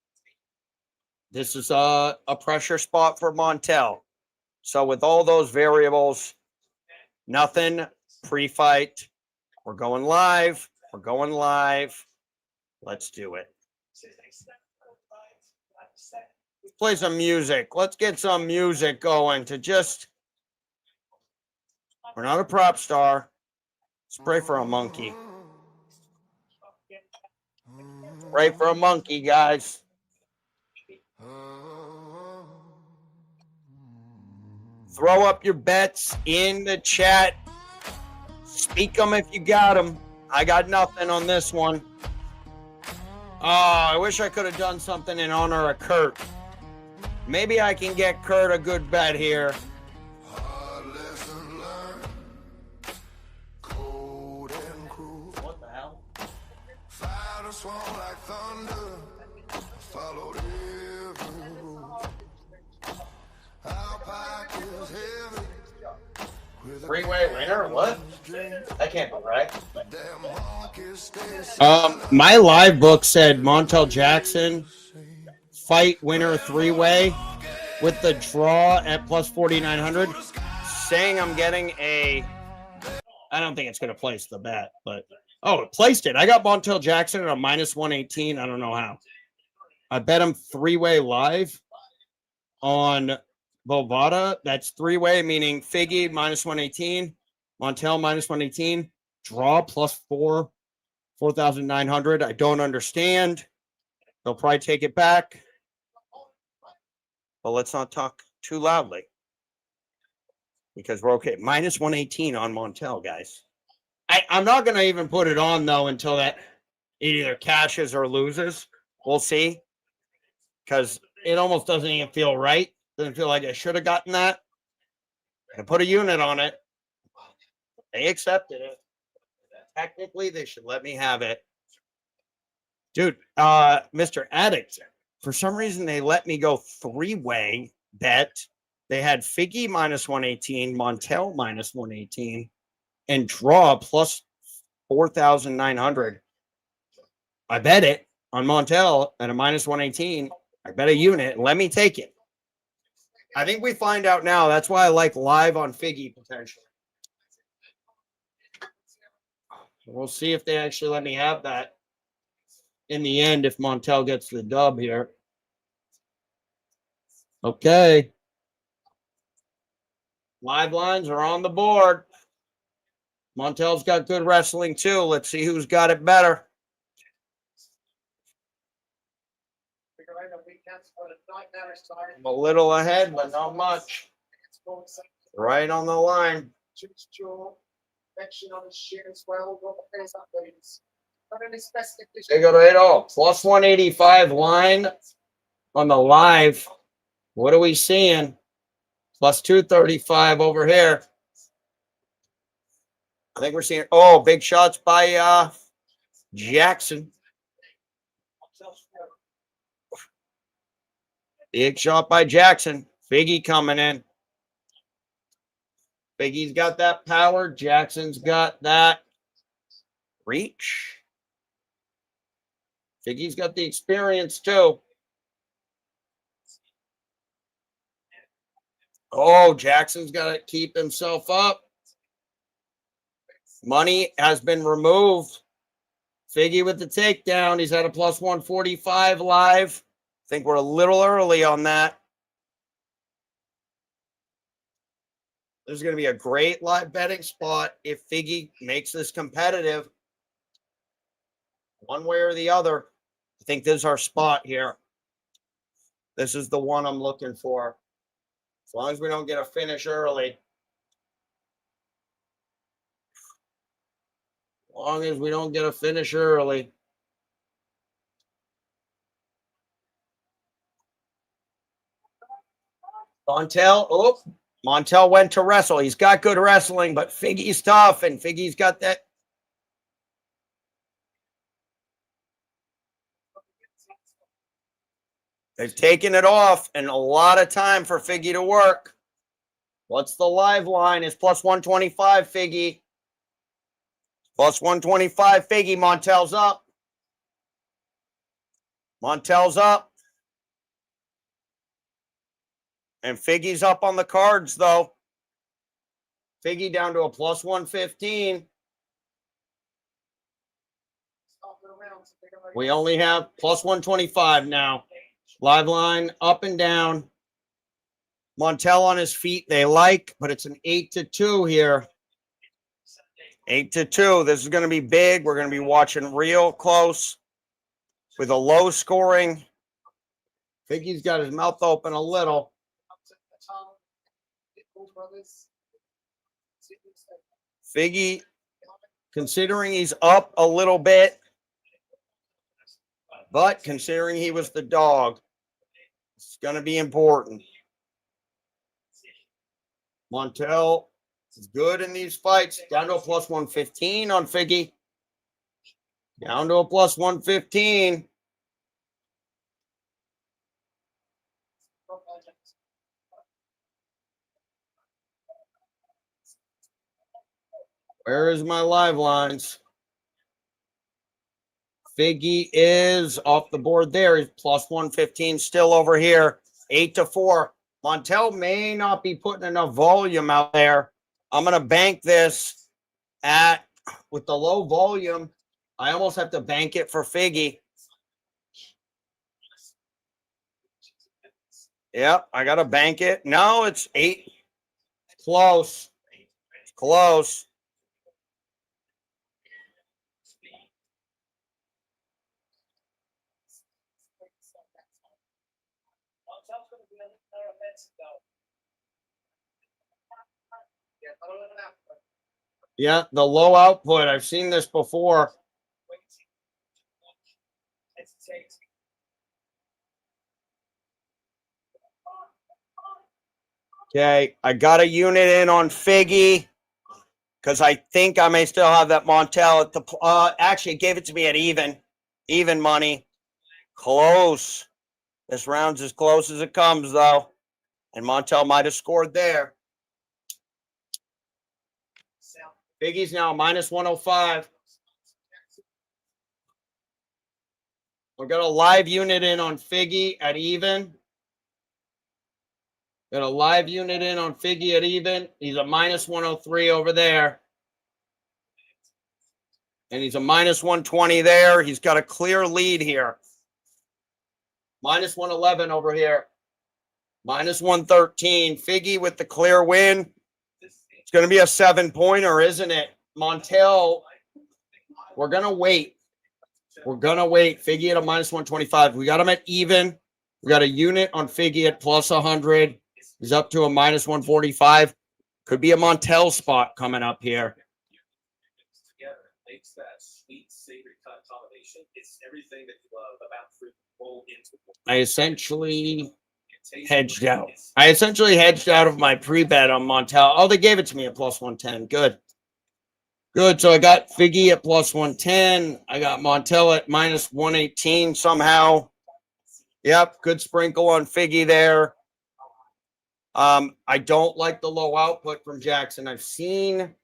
this is a pressure spot for Montel? So with all those variables, nothing pre-fight. We're going live. We're going live. Let's do it. Let's play some music. Let's get some music going to just... We're not a prop star. Let's pray for a monkey. Pray for a monkey, guys. Throw up your bets in the chat. Speak them if you got them. I got nothing on this one. Oh, I wish I could have done something in honor of Kurt. Maybe I can get Kurt a good bet here. What the hell? Three-way winner? What? That can't be right. My live book said Montel Jackson fight winner three-way with the draw at plus 4,900. Saying I'm getting a... I don't think it's going to place the bet, but... Oh, it placed it. I got Montel Jackson at a minus 118. I don't know how. I bet him three-way live on Bovada. That's three-way, meaning Figgy minus 118, Montel minus 118, draw plus 4,900. I don't understand. They'll probably take it back. But let's not talk too loudly, because we're okay. Minus 118 on Montel, guys. I'm not going to even put it on, though, until that it either cashes or loses. We'll see. Because it almost doesn't even feel right. Doesn't feel like I should have gotten that. I put a unit on it. They accepted it. Technically, they should let me have it. Dude, Mr. Addict, for some reason, they let me go three-way bet. They had Figgy minus 118, Montel minus 118, and draw plus 4,900. I bet it on Montel at a minus 118. I bet a unit. Let me take it. I think we find out now. That's why I like live on Figgy potentially. We'll see if they actually let me have that in the end if Montel gets the dub here. Okay. Live lines are on the board. Montel's got good wrestling too. Let's see who's got it better. I'm a little ahead, but not much. Right on the line. They got it all. Plus 185 line on the live. What are we seeing? Plus 235 over here. I think we're seeing, oh, big shots by Jackson. Big shot by Jackson. Figgy coming in. Figgy's got that power. Jackson's got that reach. Figgy's got the experience too. Oh, Jackson's got to keep himself up. Money has been removed. Figgy with the takedown. He's at a plus 145 live. I think we're a little early on that. There's going to be a great live betting spot if Figgy makes this competitive. One way or the other. I think this is our spot here. This is the one I'm looking for. As long as we don't get a finish early. As long as we don't get a finish early. Montel went to wrestle. He's got good wrestling, but Figgy's tough, and Figgy's got that. They've taken it off, and a lot of time for Figgy to work. What's the live line? It's plus 125, Figgy. Plus 125, Figgy. Montel's up. Montel's up. And Figgy's up on the cards, though. Figgy down to a plus 115. We only have plus 125 now. Live line up and down. Montel on his feet, they like, but it's an 8-2 here. 8-2. This is going to be big. We're going to be watching real close with a low scoring. Figgy's got his mouth open a little. Figgy, considering he's up a little bit, but considering he was the dog, it's going to be important. Montel is good in these fights. Down to a plus 115 on Figgy. Down to a plus 115. Where is my live lines? Figgy is off the board there. He's plus 115 still over here. 8-4. Montel may not be putting enough volume out there. I'm going to bank this with the low volume. I almost have to bank it for Figgy. Yep, I got to bank it. No, it's 8. Close. It's close. Yeah, the low output. I've seen this before. Okay, I got a unit in on Figgy because I think I may still have that Montel at the. Actually, gave it to me at even money. Close. This round's as close as it comes, though, and Montel might have scored there. Figgy's now minus 105. We've got a live unit in on Figgy at even. Got a live unit in on Figgy at even. He's a minus 103 over there. And he's a minus 120 there. He's got a clear lead here. Minus 111 over here. Minus 113. Figgy with the clear win. It's going to be a 7-pointer, isn't it? Montel, we're going to wait. We're going to wait. Figgy at a minus 125. We got him at even. We got a unit on Figgy at plus 100. He's up to a minus 145. Could be a Montel spot coming up here. I essentially hedged out. I essentially hedged out of my pre-bet on Montel. Oh, they gave it to me at plus 110. Good. Good. So I got Figgy at plus 110. I got Montel at minus 118 somehow. Yep. Good sprinkle on Figgy there. I don't like the low output from Jackson. I've seen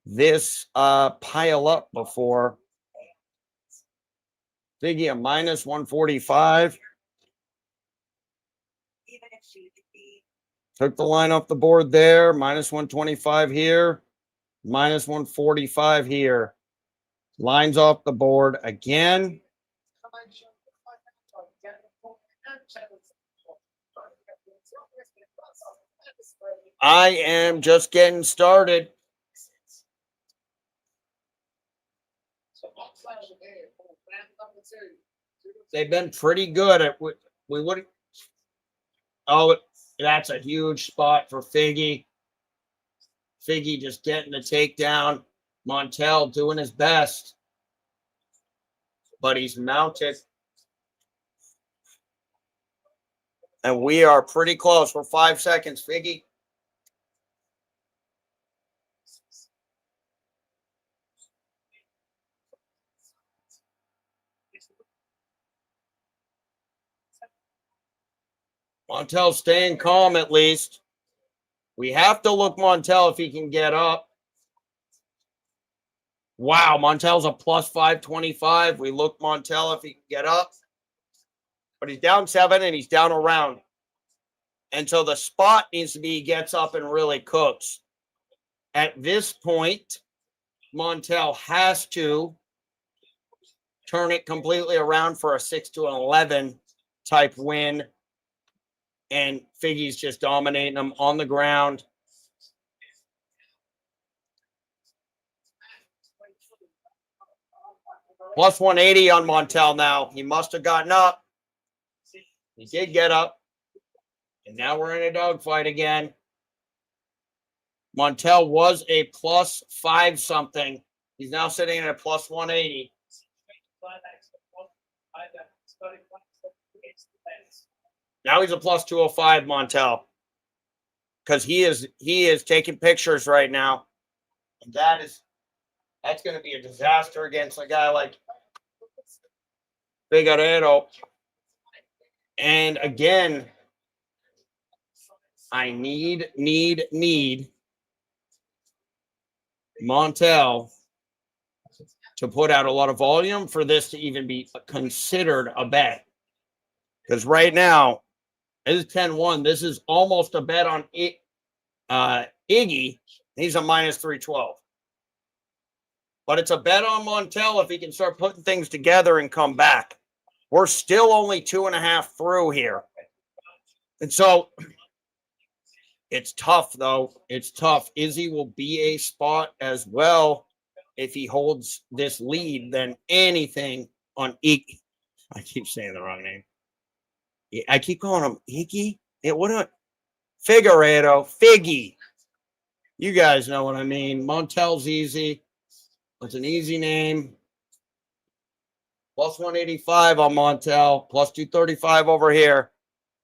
this pile up before. Figgy a minus 145. Took the line off the board there. Minus 125 here. Minus 145 here. Lines off the board again. I am just getting started. They've been pretty good at we would. Oh, that's a huge spot for Figgy. Figgy just getting the takedown. Montel doing his best, but he's mounted. And we are pretty close. We're 5 seconds, Figgy. Montel staying calm at least. We have to look Montel if he can get up. Wow, Montel's a plus 525. We look Montel if he can get up. But he's down 7 and he's down a round. And so the spot needs to be he gets up and really cooks. At this point, Montel has to turn it completely around for a 6-11 type win. And Figgy's just dominating him on the ground. Plus 180 on Montel now. He must have gotten up. He did get up. And now we're in a dogfight again. Montel was a plus 5 something. He's now sitting at a plus 180. Now he's a plus 205, Montel. Because he is taking pictures right now. And that's going to be a disaster against a guy like Figueiredo. And again, I need Montel to put out a lot of volume for this to even be considered a bet. Because right now, this is 10-1. This is almost a bet on Iggy. He's a minus 312. But it's a bet on Montel if he can start putting things together and come back. We're still only 2.5 through here. And so it's tough, though. It's tough. Izzy will be a spot as well if he holds this lead than anything on Iggy. I keep saying the wrong name. I keep calling him Iggy. What? Figueiredo. Figgy. You guys know what I mean. Montel's easy. It's an easy name. Plus 185 on Montel. Plus 235 over here.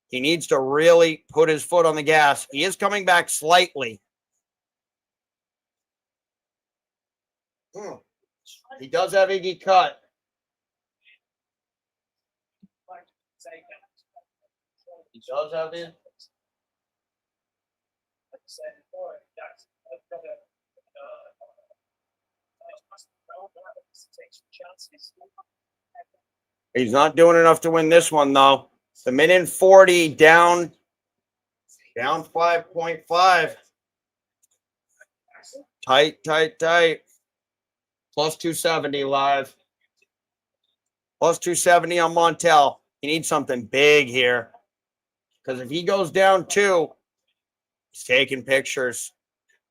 He needs to really put his foot on the gas. He is coming back slightly. He does have Iggy cut. He does have it. He's not doing enough to win this one, though. The minute 40 down 5.5. Tight. Plus 270 live. Plus 270 on Montel. He needs something big here. Because if he goes down 2, he's taking pictures.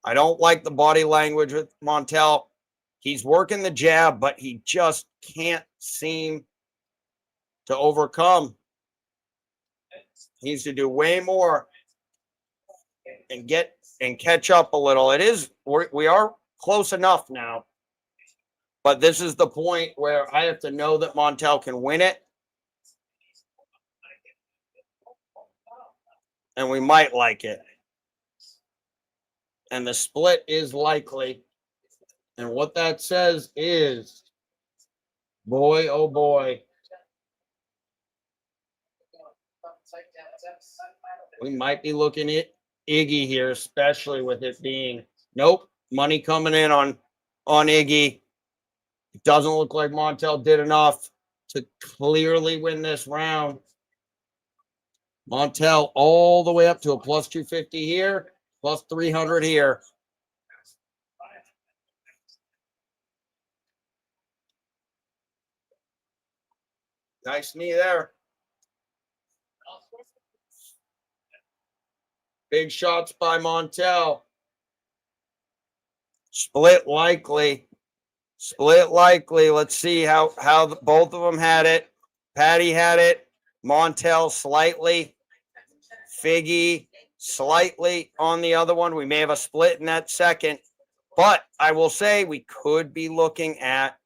I don't like the body language with Montel. He's working the jab, but he just can't seem to overcome. He needs to do way more and catch up a little. We are close enough now. But this is the point where I have to know that Montel can win it. And we might like it. And the split is likely. And what that says is, boy, oh boy. We might be looking at Iggy here, especially with it being, nope, money coming in on Iggy. It doesn't look like Montel did enough to clearly win this round. Montel all the way up to a plus 250 here, plus 300 here. Nice knee there. Big shots by Montel. Split likely. Split likely. Let's see how both of them had it. Patty had it. Montel slightly. Figgy slightly on the other one. We may have a split in that second. But I will say we could be looking at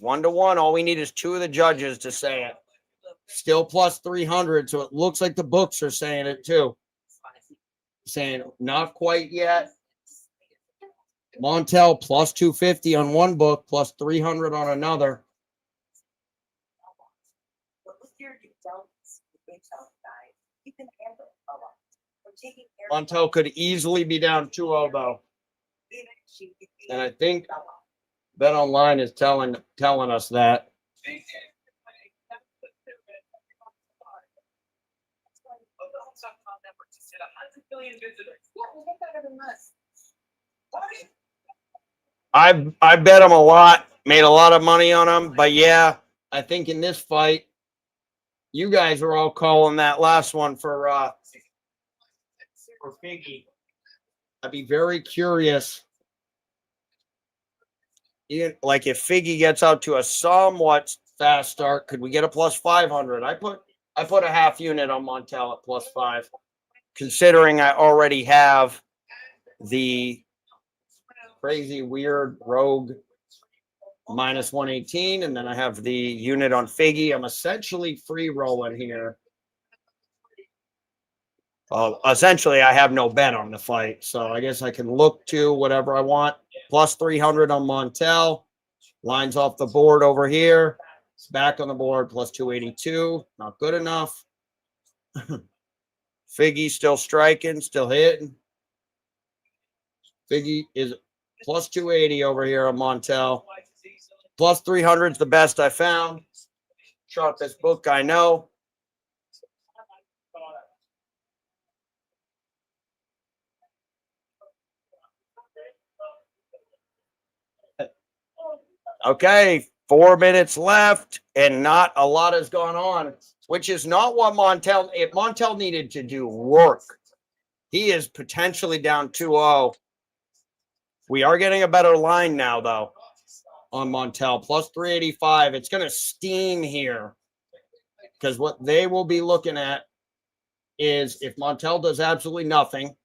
1-1. All we need is 2 of the judges to say it. Still plus 300. So it looks like the books are saying it too. Saying not quite yet. Montel plus 250 on one book, plus 300 on another. Montel could easily be down 2-0 though. And I think Bet Online is telling us that. I bet him a lot, made a lot of money on him, but yeah, I think in this fight, you guys were all calling that last one for Figgy. I'd be very curious. Like if Figgy gets out to a somewhat fast start, could we get a plus 500? I put a half unit on Montel at plus 5, considering I already have the crazy weird rogue minus 118, and then I have the unit on Figgy. I'm essentially free rolling here. Essentially, I have no bet on the fight, so I guess I can look to whatever I want. Plus 300 on Montel. Lines off the board over here. It's back on the board, plus 282. Not good enough. Figgy still striking, still hitting. Figgy is plus 280 over here on Montel. Plus 300 is the best I found. Sharpest book I know. Okay, 4 minutes left, and not a lot has gone on, which is not what Montel. If Montel needed to do work, he is potentially down 2-0. We are getting a better line now, though, on Montel. Plus 385. It's going to steam here because what they will be looking at is if Montel does absolutely nothing,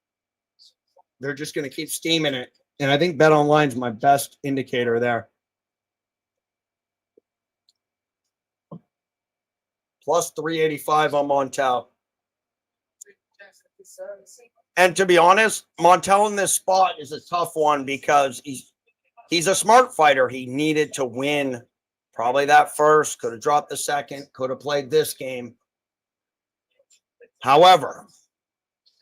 they're just going to keep steaming it. And I think Bet Online is my best indicator there. Plus 385 on Montel. And to be honest, Montel in this spot is a tough one because he's a smart fighter. He needed to win probably that first, could have dropped the second, could have played this game. However,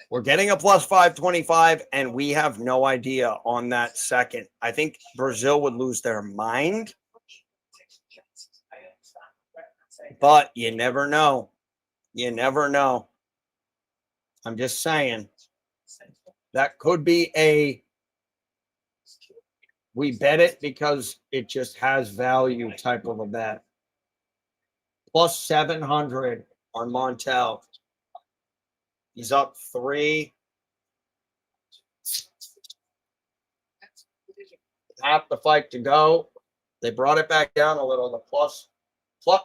we're getting a plus 525, and we have no idea on that second. I think Brazil would lose their mind. But you never know. You never know. I'm just saying. That could be we bet it because it just has value type of a bet. Plus 700 on Montel. He's up 3. Half the fight to go. They brought it back down a little.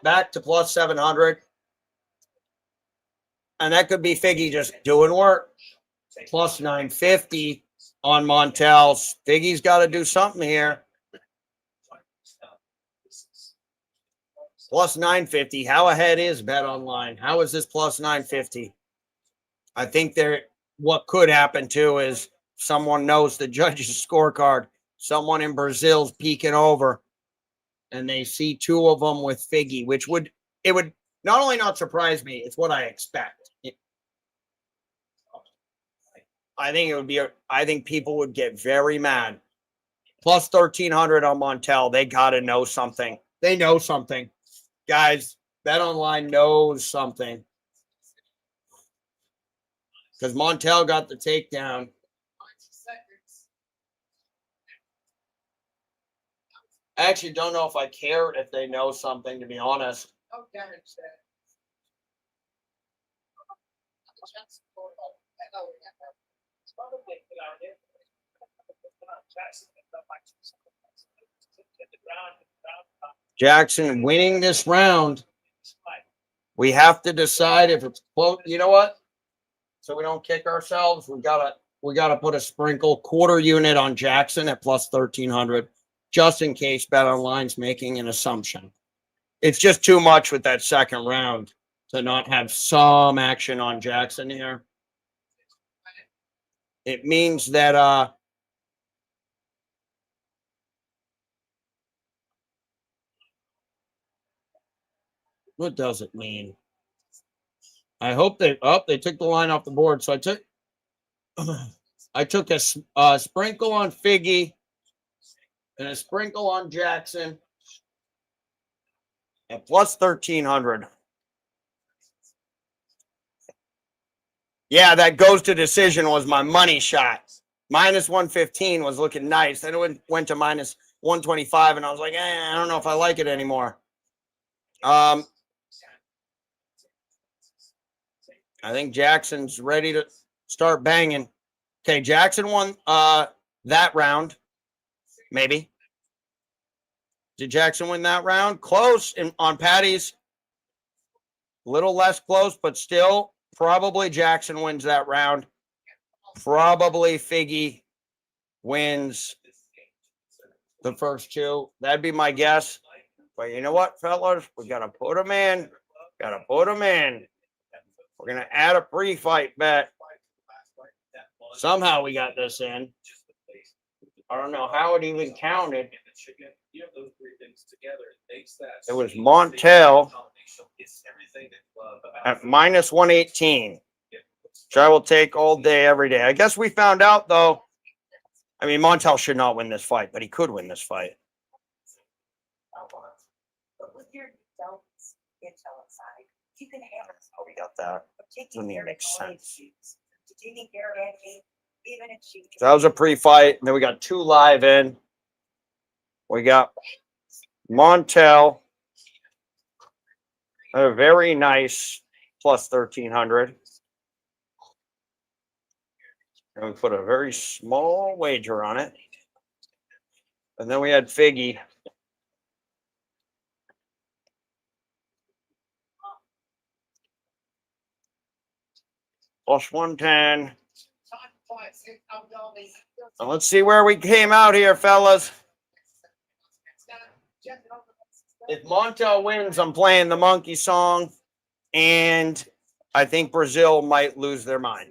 Back to plus 700. And that could be Figgy just doing work. Plus 950 on Montel. Figgy's got to do something here. Plus 950. How ahead is Bet Online? How is this plus 950? I think what could happen too is someone knows the judge's scorecard. Someone in Brazil's peeking over. And they see 2 of them with Figgy, which would not only not surprise me, it's what I expect. I think people would get very mad. Plus 1,300 on Montel. They got to know something. They know something. Guys, Bet Online knows something. Because Montel got the takedown. I actually don't know if I care if they know something, to be honest. No damage there. Jackson winning this round. We have to decide if it's close. You know what? So we don't kick ourselves. We gotta put a sprinkle quarter unit on Jackson at plus 1,300, just in case BetOnline's making an assumption. It's just too much with that second round to not have some action on Jackson here. It means that what does it mean? I hope they took the line off the board. So I took a sprinkle on Figgy and a sprinkle on Jackson at plus 1,300. Yeah, that goes to decision was my money shot. Minus 115 was looking nice. Then it went to minus 125, and I was like, I don't know if I like it anymore. I think Jackson's ready to start banging. Okay, Jackson won that round. Maybe. Did Jackson win that round? Close on Patty's. A little less close, but still probably Jackson wins that round. Probably Figgy wins the first two. That'd be my guess. But you know what, fellas? We got to put them in. Got to put them in. We're going to add a pre-fight bet. Somehow we got this in. I don't know how it even counted. It was Montel at minus 118, which I will take all day, every day. I guess we found out, though. I mean, Montel should not win this fight, but he could win this fight. But with your adults intel inside, you can have it. Oh, we got that. Doesn't even make sense. Taking care of Angie, even if she. So that was a pre-fight. And then we got two live in. We got Montel, a very nice plus 1,300. And we put a very small wager on it. And then we had Figgy. Plus 110. And let's see where we came out here, fellas. If Montel wins, I'm playing the monkey song. And I think Brazil might lose their mind.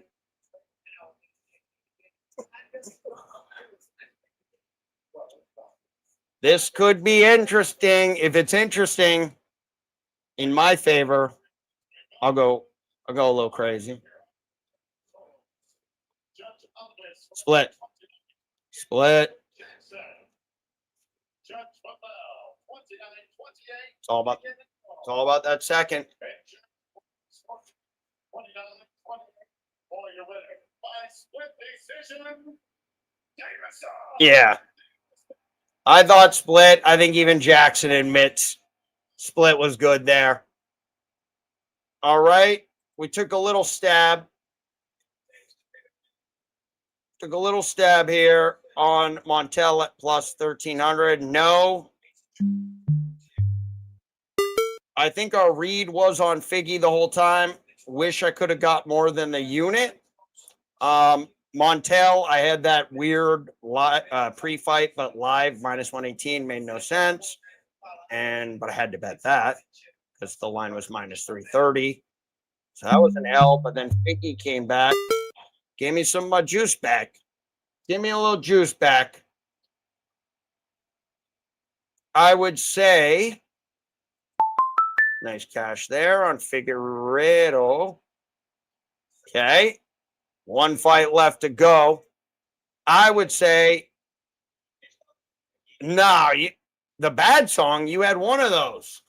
This could be interesting. If it's interesting in my favor, I'll go a little crazy. Split. Split. It's all about that second. Yeah. I thought split. I think even Jackson admits split was good there. All right. We took a little stab. Took a little stab here on Montel at plus 1,300. No. I think our read was on Figgy the whole time. Wish I could have got more than the unit. Montel, I had that weird pre-fight, but live minus 118 made no sense. But I had to bet that because the line was minus 330. So that was an L. But then Figgy came back, gave me some juice back. Give me a little juice back. I would say nice cash there on Figueredo. Okay. One fight left to go. I would say, the bad song, you had one of those.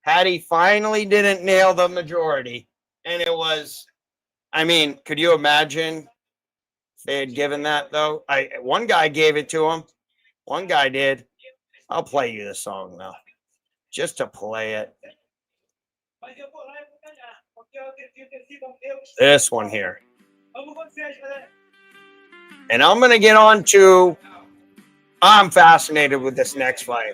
Hattie finally didn't nail the majority. And it was, could you imagine if they had given that, though? One guy gave it to him. One guy did. I'll play you the song though, just to play it. Mas eu vou lá e vou ganhar, porque eu acredito em si, Deus. This one here. Amo vocês, galera. And I'm going to get on to, I'm fascinated with this next fight.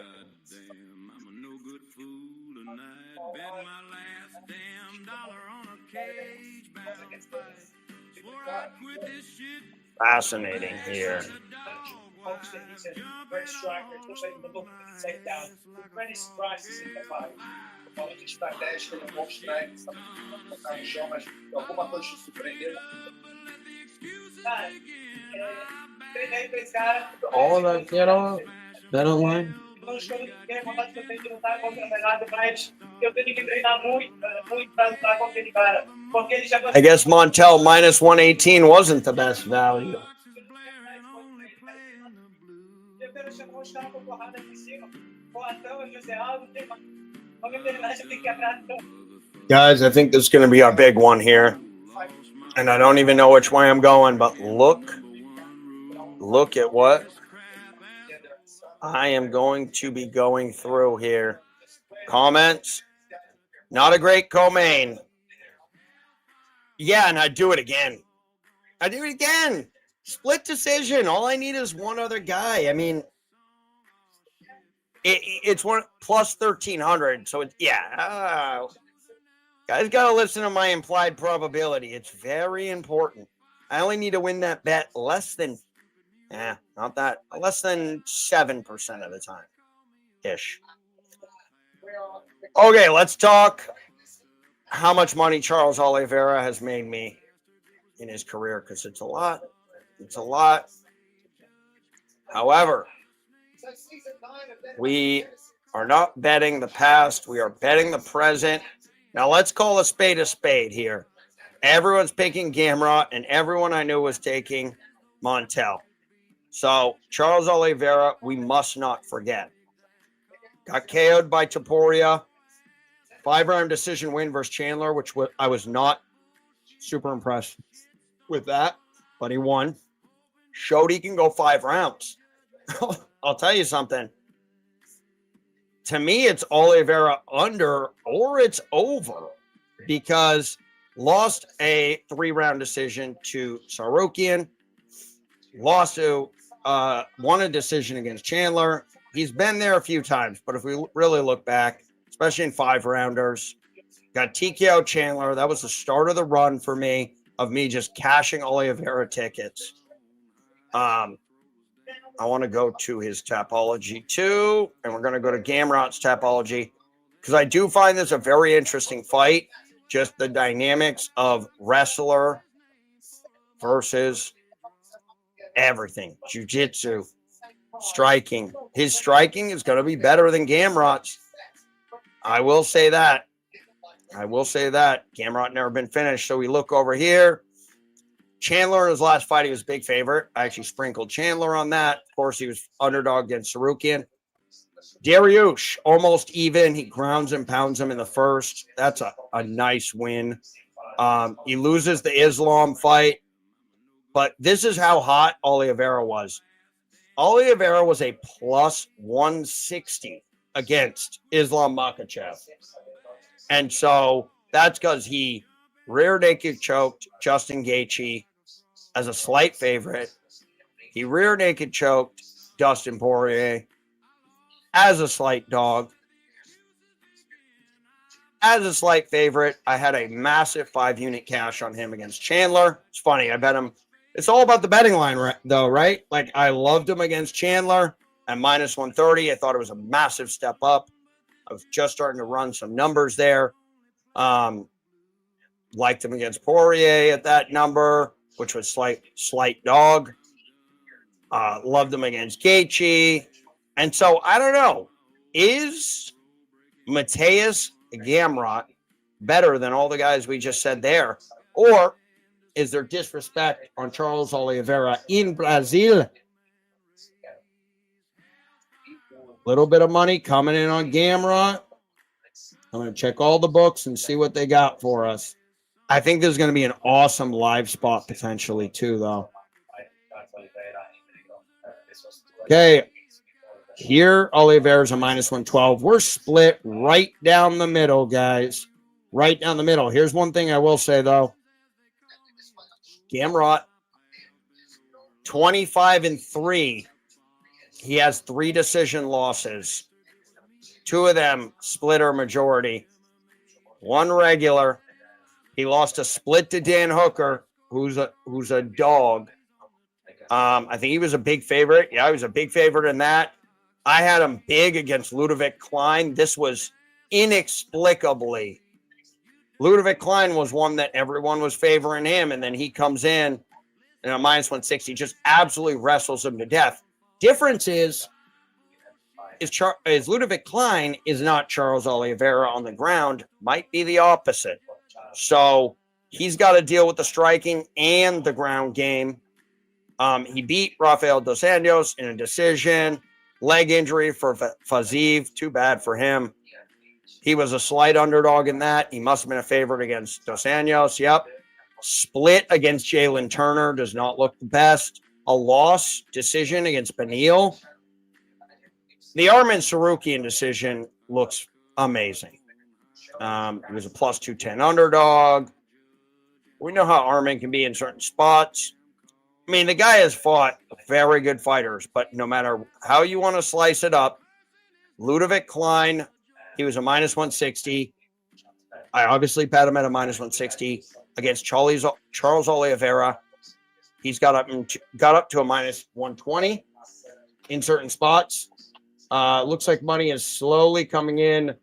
Fascinating here. Great striker, especially the look of the takedown. Many surprises in the fight. Momento estratégico, ele mostra aí, está colocar no chão, mas alguma coisa te surpreendeu. Cara, treinei com esse cara. All of that, you know, that online. Não estou ninguém, vontade que eu tenho de lutar contra o nada, mas eu tenho que treinar muito para lutar contra aquele cara. Porque ele já I guess Montel minus 118 wasn't the best value. Eu quero chamar os caras com porrada aqui em cima. Porradão, José Aldo, tem uma. Você tem que quebrar. Guys, I think this is going to be our big one here. And I don't even know which way I'm going, but look at what I am going to be going through here. Comments. Not a great co-main. Yeah, and I'd do it again. I'd do it again. Split decision. All I need is one other guy. I mean, it's one plus 1,300. So it's, yeah. Guys got to listen to my implied probability. It's very important. I only need to win that bet less than, not that, less than 7% of the time. Ish. Okay, let's talk how much money Charles Oliveira has made me in his career, because it's a lot. It's a lot. However, we are not betting the past. We are betting the present. Now, let's call a spade here. Everyone's picking Gamrot, and everyone I knew was taking Montel. So, Charles Oliveira, we must not forget. Got KO'd by Topuria. 5-round decision win versus Chandler, which I was not super impressed with that, but he won. Showed he can go 5 rounds. I'll tell you something. To me, it's Oliveira under or it's over, because lost a 3-round decision to Sarukian, lost to won a decision against Chandler. He's been there a few times, but if we really look back, especially in 5-rounders, got TKO Chandler. That was the start of the run for me, of me just cashing Oliveira tickets. I want to go to his Tapology too, and we're going to go to Gamrot's Tapology, because I do find this a very interesting fight. Just the dynamics of wrestler versus everything. Jiu-jitsu, striking. His striking is going to be better than Gamrot's. I will say that. Gamrot never been finished. So we look over here. Chandler in his last fight, he was big favorite. I actually sprinkled Chandler on that. Of course, he was underdog against Sarukian. Dariush, almost even. He grounds and pounds him in the first. That's a nice win. He loses the Islam fight. But this is how hot Oliveira was. Oliveira was a plus 160 against Islam Makhachev. And so that's because he rear naked choked Justin Gaethje as a slight favorite. He rear naked choked Dustin Poirier as a slight dog. As a slight favorite, I had a massive 5-unit cash on him against Chandler. It's funny, I bet him. It's all about the betting line, though, right? Like, I loved him against Chandler at minus 130. I thought it was a massive step up. I was just starting to run some numbers there. Liked him against Poirier at that number, which was slight dog. Loved him against Gaethje. And so, I don't know. Is Mateus Gamrot better than all the guys we just said there? Or is there disrespect on Charles Oliveira in Brazil? Little bit of money coming in on Gamrot. I'm going to check all the books and see what they got for us. I think there's going to be an awesome live spot potentially too, though. Okay. Here, Oliveira's a minus 112. We're split right down the middle, guys. Right down the middle. Here's one thing I will say, though. Gamrot, 25-3. He has 3 decision losses. 2 of them split or majority. 1 regular. He lost a split to Dan Hooker, who's a dog. I think he was a big favorite. Yeah, he was a big favorite in that. I had him big against Ludovic Klein. This was inexplicably. Ludovic Klein was one that everyone was favoring him, and then he comes in a minus 160, just absolutely wrestles him to death. Difference is Ludovic Klein is not Charles Oliveira on the ground, might be the opposite. So he's got to deal with the striking and the ground game. He beat Rafael Dos Anjos in a decision. Leg injury for Faziev. Too bad for him. He was a slight underdog in that. He must have been a favorite against Dos Anjos. Yep. Split against Jalen Turner. Does not look the best. A loss decision against Beneil. The Armin Sarukian decision looks amazing. He was a plus 210 underdog. We know how Armin can be in certain spots. I mean, the guy has fought very good fighters, but no matter how you want to slice it up, Ludovic Klein, he was a minus 160. I obviously bet him at a minus 160 against Charles Oliveira. He's got up to a minus 120 in certain spots. Looks like money is slowly coming in.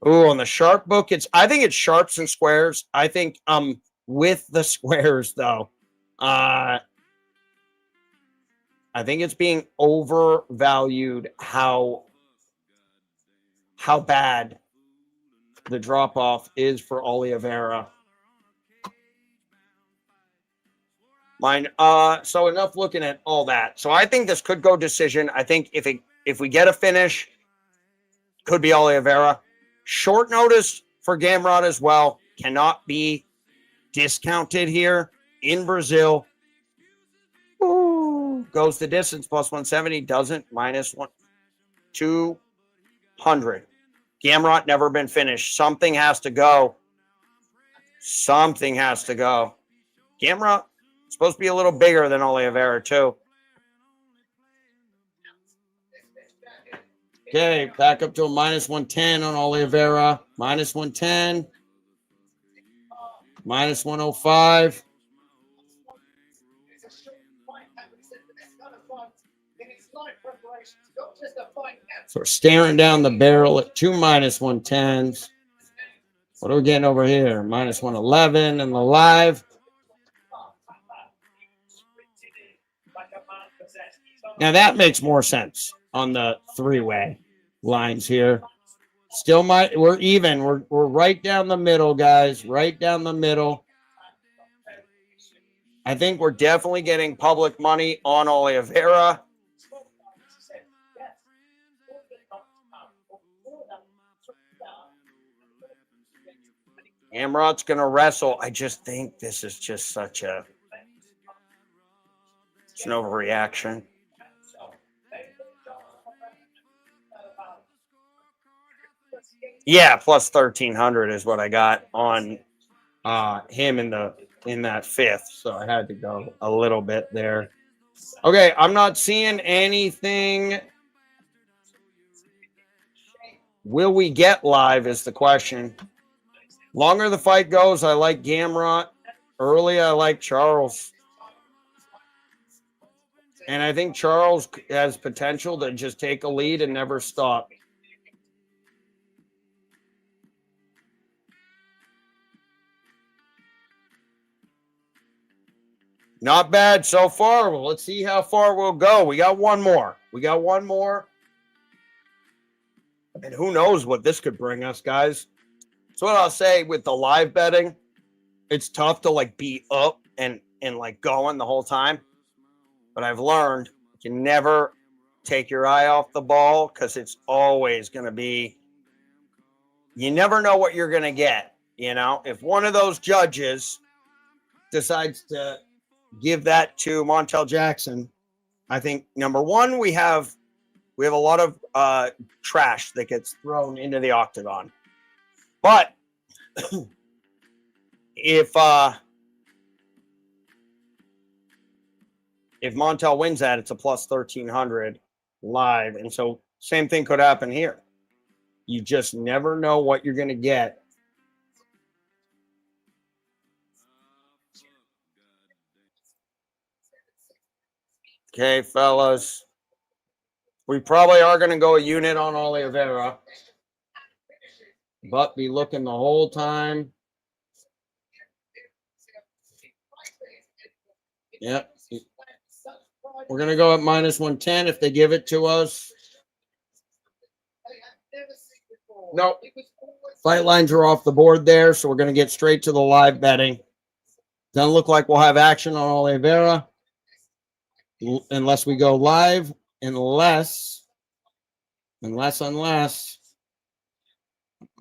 Ooh, on the sharp book, I think it's sharps and squares. I think with the squares though. I think it's being overvalued how bad the drop-off is for Oliveira. So enough looking at all that. So I think this could go decision. I think if we get a finish, could be Oliveira. Short notice for Gamrot as well. Cannot be discounted here in Brazil. Ooh, goes the distance, plus 170. Doesn't, minus 200. Gamrot never been finished. Something has to go. Something has to go. Gamrot supposed to be a little bigger than Oliveira too. Okay, back up to a minus 110 on Oliveira. Minus 110. Minus 105. So we're staring down the barrel at 2 minus 110s. What are we getting over here? Minus 111 in the live. Now that makes more sense on the 3-way lines here. Still we're even. We're right down the middle, guys. Right down the middle. I think we're definitely getting public money on Oliveira. Gamrot's going to wrestle. I just think this is just such it's an overreaction. Yeah, plus 1,300 is what I got on him in that 5th. So I had to go a little bit there. Okay, I'm not seeing anything. Will we get live is the question. Longer the fight goes, I like Gamrot. Early, I like Charles. And I think Charles has potential to just take a lead and never stop. Not bad so far. Well, let's see how far we'll go. We got one more. And who knows what this could bring us, guys. So what I'll say with the live betting, it's tough to like be up and like going the whole time. But I've learned you can never take your eye off the ball because it's always going to be, you never know what you're going to get. You know, if one of those judges decides to give that to Montel Jackson, I think number one, we have We have a lot of trash that gets thrown into the octagon. But if Montel wins that, it's a plus 1,300 live. And so same thing could happen here. You just never know what you're going to get. Okay, fellas. We probably are going to go a unit on Oliveira. But be looking the whole time. Yep. We're going to go at minus 110 if they give it to us. Nope. Fight lines are off the board there, so we're going to get straight to the live betting. Doesn't look like we'll have action on Oliveira unless we go live, unless.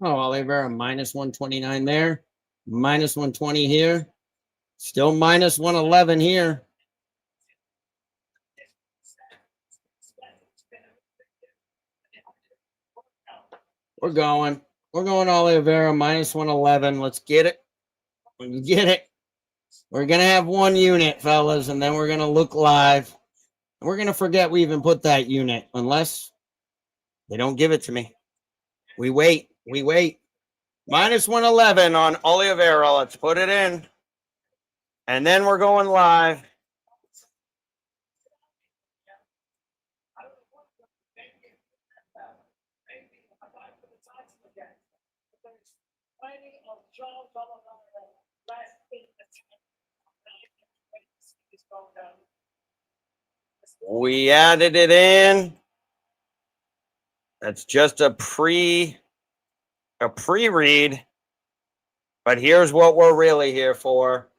Oh, Oliveira minus 129 there, minus 120 here, still minus 111 here. We're going Oliveira minus 111. Let's get it. Get it. We're going to have one unit, fellas, and then we're going to look live. We're going to forget we even put that unit unless they don't give it to me. We wait. Minus 111 on Oliveira. Let's put it in. And then we're going live. We added it in. That's just a pre-read. But here's what we're really here for.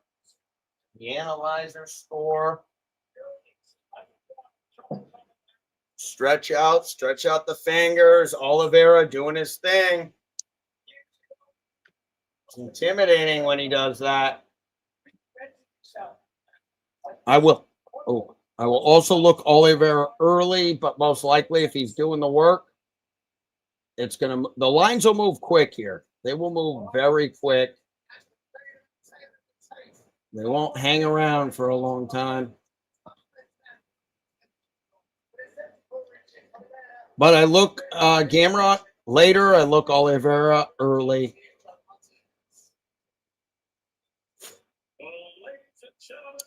The analyzer score. Stretch out the fingers. Oliveira doing his thing. It's intimidating when he does that. I will also look Oliveira early, but most likely if he's doing the work, the lines will move quick here. They will move very quick. They won't hang around for a long time. But I look Gamrot later. I look Oliveira early.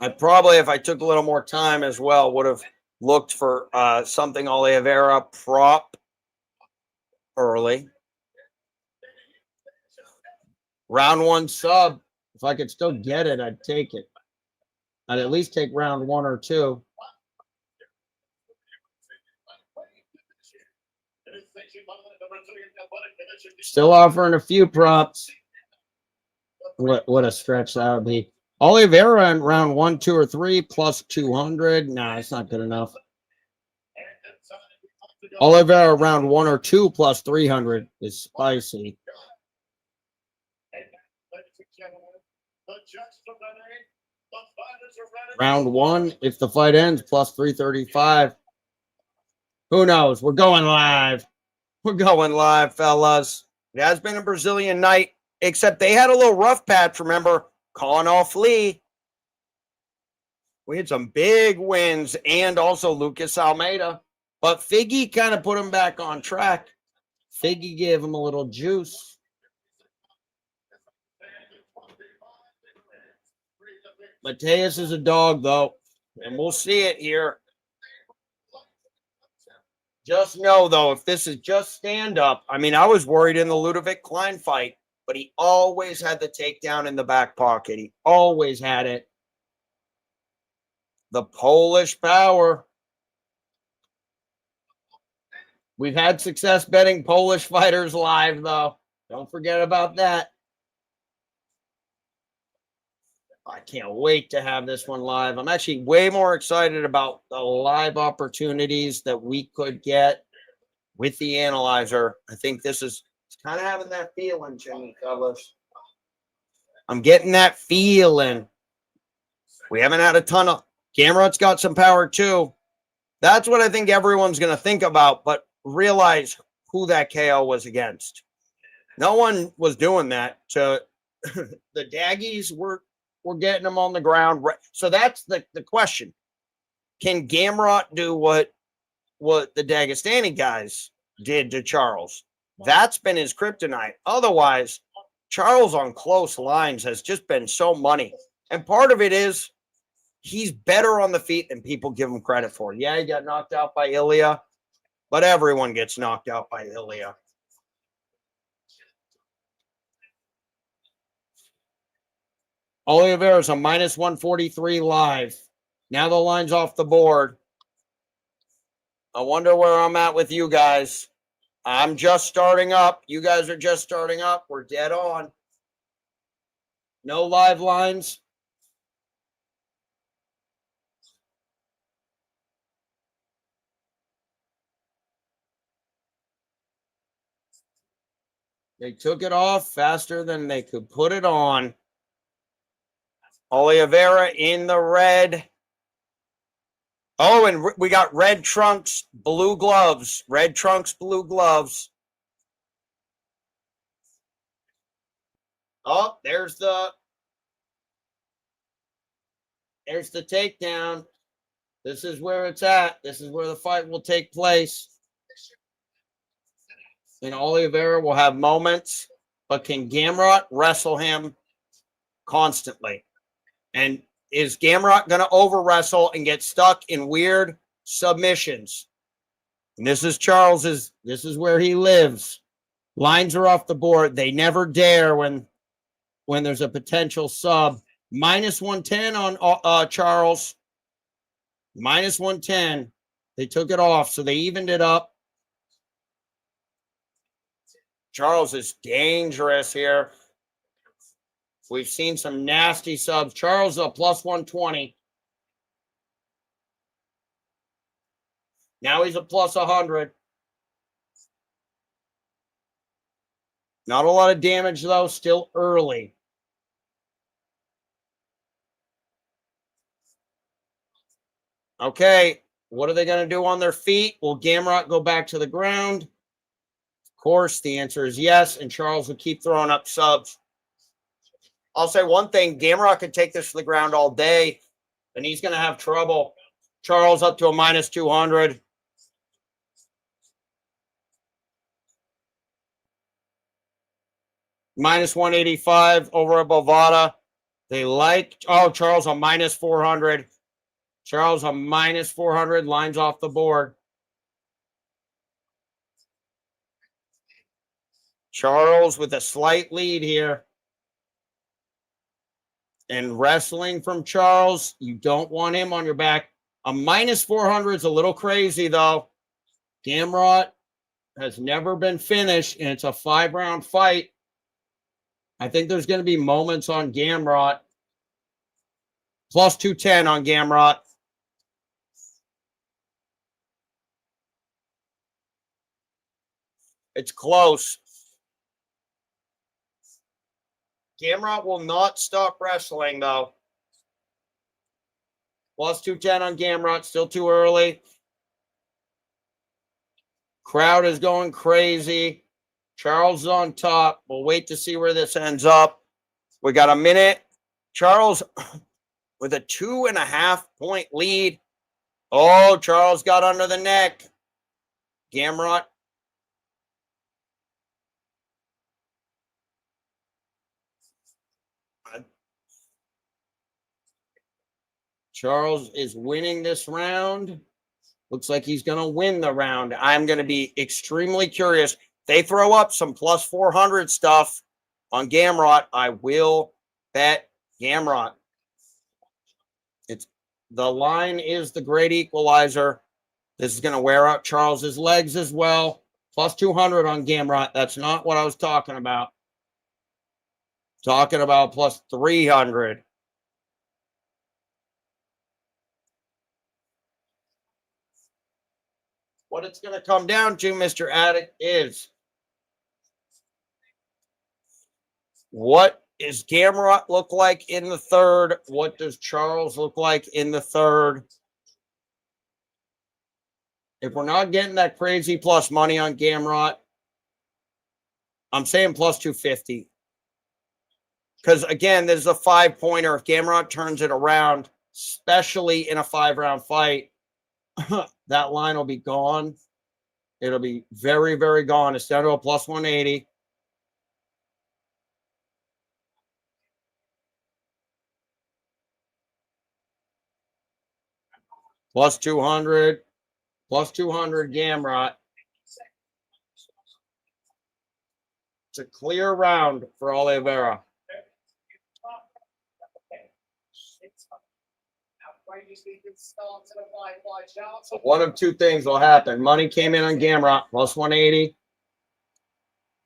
I probably, if I took a little more time as well, would have looked for something Oliveira prop early. Round one sub. If I could still get it, I'd take it. I'd at least take round one or two. Still offering a few props. What a stretch that would be. Oliveira in round 1, 2, or 3 plus 200. Nah, it's not good enough. Oliveira round 1 or 2 plus 300 is spicy. Round 1, if the fight ends, plus 335. Who knows? We're going live. We're going live, fellas. It has been a Brazilian night, except they had a little rough patch, remember, calling off Lee. We had some big wins and also Lucas Almeida. But Figgy kind of put him back on track. Figgy gave him a little juice. Mateus is a dog, though, and we'll see it here. Just know, though, if this is just stand-up, I mean, I was worried in the Ludovic Klein fight, but he always had the takedown in the back pocket. He always had it. The Polish power. We've had success betting Polish fighters live, though. Don't forget about that. I can't wait to have this one live. I'm actually way more excited about the live opportunities that we could get with the analyzer. I think this is kind of having that feeling, Jimmy, fellas. I'm getting that feeling. We haven't had a ton of... Gamrot's got some power, too. That's what I think everyone's going to think about, but realize who that KO was against. No one was doing that to the Daggies were getting them on the ground. So that's the question. Can Gamrot do what the Dagestani guys did to Charles? That's been his kryptonite. Otherwise, Charles on close lines has just been so money. And part of it is he's better on the feet than people give him credit for. Yeah, he got knocked out by Ilya, but everyone gets knocked out by Ilya. Oliveira's a minus 143 live. Now the line's off the board. I wonder where I'm at with you guys. I'm just starting up. You guys are just starting up. We're dead on. No live lines. They took it off faster than they could put it on. Oliveira in the red. Oh, and we got red trunks, blue gloves. Red trunks, blue gloves. Oh, there's the takedown. This is where it's at. This is where the fight will take place. And Oliveira will have moments, but can Gamrot wrestle him constantly? And is Gamrot going to over wrestle and get stuck in weird submissions? And this is Charles's. This is where he lives. Lines are off the board. They never dare when there's a potential sub. Minus 110 on Charles. Minus 110. They took it off, so they evened it up. Charles is dangerous here. We've seen some nasty subs. Charles a plus 120. Now he's a plus 100. Not a lot of damage, though. Still early. Okay. What are they going to do on their feet? Will Gamrot go back to the ground? Of course, the answer is yes. And Charles will keep throwing up subs. I'll say one thing. Gamrot could take this to the ground all day, and he's going to have trouble. Charles up to a minus 200. Minus 185 over a Bovada. They like, oh, Charles a minus 400. Charles a minus 400. Lines off the board. Charles with a slight lead here. And wrestling from Charles, you don't want him on your back. A minus 400 is a little crazy, though. Gamrot has never been finished, and it's a 5-round fight. I think there's going to be moments on Gamrot. Plus 210 on Gamrot. It's close. Gamrot will not stop wrestling, though. Plus 210 on Gamrot. Still too early. Crowd is going crazy. Charles is on top. We'll wait to see where this ends up. We got a minute. Charles with a 2.5-point lead. Oh, Charles got under the neck. Gamrot. Charles is winning this round. Looks like he's going to win the round. I'm going to be extremely curious. They throw up some plus 400 stuff on Gamrot. I will bet Gamrot. The line is the great equalizer. This is going to wear out Charles's legs as well. Plus 200 on Gamrot. That's not what I was talking about. Talking about plus 300. What it's going to come down to, Mr. Addict, is what does Gamrot look like in the third? What does Charles look like in the third? If we're not getting that crazy plus money on Gamrot, I'm saying plus 250. Because, again, there's a 5-pointer. If Gamrot turns it around, especially in a 5-round fight, that line will be gone. It'll be very, very gone. It's down to a plus 180. Plus 200. Plus 200 Gamrot. It's a clear round for Oliveira. So one of two things will happen. Money came in on Gamrot, plus 180.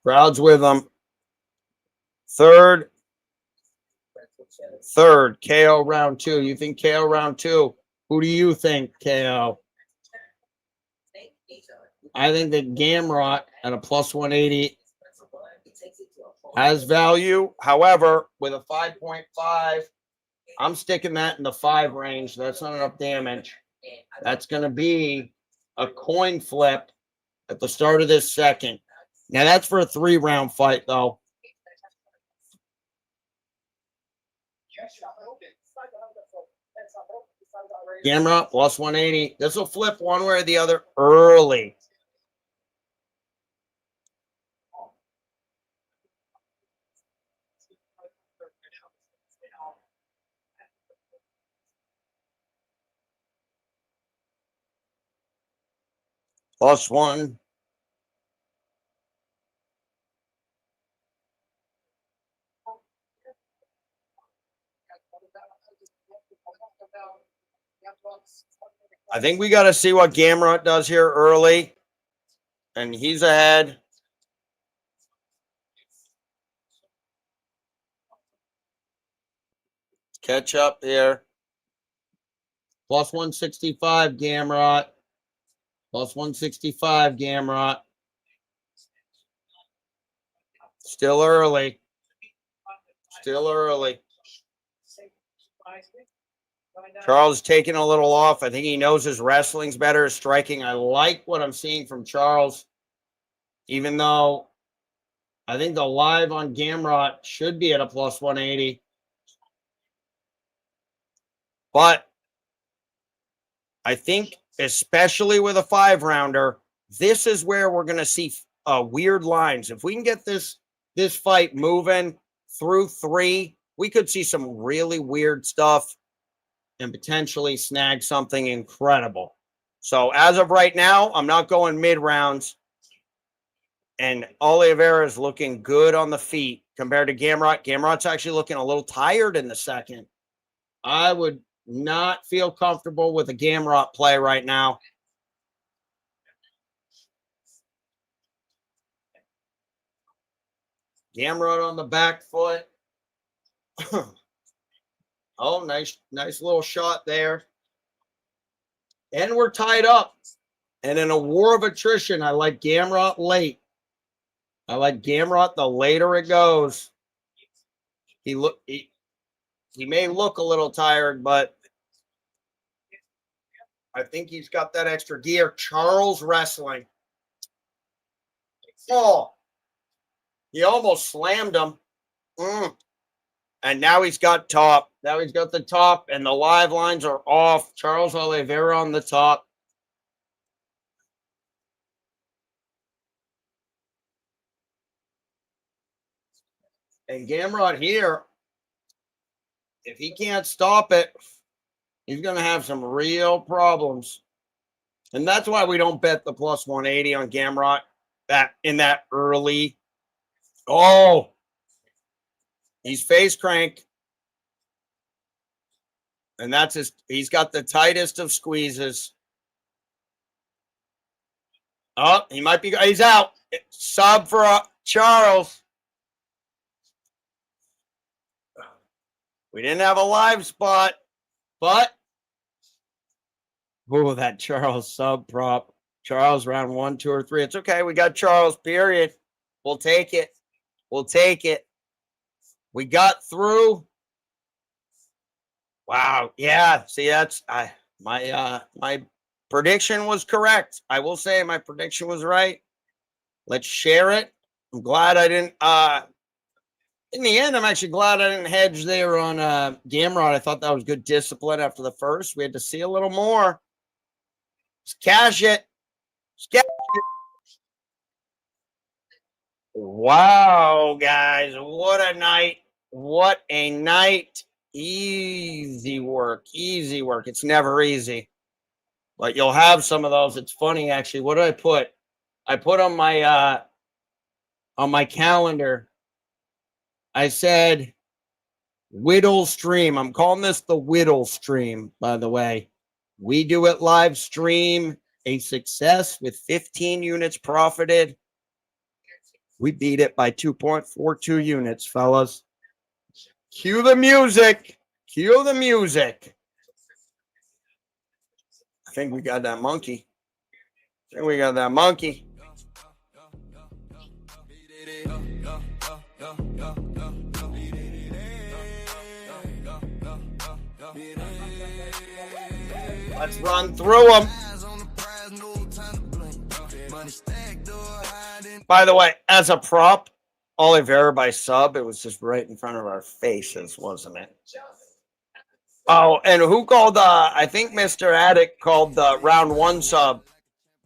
Crowd's with them. Third, KO round 2. You think KO round 2? Who do you think KO? I think that Gamrot at a plus 180 has value. However, with a 5.5, I'm sticking that in the 5 range. That's not enough damage. That's going to be a coin flip at the start of this second. Now, that's for a 3-round fight, though. Gamrot plus 180. This will flip one way or the other early. Plus 1. I think we got to see what Gamrot does here early. And he's ahead. Catch up here. Plus 165 Gamrot. Plus 165 Gamrot. Still early. Still early. Charles taking a little off. I think he knows his wrestling's better, his striking. I like what I'm seeing from Charles, even though I think the live on Gamrot should be at a plus 180. But I think, especially with a 5-rounder, this is where we're going to see weird lines. If we can get this fight moving through 3, we could see some really weird stuff and potentially snag something incredible. So as of right now, I'm not going mid-rounds. And Oliveira is looking good on the feet compared to Gamrot. Gamrot's actually looking a little tired in the second. I would not feel comfortable with a Gamrot play right now. Gamrot on the back foot. Oh, nice little shot there. And we're tied up. And in a war of attrition, I like Gamrot late. I like Gamrot the later it goes. He may look a little tired, but I think he's got that extra gear. Charles wrestling. Oh, he almost slammed him. And now he's got top. Now he's got the top, and the live lines are off. Charles Oliveira on the top. And Gamrot here, if he can't stop it, he's going to have some real problems. And that's why we don't bet the plus 180 on Gamrot in that early. Oh, he's face cranked. And that's he's got the tightest of squeezes. Oh, he might be, he's out. Sub for Charles. We didn't have a live spot, but that Charles sub prop. Charles round 1, 2, or 3. It's okay. We got Charles, period. We'll take it. We'll take it. We got through. Wow. Yeah. See, that's my prediction was correct. I will say my prediction was right. Let's share it. I'm glad I didn't, in the end, I'm actually glad I didn't hedge there on Gamrod. I thought that was good discipline after the first. We had to see a little more. Let's cash it. Let's cash it. Wow, guys. What a night. What a night. Easy work. Easy work. It's never easy. But you'll have some of those. It's funny, actually. What did I put? I put on my calendar. I said Whittle stream. I'm calling this the Whittle stream, by the way. We do it live stream. A success with 15 units profited. We beat it by 2.42 units, fellas. Cue the music. Cue the music. I think we got that monkey. Let's run through them. By the way, as a prop, Oliveira by sub, it was just right in front of our faces, wasn't it? Oh, and who called, I think Mr. Addict called the round 1 sub.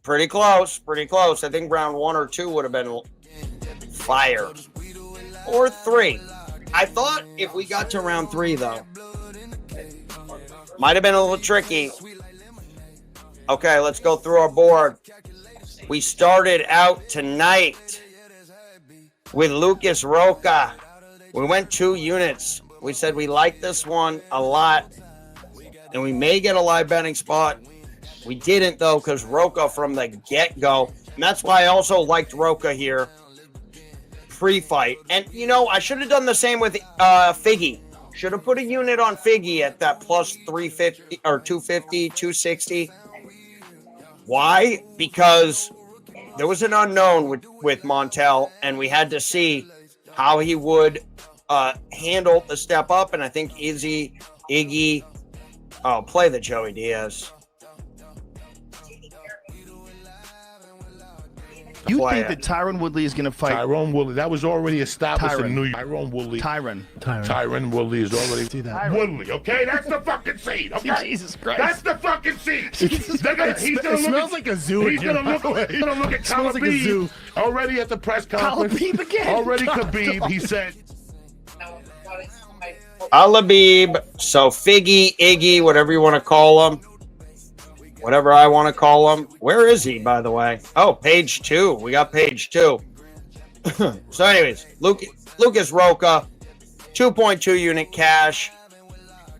Pretty close, pretty close. I think round 1 or 2 would have been fire. Or 3. I thought if we got to round 3, though, might have been a little tricky. Okay, let's go through our board. We started out tonight with Lucas Roca. We went 2 units. We said we like this one a lot, and we may get a live betting spot. We didn't, though, because Roca from the get-go. And that's why I also liked Roca here pre-fight. And, you know, I should have done the same with Figgy. Should have put a unit on Figgy at that plus 350 or 250, 260. Why? Because there was an unknown with Montel, and we had to see how he would handle the step up. And I think Iggy, play the Joey Diaz. You think that Tyron Woodley is going to fight? Tyron Woodley. That was already established in New York. Tyron Woodley. Tyron Woodley is already. See that? Woodley, okay? That's the fucking seed, okay? Jesus Christ. That's the fucking seed. It smells like a zoo. He's going to look at smells like a zoo. Already at the press conference. Khabib again. Already Khabib, he said. Alabib, so Figgy, Iggy, whatever you want to call him. Whatever I want to call him. Where is he, by the way? Oh, page 2. We got page 2. So anyways, Lucas Roca, 2.2 unit cash.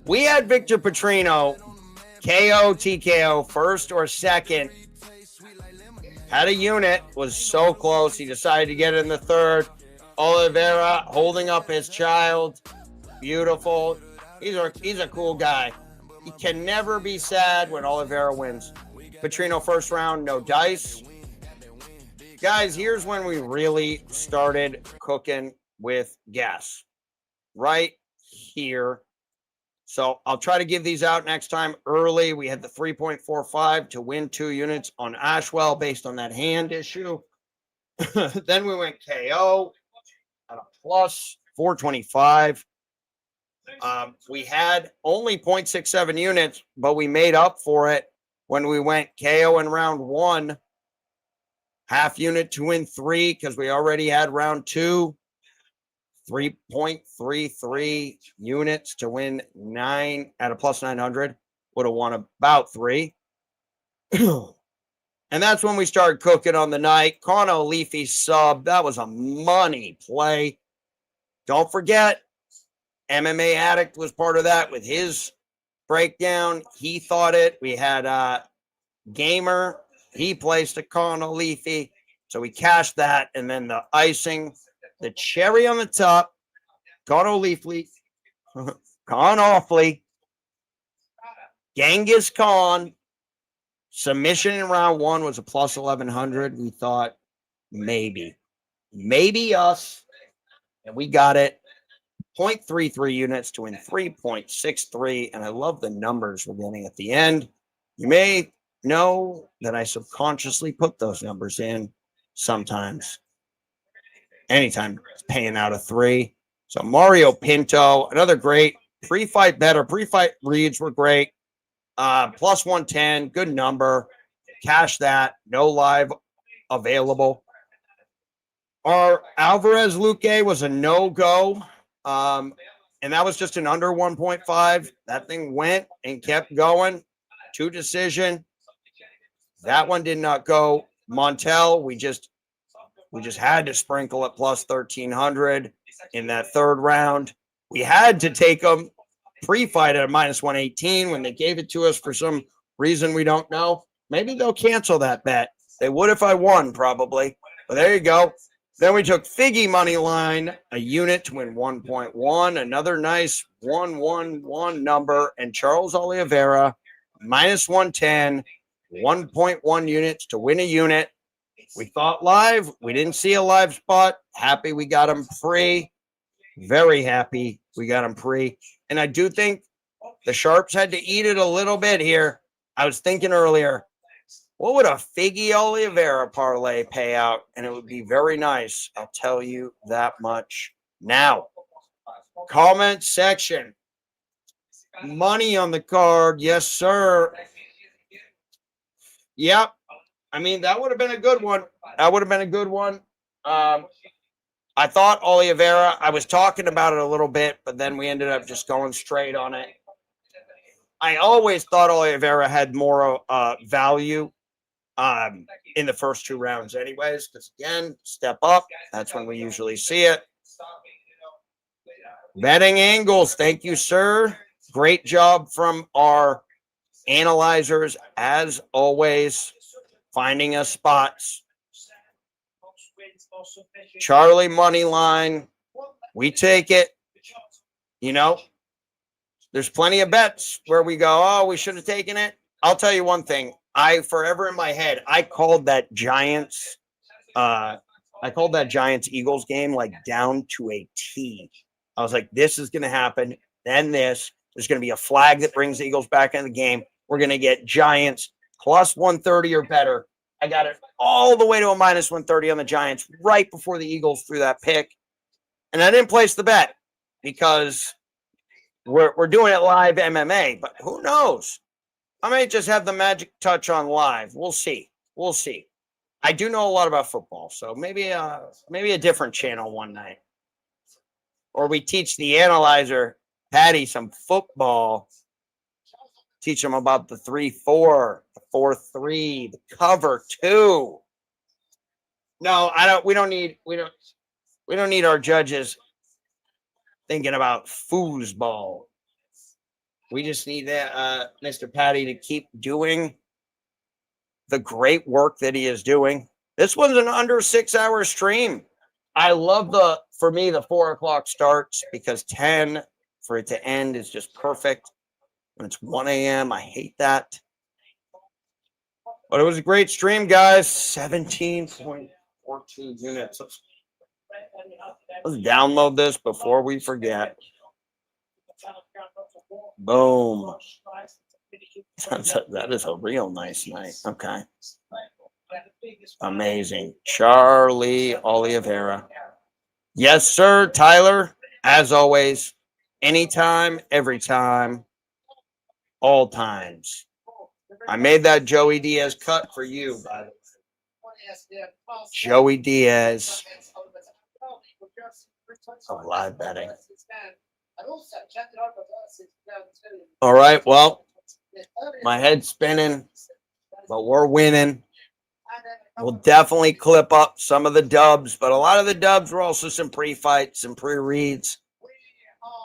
We had Victor Petrino, KO, TKO, first or second. Had a unit, was so close. He decided to get in the third. Oliveira holding up his child. Beautiful. He's a cool guy. He can never be sad when Oliveira wins. Petrino first round, no dice. Guys, here's when we really started cooking with gas. Right here. So I'll try to give these out next time early. We had the 3.45 to win 2 units on Ashwell based on that hand issue. Then we went KO at a plus 425. We had only 0.67 units, but we made up for it when we went KO in round 1, half unit to win 3 because we already had round 2, 3.33 units to win 9 at a plus 900. Would have won about 3. And that's when we started cooking on the night. Cono Leafy sub. That was a money play. Don't forget, MMA Addict was part of that with his breakdown. He thought it. We had Gamer. He placed a Cono Leafy. So we cashed that. And then the icing, the cherry on the top, Cono Leafy, Khan Awfully, Genghis Khan. Submission in round 1 was a plus 1100. We thought maybe us. And we got it. 0.33 units to win 3.63. And I love the numbers we're getting at the end. You may know that I subconsciously put those numbers in sometimes. Anytime it's paying out a 3. So Mario Pinto, another great pre-fight better. Pre-fight reads were great. Plus 110, good number. Cash that. No live available. Our Alvarez Luque was a no-go. And that was just an under 1.5. That thing went and kept going. 2 decision. That one did not go. Montel, we just had to sprinkle at plus 1,300 in that third round. We had to take them pre-fight at a minus 118 when they gave it to us for some reason we don't know. Maybe they'll cancel that bet. They would if I won, probably. But there you go. Then we took Figgy money line, a unit to win 1.1, another nice 111 number, and Charles Oliveira, minus 110, 1.1 units to win a unit. We thought live. We didn't see a live spot. Happy we got him free. Very happy we got him free. And I do think the Sharps had to eat it a little bit here. I was thinking earlier, what would a Figgy Oliveira parlay pay out? And it would be very nice. I'll tell you that much now. Comment section. Money on the card. Yes, sir. Yep. I mean, that would have been a good one. That would have been a good one. I thought Oliveira, I was talking about it a little bit, but then we ended up just going straight on it. I always thought Oliveira had more value in the first 2 rounds anyways, because again, step up. That's when we usually see it. Betting angles. Thank you, sir. Great job from our analyzers, as always, finding us spots. Charlie money line. We take it. You know, there's plenty of bets where we go, oh, we should have taken it. I'll tell you one thing. I forever in my head, I called that Giants Eagles game like down to a T. I was like, this is going to happen. Then this. There's going to be a flag that brings the Eagles back in the game. We're going to get Giants plus 130 or better. I got it all the way to a minus 130 on the Giants right before the Eagles threw that pick. And I didn't place the bet because we're doing it live MMA, but who knows? I may just have the magic touch on live. We'll see. We'll see. I do know a lot about football, so maybe a different channel one night. Or we teach the analyzer, Patty, some football. Teach him about the 3-4, the 4-3, the cover 2. No, I don't. We don't need our judges thinking about foosball. We just need Mr. Patty to keep doing the great work that he is doing. This one's an under 6-hour stream. I love for me, the 4 o'clock starts because 10 for it to end is just perfect. When it's 1 a.m., I hate that. But it was a great stream, guys. 17.42 units. Let's download this before we forget. Boom. That is a real nice night. Okay. Amazing. Charlie Oliveira. Yes, sir, Tyler. As always, anytime, every time, all times. I made that Joey Diaz cut for you, by the way. Joey Diaz of live betting. All right, well, my head's spinning, but we're winning. We'll definitely clip up some of the dubs, but a lot of the dubs were also some pre-fights and pre-reads.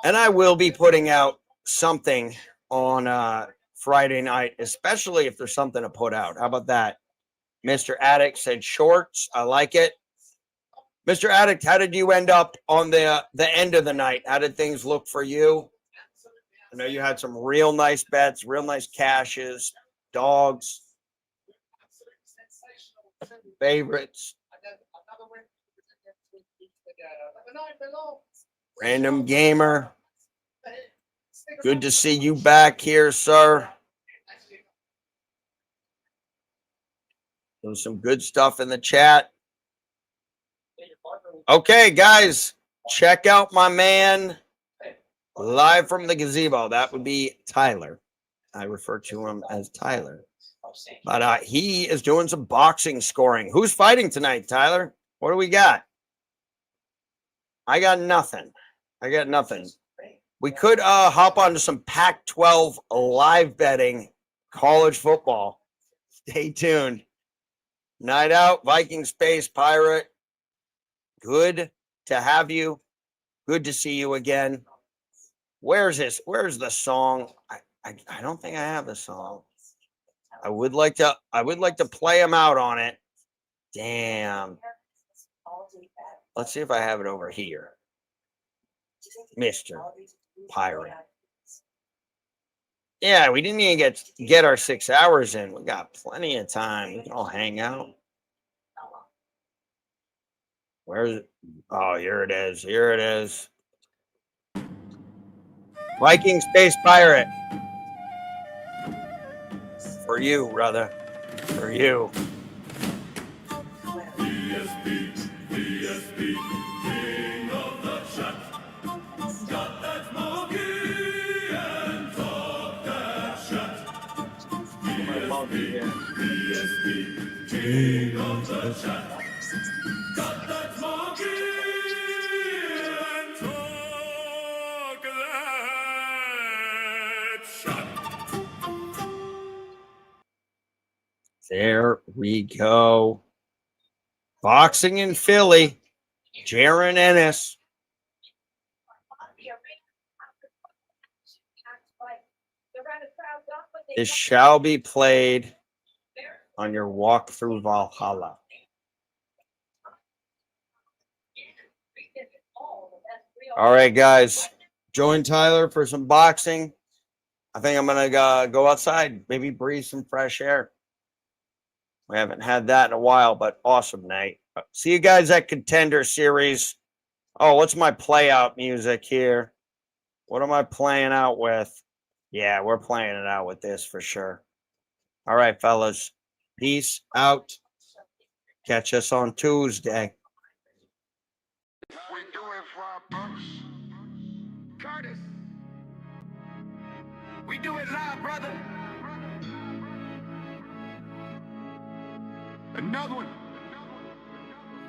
And I will be putting out something on Friday night, especially if there's something to put out. How about that? Mr. Addict said shorts. I like it. Mr. Addict, how did you end up on the end of the night? How did things look for you? I know you had some real nice bets, real nice cashes, dogs, favorites. Random gamer. Good to see you back here, sir. There's some good stuff in the chat. Okay, guys, check out my man live from the gazebo. That would be Tyler. I refer to him as Tyler. But he is doing some boxing scoring. Who's fighting tonight, Tyler? What do we got? I got nothing. I got nothing. We could hop onto some Pac-12 live betting college football. Stay tuned. Night out, Viking Space Pirate. Good to have you. Good to see you again. Where's this? Where's the song? I don't think I have the song. I would like to play him out on it. Damn. Let's see if I have it over here. Mr. Pirate. Yeah, we didn't even get our 6 hours in. We got plenty of time. We can all hang out. Where's it? Oh, here it is. Here it is. Viking Space Pirate. For you, brother. For you. King of the chat. Got that smoky and talk that chat. BSB, King of the chat. Got that smoky and talk that chat. There we go. Boxing in Philly. Jaron Ennis. This shall be played on your walk through Valhalla. All right, guys. Join Tyler for some boxing. I think I'm going to go outside, maybe breathe some fresh air. We haven't had that in a while, but awesome night. See you guys at Contender Series. Oh, what's my play out music here? What am I playing out with? Yeah, we're playing it out with this for sure. All right, fellas. Peace out. Catch us on Tuesday. We do it for our books. Curtis. We do it live, brother. Another one.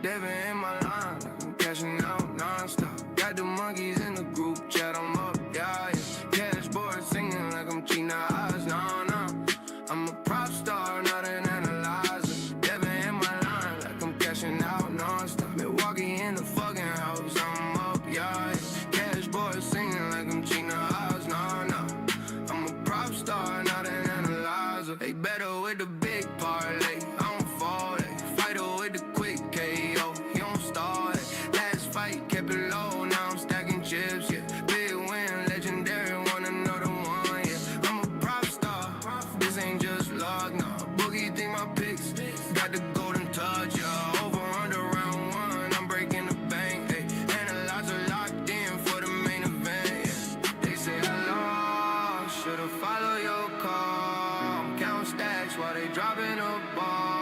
Devin in my line, I'm cashing out non-stop. Got the monkeys in the group chat, I'm up, yeah. Cash boy singing like I'm cheating eyes, no. I'm a prop star, not an analyzer. Devin in my line, like I'm cashing out non-stop. Milwaukee in the fucking house, I'm up, yeah. Cash boy singing like I'm cheating eyes, no. I'm a prop sar, not an analyzer. They better with the big parlay, I don't fall it. Fighter with the quick KO, you don't start it. Last fight kept it low, now I'm stacking chips, yeah. Big win, legendary, want another one, yeah. I'm a prop star, this ain't just luck, no. Boogie think my picks, got the golden touch, yeah. Over under round one, I'm breaking the bank, ayy. Analyzer locked in for the main event, yeah. They say I lost, should've followed your call. I'm counting stacks while they dropping a ball.